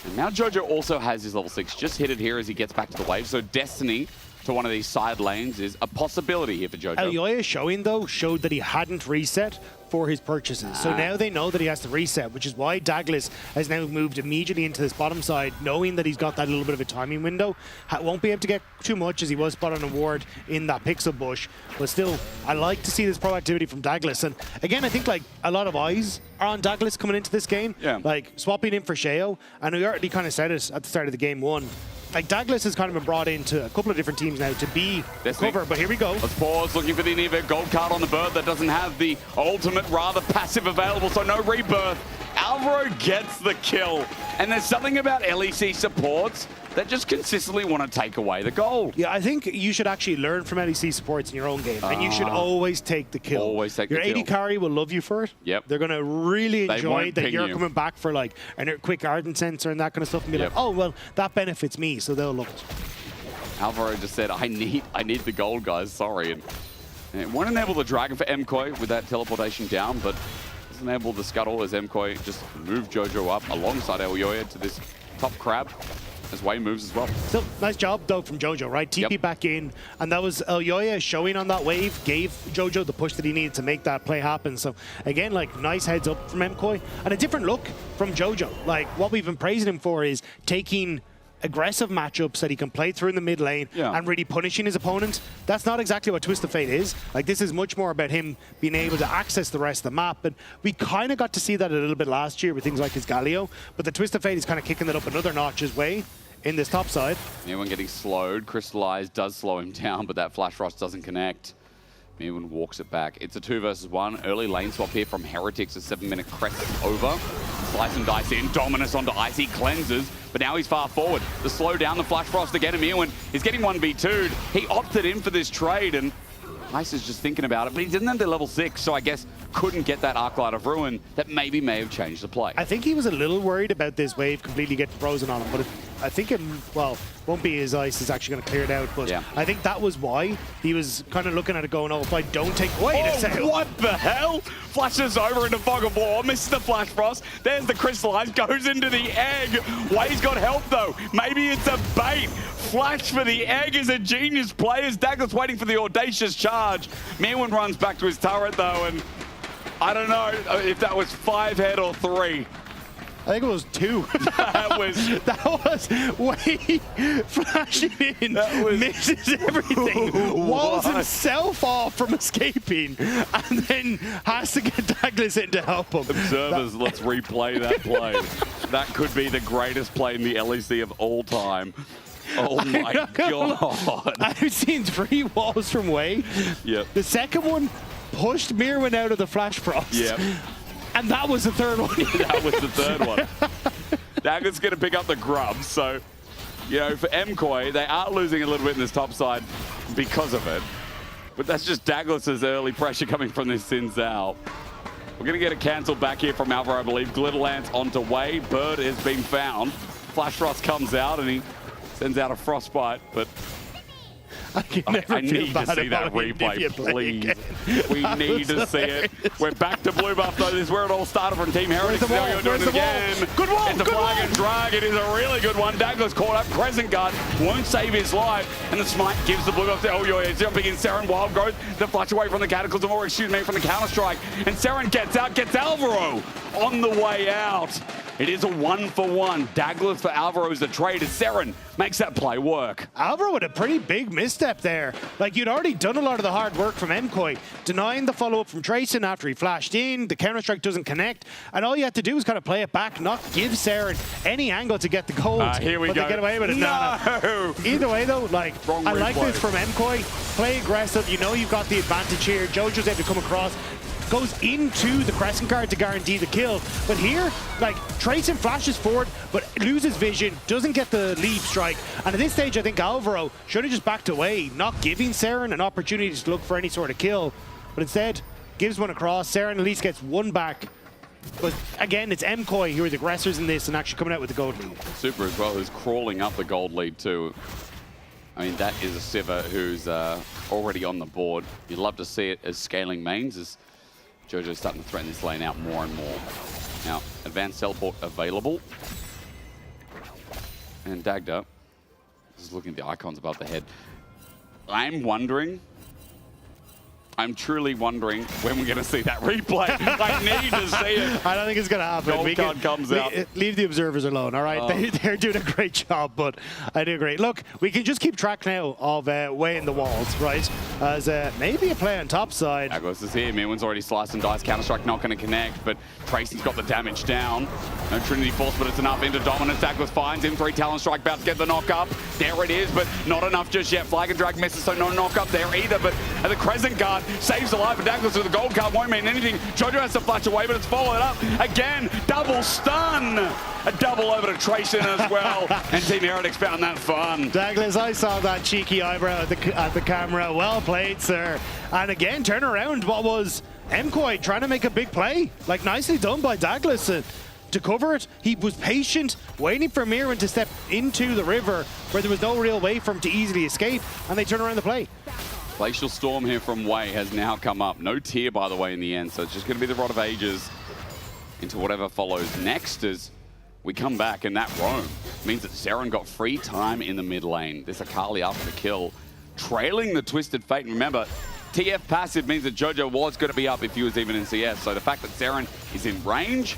And now Jojo also has his level 6. Just hit it here as he gets back to the wave. So Destiny to one of these side lanes is a possibility here for Jojo. Yoyo showing though showed that he hadn't reset for his purchases. So now they know that he has to reset, which is why Douglas has now moved immediately into this bottom side, knowing that he's got that little bit of a timing window. Won't be able to get too much as he was spot on a ward in that pixel bush. But still, I like to see this proactivity from Douglas. And again, I think like a lot of eyes are on Douglas coming into this game. Yeah. Like swapping in for Sheo. And we already kind of said it at the start of the game 1. Like Douglas has kind of been brought into a couple of different teams now to be cover, but here we go. Let's pause, looking for the Anivia gold card on the bird that doesn't have the ultimate, rather passive available, so no rebirth. Alvaro gets the kill. And there's something about LEC supports that just consistently want to take away the gold. Yeah, I think you should actually learn from LEC supports in your own game, and you should always take the kill. Always take your the kill. AD carry will love you for it. Yep. They're going to really enjoy that you're you. coming back for like a quick Ardent Sensor and that kind of stuff, and be like, oh, well, that benefits me, so they'll love it. Alvaro just said, I need the gold, guys, sorry. And it won't enable the Dragon for MKoi with that teleportation down, but does enable the Scuttle as MKoi just move Jojo up alongside Yoyo to this top crab. As Way moves as well. Still, nice job though from Jojo, right? TP back in, and that was Yoyo showing on that wave, gave Jojo the push that he needed to make that play happen. So again, like nice heads up from MKoi, and a different look from Jojo. Like what we've been praising him for is taking aggressive matchups that he can play through in the mid lane and really punishing his opponent. That's not exactly what Twisted Fate is. Like this is much more about him being able to access the rest of the map, but we kind of got to see that a little bit last year with things like his Galio, but the Twisted Fate is kind of kicking it up another notch his way in this top side. Anyone getting slowed. Crystallized does slow him down, but that Flash Frost doesn't connect. Mewen walks it back. It's a 2 versus 1. Early lane swap here from Heretics. A 7-minute crest over. slice and dice in. Dominus onto Icy, cleanses, but now he's far forward. To slow down the Flash Frost again, Mirwin is getting 1v2'd. He opted in for this trade, and Ice is just thinking about it, but he didn't have the level 6, so I guess couldn't get that Arclight of Ruin that maybe may have changed the play. I think he was a little worried about this wave completely getting frozen on him, but I think it, well, won't be his Ice is actually going to clear it out, but I think that was why he was kind of looking at it going, oh, if I don't take... Wait a second. What the hell? Flashes over into Fog of War, misses the Flash Frost. There's the Crystallize, goes into the egg. Way's got help though. Maybe it's a bait. Flash for the egg is a genius play as Dagger's waiting for the audacious charge. Mirwin runs back to his turret though, and I don't know if that was 5 head or 3. I think it was 2. that was way flashing in, misses everything, walls himself off from escaping, and then has to get Douglas in to help him. Observers, let's replay that play. That could be the greatest play in the LEC of all time. Oh my god. I've seen 3 walls from Way. Yep. The second one pushed Mirwin out of the Flash Frost. Yep. And that was the third one. That was the third one. Dagger's going to pick up the grub. So, you know, for MKOI, they are losing a little bit in this top side because of it. But that's just Douglas's early pressure coming from this Sin Zhao. We're going to get a cancel back here from Alvaro, I believe. Glitterlance onto Way. Bird has been found. Flash Frost comes out and he sends out a Frostbite, but... I need to see that replay, please. We need to see it. We're back to blue buff, though. This is where it all started from Team Heretics. Now you're doing it again. Good wall, it's a flag and drag. It is a really good one. Douglas caught up. Crescent Guard won't save his life. And the smite gives the blue buff to Elyoya. Jumping in, Seren Wild growth. The flash away from the Cataclysm, or excuse me, from the Counter-Strike. And Seren gets out, gets Alvaro on the way out. It is a 1-for-1. Douglas for Alvaro's the trade as Seren makes that play work. Alvaro with a pretty big misstep there. Like, you'd already done a lot of the hard work from MKOI, denying the follow-up from Trayson after he flashed in, the Counter-Strike doesn't connect, and all you had to do was kind of play it back, not give Seren any angle to get the gold. Here we but go. They get away with it. No. Either way, though, like, I like this from MKOI. Play aggressive. You know you've got the advantage here. Jojo's able to come across. Goes into the Crescent Guard to guarantee the kill. But here, like, Trayson flashes forward, but loses vision, doesn't get the lead strike. And at this stage, I think Alvaro should have just backed away, not giving Seren an opportunity to look for any sort of kill. But instead, gives one across. Seren at least gets one back. But again, it's MKOI who are the aggressors in this and actually coming out with the gold lead. Super as well, who's crawling up the gold lead too. I mean, that is a Sivir who's already on the board. You'd love to see it as scaling mains, as Jojo's starting to threaten this lane out more and more. Now, advanced teleport available. And Dagda is looking at the icons above the head. I'm truly wondering when we're going to see that replay. I need to see it. I don't think it's going to happen. Gold card comes out. Leave the observers alone, all right? They're doing a great job, but I do agree. Look, we can just keep track now of Way in the walls, right? As maybe a play on top side. Douglas is here. Mirwin's already sliced and diced. Counter-Strike not going to connect, but Tracy's got the damage down. No Trinity Force, but it's enough into Dominance. Douglas finds him. 3 Talon Strike, about to get the knock up. There it is, but not enough just yet. Flag and Drag misses, so no knock up there either. But the Crescent Guard saves the life of Douglas with the gold card. Won't mean anything. Jojo has to flash away, but it's followed up. Again, double stun. A double over to Trayson as well. And Team Heretics found that fun. Douglas, I saw that cheeky eyebrow at the camera. Well played, sir. And again, turn around what was MKOI trying to make a big play. Like, nicely done by Douglas. To cover it, he was patient, waiting for Mirwin to step into the river where there was no real way for him to easily escape, and they turn around the play. Glacial Storm here from Way has now come up. No tier, by the way, in the end, so it's just going to be the Rod of Ages into whatever follows next as we come back, and that roam means that Seren got free time in the mid lane. This Akali after the kill, trailing the Twisted Fate. And remember, TF passive means that Jojo was going to be up if he was even in CS, so the fact that Seren is in range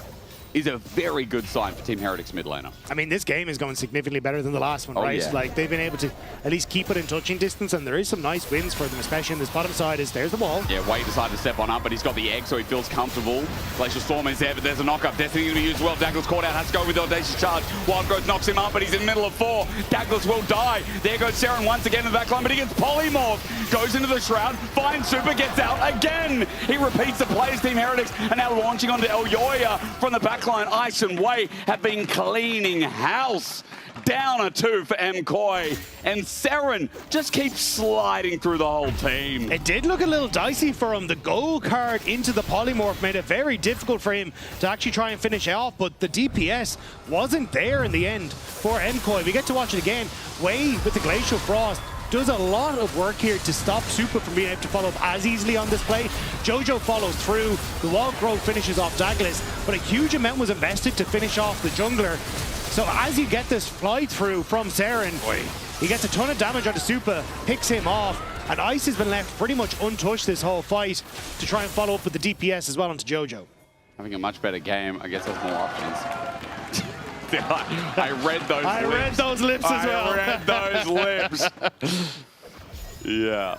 is a very good sign for Team Heretics mid laner. I mean, this game is going significantly better than the last one, right? Yeah. Like, they've been able to at least keep it in touching distance, and there is some nice wins for them, especially in this bottom side. There's the wall. Yeah, Way decided to step on up, but he's got the egg, so he feels comfortable. Glacial Storm is there, but there's a knock-up. Destiny going to be used well. Douglas caught out, has to go with the audacious charge. Wild Growth knocks him up, but he's in the middle of 4. Douglas will die. There goes Seren once again in the back line, but he gets polymorphed. Goes into the Shroud, finds Super, gets out again. He repeats the play as Team Heretics, and now launching onto Elyoya from the back backline, Ice and Wei have been cleaning house. Down a 2 for MCoy, and Seren just keeps sliding through the whole team. It did look a little dicey for him. The gold card into the polymorph made it very difficult for him to actually try and finish off, but the DPS wasn't there in the end for MCoy. We get to watch it again. Wei with the Glacial Frost does a lot of work here to stop Super from being able to follow up as easily on this play. Jojo follows through. The wall growth finishes off Douglas, but a huge amount was invested to finish off the jungler. So as you get this fly through from Seren, he gets a ton of damage onto Super, picks him off, and Ice has been left pretty much untouched this whole fight to try and follow up with the DPS as well onto Jojo. Having a much better game, I guess has more options. I read those lips. I read those lips as well. I read those lips. Yeah,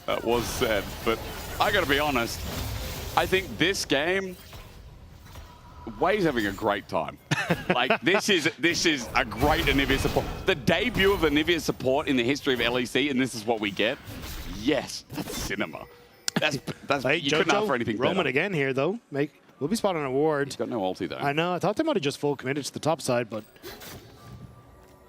that was said. But I gotta be honest, I think this game, Wei's having a great time. Like, this is a great Anivia support. The debut of Anivia support in the history of LEC, and this is what we get. Yes, that's cinema. That's hey, you Jojo, couldn't ask for anything better. Roman again here though. We'll be spotting an award. He's got no ulti though. I know. I thought they might have just full committed to the top side, but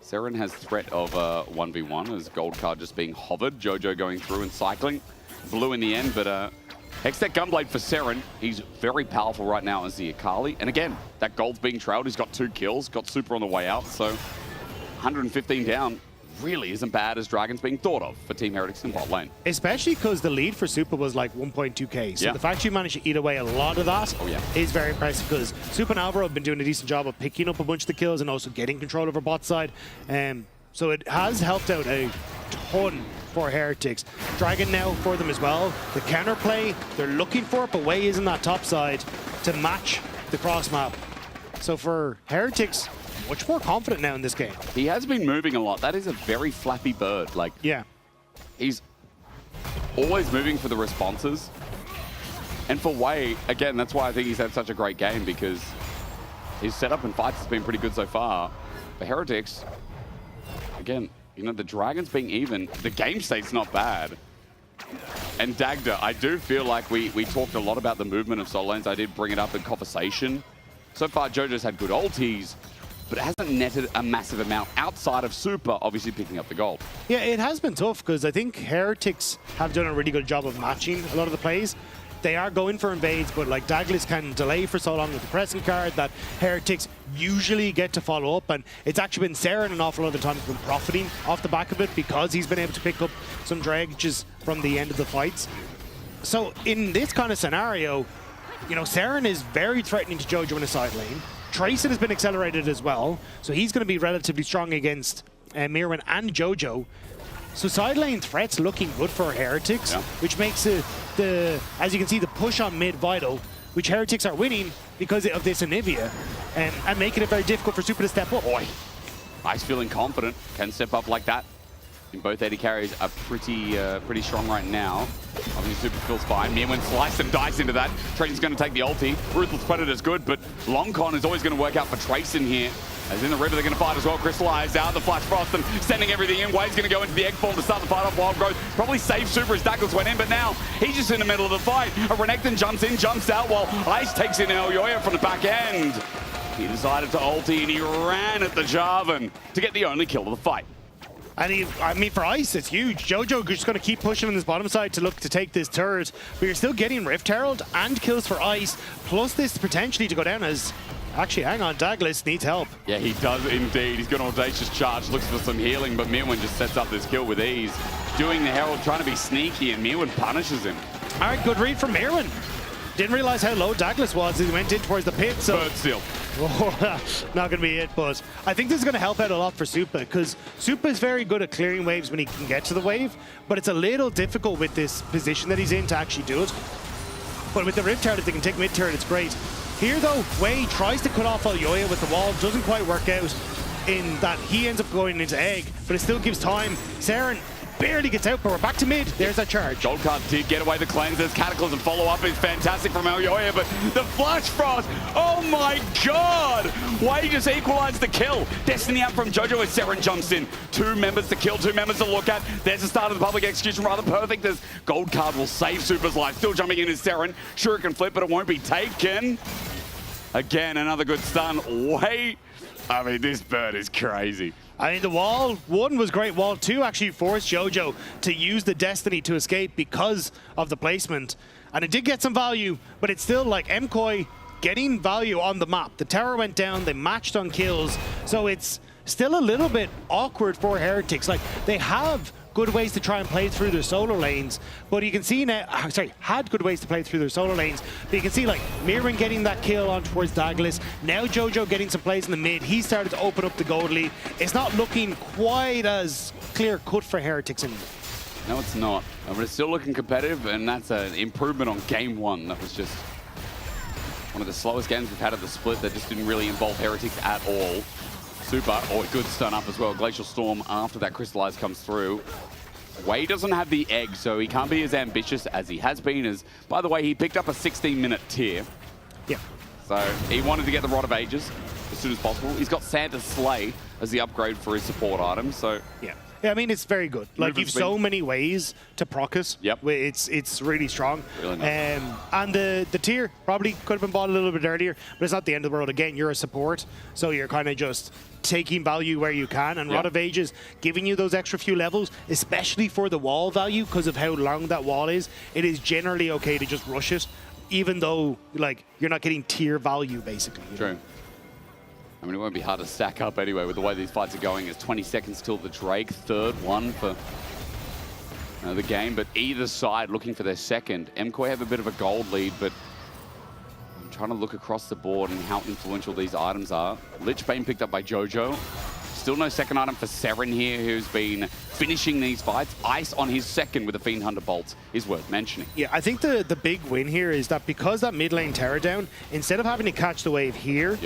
Seren has threat of 1v1 as gold card just being hovered. Jojo going through and cycling. Blue in the end, but Hextech Gunblade for Seren. He's very powerful right now as the Akali. And again, that gold's being trailed. He's got 2 kills, got Super on the way out. So 115 down really isn't bad as Dragon's being thought of for Team Heretics in bot lane. especially because the lead for Super was like 1.2k. So Yeah. the fact you managed to eat away a lot of that is very impressive, because Super and Alvaro have been doing a decent job of picking up a bunch of the kills and also getting control over bot side. So it has helped out a ton for Heretics. Dragon now for them as well. The counterplay, they're looking for it, but Wei is in that top side to match the cross map. So for Heretics, much more confident now in this game. He has been moving a lot. That is a very flappy bird. Like, yeah, he's always moving for the responses. And for Wei, again, that's why I think he's had such a great game, because his setup and fights has been pretty good so far. For Heretics, again, you know, the Dragon's being even. The game state's not bad. And Dagda, I do feel like we talked a lot about the movement of solo lanes. I did bring it up in conversation. So far, Jojo's had good ultis, but it hasn't netted a massive amount outside of Super, obviously picking up the gold. Yeah, it has been tough, because I think Heretics have done a really good job of matching a lot of the plays. They are going for invades, but like Douglas can delay for so long with the pressing card that Heretics usually get to follow up, and it's actually been Seren an awful lot of times been profiting off the back of it, because he's been able to pick up some drages from the end of the fights. So in this kind of scenario, you know, Seren is very threatening to Jojo in the side lane. Trayson has been accelerated as well, so he's going to be relatively strong against Mirwin and Jojo. So side lane threats looking good for Heretics, which makes as you can see, the push on mid vital, which Heretics are winning because of this Anivia, and making it very difficult for Super to step up. Boy, Ice feeling confident, can step up like that. And both AD carries are pretty strong right now. Obviously, Super feels fine. Mirwin sliced and diced into that. Trayson's going to take the ulti. Ruthless Predator's good, but Long Con is always going to work out for Trayson here. As in the river, they're going to fight as well. Crystallized out, the Flash Frost, and sending everything in. Wade's going to go into the egg form to start the fight off. Wild Growth probably saved Super as Douglas went in, but now he's just in the middle of the fight. A Renekton jumps in, jumps out, while Ice takes in Elyoya from the back end. He decided to ulti, and he ran at the Jarvan to get the only kill of the fight. And I mean, for Ice, it's huge. Jojo just going to keep pushing on this bottom side to look to take this turret, but you're still getting Rift Herald and kills for Ice, plus this potentially to go down as... Actually, hang on, Douglas needs help. Yeah, he does indeed. He's got an Audacious Charge, looks for some healing, but Mirwin just sets up this kill with ease. Doing the Herald, trying to be sneaky, and Mirwin punishes him. All right, good read from Mirwin. Didn't realize how low Douglas was as he went in towards the pit, so... Bird steal. Not going to be it, but I think this is going to help out a lot for Super, because Super is very good at clearing waves when he can get to the wave, but it's a little difficult with this position that he's in to actually do it. But with the Rift Turret, if they can take mid turret, it's great. Here though, Wei tries to cut off Elyoya with the wall, doesn't quite work out in that he ends up going into egg, but it still gives time. Seren barely gets out, but we're back to mid. There's that charge. Gold card did get away the cleansers. Cataclysm follow-up is fantastic from Elyoya, but the Flash Frost, oh my god! Wei just equalized the kill. Destiny out from Jojo as Seren jumps in. 2 members to kill, 2 members to look at. There's the start of the public execution, rather perfect as gold card will save Super's life. Still jumping in as Seren. Sure, it can flip, but it won't be taken. Again, another good stun. Wait. I mean, this bird is crazy. I mean, the wall 1 was great. Wall 2 actually forced Jojo to use the Destiny to escape because of the placement. And it did get some value, but it's still like MKOI getting value on the map. The tower went down, they matched on kills, so it's still a little bit awkward for Heretics. Like, they have good ways to try and play through their solo lanes, but you can see now, had good ways to play through their solo lanes, but you can see like Mirren getting that kill on towards Douglas, now Jojo getting some plays in the mid, he started to open up the gold lead. It's not looking quite as clear cut for Heretics anymore. No, it's not. But it's still looking competitive, and that's an improvement on game 1. That was just one of the slowest games we've had at the split that just didn't really involve Heretics at all. Super, oh, good stun up as well. Glacial Storm after that Crystallize comes through. Wei doesn't have the egg, so he can't be as ambitious as he has been. As, by the way, he picked up a 16-minute tier. Yeah. So he wanted to get the Rod of Ages as soon as possible. He's got Santa's Slay as the upgrade for his support item, so... Yeah. Yeah, I mean, it's very good. Like, you've so many ways to proc us. Yep. It's really strong. Really nice. And the tier probably could have been bought a little bit earlier, but it's not the end of the world. Again, you're a support, so you're kind of just taking value where you can. And Rod of Ages giving you those extra few levels, especially for the wall value, because of how long that wall is. It is generally okay to just rush it, even though, like, you're not getting tier value, basically. True. I mean, it won't be hard to stack up anyway with the way these fights are going. It's 20 seconds till the Drake, third one for the game, but either side looking for their second. MKOI have a bit of a gold lead, but I'm trying to look across the board and how influential these items are. Lich Bane picked up by Jojo. Still no second item for Seren here, who's been finishing these fights. Ice on his second with a Fiend Hunter Bolt is worth mentioning. Yeah, I think the big win here is that because that mid lane tower down, instead of having to catch the wave here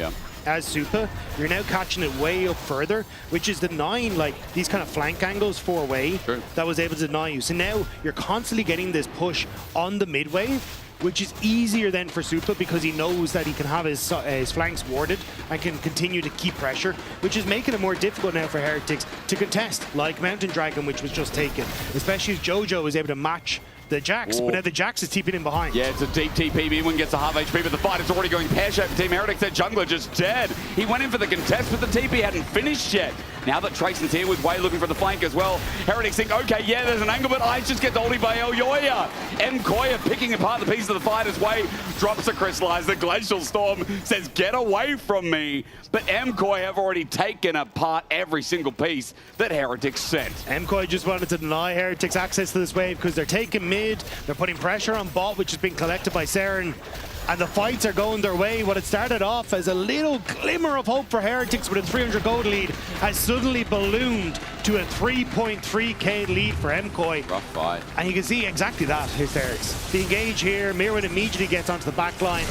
as Supa, you're now catching it way up further, which is denying like these kind of flank angles for Wei that was able to deny you. So now you're constantly getting this push on the mid wave, which is easier then for Supa because he knows that he can have his flanks warded and can continue to keep pressure, which is making it more difficult now for Heretics to contest, like Mountain Dragon, which was just taken, especially as Jojo is able to match the Jax, but now the Jax is TPing in behind. Yeah, it's a deep TP. Ewan gets a half HP, but the fight is already going pear-shaped for Team Heretics. Their jungler just dead. He went in for the contest, but the TP hadn't finished yet. Now that Trayson's here with Wei looking for the flank as well, Heretics think, okay, yeah, there's an angle, but Ice just gets ulted by Elyoya. MKOI picking apart the pieces of the fight as Wei drops the Crystallize. The Glacial Storm says, get away from me. But MKOI have already taken apart every single piece that Heretics sent. MKOI just wanted to deny Heretics access to this wave because they're taking mid, they're putting pressure on bot, which has been collected by Seren, and the fights are going their way. What had started off as a little glimmer of hope for Heretics with a 300 gold lead has suddenly ballooned to a 3.3k lead for MKOI. Rough fight. And you can see exactly that. Here's Heretics. The engage here, Mirren immediately gets onto the back line.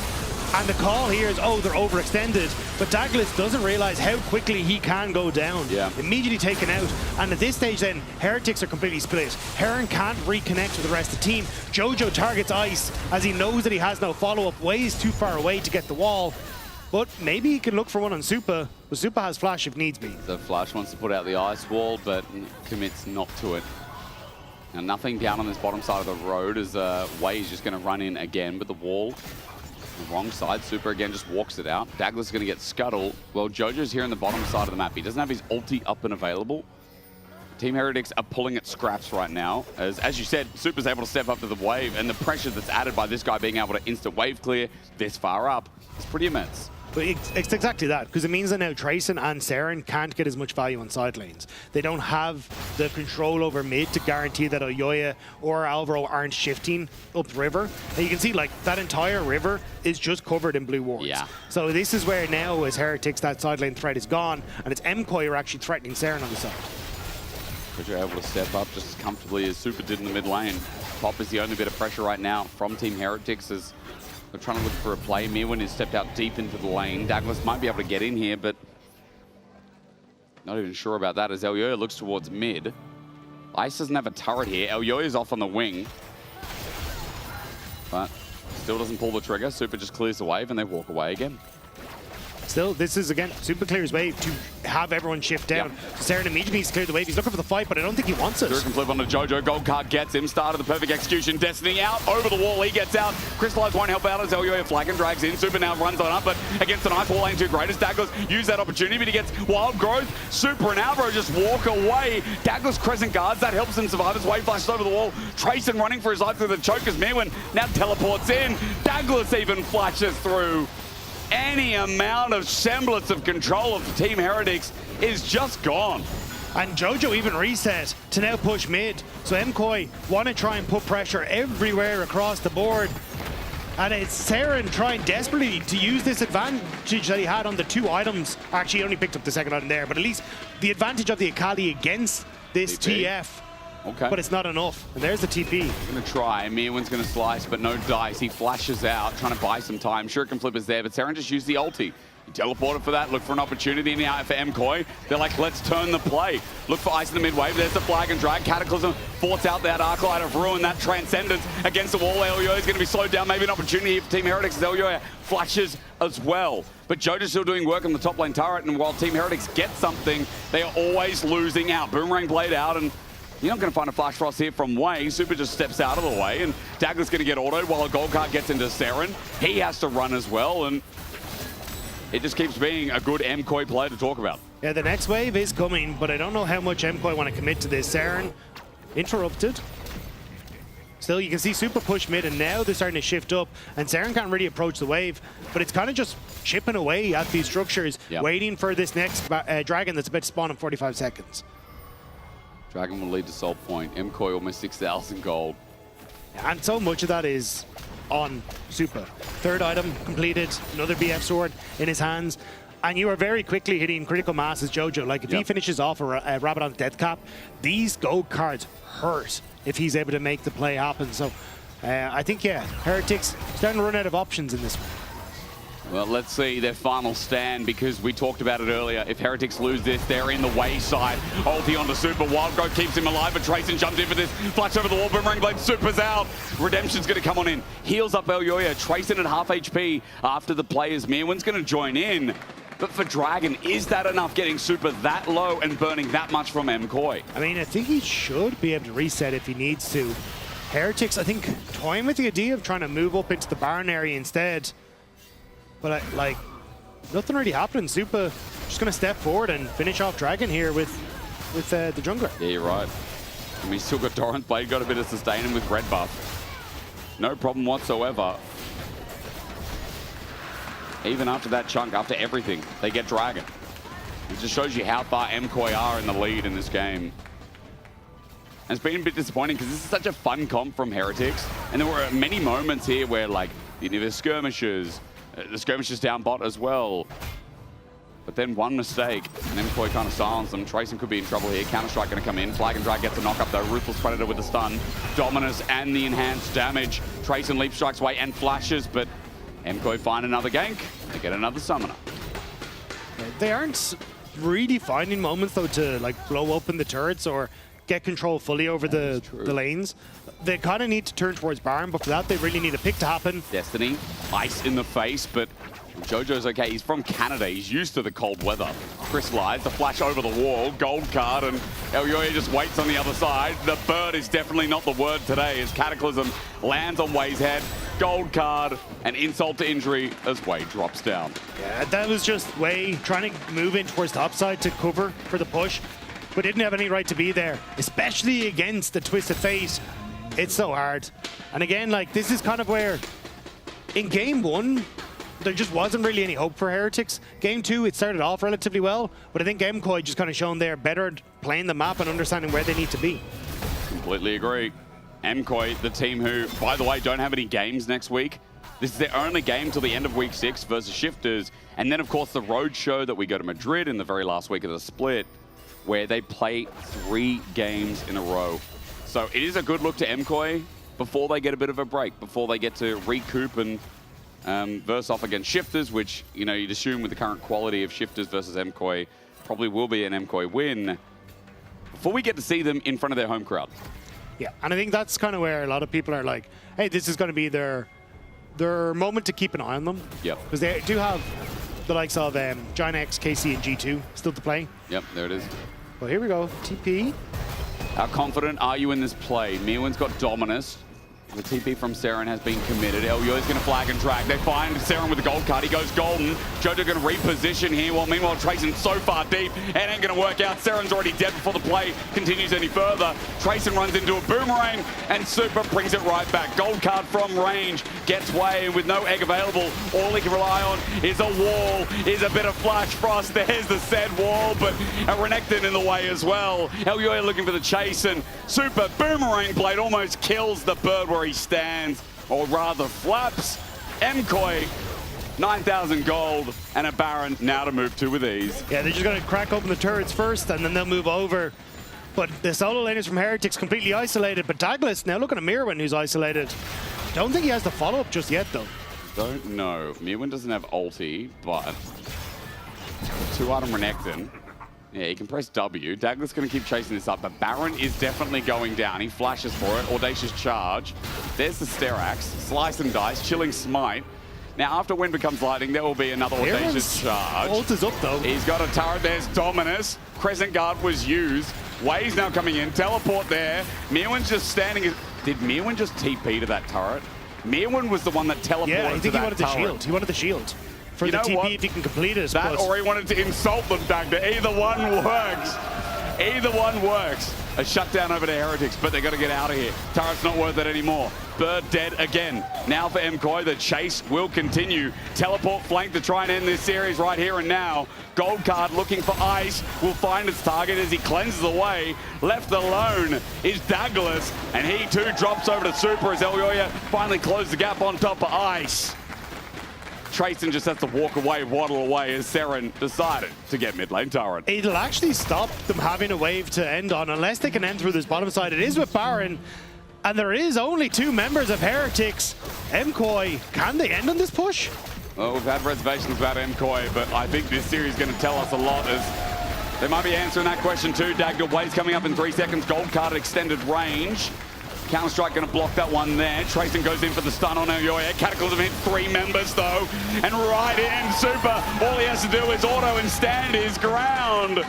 And the call here is, oh, they're overextended. But Douglas doesn't realize how quickly he can go down. Yeah. Immediately taken out. And at this stage then, Heretics are completely split. Heron can't reconnect with the rest of the team. Jojo targets Ice as he knows that he has no follow-up. Wei is too far away to get the wall. But maybe he can look for one on Supa. But Supa has Flash if needs be. The Flash wants to put out the ice wall, but commits not to it. Now, nothing down on this bottom side of the road as Wei is just going to run in again, but the wall the wrong side. Supa again just walks it out. Douglas is going to get scuttled. Well, Jojo's here on the bottom side of the map. He doesn't have his ulti up and available. Team Heretics are pulling at scraps right now. As you said, Supa's able to step up to the wave, and the pressure that's added by this guy being able to instant wave clear this far up is pretty immense. But it's exactly that, because it means that now Trayson and Seren can't get as much value on side lanes. They don't have the control over mid to guarantee that Elyoya or Alvaro aren't shifting upriver. And you can see, like, that entire river is just covered in blue wards. Yeah. So this is where now, as Heretics, that side lane threat is gone, and it's MKOI who are actually threatening Seren on the side. Because you're able to step up just as comfortably as Supa did in the mid lane. Top is the only bit of pressure right now from Team Heretics as they're trying to look for a play. Mirwin has stepped out deep into the lane. Douglas might be able to get in here, but not even sure about that as Elyoya looks towards mid. Ice doesn't have a turret here. Elyoya's off on the wing, but still doesn't pull the trigger. Supa just clears the wave and they walk away again. Still, this is, again, super clear his wave to have everyone shift down. Saren immediately needs to clear the wave. He's looking for the fight, but I don't think he wants it. Can flip onto Jojo. Gold card gets him. Started the perfect execution. Destiny out. Over the wall. He gets out. Crystallize won't help out as Elioya flag and drags in. Super now runs on up, but against an ice wall lane 2 greatest. Douglas use that opportunity, but he gets wild growth. Super and Alvaro just walk away. Douglas crescent guards. That helps him survive. His wave flashes over the wall. Trayson running for his life through the choke as Mirwin now teleports in. Douglas even flashes through. Any amount of semblance of control of Team Heretics is just gone. And Jojo even reset to now push mid. So MKOI want to try and put pressure everywhere across the board. And it's Saren trying desperately to use this advantage that he had on the 2 items. Actually, he only picked up the second item there, but at least the advantage of the Akali against this TF. Okay. But it's not enough. And there's the TP. Going to try. Mirwin's going to slice, but no dice. He flashes out, trying to buy some time. Shuriken Flip is there, but Saren just used the ulti. He teleported for that, look for an opportunity now for MKOI. They're like, let's turn the play. Look for ice in the mid wave. There's the flag and drag. Cataclysm forts out that Arclight of Ruin, that Transcendence against the wall. Elioya is going to be slowed down. Maybe an opportunity for Team Heretics as Elioya flashes as well. But Jojo's still doing work on the top lane turret, and while Team Heretics get something, they are always losing out. Boomerang blade out, and you're not going to find a Flash Frost here from Wei. Super just steps out of the way, and Dagger's going to get autoed while a gold card gets into Saren. He has to run as well, and it just keeps being a good MKOI play to talk about. Yeah, the next wave is coming, but I don't know how much MKOI want to commit to this. Saren interrupted. Still, you can see Super push mid, and now they're starting to shift up, and Saren can't really approach the wave, but it's kind of just chipping away at these structures, waiting for this next dragon that's about to spawn in 45 seconds. Dragon will lead to Salt Point. MKOI almost 6,000 gold. And so much of that is on Super. 3rd item completed, another BF sword in his hands, and you are very quickly hitting critical mass as Jojo. Like, if he finishes off a Rabadon's death cap, these gold cards hurt if he's able to make the play happen. So I think, Heretics starting to run out of options in this one. Well, let's see their final stand, because we talked about it earlier. If Heretics lose this, they're in the wayside. Ulti onto Super. Wild Growth keeps him alive, but Trayson jumps in for this. Flash over the wall. Boomerang blade. Super's out. Redemption's going to come on in. Heals up Elioya. Trayson at half HP after the players. Mirwin's going to join in. But for Dragon, is that enough, getting Super that low and burning that much from MKOI? I mean, I think he should be able to reset if he needs to. Heretics, I think, toying with the idea of trying to move up into the Baron area instead. But, like, nothing really happened. Super just going to step forward and finish off Dragon here with the jungler. Yeah, you're right. I mean, he's still got Torrent's Blade, got a bit of sustain with red buff. No problem whatsoever. Even after that chunk, after everything, they get Dragon. It just shows you how far MKOI are in the lead in this game. And it's been a bit disappointing because this is such a fun comp from Heretics. And there were many moments here where, like, the skirmishes, the skirmishes down bot as well. But then one mistake, and MKOI kind of silenced them. Trayson could be in trouble here. Counter-Strike going to come in. Flag and Drag gets a knock-up though. Ruthless Predator with the stun. Dominus and the enhanced damage. Trayson leap strikes away and flashes, but MKOI find another gank. They get another summoner. They aren't really finding moments though to, like, blow open the turrets or get control fully over the lanes. They kind of need to turn towards Baron, but for that they really need a pick to happen. Destiny, ice in the face, but Jojo's okay. He's from Canada. He's used to the cold weather. Crystallize, the flash over the wall, gold card, and Elioya just waits on the other side. The bird is definitely not the word today as Cataclysm lands on Wei's head. Gold card, and insult to injury as Wei drops down. Yeah, that was just Wei trying to move in towards the upside to cover for the push, but didn't have any right to be there, especially against the Twisted Fate. It's so hard. And again, like, this is kind of where in game 1, there just wasn't really any hope for Heretics. Game 2, it started off relatively well, but I think MKOI just kind of shown they're better at playing the map and understanding where they need to be. Completely agree. MKOI, the team who, by the way, don't have any games next week. This is their only game till the end of week 6 versus Shifters. And then, of course, the road show that we go to Madrid in the very last week of the split, where they play 3 games in a row. So it is a good look to MKOI before they get a bit of a break, before they get to recoup and verse off against Shifters, which, you know, you'd assume with the current quality of Shifters versus MKOI probably will be an MKOI win, before we get to see them in front of their home crowd. Yeah, and I think that's kind of where a lot of people are like, hey, this is going to be their moment to keep an eye on them. Yep. Because they do have the likes of Giant X, KC, and G2 still to play. Yep, there it is. Well, here we go. TP. How confident are you in this play? Miwin's got Dominus. The TP from Seren has been committed. Elyo's going to flag and drag. They find Seren with the gold card. He goes golden. Jojo going to reposition here. Well, meanwhile, Trayson so far deep. It ain't going to work out. Seren's already dead before the play continues any further. Trayson runs into a boomerang, and Super brings it right back. Gold card from range. Gets way, and with no egg available, all he can rely on is a wall, is a bit of flash frost. There's the said wall, but a Renekton in the way as well. Elyo looking for the chase, and Super boomerang blade almost kills the bird where he stands, or rather flaps. MKOI, 9,000 gold, and a Baron now to move to with ease. Yeah, they're just going to crack open the turrets first, and then they'll move over. But the solo laners from Heretics completely isolated, but Douglas now looking at Mirwin, who's isolated. Don't think he has the follow-up just yet, though. Don't know. Mirwin doesn't have ulti, but 2-item Renekton. Yeah, he can press W. Douglas going to keep chasing this up, but Baron is definitely going down. He flashes for it. Audacious charge. There's the Sterax. Slice and dice. Chilling smite. Now, after Wind becomes lightning, there will be another audacious charge. Ult is up, though. He's got a turret. There's Dominus. Crescent Guard was used. Way's now coming in. Teleport there. Mirwin's just standing. Did Mirwin just TP to that turret? Mirwin was the one that teleported to that turret. Yeah, I think he wanted the shield. He wanted the shield. For the TP, if he can complete it. That, or he wanted to insult them, Dagda. Either one works. Either one works. A shutdown over to Heretics, but they got to get out of here. Turret's not worth it anymore. Bird dead again. Now for MKOI, the chase will continue. Teleport flank to try and end this series right here and now. Gold card looking for Ice. Will find its target as he cleanses away. Left alone is Douglas, and he too drops over to Super as Elyoya finally closed the gap on top of Ice. Trayson just has to walk away, waddle away as Seren decided to get mid lane turret. It'll actually stop them having a wave to end on unless they can end through this bottom side. It is with Baron, and there is only 2 members of Heretics. MKOI, can they end on this push? Well, we've had reservations about MKOI, but I think this series is going to tell us a lot as they might be answering that question too. Dagda Wave's coming up in 3 seconds. Gold card at extended range. Counter-Strike going to block that one there. Trayson goes in for the stun on Elyoya. Cataclysm hit 3 members though. And right in, Super. All he has to do is auto and stand his ground.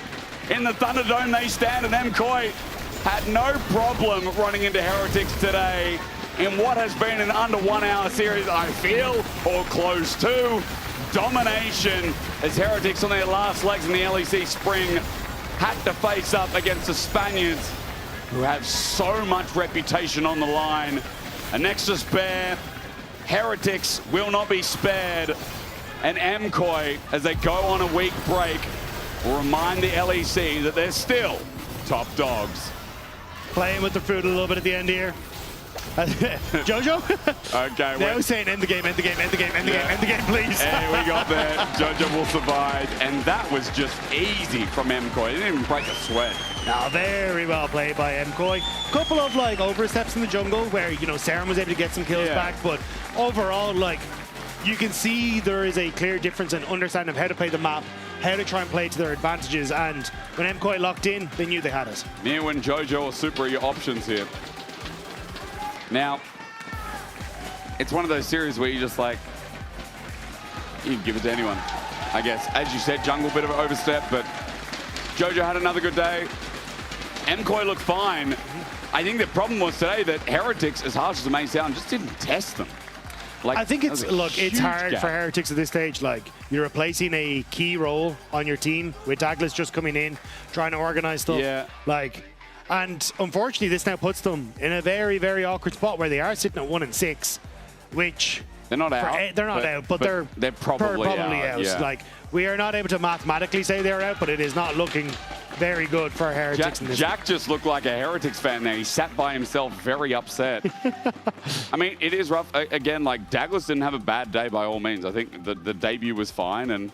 In the Thunderdome they stand, and MKOI had no problem running into Heretics today in what has been an under 1 hour series, I feel, or close to. Domination as Heretics on their last legs in the LEC Spring had to face up against the Spaniards, who have so much reputation on the line. A Nexus Bear, Heretics will not be spared. And MKOI, as they go on a week break, will remind the LEC that they're still top dogs. Playing with the fruit a little bit at the end here. Jojo? Okay. Now saying end the game, end the game, end the game, end the game, end the game, please. Hey, we got there. Jojo will survive. And that was just easy from MKOI. He didn't even break a sweat. Now, very well played by MKOI. Couple of like oversteps in the jungle where, you know, Seren was able to get some kills back, but overall, like, you can see there is a clear difference in understanding of how to play the map, how to try and play to their advantages, and when MKOI locked in, they knew they had it. Mirwin, Jojo, or Super are your options here. Now, it's one of those series where you just like, you can give it to anyone, I guess. As you said, jungle, bit of an overstep, but Jojo had another good day. MKOI looked fine. I think the problem was today that Heretics, as harsh as it may sound, just didn't test them. Like, I think it's, look, it's hard gap for Heretics at this stage. Like, you're replacing a key role on your team with Douglas just coming in, trying to organize stuff. Yeah. Like, and unfortunately, this now puts them in a very, very awkward spot where they are sitting at 1-6, which they're not out. They're not out, but they're probably out. Yeah. Like, we are not able to mathematically say they're out, but it is not looking very good for Heretics in this. Jack just looked like a Heretics fan there. He sat by himself, very upset. I mean, it is rough. Again, like, Douglas didn't have a bad day by all means. I think the debut was fine, and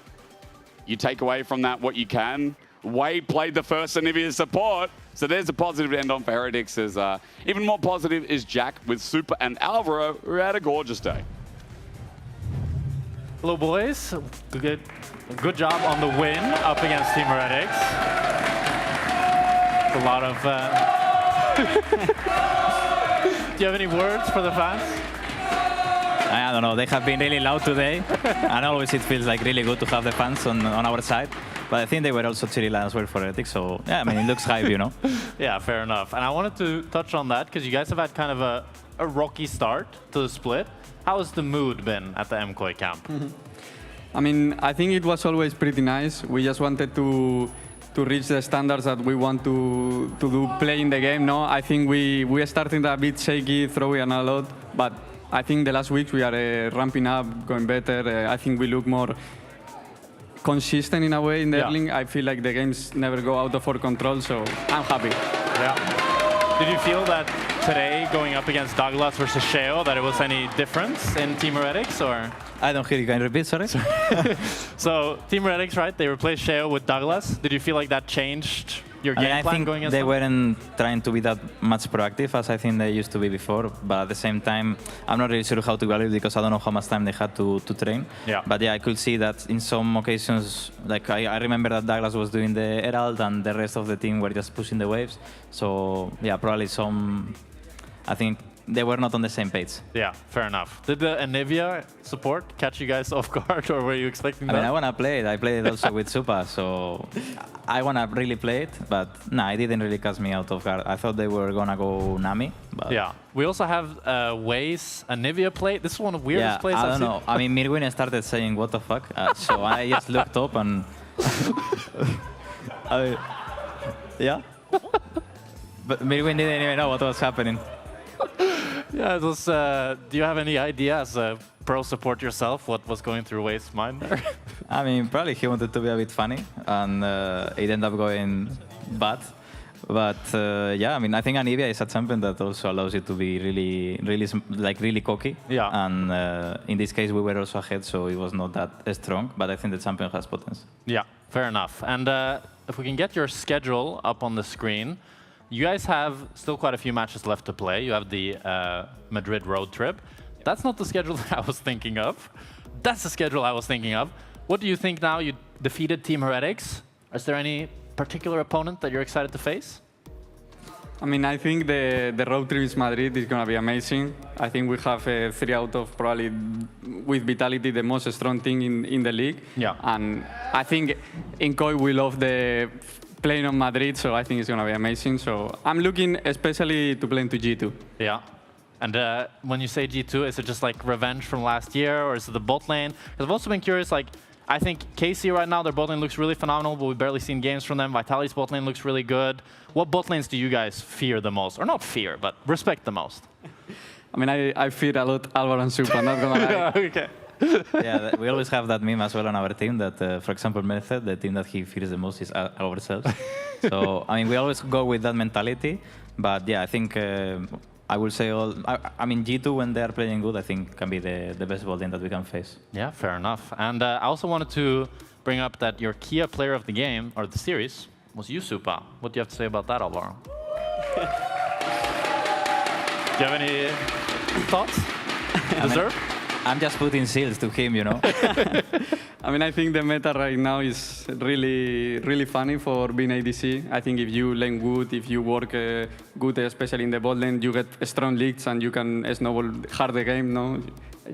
you take away from that what you can. Wade played the first Anivia support, so there's a positive to end on for Heretics. Even more positive is Jack with Super and Alvaro, who had a gorgeous day. Hello, boys. Good job on the win up against Team Heretics. A lot of... Do you have any words for the fans? I don't know. They have been really loud today, and always it feels like really good to have the fans on our side. But I think they were also chill as well for Ethics. So yeah, I mean, it looks hype, you know. Yeah, fair enough. And I wanted to touch on that because you guys have had kind of a rocky start to the split. How has the mood been at the MKOI camp? I mean, I think it was always pretty nice. We just wanted to reach the standards that we want to do play in the game. No, I think we started a bit shaky, throwing a lot, but I think the last weeks we are ramping up, going better. I think we look more consistent in a way in the early. I feel like the games never go out of our control, so I'm happy. Yeah. Did you feel that today, going up against Douglas versus Sheo, that it was any difference in Team Heretics, or? I don't hear you. Can you repeat, sorry? So Team Heretics, right? They replaced Sheo with Douglas. Did you feel like that changed your game plan going against they them? weren't trying to be that much proactive as I think they used to be before. But at the same time, I'm not really sure how to evaluate because I don't know how much time they had to train. Yeah. But yeah, I could see that in some occasions, like I remember that Douglas was doing the Herald and the rest of the team were just pushing the waves. So yeah, probably I think they were not on the same page. Yeah, fair enough. Did the Anivia support catch you guys off guard, or were you expecting that? I mean, I want to play it. I played it also with Supa, so I want to really play it. But no, it didn't really catch me out of guard. I thought they were going to go Nami. But Yeah. We also have Waze Anivia plate. This is one of the weirdest plays I I've don't know. I mean, Mirwin started saying, what the fuck? So I just looked up and... yeah? But Mirwin didn't even know what was happening. Yeah, it was, do you have any idea as a pro support yourself what was going through Waze's mind there? I mean, probably he wanted to be a bit funny, and it ended up going bad. But yeah, I mean, I think Anivia is a champion that also allows you to be really cocky. Yeah. And in this case, we were also ahead, so it was not that strong. But I think the champion has potential. Yeah, fair enough. And if we can get your schedule up on the screen, you guys have still quite a few matches left to play. You have the Madrid road trip. That's not the schedule that I was thinking of. That's the schedule I was thinking of. What do you think now? You defeated Team Heretics. Is there any particular opponent that you're excited to face? I mean, I think the Roadtrips Madrid is going to be amazing. I think we have 3 out of probably, with Vitality, the most strong team in the league. Yeah. And I think in KOI we love the playing on Madrid, so I think it's going to be amazing. So I'm looking especially to play into G2. Yeah. And when you say G2, is it just like revenge from last year, or is it the bot lane? Because I've also been curious, like, I think KC right now, their bot lane looks really phenomenal, but we've barely seen games from them. Vitality's bot lane looks really good. What bot lanes do you guys fear the most? Or not fear, but respect the most? I mean, I fear a lot Alvaro and Supa, not going to lie. Okay. Yeah, we always have that meme as well on our team that, for example, Merced, the team that he fears the most is ourselves. So, I mean, we always go with that mentality. But yeah, I think I will say I mean, G2, when they are playing good, I think can be the best bot lane that we can face. Yeah, fair enough. And I also wanted to bring up that your Kia player of the game, or the series, was you, Supa. What do you have to say about that, Alvaro? Do you have any thoughts? Deserve? I'm just putting seals to him, you know. I mean, I think the meta right now is really funny for being ADC. I think if you lane good, if you work good, especially in the bot lane, you get strong leads and you can snowball hard the game, no?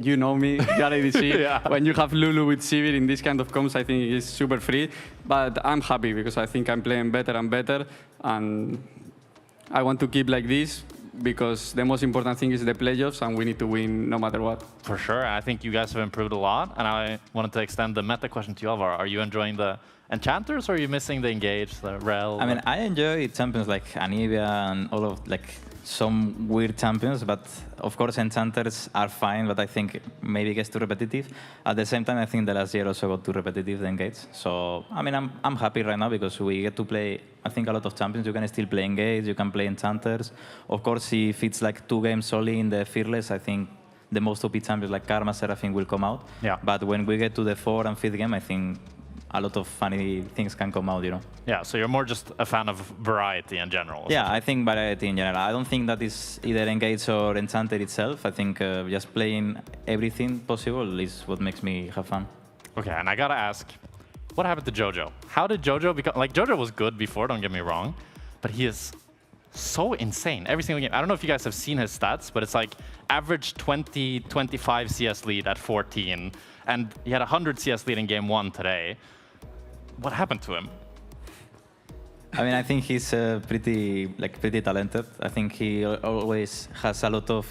You know me, you're ADC. Yeah. When you have Lulu with Sivir in this kind of comps, I think it's super free. But I'm happy because I think I'm playing better and better. And I want to keep like this, because the most important thing is the playoffs, and we need to win no matter what. For sure. I think you guys have improved a lot, and I wanted to extend the meta question to you, Alvaro. Are you enjoying the Enchanters, or are you missing the Engage, the Rel? I mean, I enjoy champions like Anivia and all of some weird champions, but of course Enchanters are fine, but I think maybe it gets too repetitive. At the same time, I think the last year also got too repetitive, the Engage. So, I mean, I'm happy right now because we get to play, I think, a lot of champions. You can still play Engage, you can play Enchanters. Of course, if it's like 2 games only in the Fearless, I think the most OP champions like Karma, Seraphine will come out. Yeah. But when we get to the 4th and 5th game, I think a lot of funny things can come out, you know. Yeah, so you're more just a fan of variety in general. Yeah, I think variety in general. I don't think that is either Engage or Enchanted itself. I think just playing everything possible is what makes me have fun. Okay, and I gotta ask, what happened to Jojo? How did Jojo become... Like, Jojo was good before, don't get me wrong, but he is so insane every single game. I don't know if you guys have seen his stats, but it's like average 20, 25 CS lead at 14. And he had 100 CS lead in game 1 today. What happened to him? I mean, I think he's pretty talented. I think he always has a lot of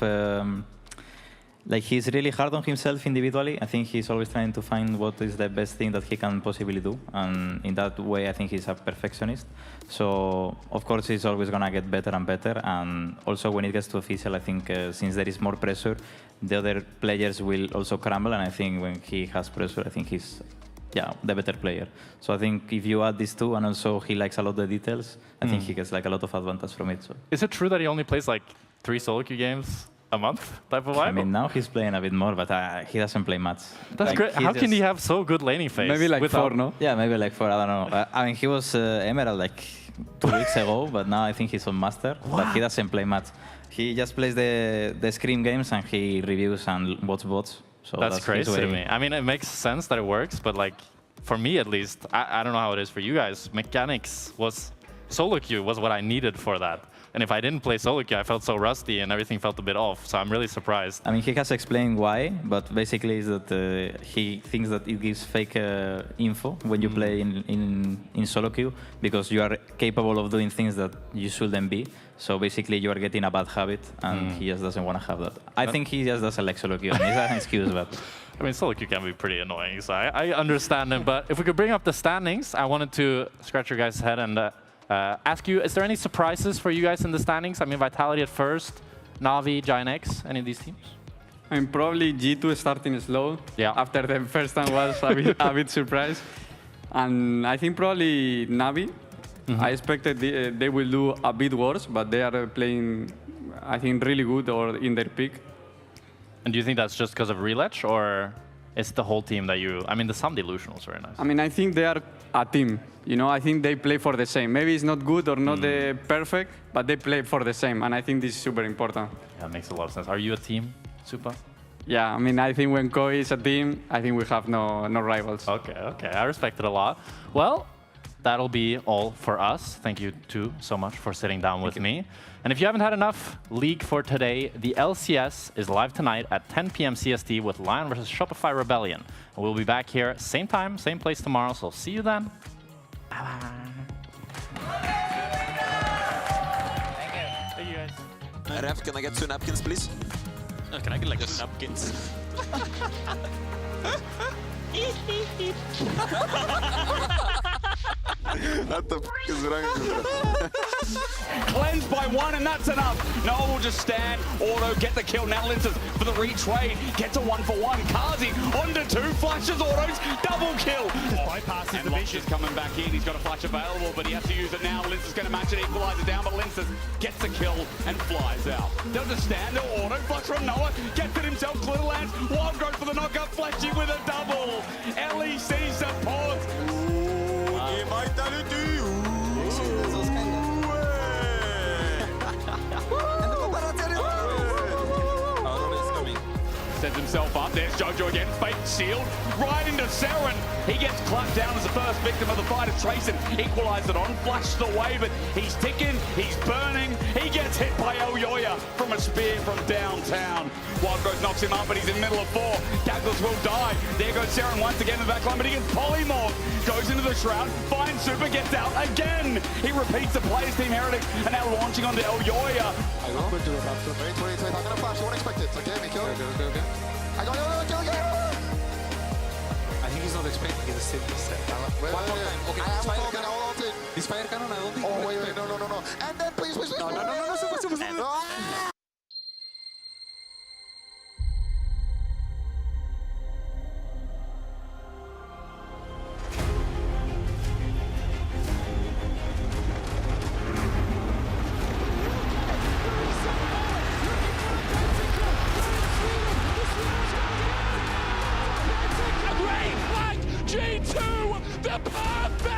he's really hard on himself individually. I think he's always trying to find what is the best thing that he can possibly do, and in that way, I think he's a perfectionist. So of course, he's always gonna get better and better. And also, when it gets to official, I think since there is more pressure, the other players will also crumble. And I think when he has pressure, I think he's the better player. So I think if you add these two, and also he likes a lot of the details, I think he gets like a lot of advantage from it. So. Is it true that he only plays like 3 solo queue games a month type of vibe? I mean, now he's playing a bit more, but he doesn't play much. That's great. How can he have so good laning phase? Maybe like 4, no? Yeah, maybe like 4, I don't know. I mean, he was Emerald like 2 weeks ago, but now I think he's on Master, but he doesn't play much. He just plays the Scream games and he reviews and watches bots. So that's crazy to me. I mean, it makes sense that it works, but like, for me at least, I don't know how it is for you guys, mechanics was, solo queue was what I needed for that. And if I didn't play solo queue, I felt so rusty and everything felt a bit off. So I'm really surprised. I mean, he has explained why, but basically is that he thinks that it gives fake info when you play in solo queue, because you are capable of doing things that you shouldn't be. So basically, you are getting a bad habit, and he just doesn't want to have that. I think he just doesn't like solo queue, and it's an excuse, but... I mean, solo queue can be pretty annoying, so I understand him. But if we could bring up the standings, I wanted to scratch your guys' head and ask you, is there any surprises for you guys in the standings? I mean, Vitality at first, Na'Vi, Giant X, any of these teams? I mean, probably G2 starting slow. Yeah. After the first time was a bit surprised. And I think probably Na'Vi. I expected they will do a bit worse, but they are playing, I think, really good or in their peak. And do you think that's just because of Reletch, or it's the whole team that you... I mean, the Sun Delusion was very nice. I mean, I think they are a team. You know, I think they play for the same. Maybe it's not good or not the perfect, but they play for the same, and I think this is super important. Yeah, it makes a lot of sense. Are you a team, Supa? Yeah, I mean, I think when Koi is a team, I think we have no rivals. Okay, I respect it a lot. Well, that'll be all for us. Thank you two so much for sitting down with me. And if you haven't had enough League for today, the LCS is live tonight at 10 p.m. CST with Lion versus Shopify Rebellion. And we'll be back here same time, same place tomorrow, so see you then. Bye-bye. Thank you guys. Ref, can I get 2 napkins, please? Oh, can I get like 2 napkins? What the f is wrong with Cleansed by 1, and that's enough. Noah will just stand, auto, get the kill. Now Linces for the retrade, gets a 1-for-1. Kazi onto 2, flashes autos, double kill. Bypasses and the Locke is coming back in. He's got a flash available, but he has to use it now. Linces going to match it, equalize it down, but Linces gets the kill and flies out. Does a stand, auto, flash from Noah, gets it himself, clear lands. Wild Growth for the knockup, Flashy with a double. LEC support. Vitality! Sends himself up. There's Jojo again. Fake shield. Right into Seren. He gets clapped down as the first victim of the fight. As Trayson equalized it on. Flashed away, but he's ticking. He's burning. He gets hit by El Yoya from a spear from downtown. Wild Growth knocks him up, but he's in the middle of 4. Douglas will die. There goes Seren once again in the backline, but he gets polymorphed. Goes into the shroud. Finds Super. Gets out again. He repeats the play as Team Heretics, and now launching onto El Yoya. I go. Wait, I'm gonna flash. You won't expect it. Okay, me kill. Okay. I got kill. I think he's not expecting it. Wait, one more time. Okay, I have a all out it. This fire cannon, I don't think. Oh, wait, no. And then please. No. Super. G2, the perfect